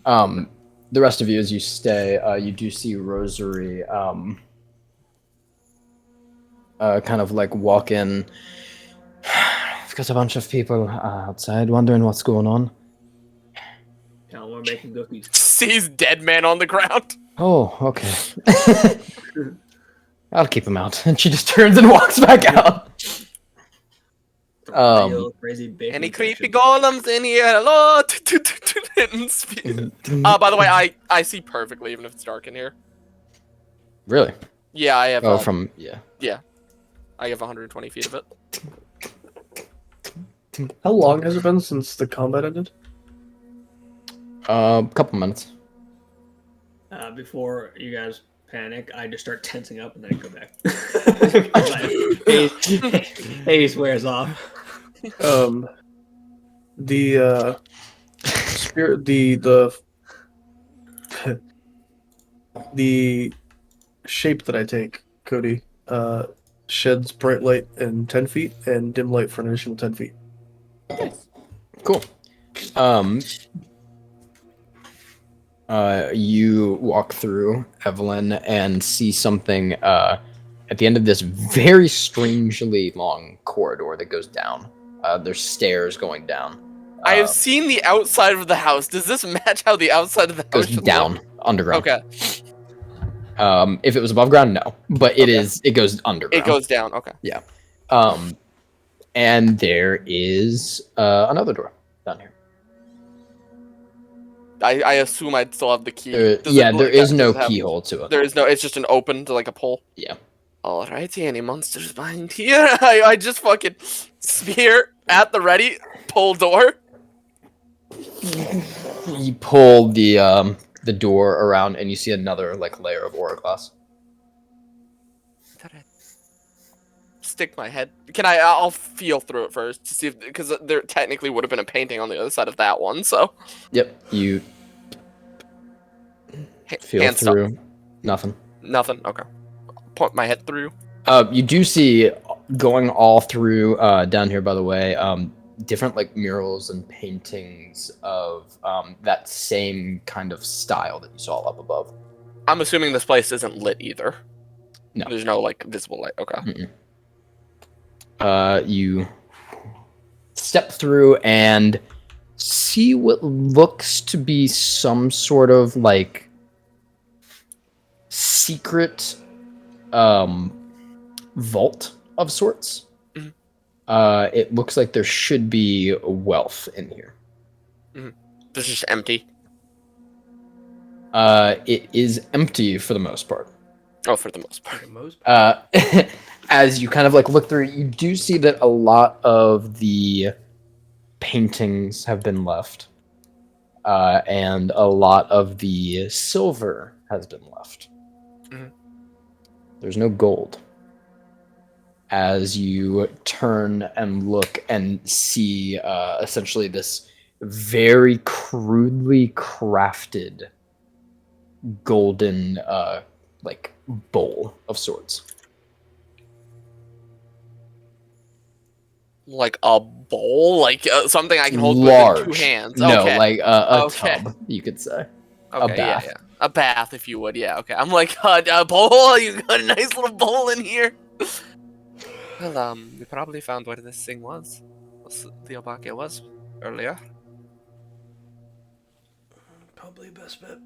The rest of you, as you stay, you do see Rosary kind of like walk in. We've got a bunch of people outside wondering what's going on. Tell them we're making cookies. Sees dead man on the ground. Oh, okay. I'll keep him out. And she just turns and walks back out. Real crazy bacon Any creepy section. golems in here? Hello. Hidden spear. By the way, I see perfectly even if it's dark in here. Really? Yeah, I have. Oh, yeah. I have 120 feet of it. How long has it been since the combat ended? Couple minutes. Before you guys panic, I just start tensing up and then I go back. Haze wears off. The spirit, the shape that I take, Cody, sheds bright light in 10 feet and dim light for an additional 10 feet. Cool. You walk through, Evelyn, and see something at the end of this very strangely long corridor that goes down. There's stairs going down. I have seen the outside of the house. Does this match how the outside of the house Goes should down, look? underground. Okay. If it was above ground, no. But it goes underground. It goes down. Okay. Yeah. And there is another door down here. I assume I'd still have the key. There is no keyhole to it. There is no. It's just an open to like a pull. Yeah. Alrighty, any monsters behind here? I just fucking spear at the ready, pull door. You pull the door around, and you see another like layer of aura glass. Stick my head. Can I? I'll feel through it first to see if, because there technically would have been a painting on the other side of that one. So. Yep. You feel Hand through. stuff. Nothing. Nothing. Okay. Point my head through. You do see going all through down here, by the way, different like murals and paintings of that same kind of style that you saw up above. I'm assuming this place isn't lit either. No. There's no like visible light. Okay. You step through and see what looks to be some sort of like secret vault of sorts. Mhm. It looks like there should be wealth in here. It's just empty. It is empty for the most part. Oh, for the most part. For the most part. As you kind of like look through, you do see that a lot of the paintings have been left, and a lot of the silver has been left. Mhm. There's no gold. As you turn and look and see essentially this very crudely crafted golden like bowl of sorts. Like a bowl, like something I can hold Large. with two hands. No, Okay. like a Okay. tub, you could say. Okay, bath. yeah. A bath, if you would. Yeah. Okay. I'm like a bowl. You got a nice little bowl in here. Well, we probably found where this thing was. The Obake was earlier. Probably best bet.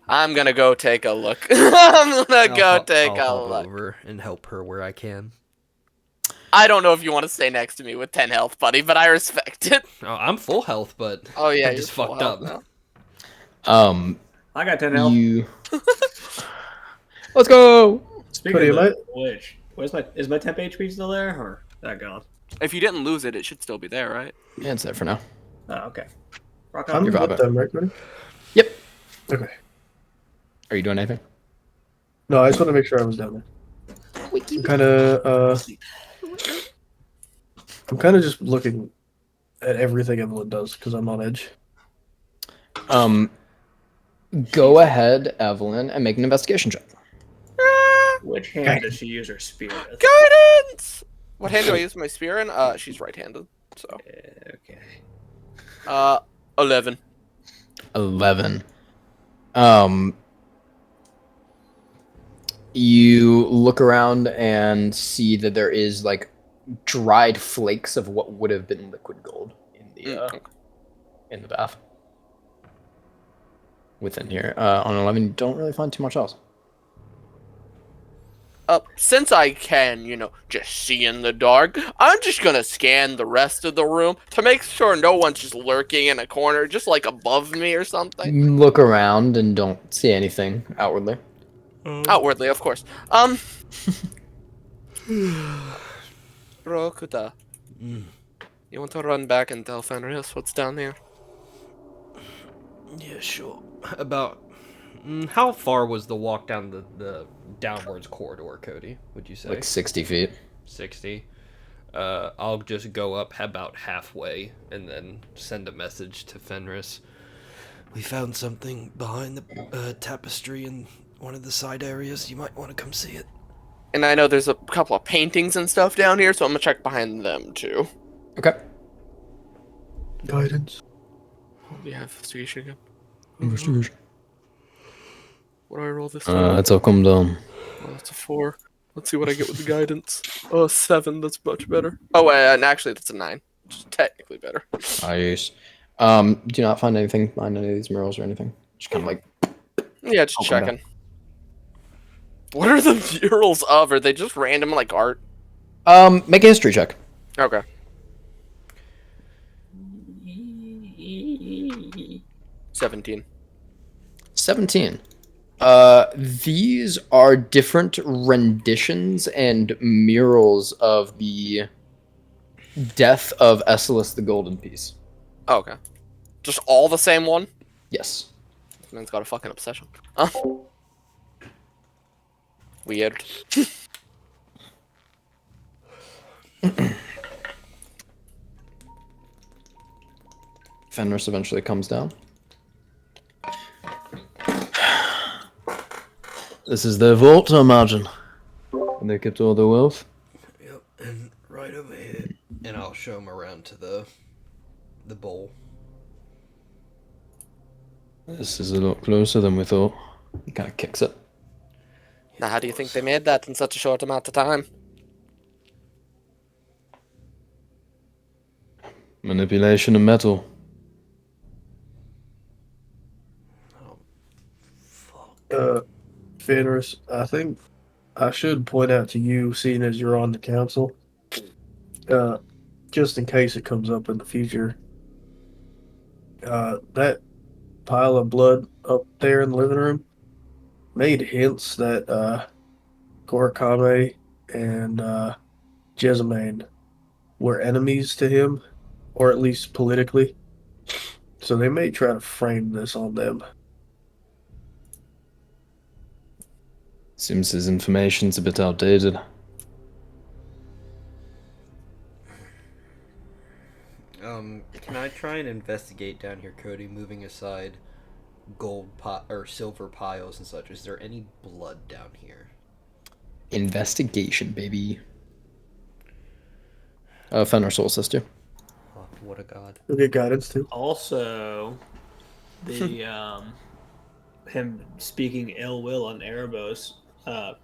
I'm gonna go take a look. I'm gonna I'll take a hop look. over and help her where I can. I don't know if you want to stay next to me with 10 health, buddy, but I respect it. Oh, I'm full health, but Oh yeah, I you're just full fucked health up. now. I got 10 health. You. Let's go. What do Speaking you of which, is my temp HP still there, or is that gone? If you didn't lose it, it should still be there, right? Yeah, it's there for now. Oh, okay. Rock I'm on. Your with Baba. them, right, buddy? Yep. Okay. Are you doing anything? No, I just want to make sure I was down there. I'm kind of just looking at everything Evelyn does because I'm on edge. Go ahead, Evelyn, and make an investigation check. Which hand does she use her spear with? Guidance! What hand do I use my spear in? She's right-handed, so. Okay. 11. 11. You look around and see that there is like dried flakes of what would have been liquid gold in the bath. Within here. On 11, you don't really find too much else. Since I can, just see in the dark, I'm just gonna scan the rest of the room to make sure no one's just lurking in a corner, just like above me or something. You look around and don't see anything outwardly. Outwardly, of course. Rokuta, you want to run back and tell Fenris what's down here? Yeah, sure. About how far was the walk down the downwards corridor, Cody? Would you say Like 60 feet. 60? I'll just go up about halfway and then send a message to Fenris. We found something behind the tapestry in one of the side areas. You might want to come see it. And I know there's a couple of paintings and stuff down here, so I'm gonna check behind them too. Okay. Guidance. Yeah, investigation again. Investigation. What do I roll this time? That's all come down. Oh, that's a 4. Let's see what I get with the guidance. Oh, 7. That's much better. Oh, and actually, that's a 9. Which is technically better. Nice. Do you not find anything behind any of these murals or anything? Just kind of like. Yeah, just Open checking. What are the murals of? Are they just random, like, art? Make a history check. Okay. 17. 17. These are different renditions and murals of the death of Essalus the Golden Piece. Oh, okay. Just all the same one? Yes. This man's got a fucking obsession. Weird. Fenris eventually comes down. This is their vault, I imagine. And they kept all their wealth. Yep, and right over here. And I'll show him around to the bowl. This is a lot closer than we thought. He kind of kicks it. Now, how do you think they made that in such a short amount of time? Manipulation of metal. Fenris, I think I should point out to you, seeing as you're on the council, uh, just in case it comes up in the future, that pile of blood up there in the living room made hints that Korakame and Jessamine were enemies to him, or at least politically. So they may try to frame this on them. Seems his information's a bit outdated. Can I try and investigate down here, Cody, moving aside gold or silver piles and such? Is there any blood down here? Investigation, baby. Fenrir Soul Sister. Oh, what a god. You'll get guidance too. Also, the him speaking ill will on Erebos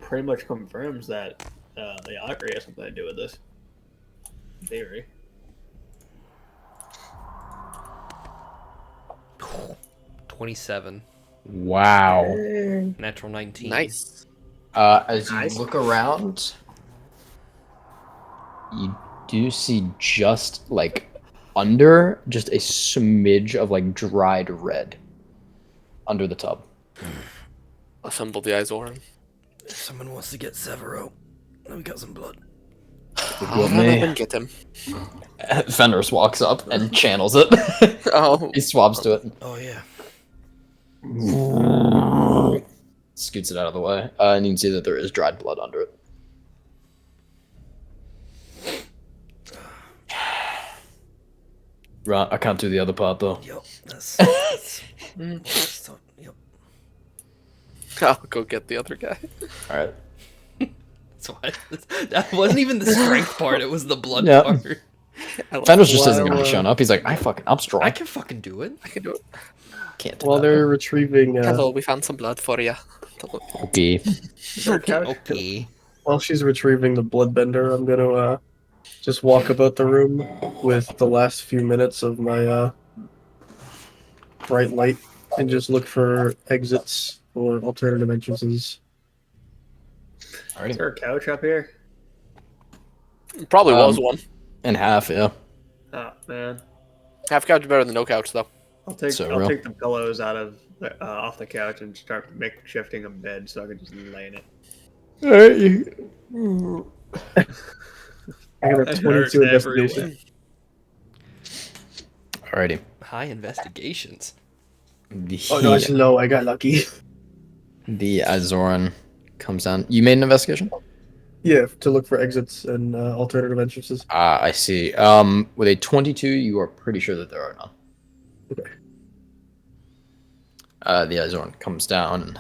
pretty much confirms that the Akari has something to do with this. In theory. 27. Wow. Natural 19. Nice. As you Nice. look around, you do see just like under just a smidge of like dried red under the tub. Assemble the Izoran. If someone wants to get Severo, then we got some blood. I'll run up and get him. Fenris walks up and channels it. Oh, He swabs to it. Oh yeah. Scoots it out of the way. And you can see that there is dried blood under it. Right, I can't do the other part though. Yep. That's yep. I'll go get the other guy. Alright. That's why that wasn't even the strength part, it was the blood Yeah. part. Fenris just isn't While, gonna be shown up. He's like, I'm strong. I can fucking do it. I can do it. Can't do While that. they're retrieving, Hello, we found some blood for you. Okay. Okay. while she's retrieving the bloodbender, I'm gonna just walk about the room with the last few minutes of my bright light and just look for exits or alternative entrances. Is there a couch up here? Probably was one. In half, yeah. Oh man, Half couch better than no couch, though. I'll take So I'll real. take the pillows out of off the couch and start shifting a bed so I can just lay in it. I got a That 22 hurts investigation. Alrighty. High investigations. Oh no, it's low. I got lucky. The Azoran comes down. You made an investigation? Yeah, to look for exits and alternative entrances. Ah, I see. With a 22, you are pretty sure that there are none. Okay. The Azoran comes down.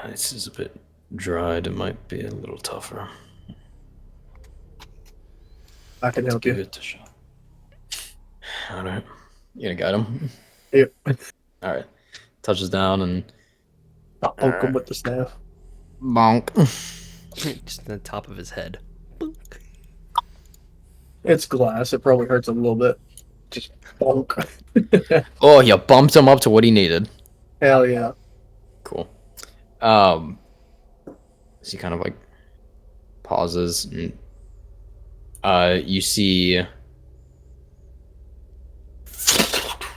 This is a bit dried. It might be a little tougher. I can help Give you. it a shot. Alright. You gonna guide him? Yep. Alright. Touches down and I'll poke him with the staff. bonk. Just on the top of his head. It's glass. It probably hurts a little bit. Just bonk. Oh, you bumped him up to what he needed. Hell yeah. Cool. So he kind of like pauses and you see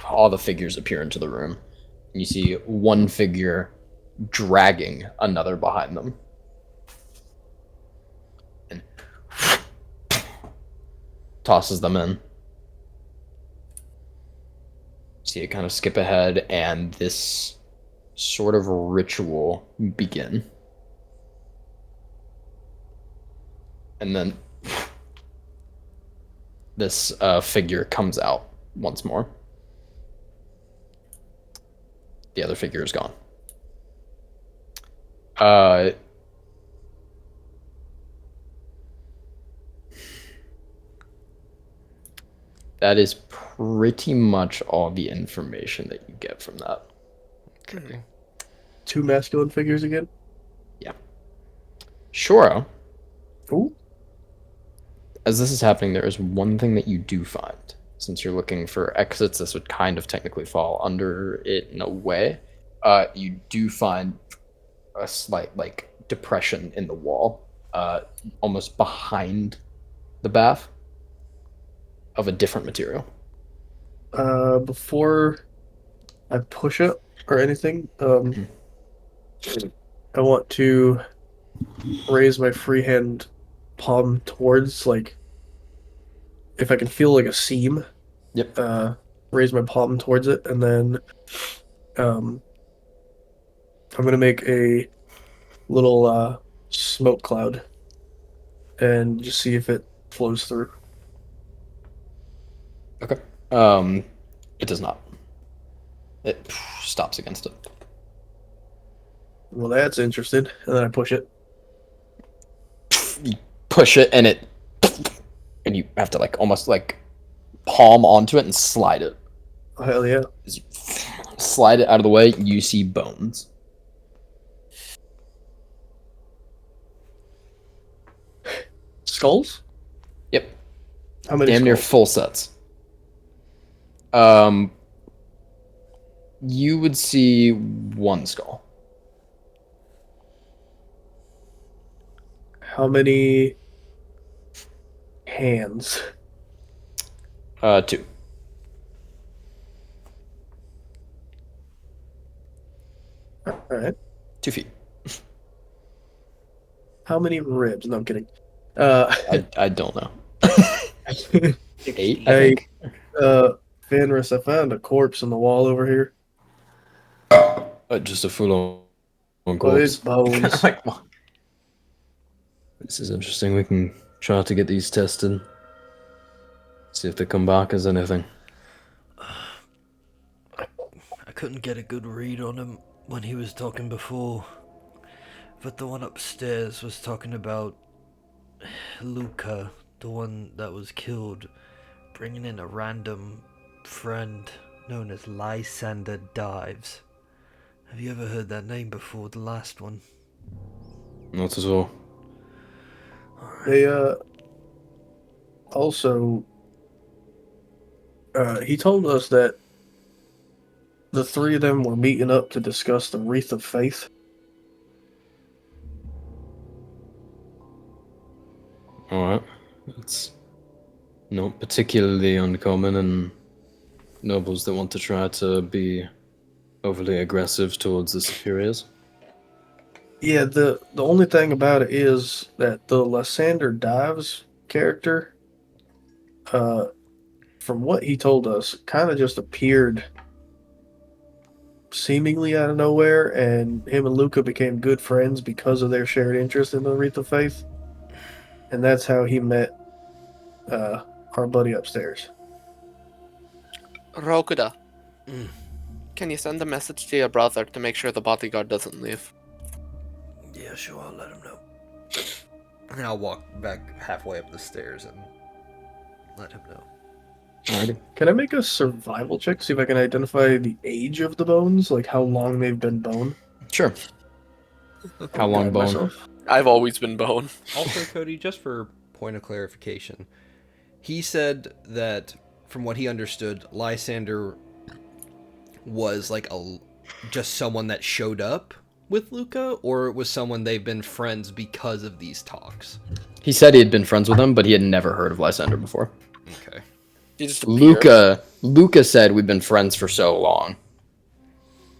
all the figures appear into the room. And you see one figure dragging another behind them. And tosses them in. See it kind of skip ahead and this sort of ritual begin. And then this figure comes out once more. The other figure is gone. That is pretty much all the information that you get from that. Okay. 2 masculine figures again. Shoro, Ooh. as this is happening, there is one thing that you do find. Since you're looking for exits, this would kind of technically fall under it in a way. You do find a slight like depression in the wall, almost behind the bath, of a different material. Before I push it or anything, I want to raise my free hand palm towards, like, if I can feel like a seam, Yep. raise my palm towards it, and then um, I'm gonna make a little smoke cloud and just see if it flows through. Okay. It does not. It stops against it. Well, that's interesting. And then I push it. You push it, and and you have to like almost like palm onto it and slide it. Oh, hell yeah. As you slide it out of the way, you see bones. Skulls? Yep. How many Damn near skulls? full sets. You would see one skull. How many hands? 2. All right. 2 feet. How many ribs? No, I'm kidding. I don't know. 8, I Hey, think. Fenris, I found a corpse on the wall over here. Just a full on But it's corpse. bones. Like, what? This is interesting. We can try to get these tested. See if they come back as anything. I couldn't get a good read on him when he was talking before, but the one upstairs was talking about Luca, the one that was killed, bringing in a random friend known as Lysander Dives. Have you ever heard that name before, the last one? Not at all. They also he told us that the 3 of them were meeting up to discuss the wreath of faith. Alright. It's not particularly uncommon in nobles that want to try to be overly aggressive towards the superiors. Yeah, the only thing about it is that the Lysander Dives character, from what he told us, kind of just appeared seemingly out of nowhere, and him and Luca became good friends because of their shared interest in the Wreath of Faith, and that's how he met our buddy upstairs. Rokuda, Mm. can you send a message to your brother to make sure the bodyguard doesn't leave? Yeah, sure, I'll let him know. And I'll walk back halfway up the stairs and let him know. Alrighty. Can I make a survival check, see if I can identify the age of the bones, like how long they've been bone? Sure. How long Guide bone? myself. I've always been bone. Also, Cody, just for point of clarification, he said that from what he understood, Lysander was like just someone that showed up with Luca, or it was someone they've been friends because of these talks. He said he had been friends with him, but he had never heard of Lysander before. Okay. He just appeared. Luca said we've been friends for so long,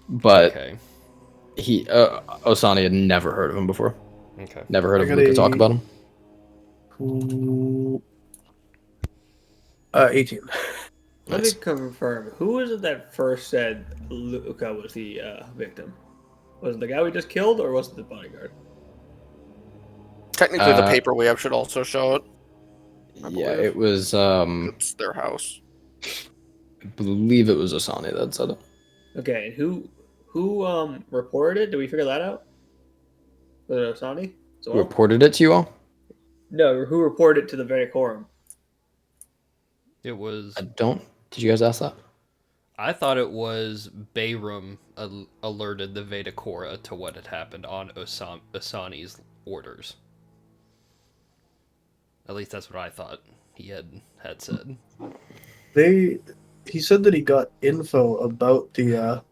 but Okay. Osani had never heard of him before. Okay. Never heard I of got Luca a- talk about him. Ooh. 18. Let Nice. me confirm. Who was it that first said Luca was the victim? Was it the guy we just killed, or was it the bodyguard? Technically, the paper we have should also show it. I Yeah, believe. it was. It's their house. I believe it was Osani that said it. Okay, and who reported it? Did we figure that out? Was it Osani? So Who reported it to you all? no, who reported it to the very quorum? It was. I don't. Did you guys ask that? I thought it was Bayram alerted the Vedakora to what had happened on Asani's orders. At least that's what I thought he had said. He said that he got info about the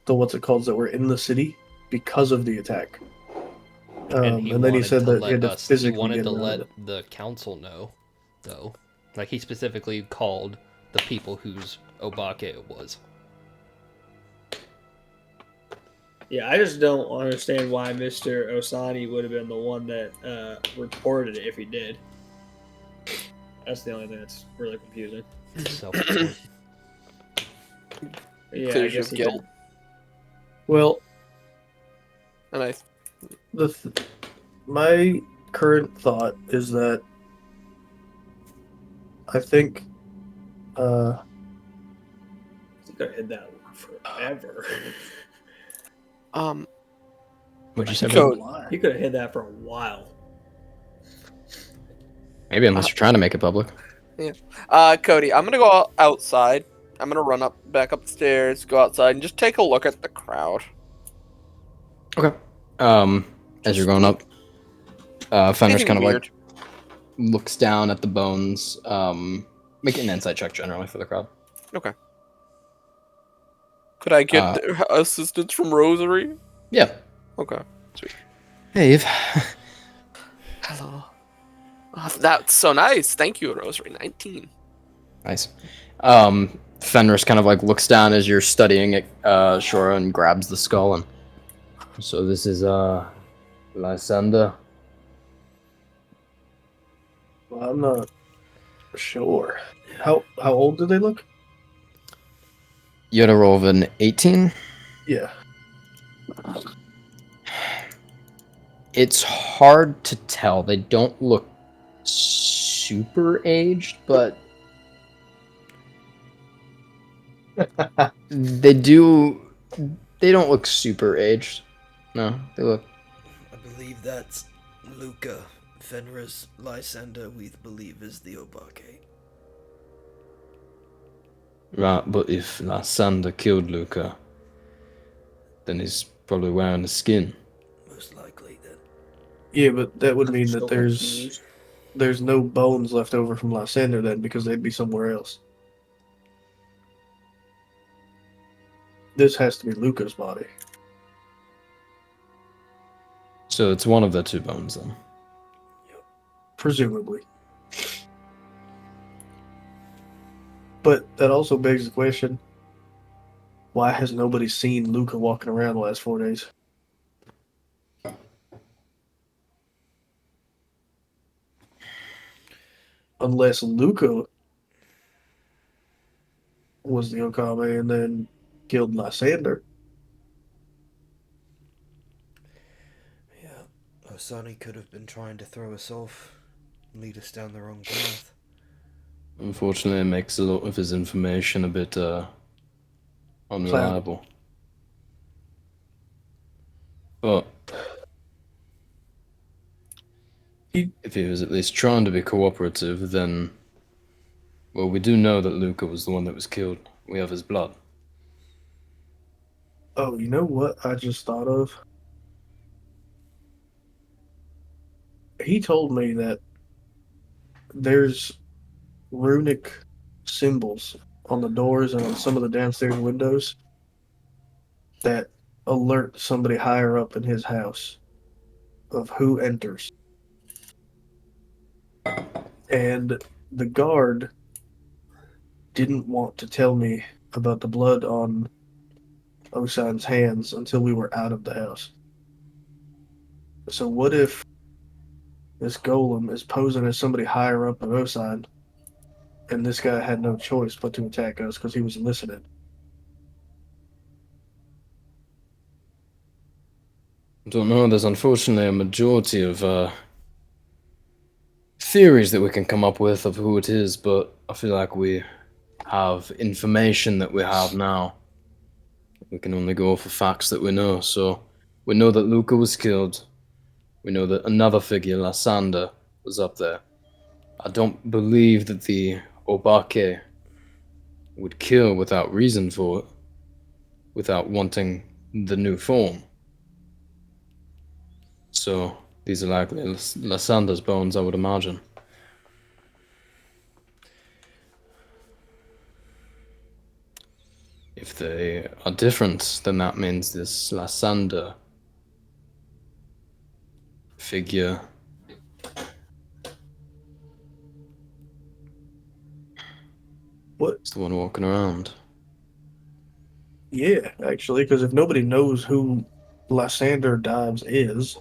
what's it called that were in the city because of the attack. And he And then he wanted said to that he let had to us. He physically wanted get to around let it. the council know, though. Like he specifically called the people whose Obake it was. Yeah, I just don't understand why Mr. Osani would have been the one that reported it if he did. That's the only thing that's really confusing. Self-report. Yeah, I Clears guess your he guilt. did. Well, And I my current thought is that I think He could have hid that forever. What'd you say? Code. Bob? He could have hid that for a while. Maybe unless you're trying to make it public. Cody, I'm gonna go outside. I'm gonna run back up the stairs, go outside, and just take a look at the crowd. Okay. As you're going up, Fenris Anything kind of weird? like looks down at the bones. Make an insight check generally for the crowd. Okay. Could I get assistance from Rosary? Yeah. Okay. Sweet. Hey, Eve. Hello. Oh, that's so nice. Thank you, Rosary. 19. Nice. Fenris kind of like looks down as you're studying it, Shora, and grabs the skull. And so this is Lysander. well, I'm not sure. How old do they look? You had a roll of an 18. Yeah. It's hard to tell. They don't look super aged, but they do. They don't look super aged. No, they look. I believe that's Luca. Fenris Lysander, we believe, is the Obake. Right, but if Lysander killed Luca, then he's probably wearing the skin. Most likely, then. Yeah, but that would mean So that there's confused. no bones left over from Lysander then, because they'd be somewhere else. This has to be Luca's body. So it's one of the two bones then. Presumably. But that also begs the question, why has nobody seen Luca walking around the last 4 days? Unless Luca was the Okame and then killed Lysander. Yeah, Osani could have been trying to throw us off, lead us down the wrong path. Unfortunately, it makes a lot of his information a bit unreliable. But if he was at least trying to be cooperative, then, well, we do know that Luca was the one that was killed. We have his blood. Oh, you know what I just thought of? He told me that there's runic symbols on the doors and on some of the downstairs windows that alert somebody higher up in his house of who enters. And the guard didn't want to tell me about the blood on Osan's hands until we were out of the house. So what if this golem is posing as somebody higher up in Osan, and this guy had no choice but to attack us because he was listening? I don't know, there's unfortunately a majority of theories that we can come up with of who it is, but I feel like we have information that we have now. We can only go for facts that we know. So we know that Luca was killed. We know that another figure, Lysander, was up there. I don't believe that the Obake would kill without reason for it, without wanting the new form. So these are likely Lysander's bones, I would imagine. If they are different, then that means this Lysander figure What? is the one walking around. Yeah, actually, because if nobody knows who Lysander Dives is,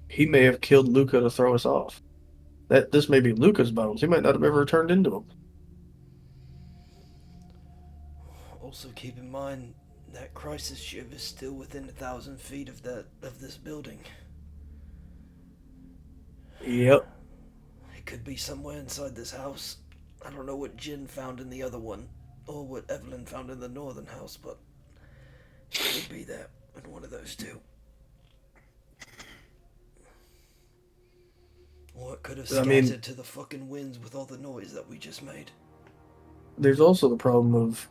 he may have killed Luca to throw us off. This may be Luca's bones. He might not have ever turned into them. Also, keep in mind that crisis ship is still within 1,000 feet of this building. Yep. It could be somewhere inside this house. I don't know what Jin found in the other one, or what Evelyn found in the northern house, but it could be there in one of those two. Or it could have scattered to the fucking winds with all the noise that we just made. There's also the problem of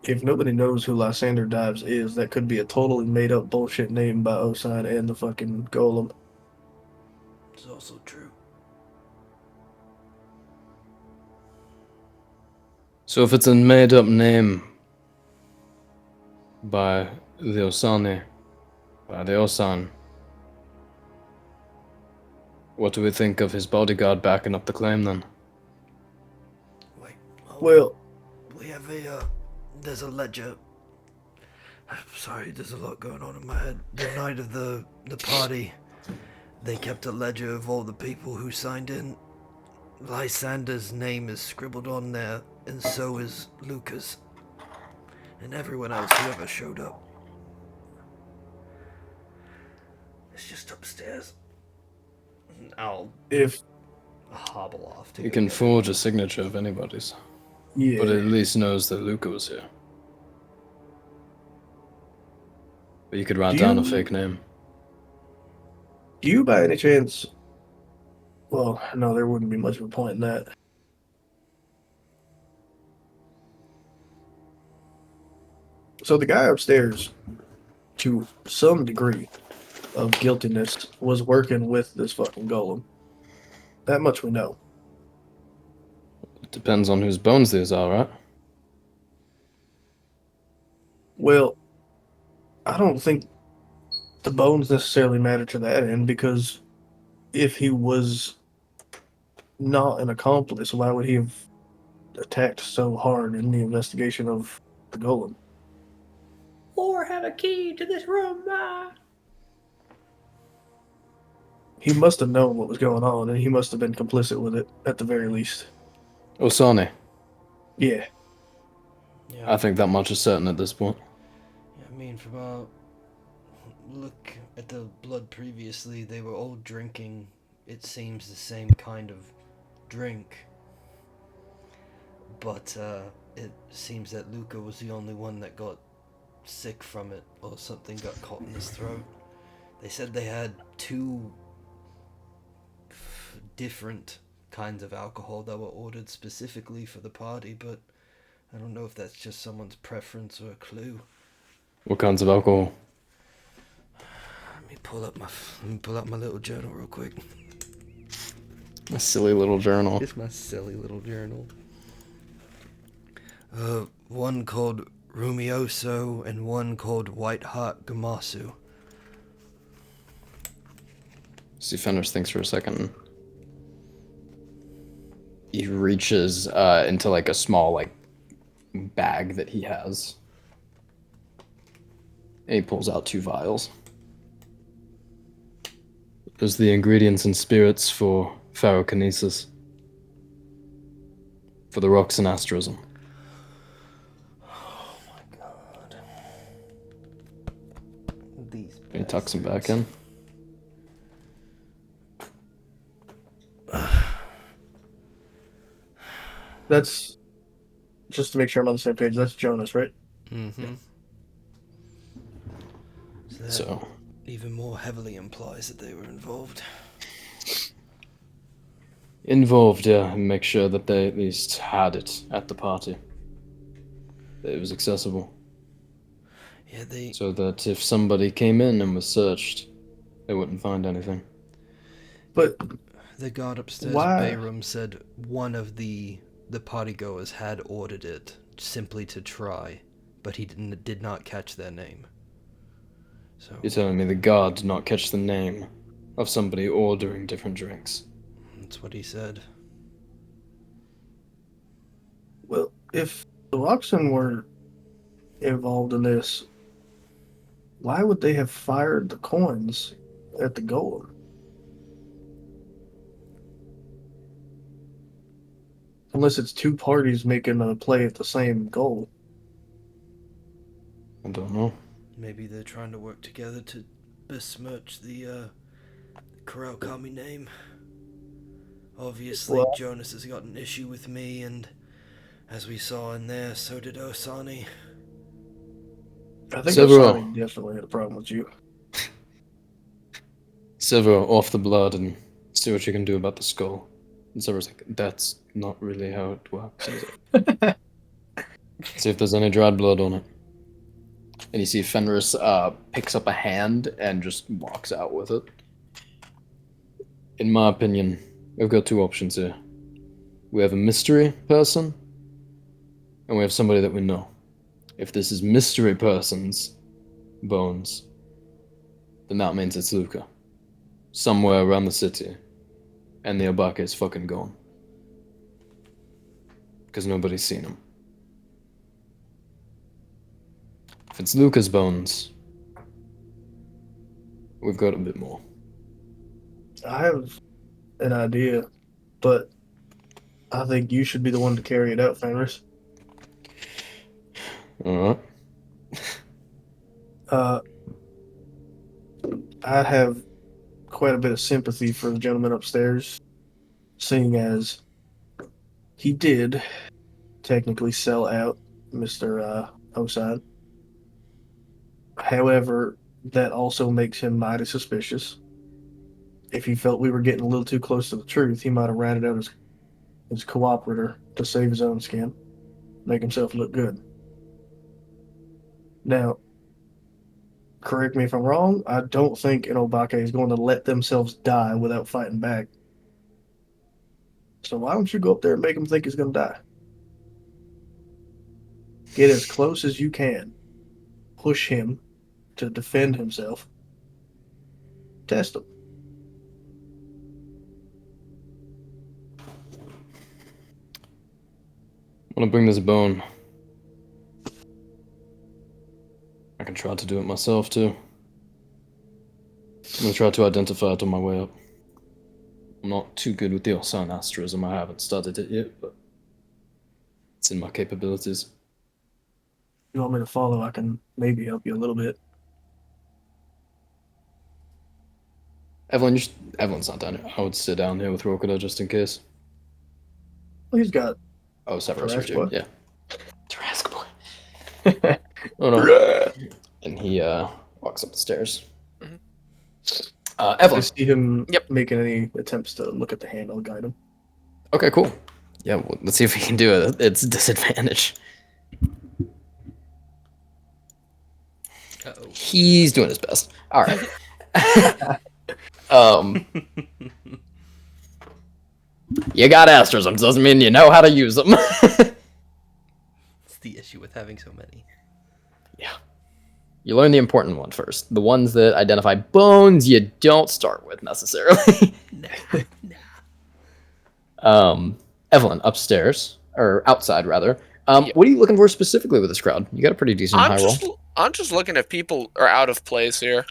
if nobody knows who Lysander Dives is, that could be a totally made up bullshit name by Osan and the fucking golem. It's also true. So if it's a made up name by the Osani, by the Osan, what do we think of his bodyguard backing up the claim then? Wait, Well, we have there's a ledger. I'm sorry, there's a lot going on in my head. The night of the party, they kept a ledger of all the people who signed in. Lysander's name is scribbled on there, and so is Luca's. And everyone else who ever showed up. It's just upstairs. I'll if hobble off to You go can get it. forge a signature of anybody's, yeah, but at least knows that Luca was here. But you could write down a fake name. do you by any chance? Well, no, there wouldn't be much of a point in that. So the guy upstairs, to some degree of guiltiness, was working with this fucking golem. That much we know. It depends on whose bones these are, right? Well, I don't think the bones necessarily matter to that end, because if he was not an accomplice, why would he have attacked so hard in the investigation of the golem? Or have a key to this room. He must have known what was going on, and he must have been complicit with it at the very least. Osani. Yeah. Yeah, I think that much is certain at this point. I mean, from a look at the blood previously, they were all drinking, it seems, the same kind of drink. But it seems that Luca was the only one that got sick from it, or something got caught in his throat. They said they had two different kinds of alcohol that were ordered specifically for the party, but I don't know if that's just someone's preference or a clue. What kinds of alcohol? Let me pull up my little journal real quick. A silly little journal. It's my silly little journal. One called Rumioso and one called White Hot Gamasu. See, Fenris thinks for a second. He reaches into like a small like bag that he has. And he pulls out 2 vials. Those are the ingredients and spirits for ferrokinesis. For the rocks and asterism. Oh my god. These He tucks him back in. That's, just to make sure I'm on the same page, that's Jonas, right? Mm-hmm. So that So, even more heavily implies that they were involved. involved, yeah, and make sure that they at least had it at the party. That it was accessible. Yeah, they So that if somebody came in and was searched, they wouldn't find anything. But the guard upstairs why? Bayram said one of the partygoers had ordered it simply to try, but he did not catch their name. So You're telling me the guard did not catch the name of somebody ordering different drinks? that's what he said. Well, if the Roxen were involved in this, why would they have fired the coins at the golem? Unless it's two parties making a play at the same goal. I don't know. Maybe they're trying to work together to besmirch the Karaokami name. Obviously, Well- Jonas has got an issue with me, and as we saw in there, so did Osani. I think Several. Osani definitely had a problem with you. Sever off the blood and see what you can do about the skull. And Sever's like, that's not really how it works, is it? See if there's any dried blood on it. And you see Fenris picks up a hand and just walks out with it. In my opinion, we've got two options here. We have a mystery person, and we have somebody that we know. If this is mystery person's bones, then that means it's Luca. Somewhere around the city. And the Obake is fucking gone. Because nobody's seen him. If it's Luca's bones, we've got a bit more. I have an idea, but I think you should be the one to carry it out, Fenris. Alright. I have quite a bit of sympathy for the gentleman upstairs, seeing as he did technically sell out Mr. Osad. However, that also makes him mighty suspicious. If he felt we were getting a little too close to the truth, he might have ratted out his cooperator to save his own skin, make himself look good. Now, correct me if I'm wrong, I don't think an Obake is going to let themselves die without fighting back. So why don't you go up there and make him think he's going to die? Get as close as you can. Push him to defend himself. Test him. I want to bring this bone. I can try to do it myself too. I'm going to try to identify it on my way up. I'm not too good with the Osan asterism. I haven't studied it yet, but it's in my capabilities. You want me to follow? I can maybe help you a little bit. Evelyn, Evelyn's not down here. I would sit down here with Rokada just in case. Well, he's got. Oh, Severus Tarrasque too. boy? Yeah. Tarrasque boy. Oh no. And he walks up the stairs. I Evelyn. see him Yep. making any attempts to look at the handle guide him. Okay, cool. Yeah, well, let's see if we can do it. It's disadvantage. Uh-oh. He's doing his best. All right. You got asterisms doesn't mean you know how to use them. It's the issue with having so many. You learn the important one first. The ones that identify bones, you don't start with necessarily. Evelyn, upstairs or outside rather. Yeah. What are you looking for specifically with this crowd? You got a pretty decent high roll. I'm just looking if people are out of place here,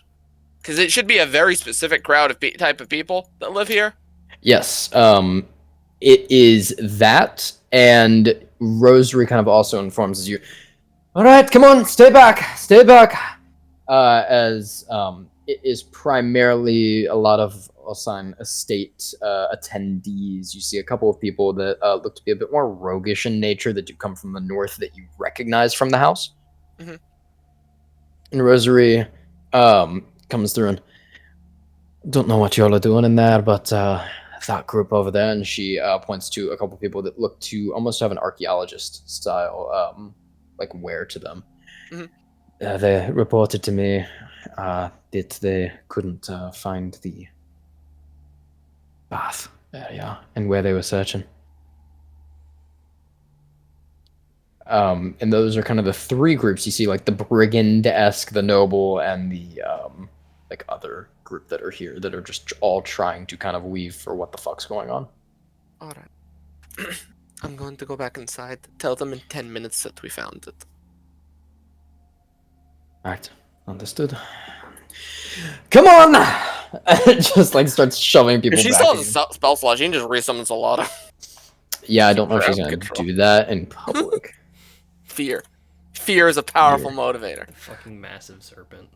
because it should be a very specific crowd of type of people that live here. Yes. It is that, and Rosary kind of also informs you. All right, come on, stay back, stay back. As it is primarily a lot of Osan estate attendees. You see a couple of people that look to be a bit more roguish in nature that do come from the north that you recognize from the house. Mhm. And Rosary comes through and don't know what y'all are doing in there, but that group over there, and she points to a couple people that look to almost have an archaeologist style, like wear to them. Mhm. They reported to me that they couldn't find the bath area and where they were searching. And those are kind of the three groups you see, like the brigand-esque, the noble, and the like other group that are here that are just all trying to kind of weave for what the fuck's going on. All right. I'm going to go back inside. Tell them in 10 minutes that we found it. Alright, understood. Come on! Just like starts shoving people If she back. still in. has a spell slot, she can just resummons a lot of Yeah, I don't know if she's crowd gonna control. do that in public. fear. Fear is a powerful motivator. Fucking massive serpent.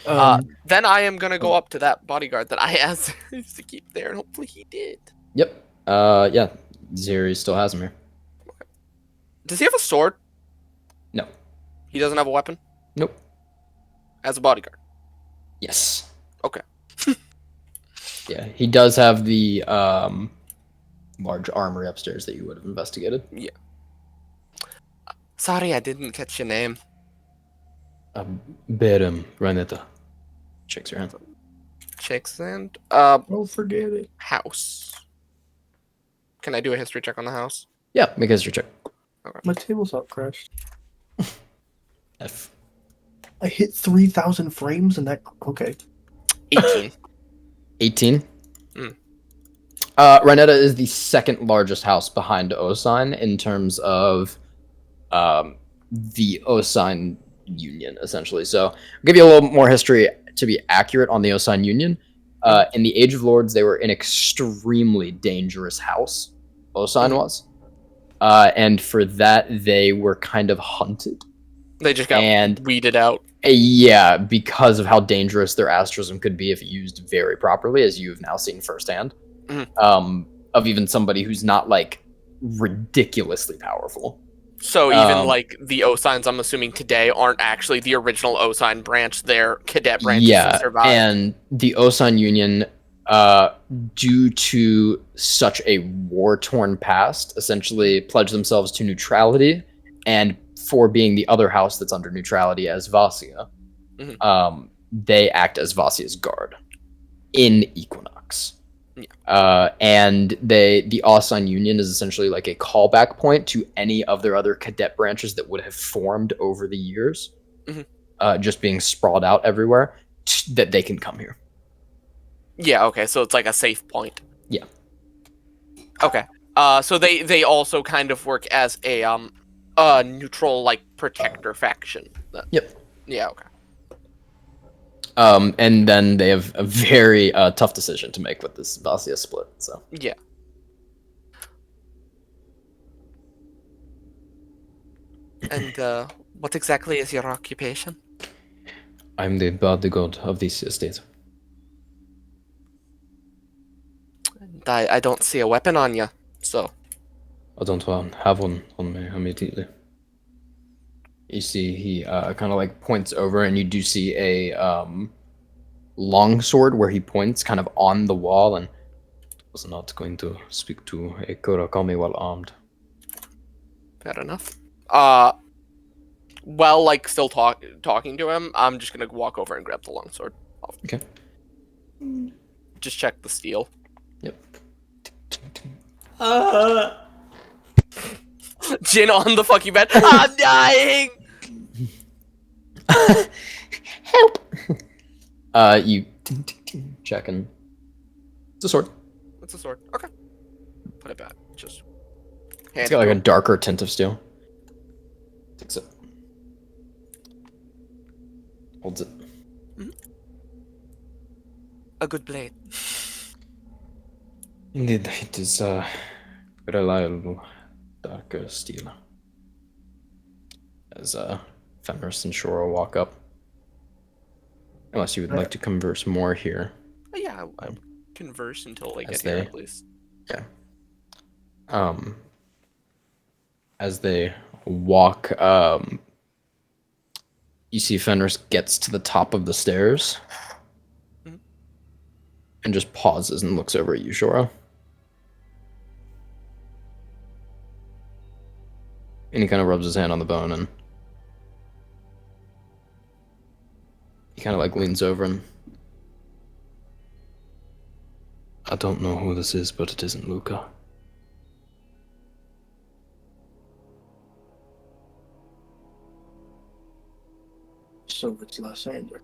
Then I am gonna go up to that bodyguard that I asked to keep there, and hopefully he did. Yep. Yeah. Zeri still has him here. Does he have a sword? No. He doesn't have a weapon? Nope. As a bodyguard? Yes. Okay. Yeah, he does have the large armory upstairs that you would have investigated. Yeah. Sorry, I didn't catch your name. Berum Renata. Shakes her hand. Shakes hand. Don't forget it. House. Can I do a history check on the house? Yeah, make a history check. My tabletop crashed. F. I hit 3,000 frames and that. Okay. 18. 18. Mm. Renetta is the second largest house behind Osign in terms of the Osign Union, essentially. So I'll give you a little more history to be accurate on the Osign Union. In the Age of Lords, they were an extremely dangerous house. Osign was. And for that, they were kind of hunted. They just got weeded out. Yeah, because of how dangerous their asterism could be if used very properly, as you've now seen firsthand. Of even somebody who's not, like, ridiculously powerful. So even, like, the Osigns, I'm assuming today, aren't actually the original Osign branch. They're cadet branches that survived. And the Osign Union, due to such a war-torn past, essentially pledged themselves to neutrality, and for being the other house that's under neutrality as Vasia, they act as Vasia's guard in Equinox. And the Osign Union is essentially like a callback point to any of their other cadet branches that would have formed over the years, just being sprawled out everywhere, that they can come here. Yeah, okay, so it's like a safe point. Yeah. Okay. So they also kind of work as a neutral, like, protector faction. Yep. Yeah, okay. And then they have a very tough decision to make with this Vasia split. So yeah. And what exactly is your occupation? I'm the bodyguard of this estate. And I don't see a weapon on you, so. I don't have one on me immediately. You see, he kind of like points over, and you do see a long sword where he points kind of on the wall, and was not going to speak to a Kurakami while armed. Fair enough. While like still talking to him, I'm just gonna walk over and grab the longsword. Okay. Just check the steel. Yep. Jin on the fucking bed. I'm dying. Help! You check, and it's a sword. It's a sword. Okay. Put it back. Just. It's got like a darker tint of steel. Takes it. Holds it. A good blade. Indeed, it is reliable darker steel. As Fenris and Shora walk up. Unless you would like to converse more here. Yeah, I converse until they get As here they- at least. Yeah. As they walk, you see Fenris gets to the top of the stairs. and just pauses and looks over at you, Shora. And he kind of rubs his hand on the bone, and he kind of like leans over and, I don't know who this is, but it isn't Luca. So it's Lysander.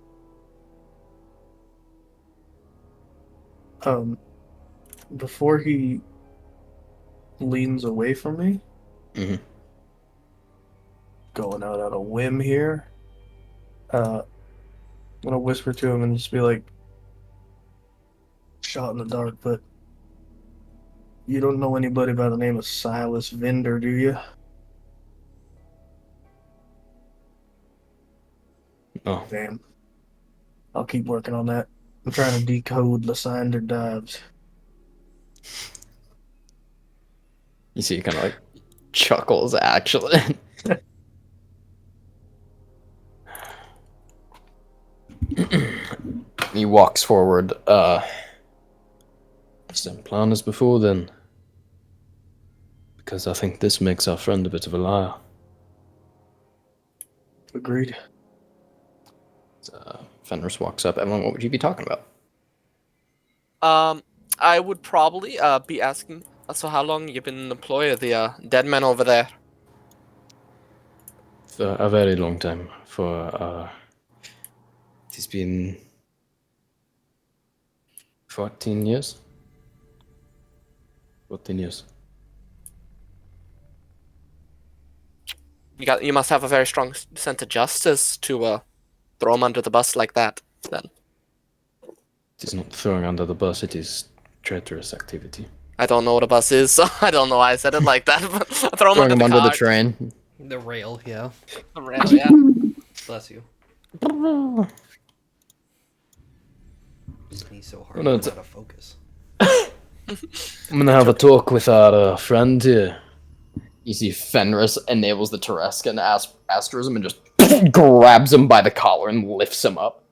Before he leans away from me, Mhm. going out on a whim here, I'm gonna whisper to him and just be like, shot in the dark, but you don't know anybody by the name of Silas Vinder, do you? Oh, Damn. I'll keep working on that. I'm trying to decode Lysander dives. you see, he kind of like chuckles, actually. He walks forward. Same plan as before, then. Because I think this makes our friend a bit of a liar. Agreed. Fenris walks up. Evelyn, what would you be talking about? I would probably be asking. So how long you been employed the dead man over there? For a very long time. It's been 14 years. 14 years. You must have a very strong sense of justice to throw him under the bus like that. Then It is not throwing under the bus, it is treacherous activity. I don't know what a bus is, so I don't know why I said it like that. But throw him Throwing under him the under the cart. train. The rail, yeah. The rail, yeah. Bless you. Sneeze so hard, Oh, no, I'm it's- out of focus. I'm gonna have a talk with our friend here. You see Fenris enables the Terescan asterism and just grabs him by the collar and lifts him up.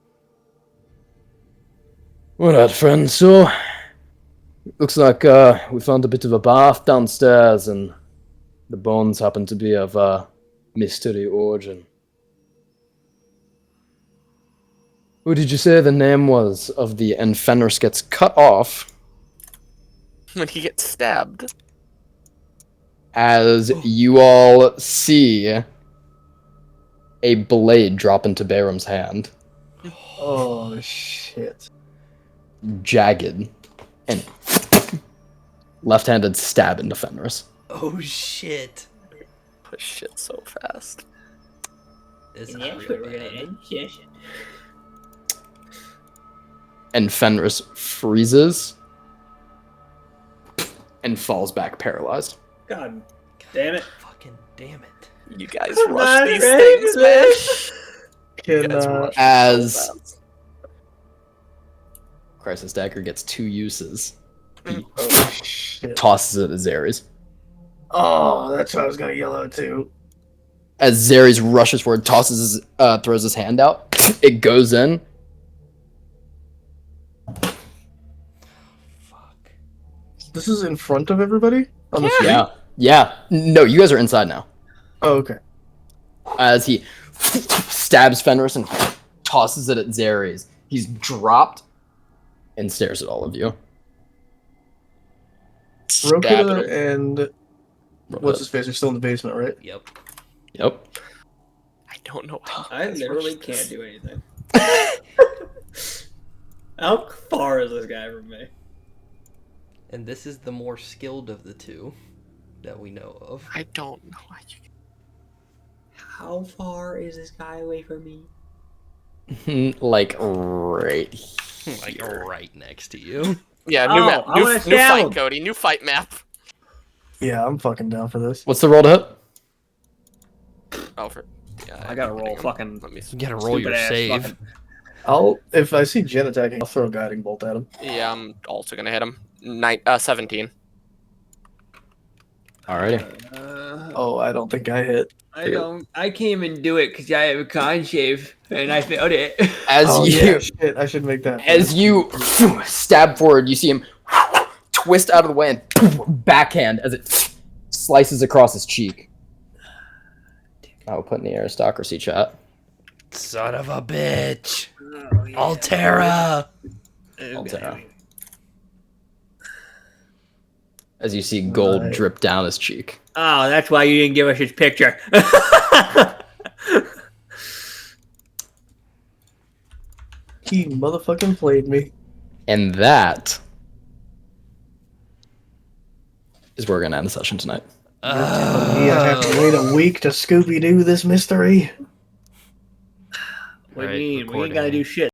Alright, friend, so looks like we found a bit of a bath downstairs and the bones happen to be of mystery origin. Who did you say the name was of the... And Fenris gets cut off When he gets stabbed. as you all see a blade drop into Baram's hand. Oh, shit. Jagged and left-handed stab into Fenris. Oh shit. Push shit so fast. This And is that's real where we're gonna bad. end session. And Fenris freezes and falls back paralyzed. God damn it. Fucking damn it. You guys I'm rush not these ready things, for man. this. You guys Can, rush As- so fast. Crisis Dagger gets 2 uses. He oh, shit. tosses it at Zeres. Oh, that's what I was gonna yell at too. As Zeres rushes forward, throws his hand out. It goes in. Fuck. This is in front of everybody? On the street? Yeah. Yeah. No, you guys are inside now. Oh, okay. As he stabs Fenris and tosses it at Zeres. He's dropped and stares at all of you. Stab Rokita him. and what's his face are still in the basement, right? Yep. Yep. I don't know how. I you guys literally rush can't this. do anything. How far is this guy from me? And this is the more skilled of the two that we know of. I don't know why you. How far is this guy away from me? Like right Like here. right next to you. Yeah, new Oh, map, I new, wanna new stab fight, him. Cody, new fight map. Yeah, I'm fucking down for this. What's the roll to hit? Oh, for yeah, I gotta I'm roll hitting him. fucking. Let me. You gotta roll your Stupid-ass save. fucking- If I see Jen attacking, I'll throw a guiding bolt at him. Yeah, I'm also gonna hit him. 17. Alrighty. Oh, I don't think I hit. I can't even do it because I have a con shave and I failed it. As Oh you yeah, shit. I should make that. as you stab forward, you see him twist out of the way and backhand as it slices across his cheek. I'll put in the aristocracy chat. Son of a bitch. Oh, yeah. Altera. Altera. As you see gold Right. drip down his cheek. Oh, that's why you didn't give us his picture. He motherfucking played me. And that is where we're gonna end the session tonight. Telling me I have to wait a week to Scooby Doo this mystery. What do Right, you mean? We ain't recording. gotta do shit.